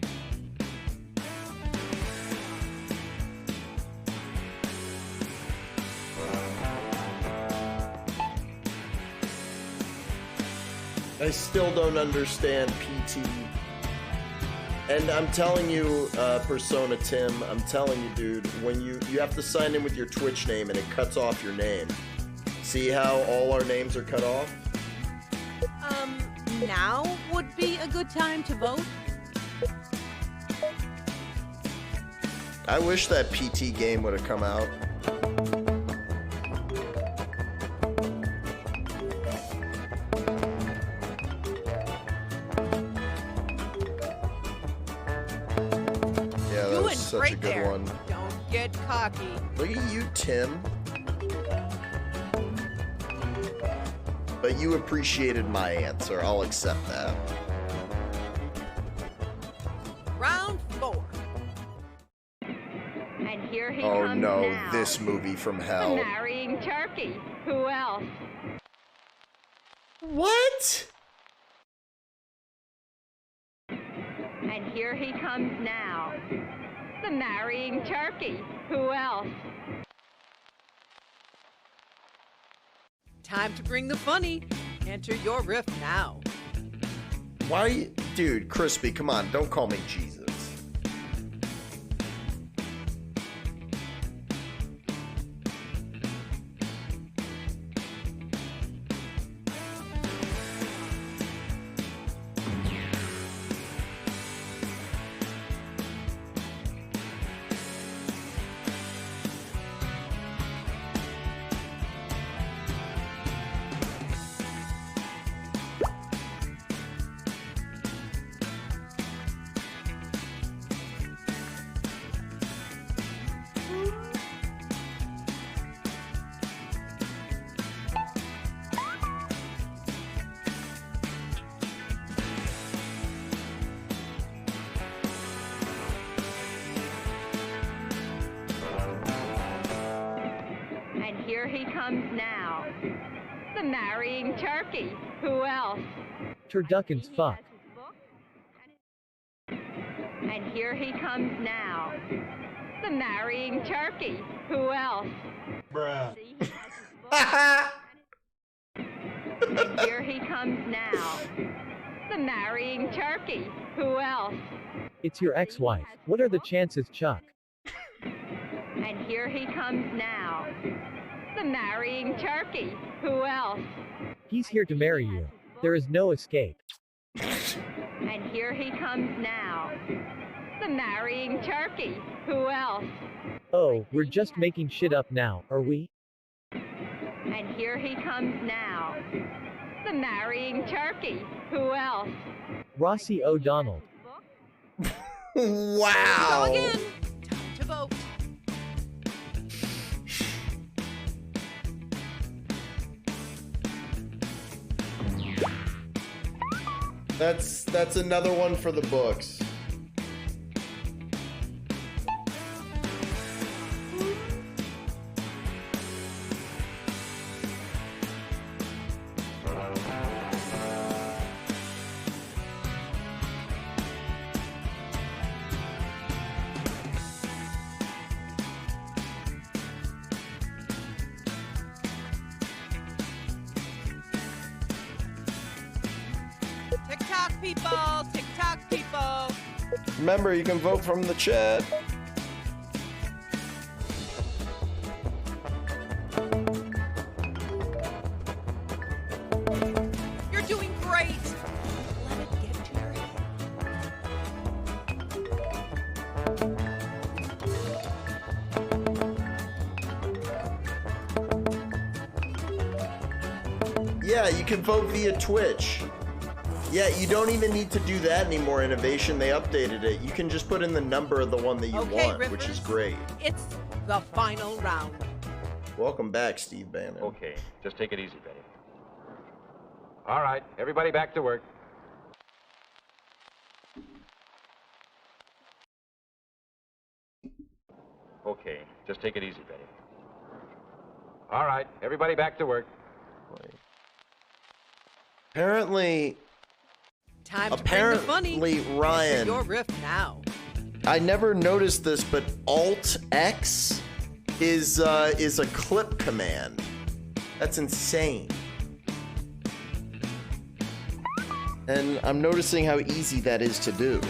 I still don't understand PT. And I'm telling you, Persona Tim, I'm telling you, dude, when you have to sign in with your Twitch name and it cuts off your name. See how all our names are cut off? Now would be a good time to vote. I wish that PT game would have come out. Yeah, that was such a good one. Don't get cocky. Look at you, Tim. But you appreciated my answer. I'll accept that. Round 4. And here he Oh comes no, now. this movie from hell. The marrying turkey. Who else? What? And here he comes now. The marrying turkey. Who else? Time to bring the funny. Enter your riff now. Why? Dude, Crispy, come on. Don't call me Jesus. And here he comes now. The marrying turkey. Who else? Turduckins fuck. And here he comes now. The marrying turkey. Who else? Bruh. And here he comes now. The marrying turkey. Who else? It's your ex-wife. What are the chances, Chuck? And here he comes now. The marrying turkey. Who else? He's here to marry you. There is no escape. And here he comes now. The marrying turkey. Who else? Oh, we're just making shit up now, are we? And here he comes now. The marrying turkey. Who else? Rossi O'Donnell. Wow. Go again. Time to vote. That's another one for the books. TikTok people, TikTok people. Remember, you can vote from the chat. You're doing great. Let it get to your head. Yeah, you can vote via Twitch. Yeah, you don't even need to do that anymore, Innovation. They updated it. You can just put in the number of the one that you want, which is great. It's the final round. Welcome back, Steve Bannon. Okay, just take it easy, Betty. All right, everybody back to work. Okay, just take it easy, Betty. All right, everybody back to work. Apparently, Time to bring the funny. Ryan. Enter your riff now. I never noticed this, but Alt X is a clip command. That's insane. And I'm noticing how easy that is to do.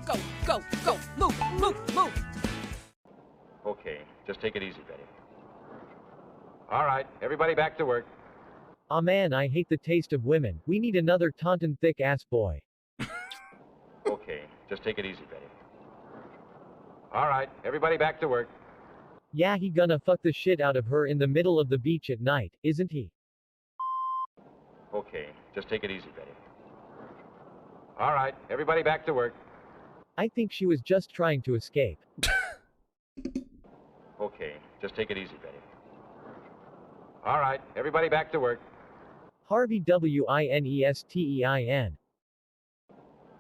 Go, go, go, move, move, move. Okay, just take it easy, Betty. All right, everybody back to work. Aw man, I hate the taste of women. We need another taunton thick ass boy. Okay, just take it easy, Betty. All right, everybody back to work. Yeah, he gonna fuck the shit out of her in the middle of the beach at night, isn't he? Okay, just take it easy, Betty. All right, everybody back to work. I think she was just trying to escape. Okay, just take it easy, Betty. All right, everybody back to work. Harvey Weinstein.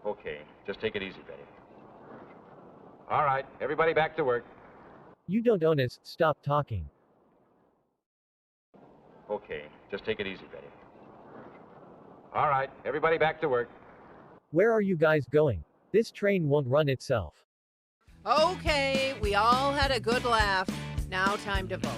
Okay, just take it easy, Betty. All right, everybody back to work. You don't own us, stop talking. Okay, just take it easy, Betty. All right, everybody back to work. Where are you guys going? This train won't run itself. Okay, we all had a good laugh. Now time to vote.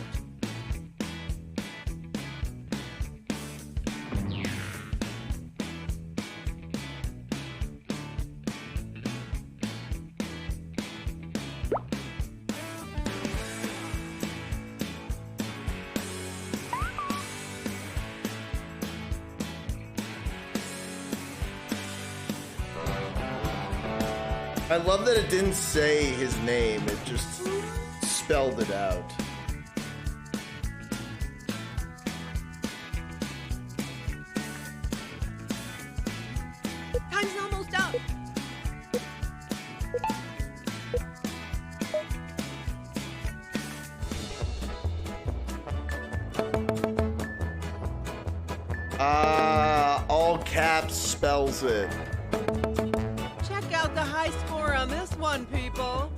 I love that it didn't say his name, it just spelled it out. Time's almost up. All caps spells it. Check out the high score on this one, people.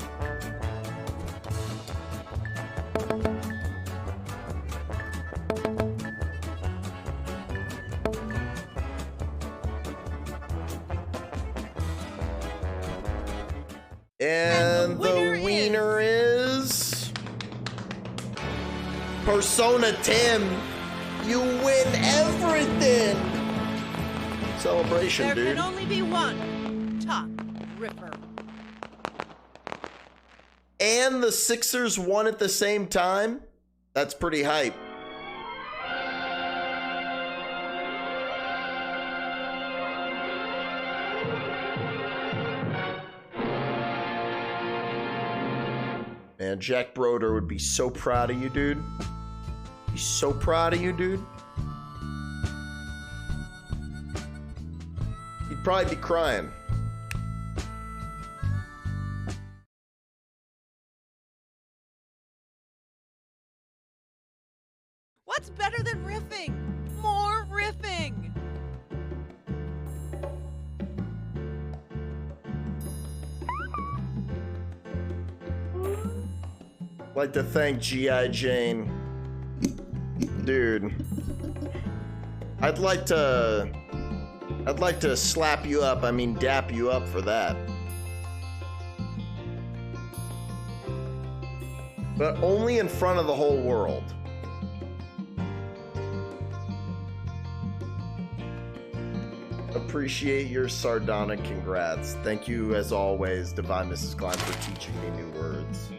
And the winner is Persona Tim. You win everything. Celebration, There dude. can only be one top ripper. And the Sixers won at the same time. That's pretty hype. Man, Jack Broder would be so proud of you, dude. He's so proud of you, dude. He'd probably be crying. What's better Like to thank G.I. Jane. Dude. I'd like to slap you up, I mean dap you up for that. But only in front of the whole world. Appreciate your sardonic congrats. Thank you as always, Divine Mrs. Klein, for teaching me new words.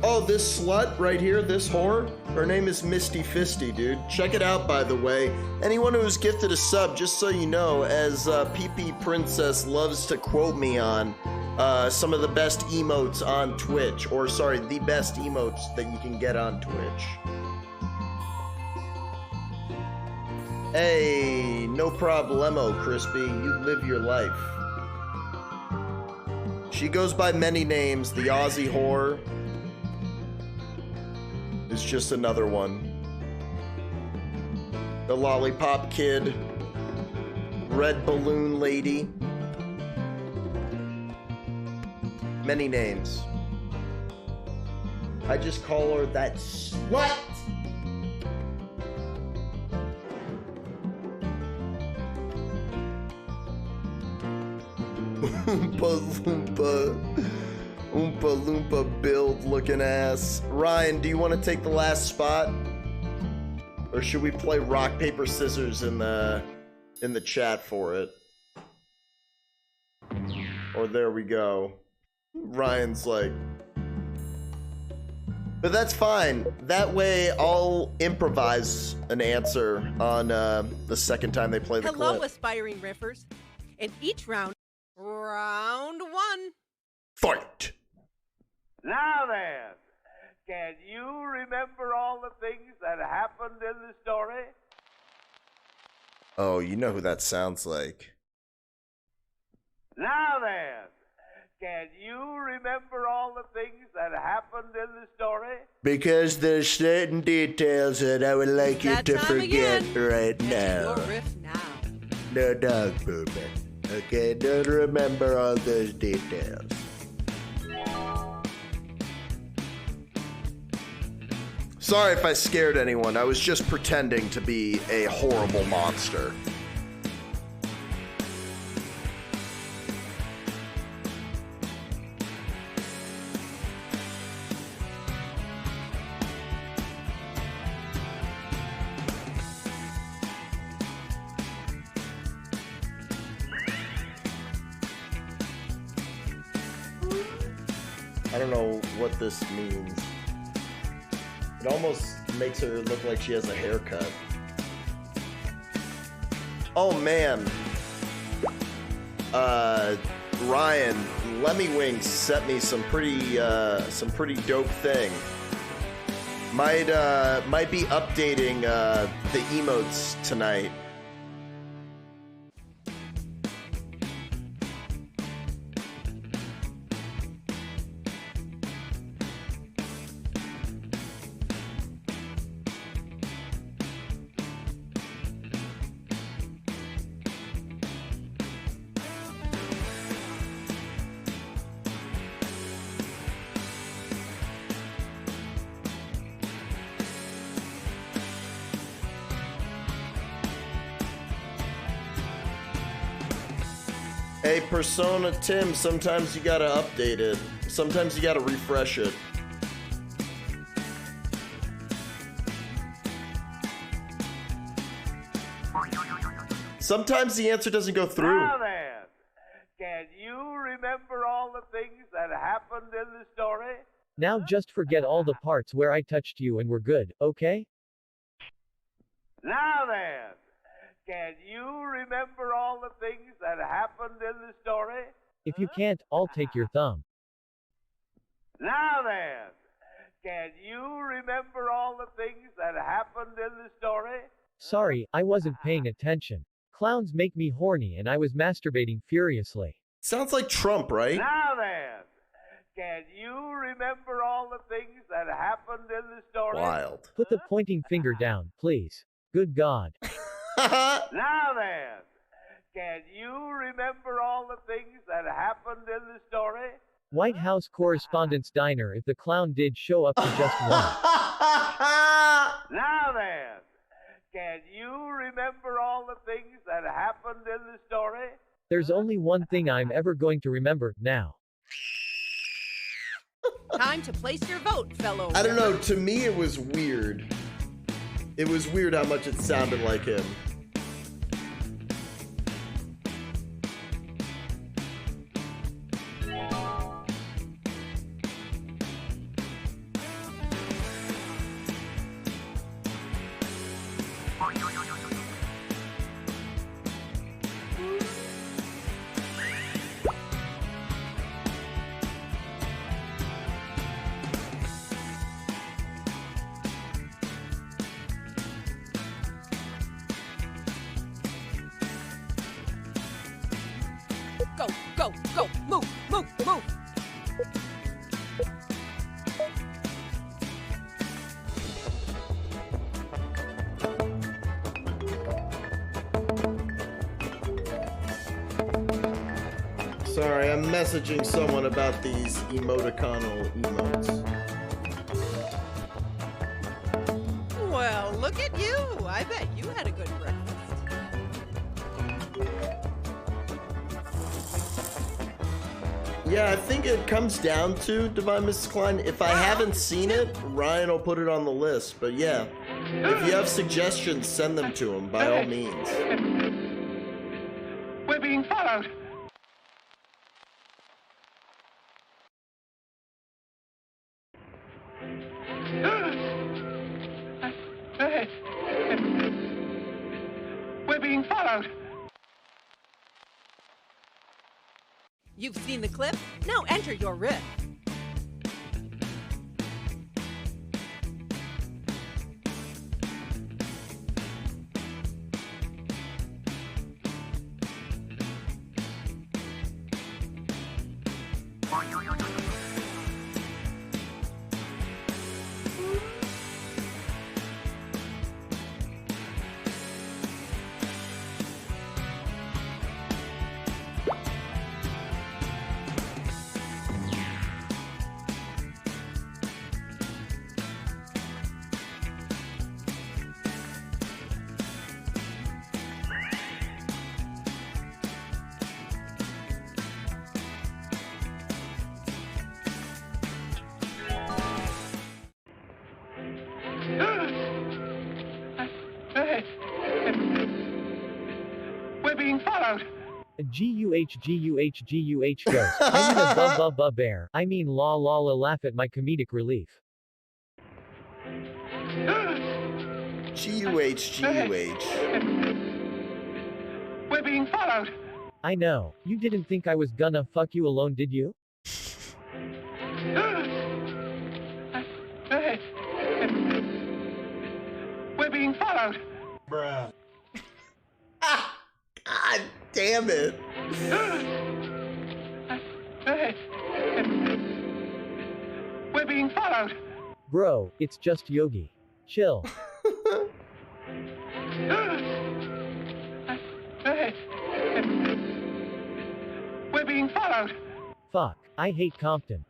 Oh, this slut right here, this whore, her name is Misty Fisty, dude. Check it out, by the way. Anyone who's gifted a sub, just so you know, as PP Princess loves to quote me on, some of the best emotes on Twitch. Or, sorry, the best emotes that you can get on Twitch. Hey, no problemo, Crispy. You live your life. She goes by many names. The Aussie whore is just another one. The Lollipop Kid. Red Balloon Lady. Many names. I just call her that slut. Oompa Loompa. Oompa Loompa build looking ass. Ryan, do you want to take the last spot? Or should we play rock, paper, scissors in the chat for it? Or there we go. Ryan's like... But that's fine. That way I'll improvise an answer on the second time they play the clip. Hello, aspiring riffers. In each round, round one. Fight! Now then, can you remember all the things that happened in the story? Oh, you know who that sounds like. Now then, can you remember all the things that happened in the story? Because there's certain details that I would like you to forget right now. Your riff now. No dog pooping. Okay, don't remember all those details. Sorry if I scared anyone. I was just pretending to be a horrible monster. I don't know what this means. It almost makes her look like she has a haircut. Oh man. Ryan, Lemmywinks sent me some pretty dope thing. Might be updating the emotes tonight. Hey, Persona Tim, sometimes you gotta update it. Sometimes you gotta refresh it. Sometimes the answer doesn't go through. Now then, can you remember all the things that happened in the story? Now just forget all the parts where I touched you and we're good, okay? Now then, can you remember all the things that happened in the story? If you can't, I'll take your thumb. Now then, Can you remember all the things that happened in the story? Sorry, I wasn't paying attention. Clowns make me horny and I was masturbating furiously. Sounds like Trump, right? Now then, can you remember all the things that happened in the story? Wild. Put the pointing finger down, please. Good God. Now then, can you remember all the things that happened in the story? White House Correspondents' Diner if the clown did show up to just one. Now then, can you remember all the things that happened in the story? There's only one thing I'm ever going to remember, now. Time to place your vote, fellow. I don't know, to me it was weird. It was weird how much it sounded like him. Go, go, go, move, move, move. Sorry, I'm messaging someone about these emoticonal emotes. Well, look at you. I bet you had a good breakfast. Yeah, I think it comes down to Divine Mrs. Klein. If I haven't seen it, Ryan will put it on the list. But yeah, if you have suggestions, send them to him by all means. We're being followed. We're being followed. You've seen the clip? Now enter your riff. We're being followed. G-U-H-G-U-H-G-U-H ghost. I mean a bu-bu-bu bear. I mean la la la laugh at my comedic relief. G-U-H-G-U-H. We're being followed. I know. You didn't think I was gonna fuck you alone, did you? We're being followed. Bruh. God damn it. We're being followed. Bro, it's just Yogi. Chill. We're being followed. Fuck. I hate Compton.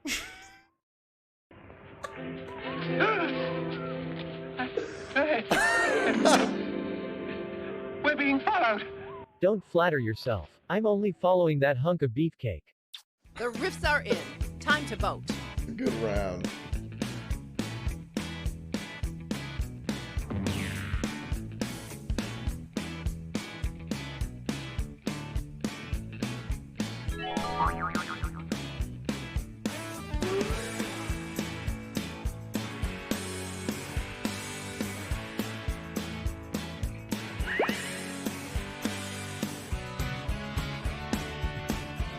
We're being followed. Don't flatter yourself. I'm only following that hunk of beefcake. The riffs are in. Time to vote. Good round.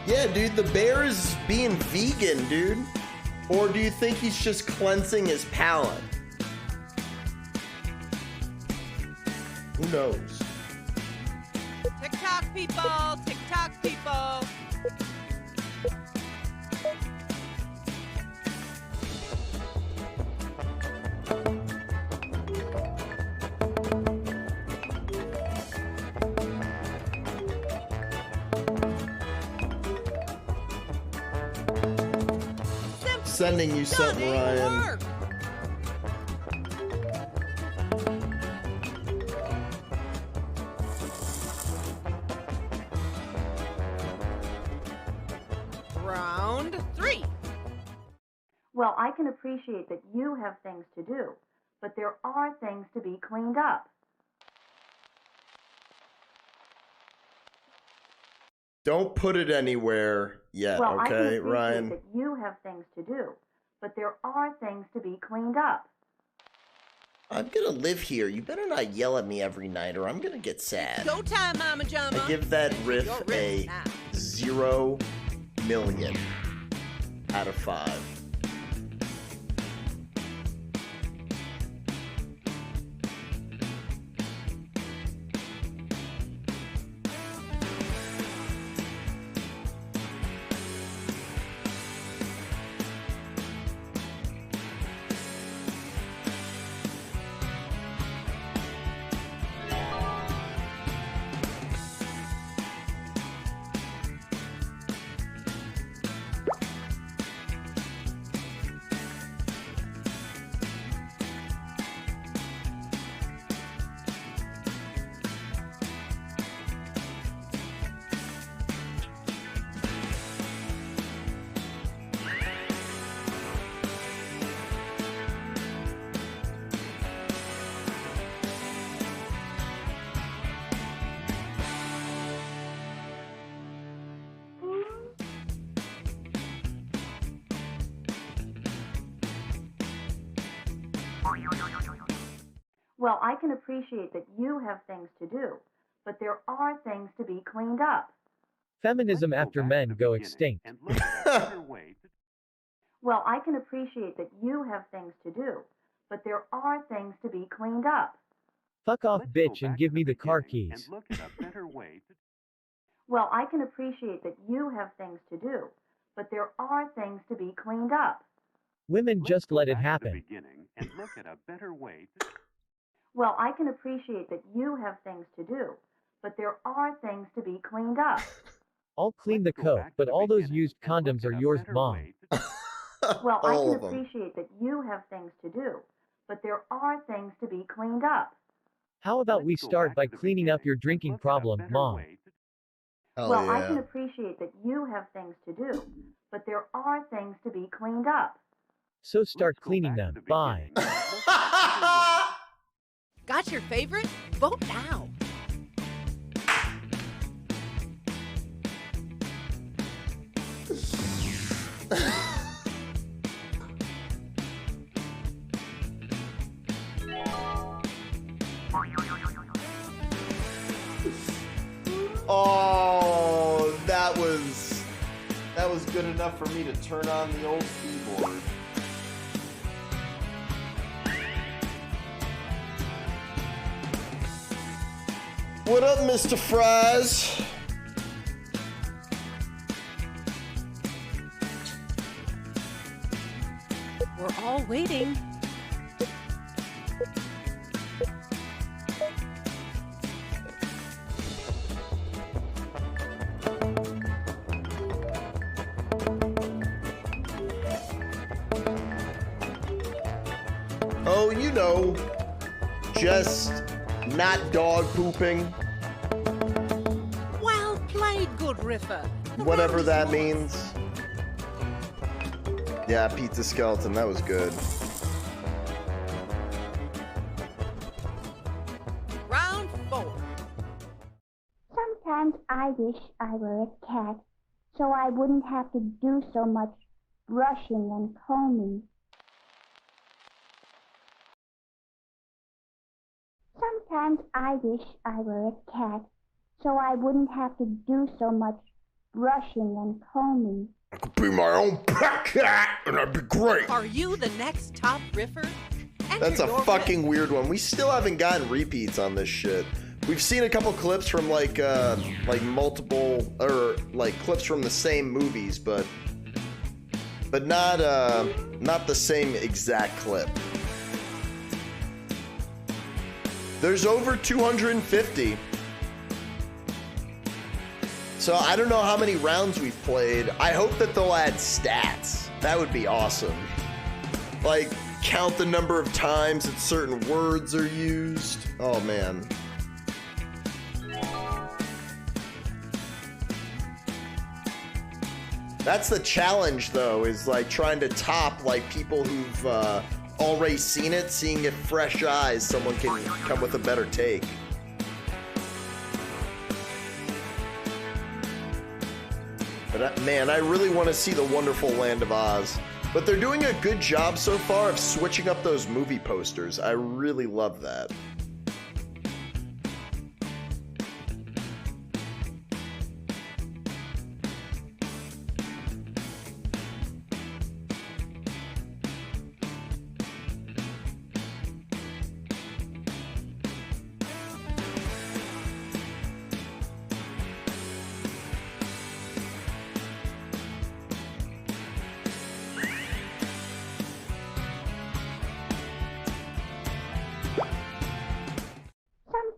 Yeah, dude, the bear is being vegan, dude. Or do you think he's just cleansing his palate? Who knows? TikTok people, TikTok people. Sending you something, Ryan. Work. Round 3. Well, I can appreciate that you have things to do, but there are things to be cleaned up. Don't put it anywhere yet, Well, I can okay, appreciate Ryan? that you have things to do, but there are things to be cleaned up. I'm gonna live here. You better not yell at me every night or I'm gonna get sad. Go time, Mama Jama. I give that riff Your a riff now. 0 million out of 5. Well, I can appreciate that you have things to do, but there are things to be cleaned up. Feminism after men go extinct. Well, I can appreciate that you have things to do, but there are things to be cleaned up. Fuck off, bitch, and give me the car keys. Well, I can appreciate that you have things to do, but there are things to be cleaned up. Women just let it happen. Well, I can appreciate that you have things to do, but there are things to be cleaned up. I'll clean the coke, but all those used condoms are yours, Mom. Well, I All can of 'em. appreciate that you have things to do, but there are things to be cleaned up. How about we start by cleaning up your drinking problem, Mom? Hell Well, yeah. I can appreciate that you have things to do, but there are things to be cleaned up. So start cleaning them. Bye. Got your favorite? Vote now. Oh, that was good enough for me to turn on the old keyboard. What up, Mr. Fries? We're all waiting. Oh, you know, just not dog pooping, Well played, good Riffer. The whatever round that is means. Yeah, Pizza Skeleton, that was good. Round 4. Sometimes I wish I were a cat, so I wouldn't have to do so much brushing and combing. Sometimes I wish I were a cat, so I wouldn't have to do so much brushing and combing. I could be my own pet cat, and that'd be great. Are you the next top riffer? Enter That's a your fucking weird one. We still haven't gotten repeats on this shit. We've seen a couple clips from like multiple or like clips from the same movies, but not the same exact clip. There's over 250. So I don't know how many rounds we've played. I hope that they'll add stats. That would be awesome. Like, count the number of times that certain words are used. Oh, man. That's the challenge, though, is like trying to top like people who've already seen it, seeing if fresh eyes, someone can come with a better take. But man, I really want to see the wonderful Land of Oz. But they're doing a good job so far of switching up those movie posters. I really love that.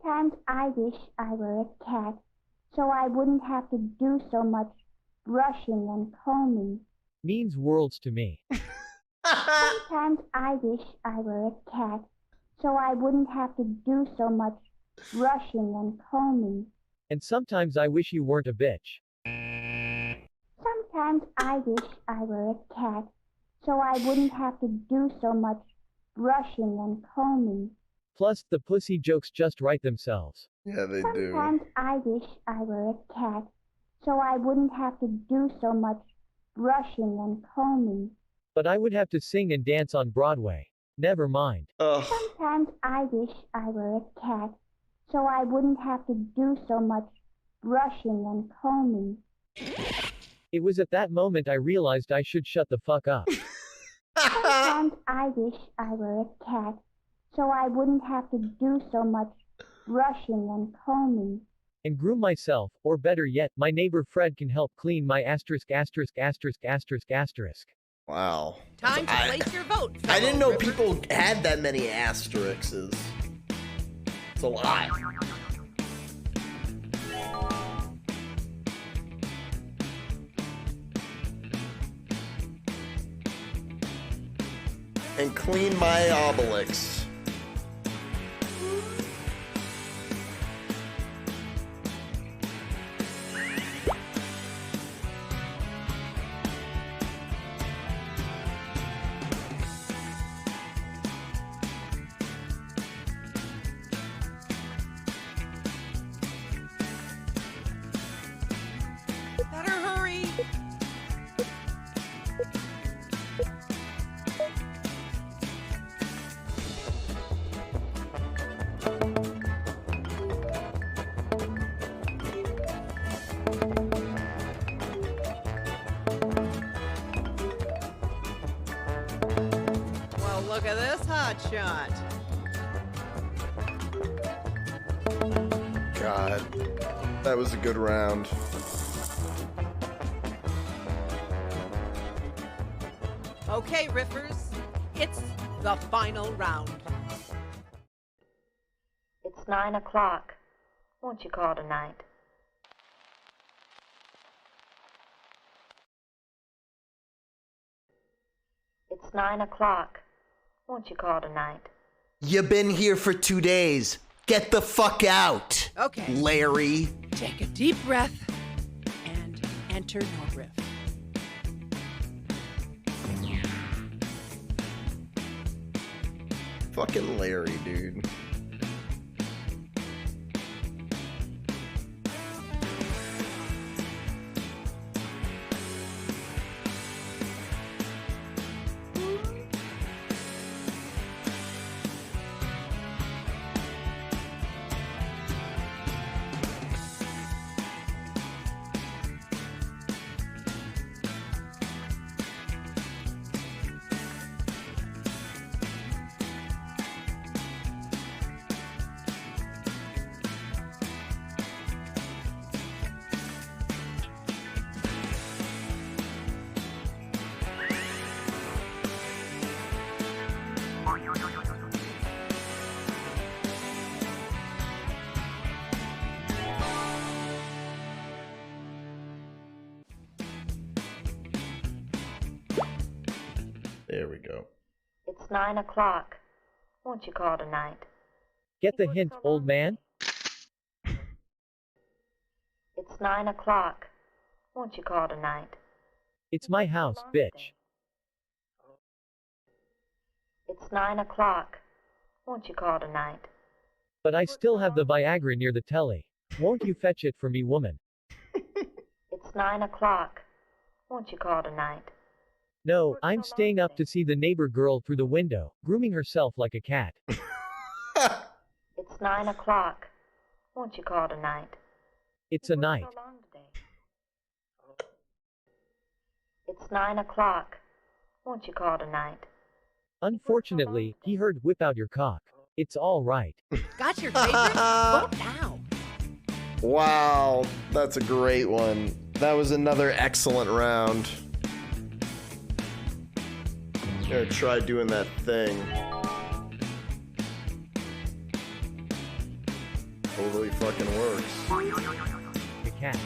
Sometimes I wish I were a cat, so I wouldn't have to do so much brushing and combing. Means worlds to me. Sometimes I wish I were a cat, so I wouldn't have to do so much brushing and combing. And sometimes I wish you weren't a bitch. Sometimes I wish I were a cat, so I wouldn't have to do so much brushing and combing. Plus, the pussy jokes just write themselves. Yeah, they do. Sometimes I wish I were a cat, so I wouldn't have to do so much brushing and combing. But I would have to sing and dance on Broadway. Never mind. Sometimes I wish I were a cat, so I wouldn't have to do so much brushing and combing. It was at that moment I realized I should shut the fuck up. Sometimes I wish I were a cat, so I wouldn't have to do so much brushing and combing. And groom myself, or better yet, my neighbor Fred can help clean my asterisk. Wow. Time to place your vote. I didn't know fellow people had that many asterisks. It's a lot. And clean my Obelix. Better hurry. Well, look at this hot shot. God, that was a good round. Okay, riffers, it's the final round. It's 9 o'clock. Won't you call tonight? It's 9 o'clock. Won't you call tonight? You've been here for 2 days. Get the fuck out. Okay. Larry. Take a deep breath and enter your riff. Fucking Larry, dude. There we go. It's 9 o'clock. Won't you call tonight? Get the hint, old man? It's 9 o'clock. Won't you call tonight? It's my house, bitch. It's 9 o'clock. Won't you call tonight? But I still have the Viagra near the telly. Won't you fetch it for me, woman? It's 9 o'clock. Won't you call tonight? No, I'm staying up to see the neighbor girl through the window, grooming herself like a cat. It's 9 o'clock. Won't you call tonight? It's a night. It's 9 o'clock. Won't you call tonight? Unfortunately, he heard whip out your cock. It's all right. Got your favorite? Vote now. Wow, that's a great one. That was another excellent round. Gonna try doing that thing. Totally fucking works. The cat.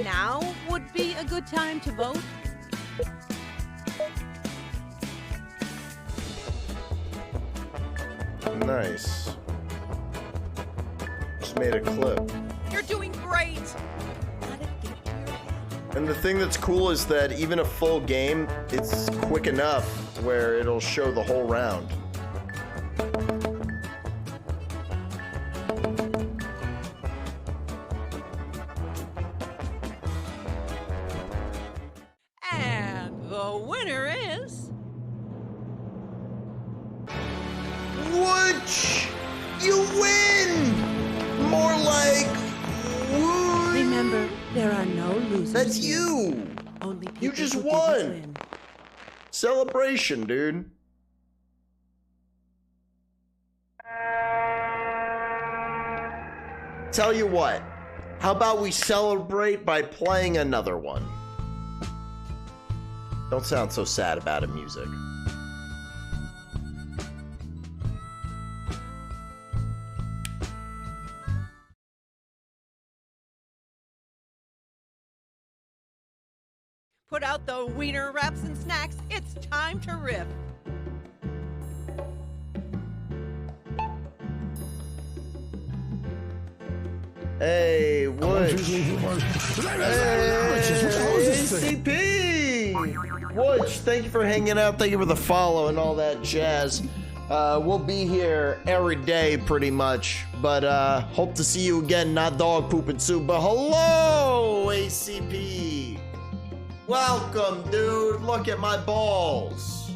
Now would be a good time to vote. Nice. Just made a clip. You're doing great. And the thing that's cool is that even a full game, it's quick enough where it'll show the whole round. And the winner is... Wooch! You win! More like... Wooch. Remember, there are no losers. That's you! Only You people just who didn't won! win. Celebration, dude. Tell you what, how about we celebrate by playing another one? Don't sound so sad about it, music. Put out the wiener wraps and snacks. It's time to riff. Hey, Wooch. Hey, ACP! Wooch, thank you for hanging out. Thank you for the follow and all that jazz. We'll be here every day pretty much, but hope to see you again. Not dog pooping soup, but hello, ACP. Welcome, dude. Look at my balls.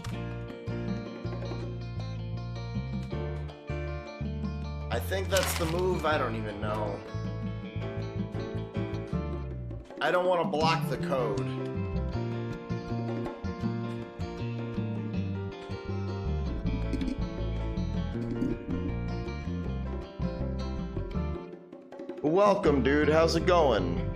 I think that's the move. I don't even know. I don't want to block the code. Welcome, dude. How's it going?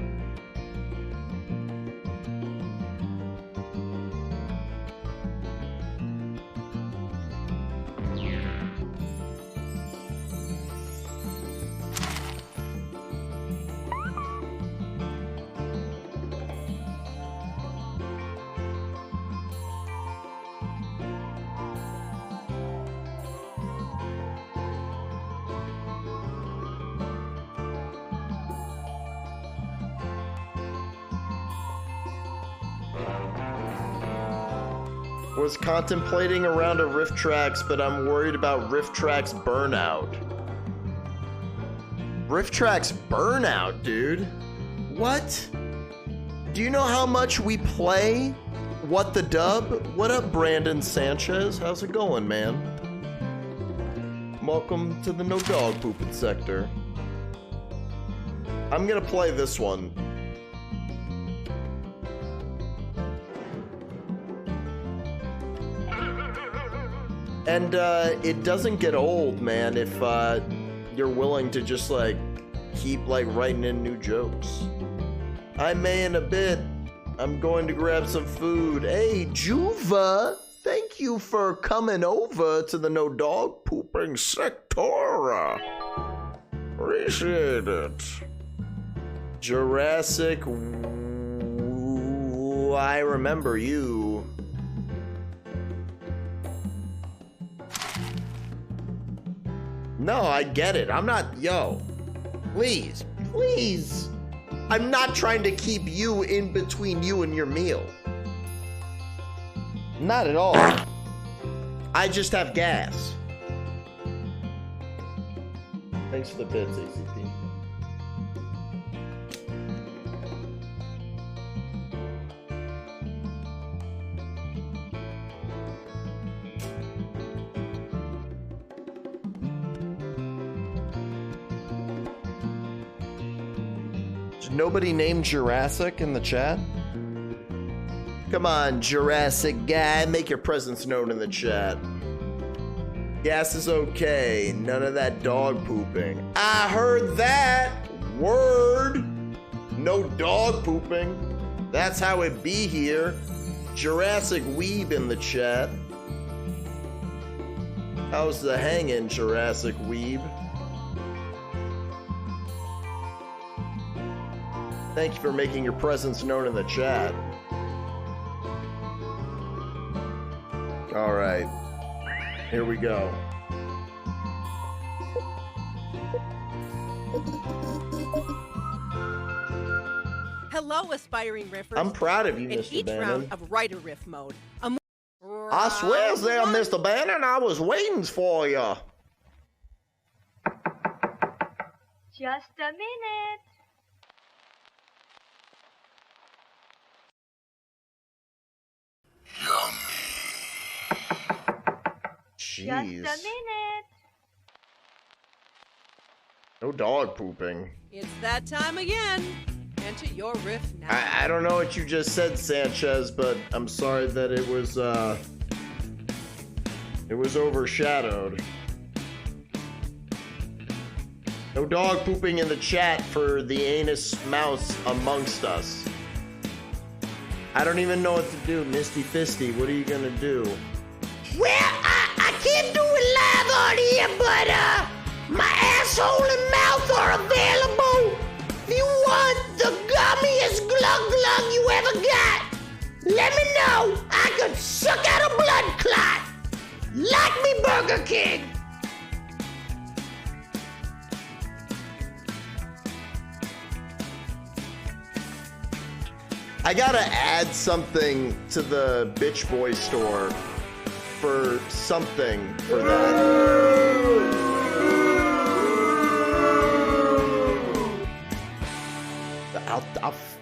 Was contemplating a round of riff tracks, but I'm worried about riff tracks burnout. Riff tracks burnout, dude. What? Do you know how much we play? What the dub? What up, Brandon Sanchez? How's it going, man? Welcome to the no dog pooping sector. I'm gonna play this one. And it doesn't get old, man, if you're willing to just like keep like writing in new jokes. I may in a bit. I'm going to grab some food. Hey, Juva, thank you for coming over to the no dog pooping sector. Appreciate it. Jurassic, I remember you. No, I get it. I'm not, yo, please, please. I'm not trying to keep you in between you and your meal. Not at all. I just have gas. Thanks for the bits, ACT. Nobody named Jurassic in the chat? Come on, Jurassic guy, make your presence known in the chat. Gas is okay, none of that dog pooping. I heard that! Word! No dog pooping. That's how it be here. Jurassic Weeb in the chat. How's the hanging, Jurassic Weeb? Thank you for making your presence known in the chat. All right, here we go. Hello, aspiring riffers. I'm proud of you, In Mr. each Bannon. round of writer riff mode, I swear there, Mr. Bannon, I was waiting for you. Just a minute. Jeez. Just a minute. No dog pooping. It's that time again. Enter your riff now. I don't know what you just said, Sanchez, but I'm sorry that it was overshadowed. No dog pooping in the chat for the anus mouse amongst us. I don't even know what to do, Misty Fisty. What are you gonna do? Well, I can't do it live on here, but my asshole and mouth are available. If you want the gummiest glug glug you ever got, let me know. I could suck out a blood clot. Like me, Burger King. I gotta add something to the Bitch Boy store for something for that.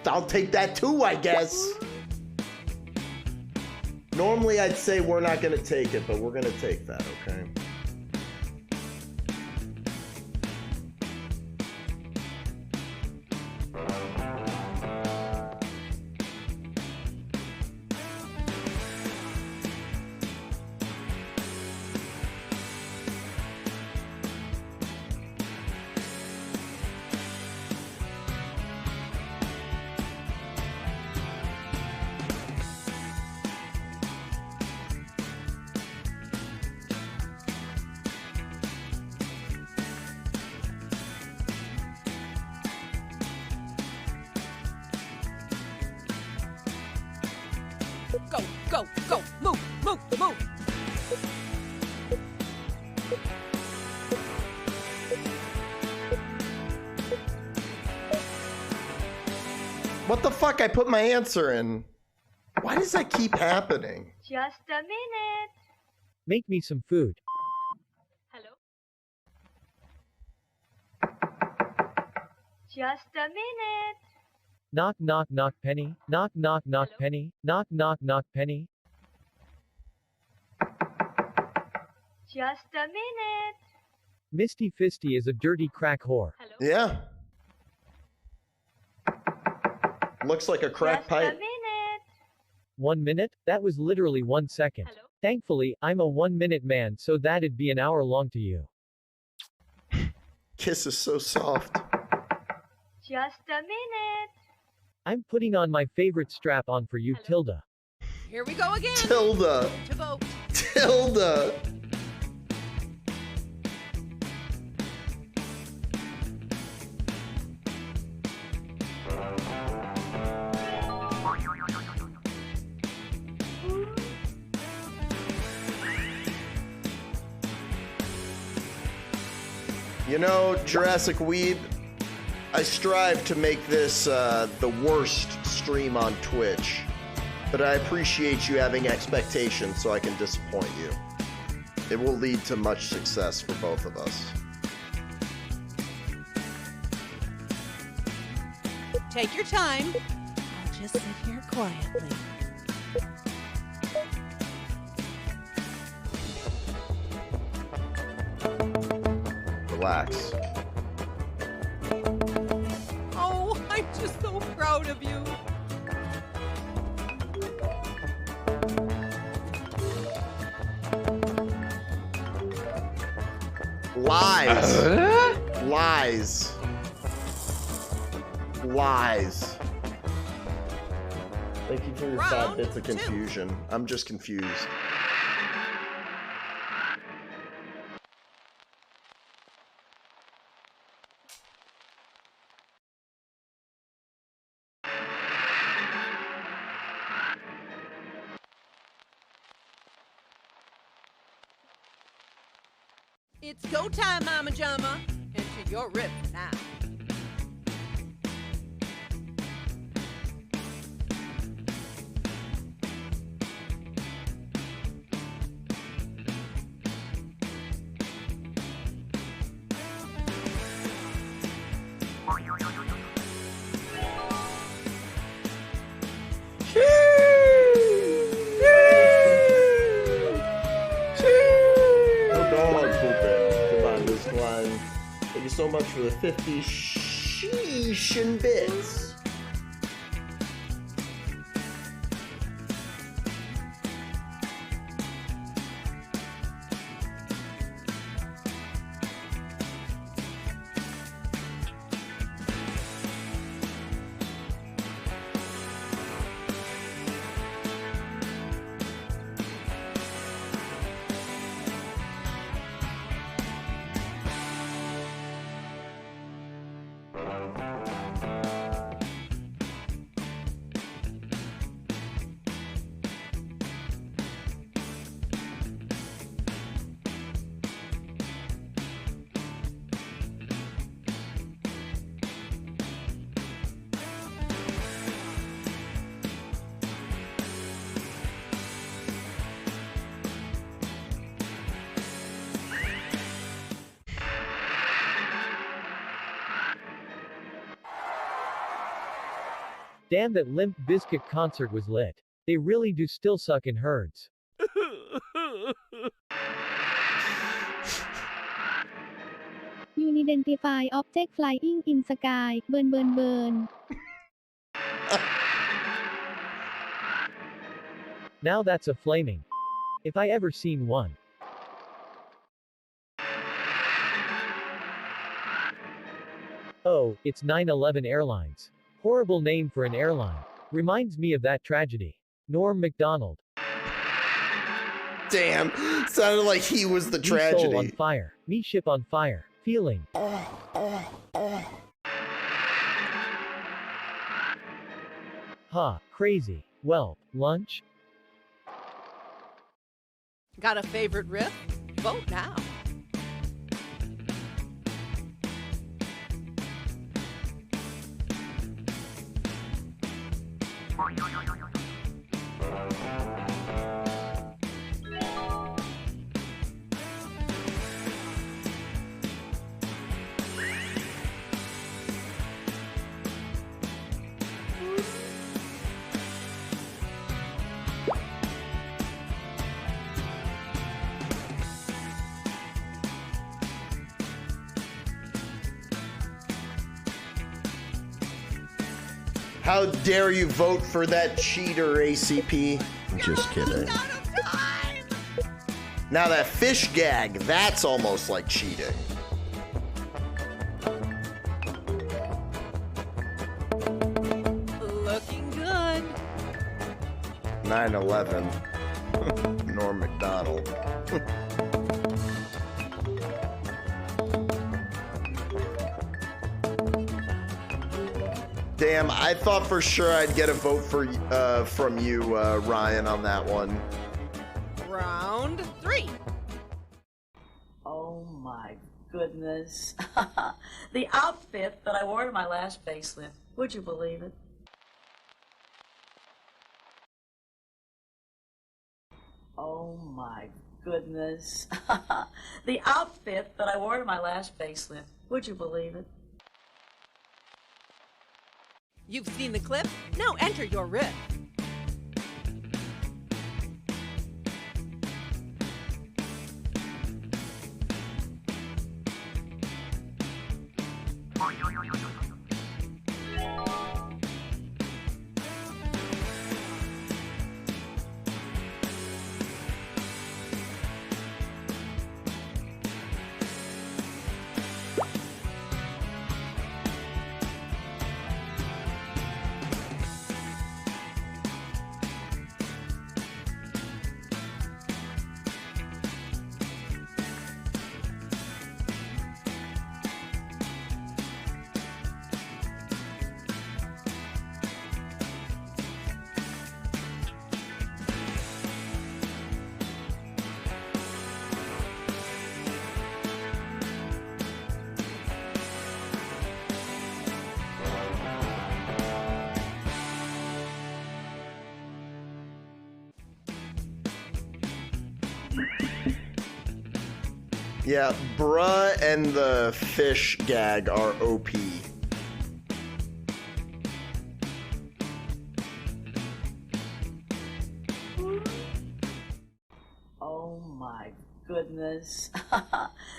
I'll take that too, I guess. Normally I'd say we're not gonna take it, but we're gonna take that, okay? Go, go, go, move, move, move. What the fuck? I put my answer in. Why does that keep happening? Just a minute. Make me some food. Just a minute. Knock knock knock Penny. Knock knock knock Penny. Knock knock knock Penny. Just a minute. Misty Fisty is a dirty crack whore. Yeah. Looks like a crack Just pipe. a minute. 1 minute? That was literally 1 second. Thankfully, I'm a 1 minute man, so that'd be an hour long to you. Kiss is so soft. Just a minute. I'm putting on my favorite strap on for you, Tilda. Here we go again. Tilda. To vote. Tilda. You know, Jurassic Weeb, I strive to make this the worst stream on Twitch, but I appreciate you having expectations so I can disappoint you. It will lead to much success for both of us. Take your time. I'll just sit here quietly. Relax. Oh, I'm just so proud of you. Lies. Lies. Lies. Thank you for your 5 bits of confusion. I'm just confused. It's go time, Mama Jama. Enter your riff now. Thank you so much for the 50 sheeshin bits. Damn, that Limp Bizkit concert was lit. They really do still suck in herds. Unidentify object flying in sky. Burn, burn, burn. Now that's a flaming. If I ever seen one. Oh, it's 9/11 Airlines. Horrible name for an airline. Reminds me of that tragedy. Norm Macdonald. Damn, sounded like he was the Me tragedy. soul on fire. Me ship on fire. Feeling. Ha, crazy. Well, lunch? Got a favorite riff? Vote now. How dare you vote for that cheater, ACP? Just kidding. Now that fish gag, that's almost like cheating. 9/11. Norm MacDonald. Damn, I thought for sure I'd get a vote for from you, Ryan, on that one. Round 3. Oh my goodness. The outfit that I wore to my last facelift. Would you believe it? Oh my goodness. The outfit that I wore to my last facelift. Would you believe it? You've seen the clip? Now enter your riff. Yeah, bruh and the fish gag are OP. Oh my goodness.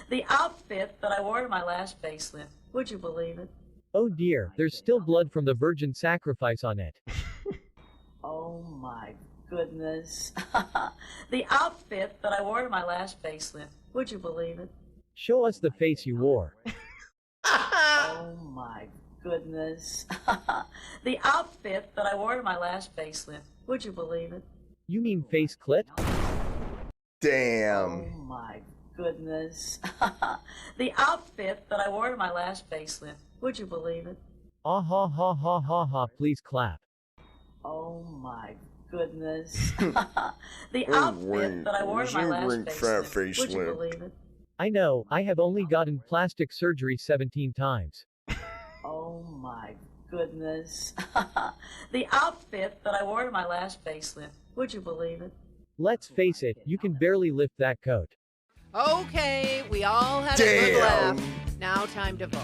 The outfit that I wore to my last facelift. Would you believe it? Oh dear, there's still blood from the virgin sacrifice on it. Oh my goodness. The outfit that I wore to my last facelift. Would you believe it? Show us the face you wore. Oh my goodness. The outfit that I wore to my last facelift. Would you believe it? You mean face clit? Damn. Oh my goodness. The outfit that I wore to my last facelift. Would you believe it? Ah ha ha ha ha ha, please clap. Oh my goodness. The outfit that I wore to my last facelift. Would you believe it? I know, I have only gotten plastic surgery 17 times. Oh my goodness. The outfit that I wore to my last facelift. Would you believe it? Let's face it, you can barely lift that coat. Okay, we all had a good laugh. Now time to vote.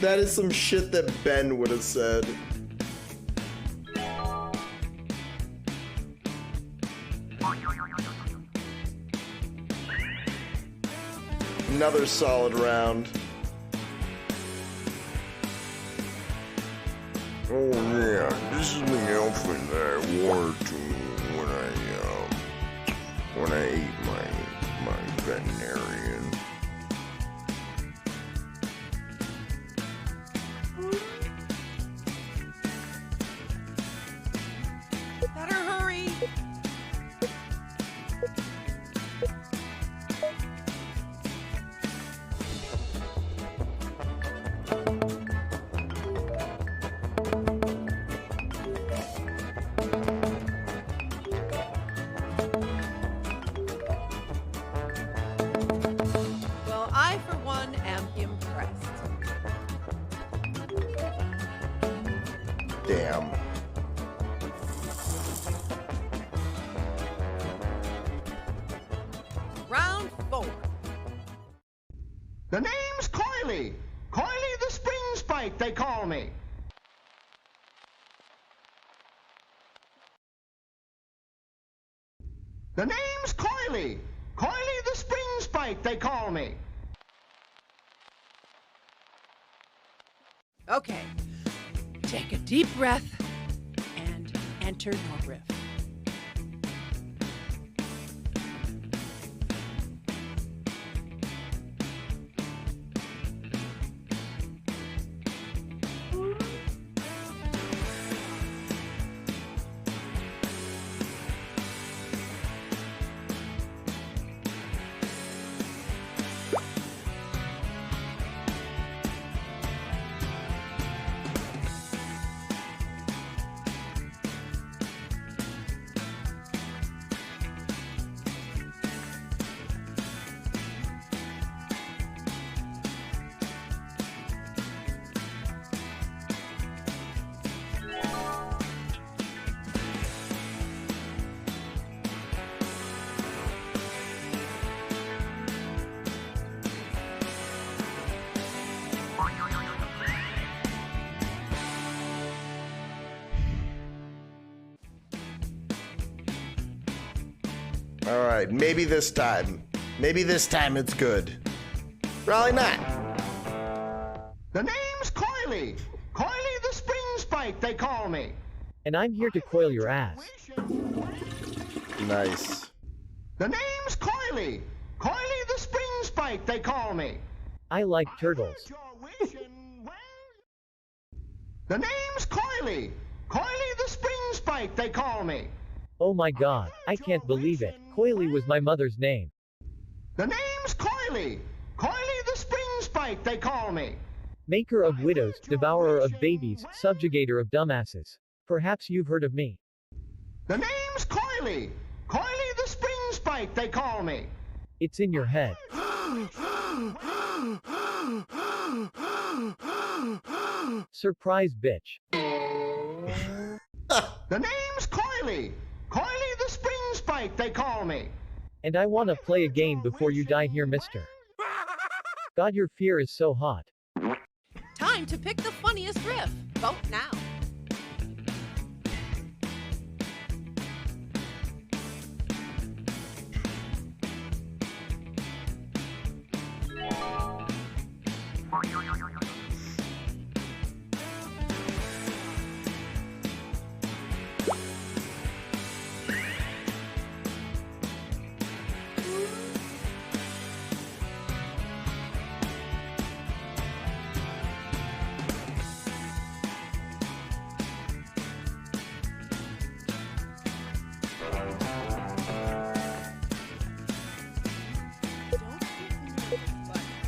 That is some shit that Ben would have said. Another solid round. Oh yeah, this is the outfit that I wore to when I ate my veterinarian. Better hurry. Well, I, for one, am impressed. Damn. Round 4. The name's Coily. Coily the Spring Spike, they call me. The name's Coily. Coily the Spring Spike, they call me. Okay, take a deep breath and enter your riff. All right, maybe this time. Maybe this time it's good. Probably not. The name's Coily. Coily the Spring Spike, they call me. And I'm here to coil your ass. Nice. The name's Coily. Coily the Spring Spike, they call me. I like turtles. The name's Coily. Coily the Spring Spike, they call me. Oh my god, I can't believe it. Coily was my mother's name. The name's Coily. Coily the Spring Spike, they call me. Maker of widows, devourer of babies, subjugator of dumbasses. Perhaps you've heard of me. The name's Coily. Coily the Spring Spike, they call me. It's in your head. Surprise, bitch. The name's Coily. Coily the Spring Spike, they call me. And I wanna play a game before you die here, mister. God, your fear is so hot. Time to pick the funniest riff. Vote now.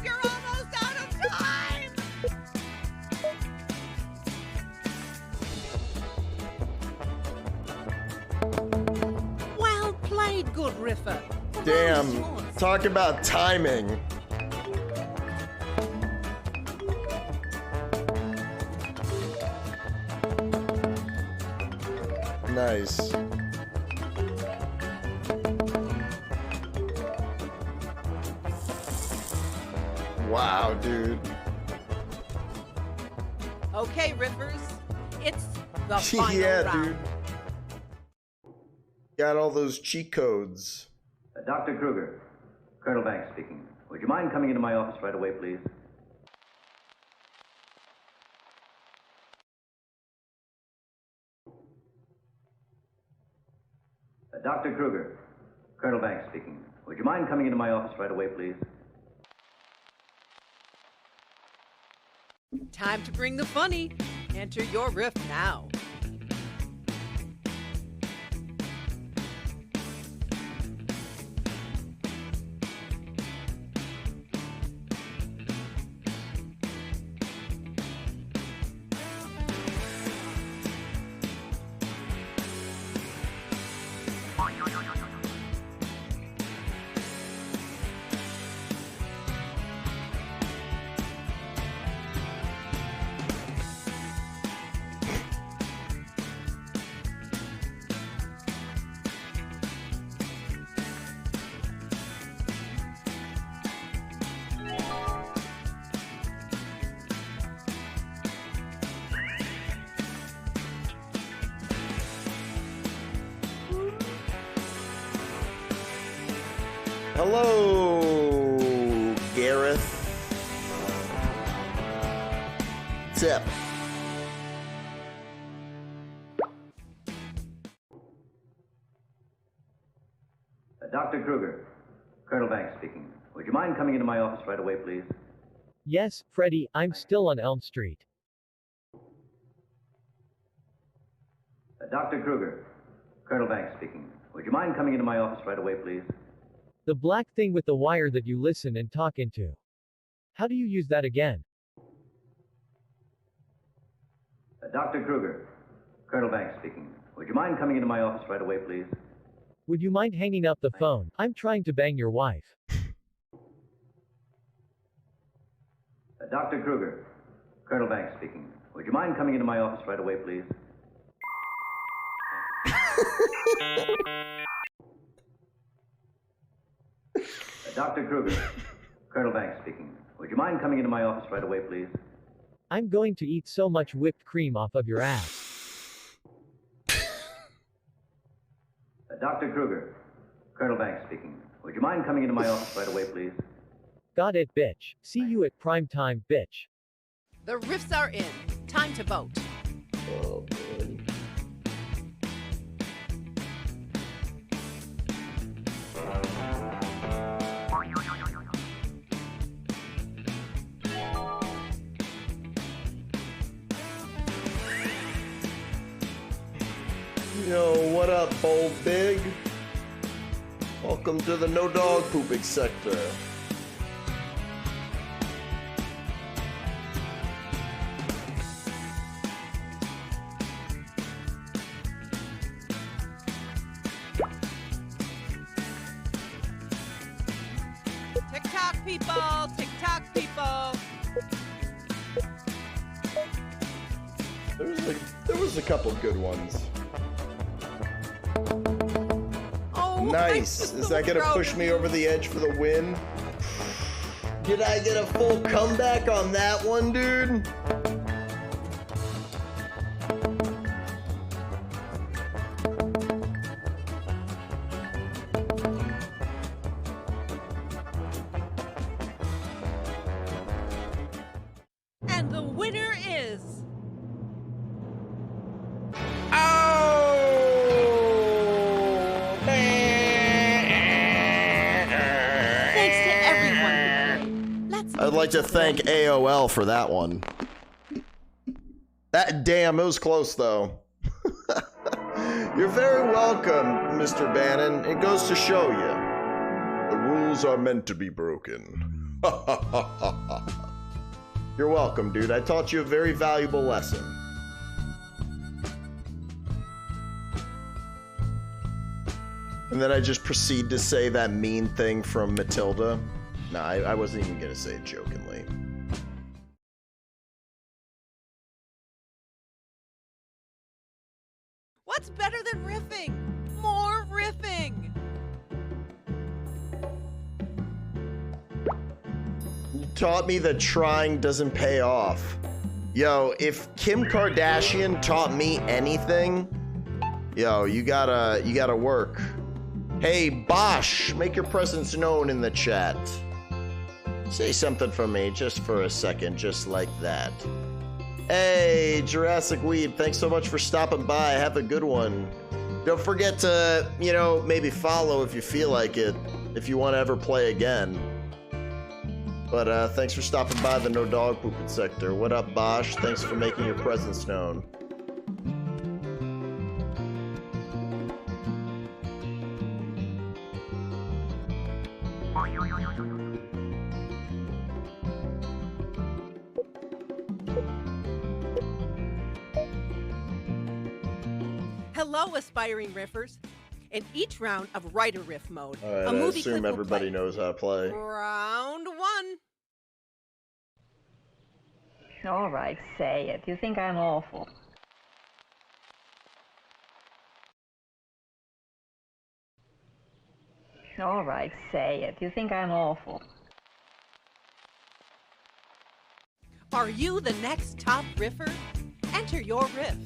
You're almost out of time! Well played, good riffer. Damn. Talk about timing. Nice. Wow, dude. Okay, riffers, it's the final Yeah, round. dude. Got all those cheat codes. Dr. Kruger, Colonel Banks speaking. Would you mind coming into my office right away, please? Dr. Kruger, Colonel Banks speaking. Would you mind coming into my office right away, please? Time to bring the funny. Enter your riff now. Hello, Gareth. Tip. Dr. Kruger, Colonel Banks speaking. Would you mind coming into my office right away, please? Yes, Freddy, I'm still on Elm Street. Dr. Kruger, Colonel Banks speaking. Would you mind coming into my office right away, please? The black thing with the wire that you listen and talk into. How do you use that again? Dr. Kruger, Colonel Banks speaking. Would you mind coming into my office right away, please? Would you mind hanging up the phone? I'm trying to bang your wife. Dr. Kruger, Colonel Banks speaking. Would you mind coming into my office right away, please? Dr. Kruger, Colonel Banks speaking. Would you mind coming into my office right away, please? I'm going to eat so much whipped cream off of your ass. Dr. Kruger, Colonel Banks speaking. Would you mind coming into my office right away, please? Got it, bitch. See you at prime time, bitch. The riffs are in. Time to vote. Oh, boy. Yo, what up, Bold Big? Welcome to the no dog pooping sector. TikTok people, TikTok people. There was a couple good ones. Oh, nice. Is that gonna push me over the edge for the win? Did I get a full comeback on that one, dude? And the winner is... Thanks to everyone. I'd like to thank AOL for that one. That damn, it was close though. You're very welcome, Mr. Bannon. It goes to show you. The rules are meant to be broken. You're welcome, dude. I taught you a very valuable lesson. And then I just proceed to say that mean thing from Matilda. No, I wasn't even gonna say it jokingly. What's better than riffing? More riffing! You taught me that trying doesn't pay off. Yo, if Kim Kardashian taught me anything, yo, you gotta work. Hey, Bosch, make your presence known in the chat. Say something for me, just for a second, just like that. Hey, Jurassic Weed, thanks so much for stopping by. Have a good one. Don't forget to, you know, maybe follow if you feel like it, if you want to ever play again. But thanks for stopping by the No Dog Pooping sector. What up, Bosch? Thanks for making your presence known. Hello, aspiring riffers. In each round of writer riff mode, All right, a I movie assume clip will everybody play. knows how to play. Round one. All right, say it. You think I'm awful. All right, say it. You think I'm awful. Are you the next top riffer? Enter your riff.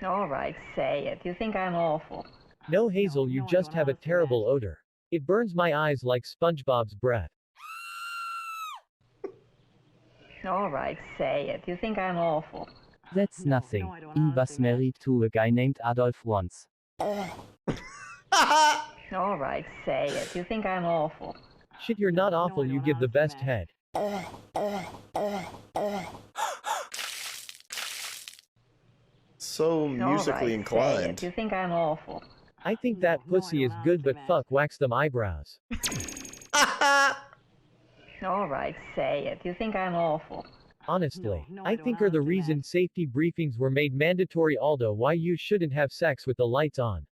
All right, say it. You think I'm awful. No, Hazel, you just have a terrible odor. It burns my eyes like SpongeBob's breath. All right, say it. You think I'm awful. That's nothing. I was married to a guy named Adolf once. All right, say it. You think I'm awful. Shit, you're not awful, you give the best head. So musically inclined. Say it. You think I'm awful. I think that pussy is good, but fuck, wax them eyebrows. All right, say it. You think I'm awful. Honestly, I think are the reason safety briefings were made mandatory, although why you shouldn't have sex with the lights on.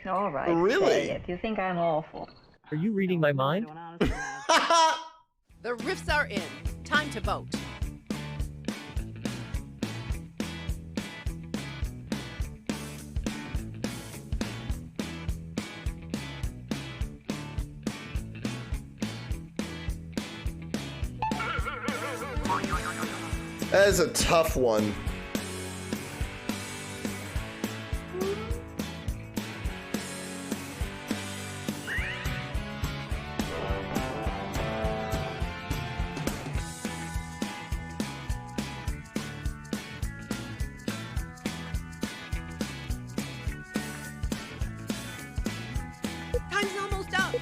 All right, Really? say it. You think I'm awful. Are you reading my mind? The riffs are in. Time to vote. That is a tough one. Time's almost up.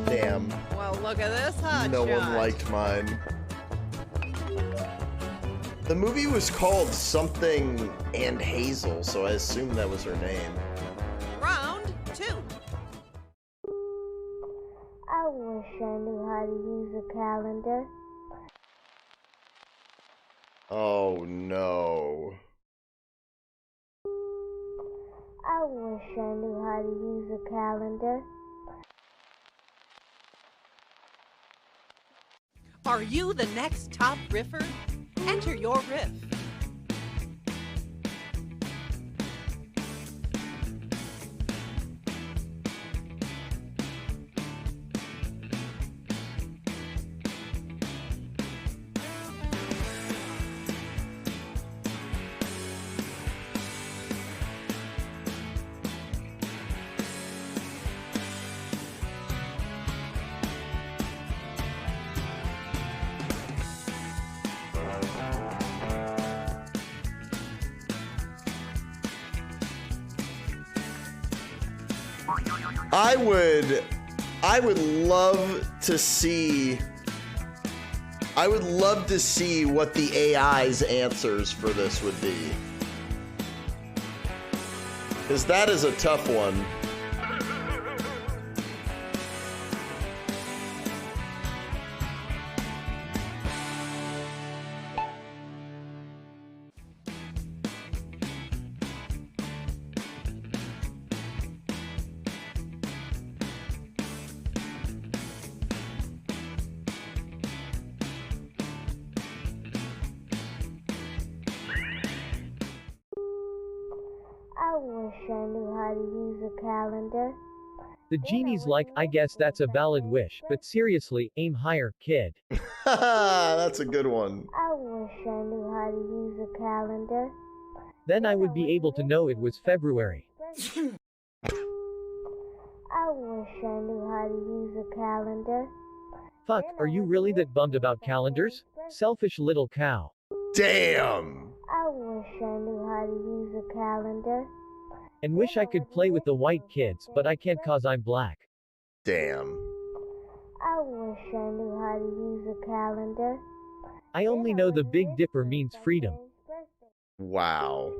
Damn. Well, look at this hot No shot. one liked mine. The movie was called something and Hazel, so I assume that was her name. Round 2. I wish I knew how to use a calendar. Oh no. I wish I knew how to use a calendar. Are you the next top riffer? Enter your riff. I would love to see what the AI's answers for this would be. Because that is a tough one. I wish I knew how to use a calendar. The genie's like, I guess that's a valid wish, but seriously, aim higher, kid. That's a good one. I wish I knew how to use a calendar. Then I would be able to know it was February. I wish I knew how to use a calendar. Fuck, are you really that bummed about calendars? Selfish little cow. Damn! I wish I knew how to use a calendar. And wish I could play with the white kids, but I can't cause I'm black. Damn. I wish I knew how to use a calendar. I only know the Big Dipper means freedom. Wow.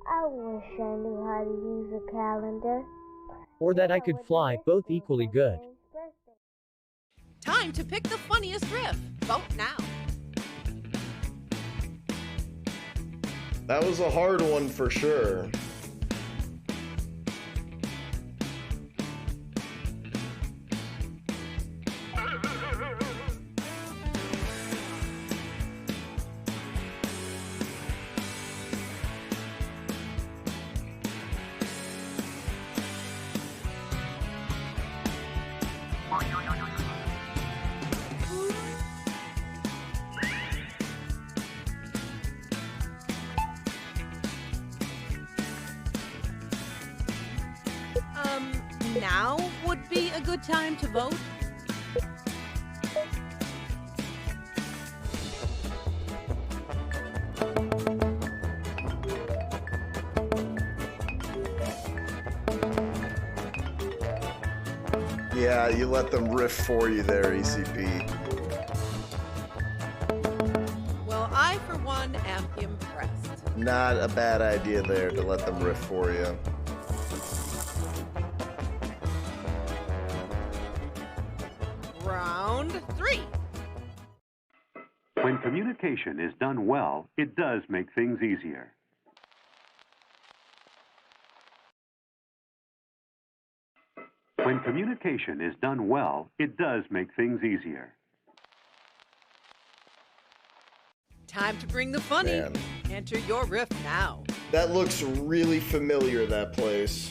I wish I knew how to use a calendar. Or that I could fly, both equally good. Time to pick the funniest riff. Vote now. That was a hard one for sure. now would be a good time to vote? Yeah, you let them riff for you there, ECP. Well, I, for one, am impressed. Not a bad idea there to let them riff for you. Round 3. When communication is done well, it does make things easier. When communication is done well, it does make things easier. Time to bring the funny. Man. Enter your riff now. That looks really familiar, that place.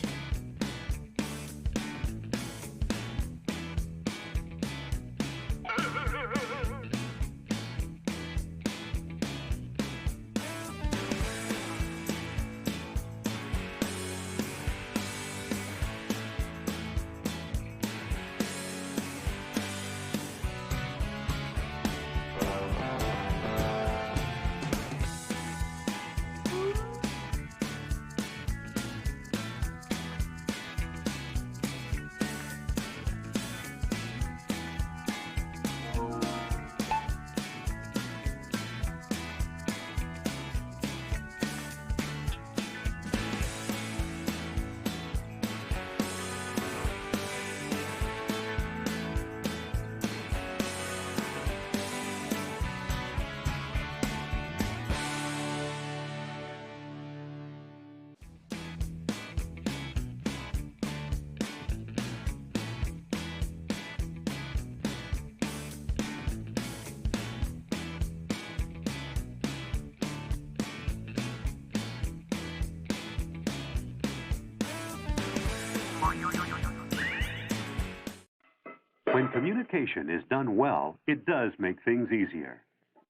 When communication is done well, it does make things easier.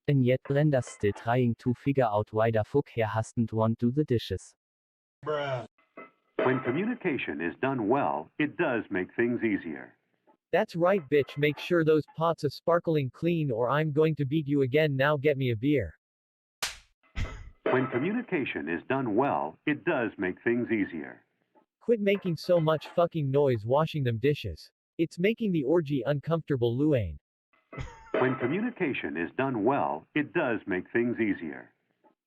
And yet Brenda's still trying to figure out why the fuck he hasn't want to do the dishes. When communication is done well, it does make things easier. That's right, bitch. Make sure those pots are sparkling clean or I'm going to beat you again. Now get me a beer. When communication is done well, it does make things easier. Quit making so much fucking noise washing them dishes. It's making the orgy uncomfortable, Luane. When communication is done well, it does make things easier.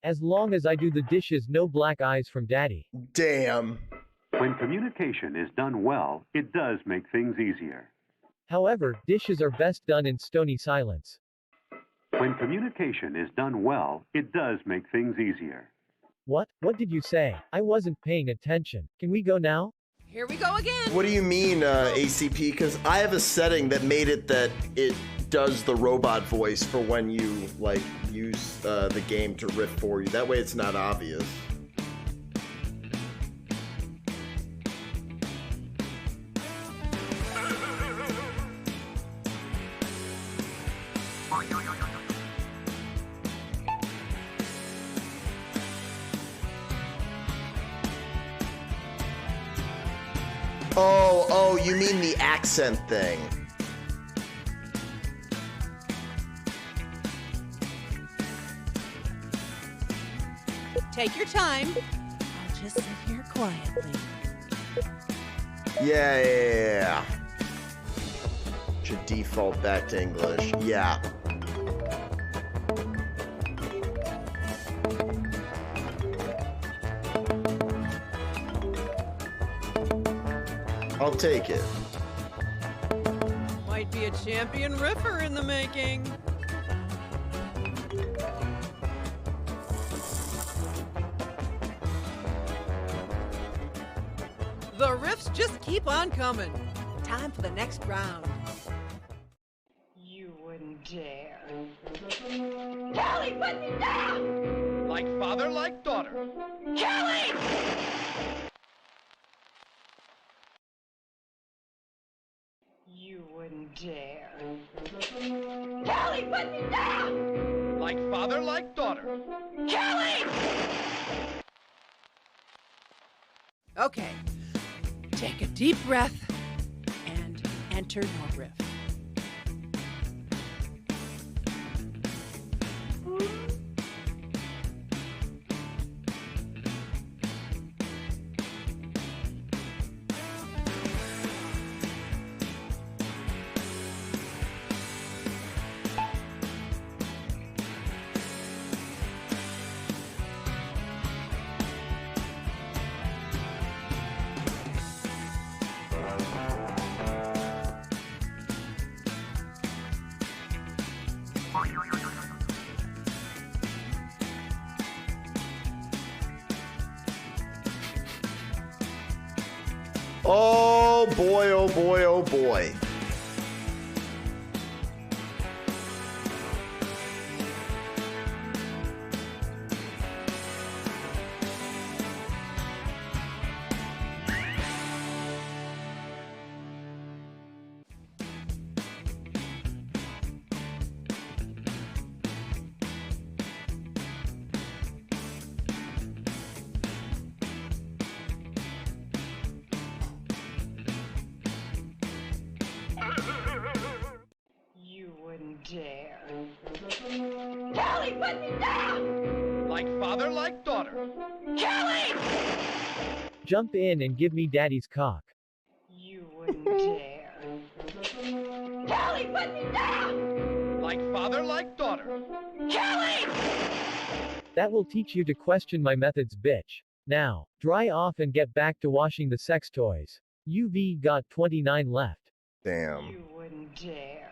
As long as I do the dishes, no black eyes from daddy. Damn. When communication is done well, it does make things easier. However, dishes are best done in stony silence. When communication is done well, it does make things easier. What? What did you say? I wasn't paying attention. Can we go now? Here we go again. What do you mean, ACP? Because I have a setting that made it that it does the robot voice for when you, like, use the game to riff for you. That way it's not obvious. Oh, you mean the accent thing. Take your time. I'll just sit here quietly. Yeah. Should default back to English. Yeah. I'll take it. Might be a champion riffer in the making. The riffs just keep on coming. Time for the next round. You wouldn't dare. Kelly, put me down! Like father, like daughter. Kelly! You wouldn't dare. Kelly, put me down! Like father, like daughter. Kelly! Okay. Take a deep breath enter your riff. Oh boy, oh boy, oh boy. You wouldn't dare. Kelly, put me down! Like father, like daughter. Kelly! Jump in and give me daddy's cock. You wouldn't dare. Kelly, put me down! Like father, like daughter. Kelly! That will teach you to question my methods, bitch. Now, dry off and get back to washing the sex toys. UV got 29 left. Damn. You wouldn't dare.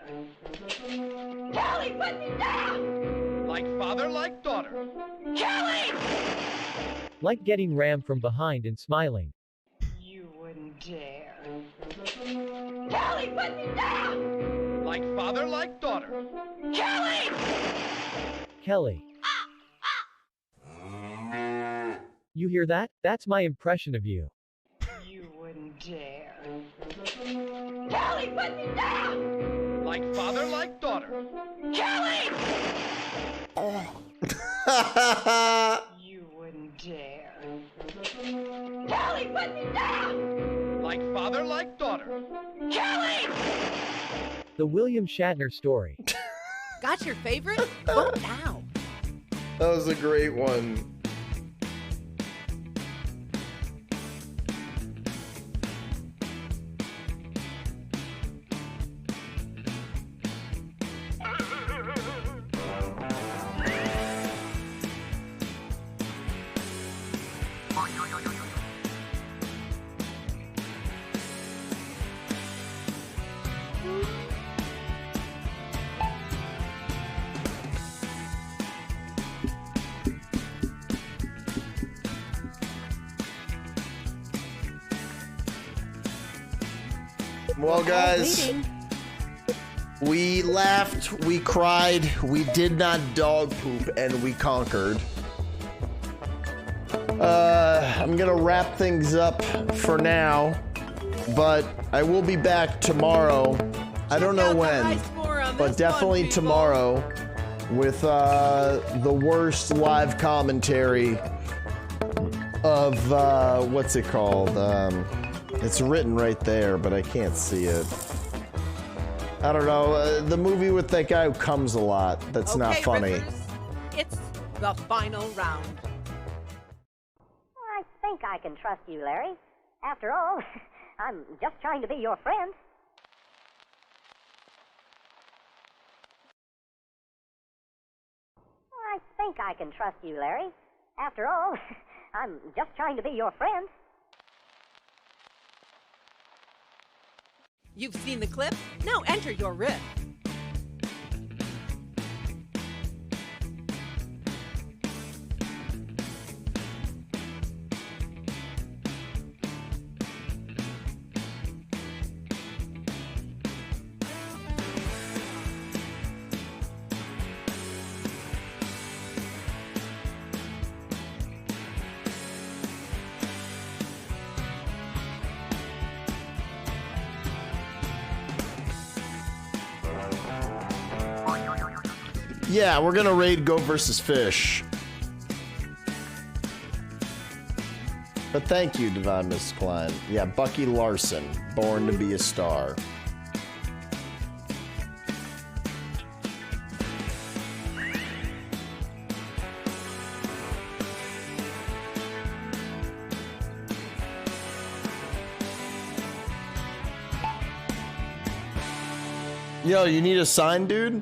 Kelly, put me down! Like father, like daughter. Kelly! Like getting rammed from behind and smiling. You wouldn't dare. Kelly, put me down! Like father, like daughter. Kelly! Kelly. You hear that? That's my impression of you. You wouldn't dare. Kelly, put me down! Like father, like daughter. Kelly! You wouldn't dare. Kelly, put me down! Like father, like daughter. Kelly! The William Shatner story. Got your favorite? Vote now. That was a great one. Well, guys, we laughed, we cried, we did not dog poop, and we conquered. I'm gonna wrap things up for now, but I will be back tomorrow. I don't know when, but definitely tomorrow with the worst live commentary of what's it called? It's written right there, but I can't see it. I don't know, the movie with that guy who comes a lot. That's not funny. Riffers, it's the final round. I think I can trust you, Larry. After all, I'm just trying to be your friend. I think I can trust you, Larry. After all, I'm just trying to be your friend. You've seen the clip? Now enter your riff. Yeah, we're gonna raid Goat vs. Fish. But thank you, Divine Miss Klein. Yeah, Bucky Larson, Born to be a Star. Yo, you need a sign, dude?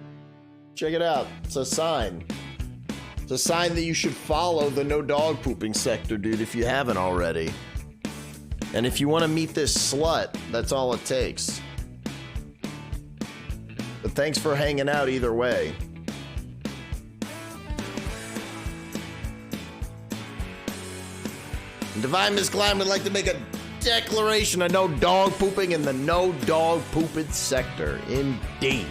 Check it out. It's a sign. It's a sign that you should follow the no dog pooping sector, dude, if you haven't already. And if you want to meet this slut, that's all it takes. But thanks for hanging out either way. Divine Miss Klein would like to make a declaration of no dog pooping in the no dog pooping sector. Indeed.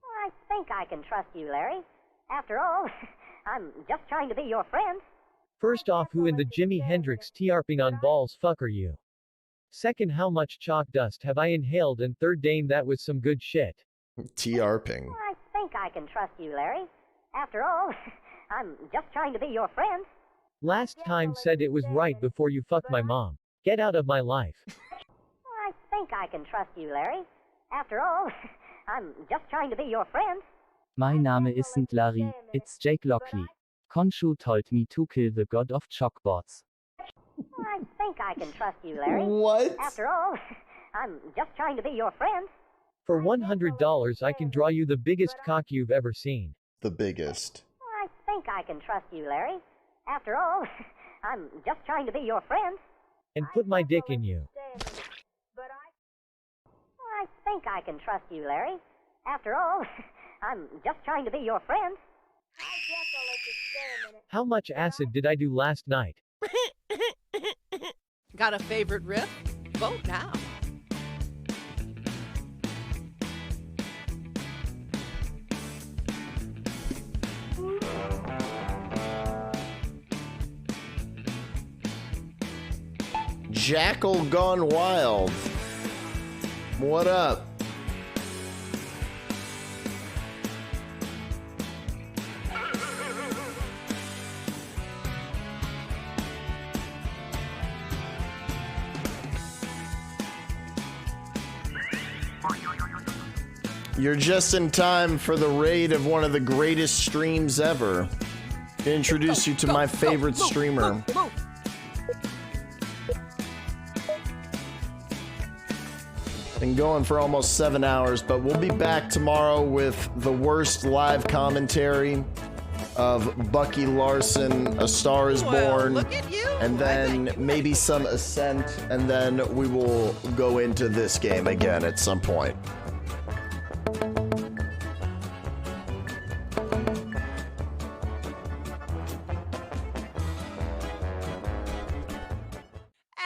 I think I can trust you, Larry. After all, I'm just trying to be your friend. First off, who in the Jimi Hendrix TRPing on balls fuck are you? Second, how much chalk dust have I inhaled? And third, dame, that was some good shit. TRPing. I think I can trust you, Larry. After all, I'm just trying to be your friend. Last time said it was right before you fuck my mom. Get out of my life. I think I can trust you, Larry. After all, I'm just trying to be your friend. My Name isn't Larry, it's Jake Lockley. Khonshu told me to kill the god of chalkboards. I think I can trust you, Larry. What? After all, I'm just trying to be your friend. For $100, I can draw you the biggest cock you've ever seen. The biggest. I think I can trust you, Larry. After all, I'm just trying to be your friend. And put my dick in you. I think I can trust you, Larry. After all, I'm just trying to be your friend. How much acid did I do last night? Got a favorite riff? Vote now. Jackal Gone Wild. What up? You're just in time for the raid of one of the greatest streams ever. To introduce you to my favorite streamer. Been going for almost 7 hours, but we'll be back tomorrow with the worst live commentary of Bucky Larson, A Star Is Born, and then maybe some Ascent, and then we will go into this game again at some point.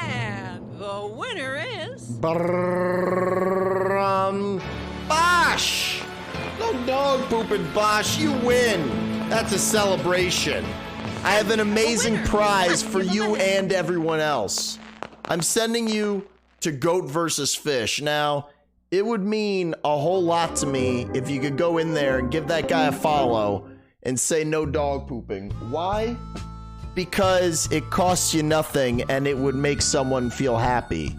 And the winner is... Bosh! No dog pooping, Bosh. You win. That's a celebration. I have an amazing prize for you and everyone else. I'm sending you to Goat vs. Fish. Now, it would mean a whole lot to me if you could go in there and give that guy a follow and say no dog pooping. Why? Because it costs you nothing and it would make someone feel happy.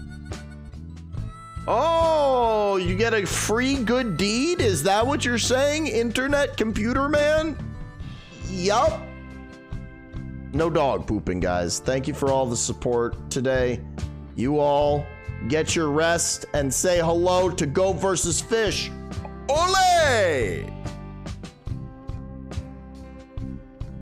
Oh, you get a free good deed? Is that what you're saying, internet computer man? Yup. No dog pooping, guys. Thank you for all the support today. You all get your rest and say hello to Go vs. Fish. Ole!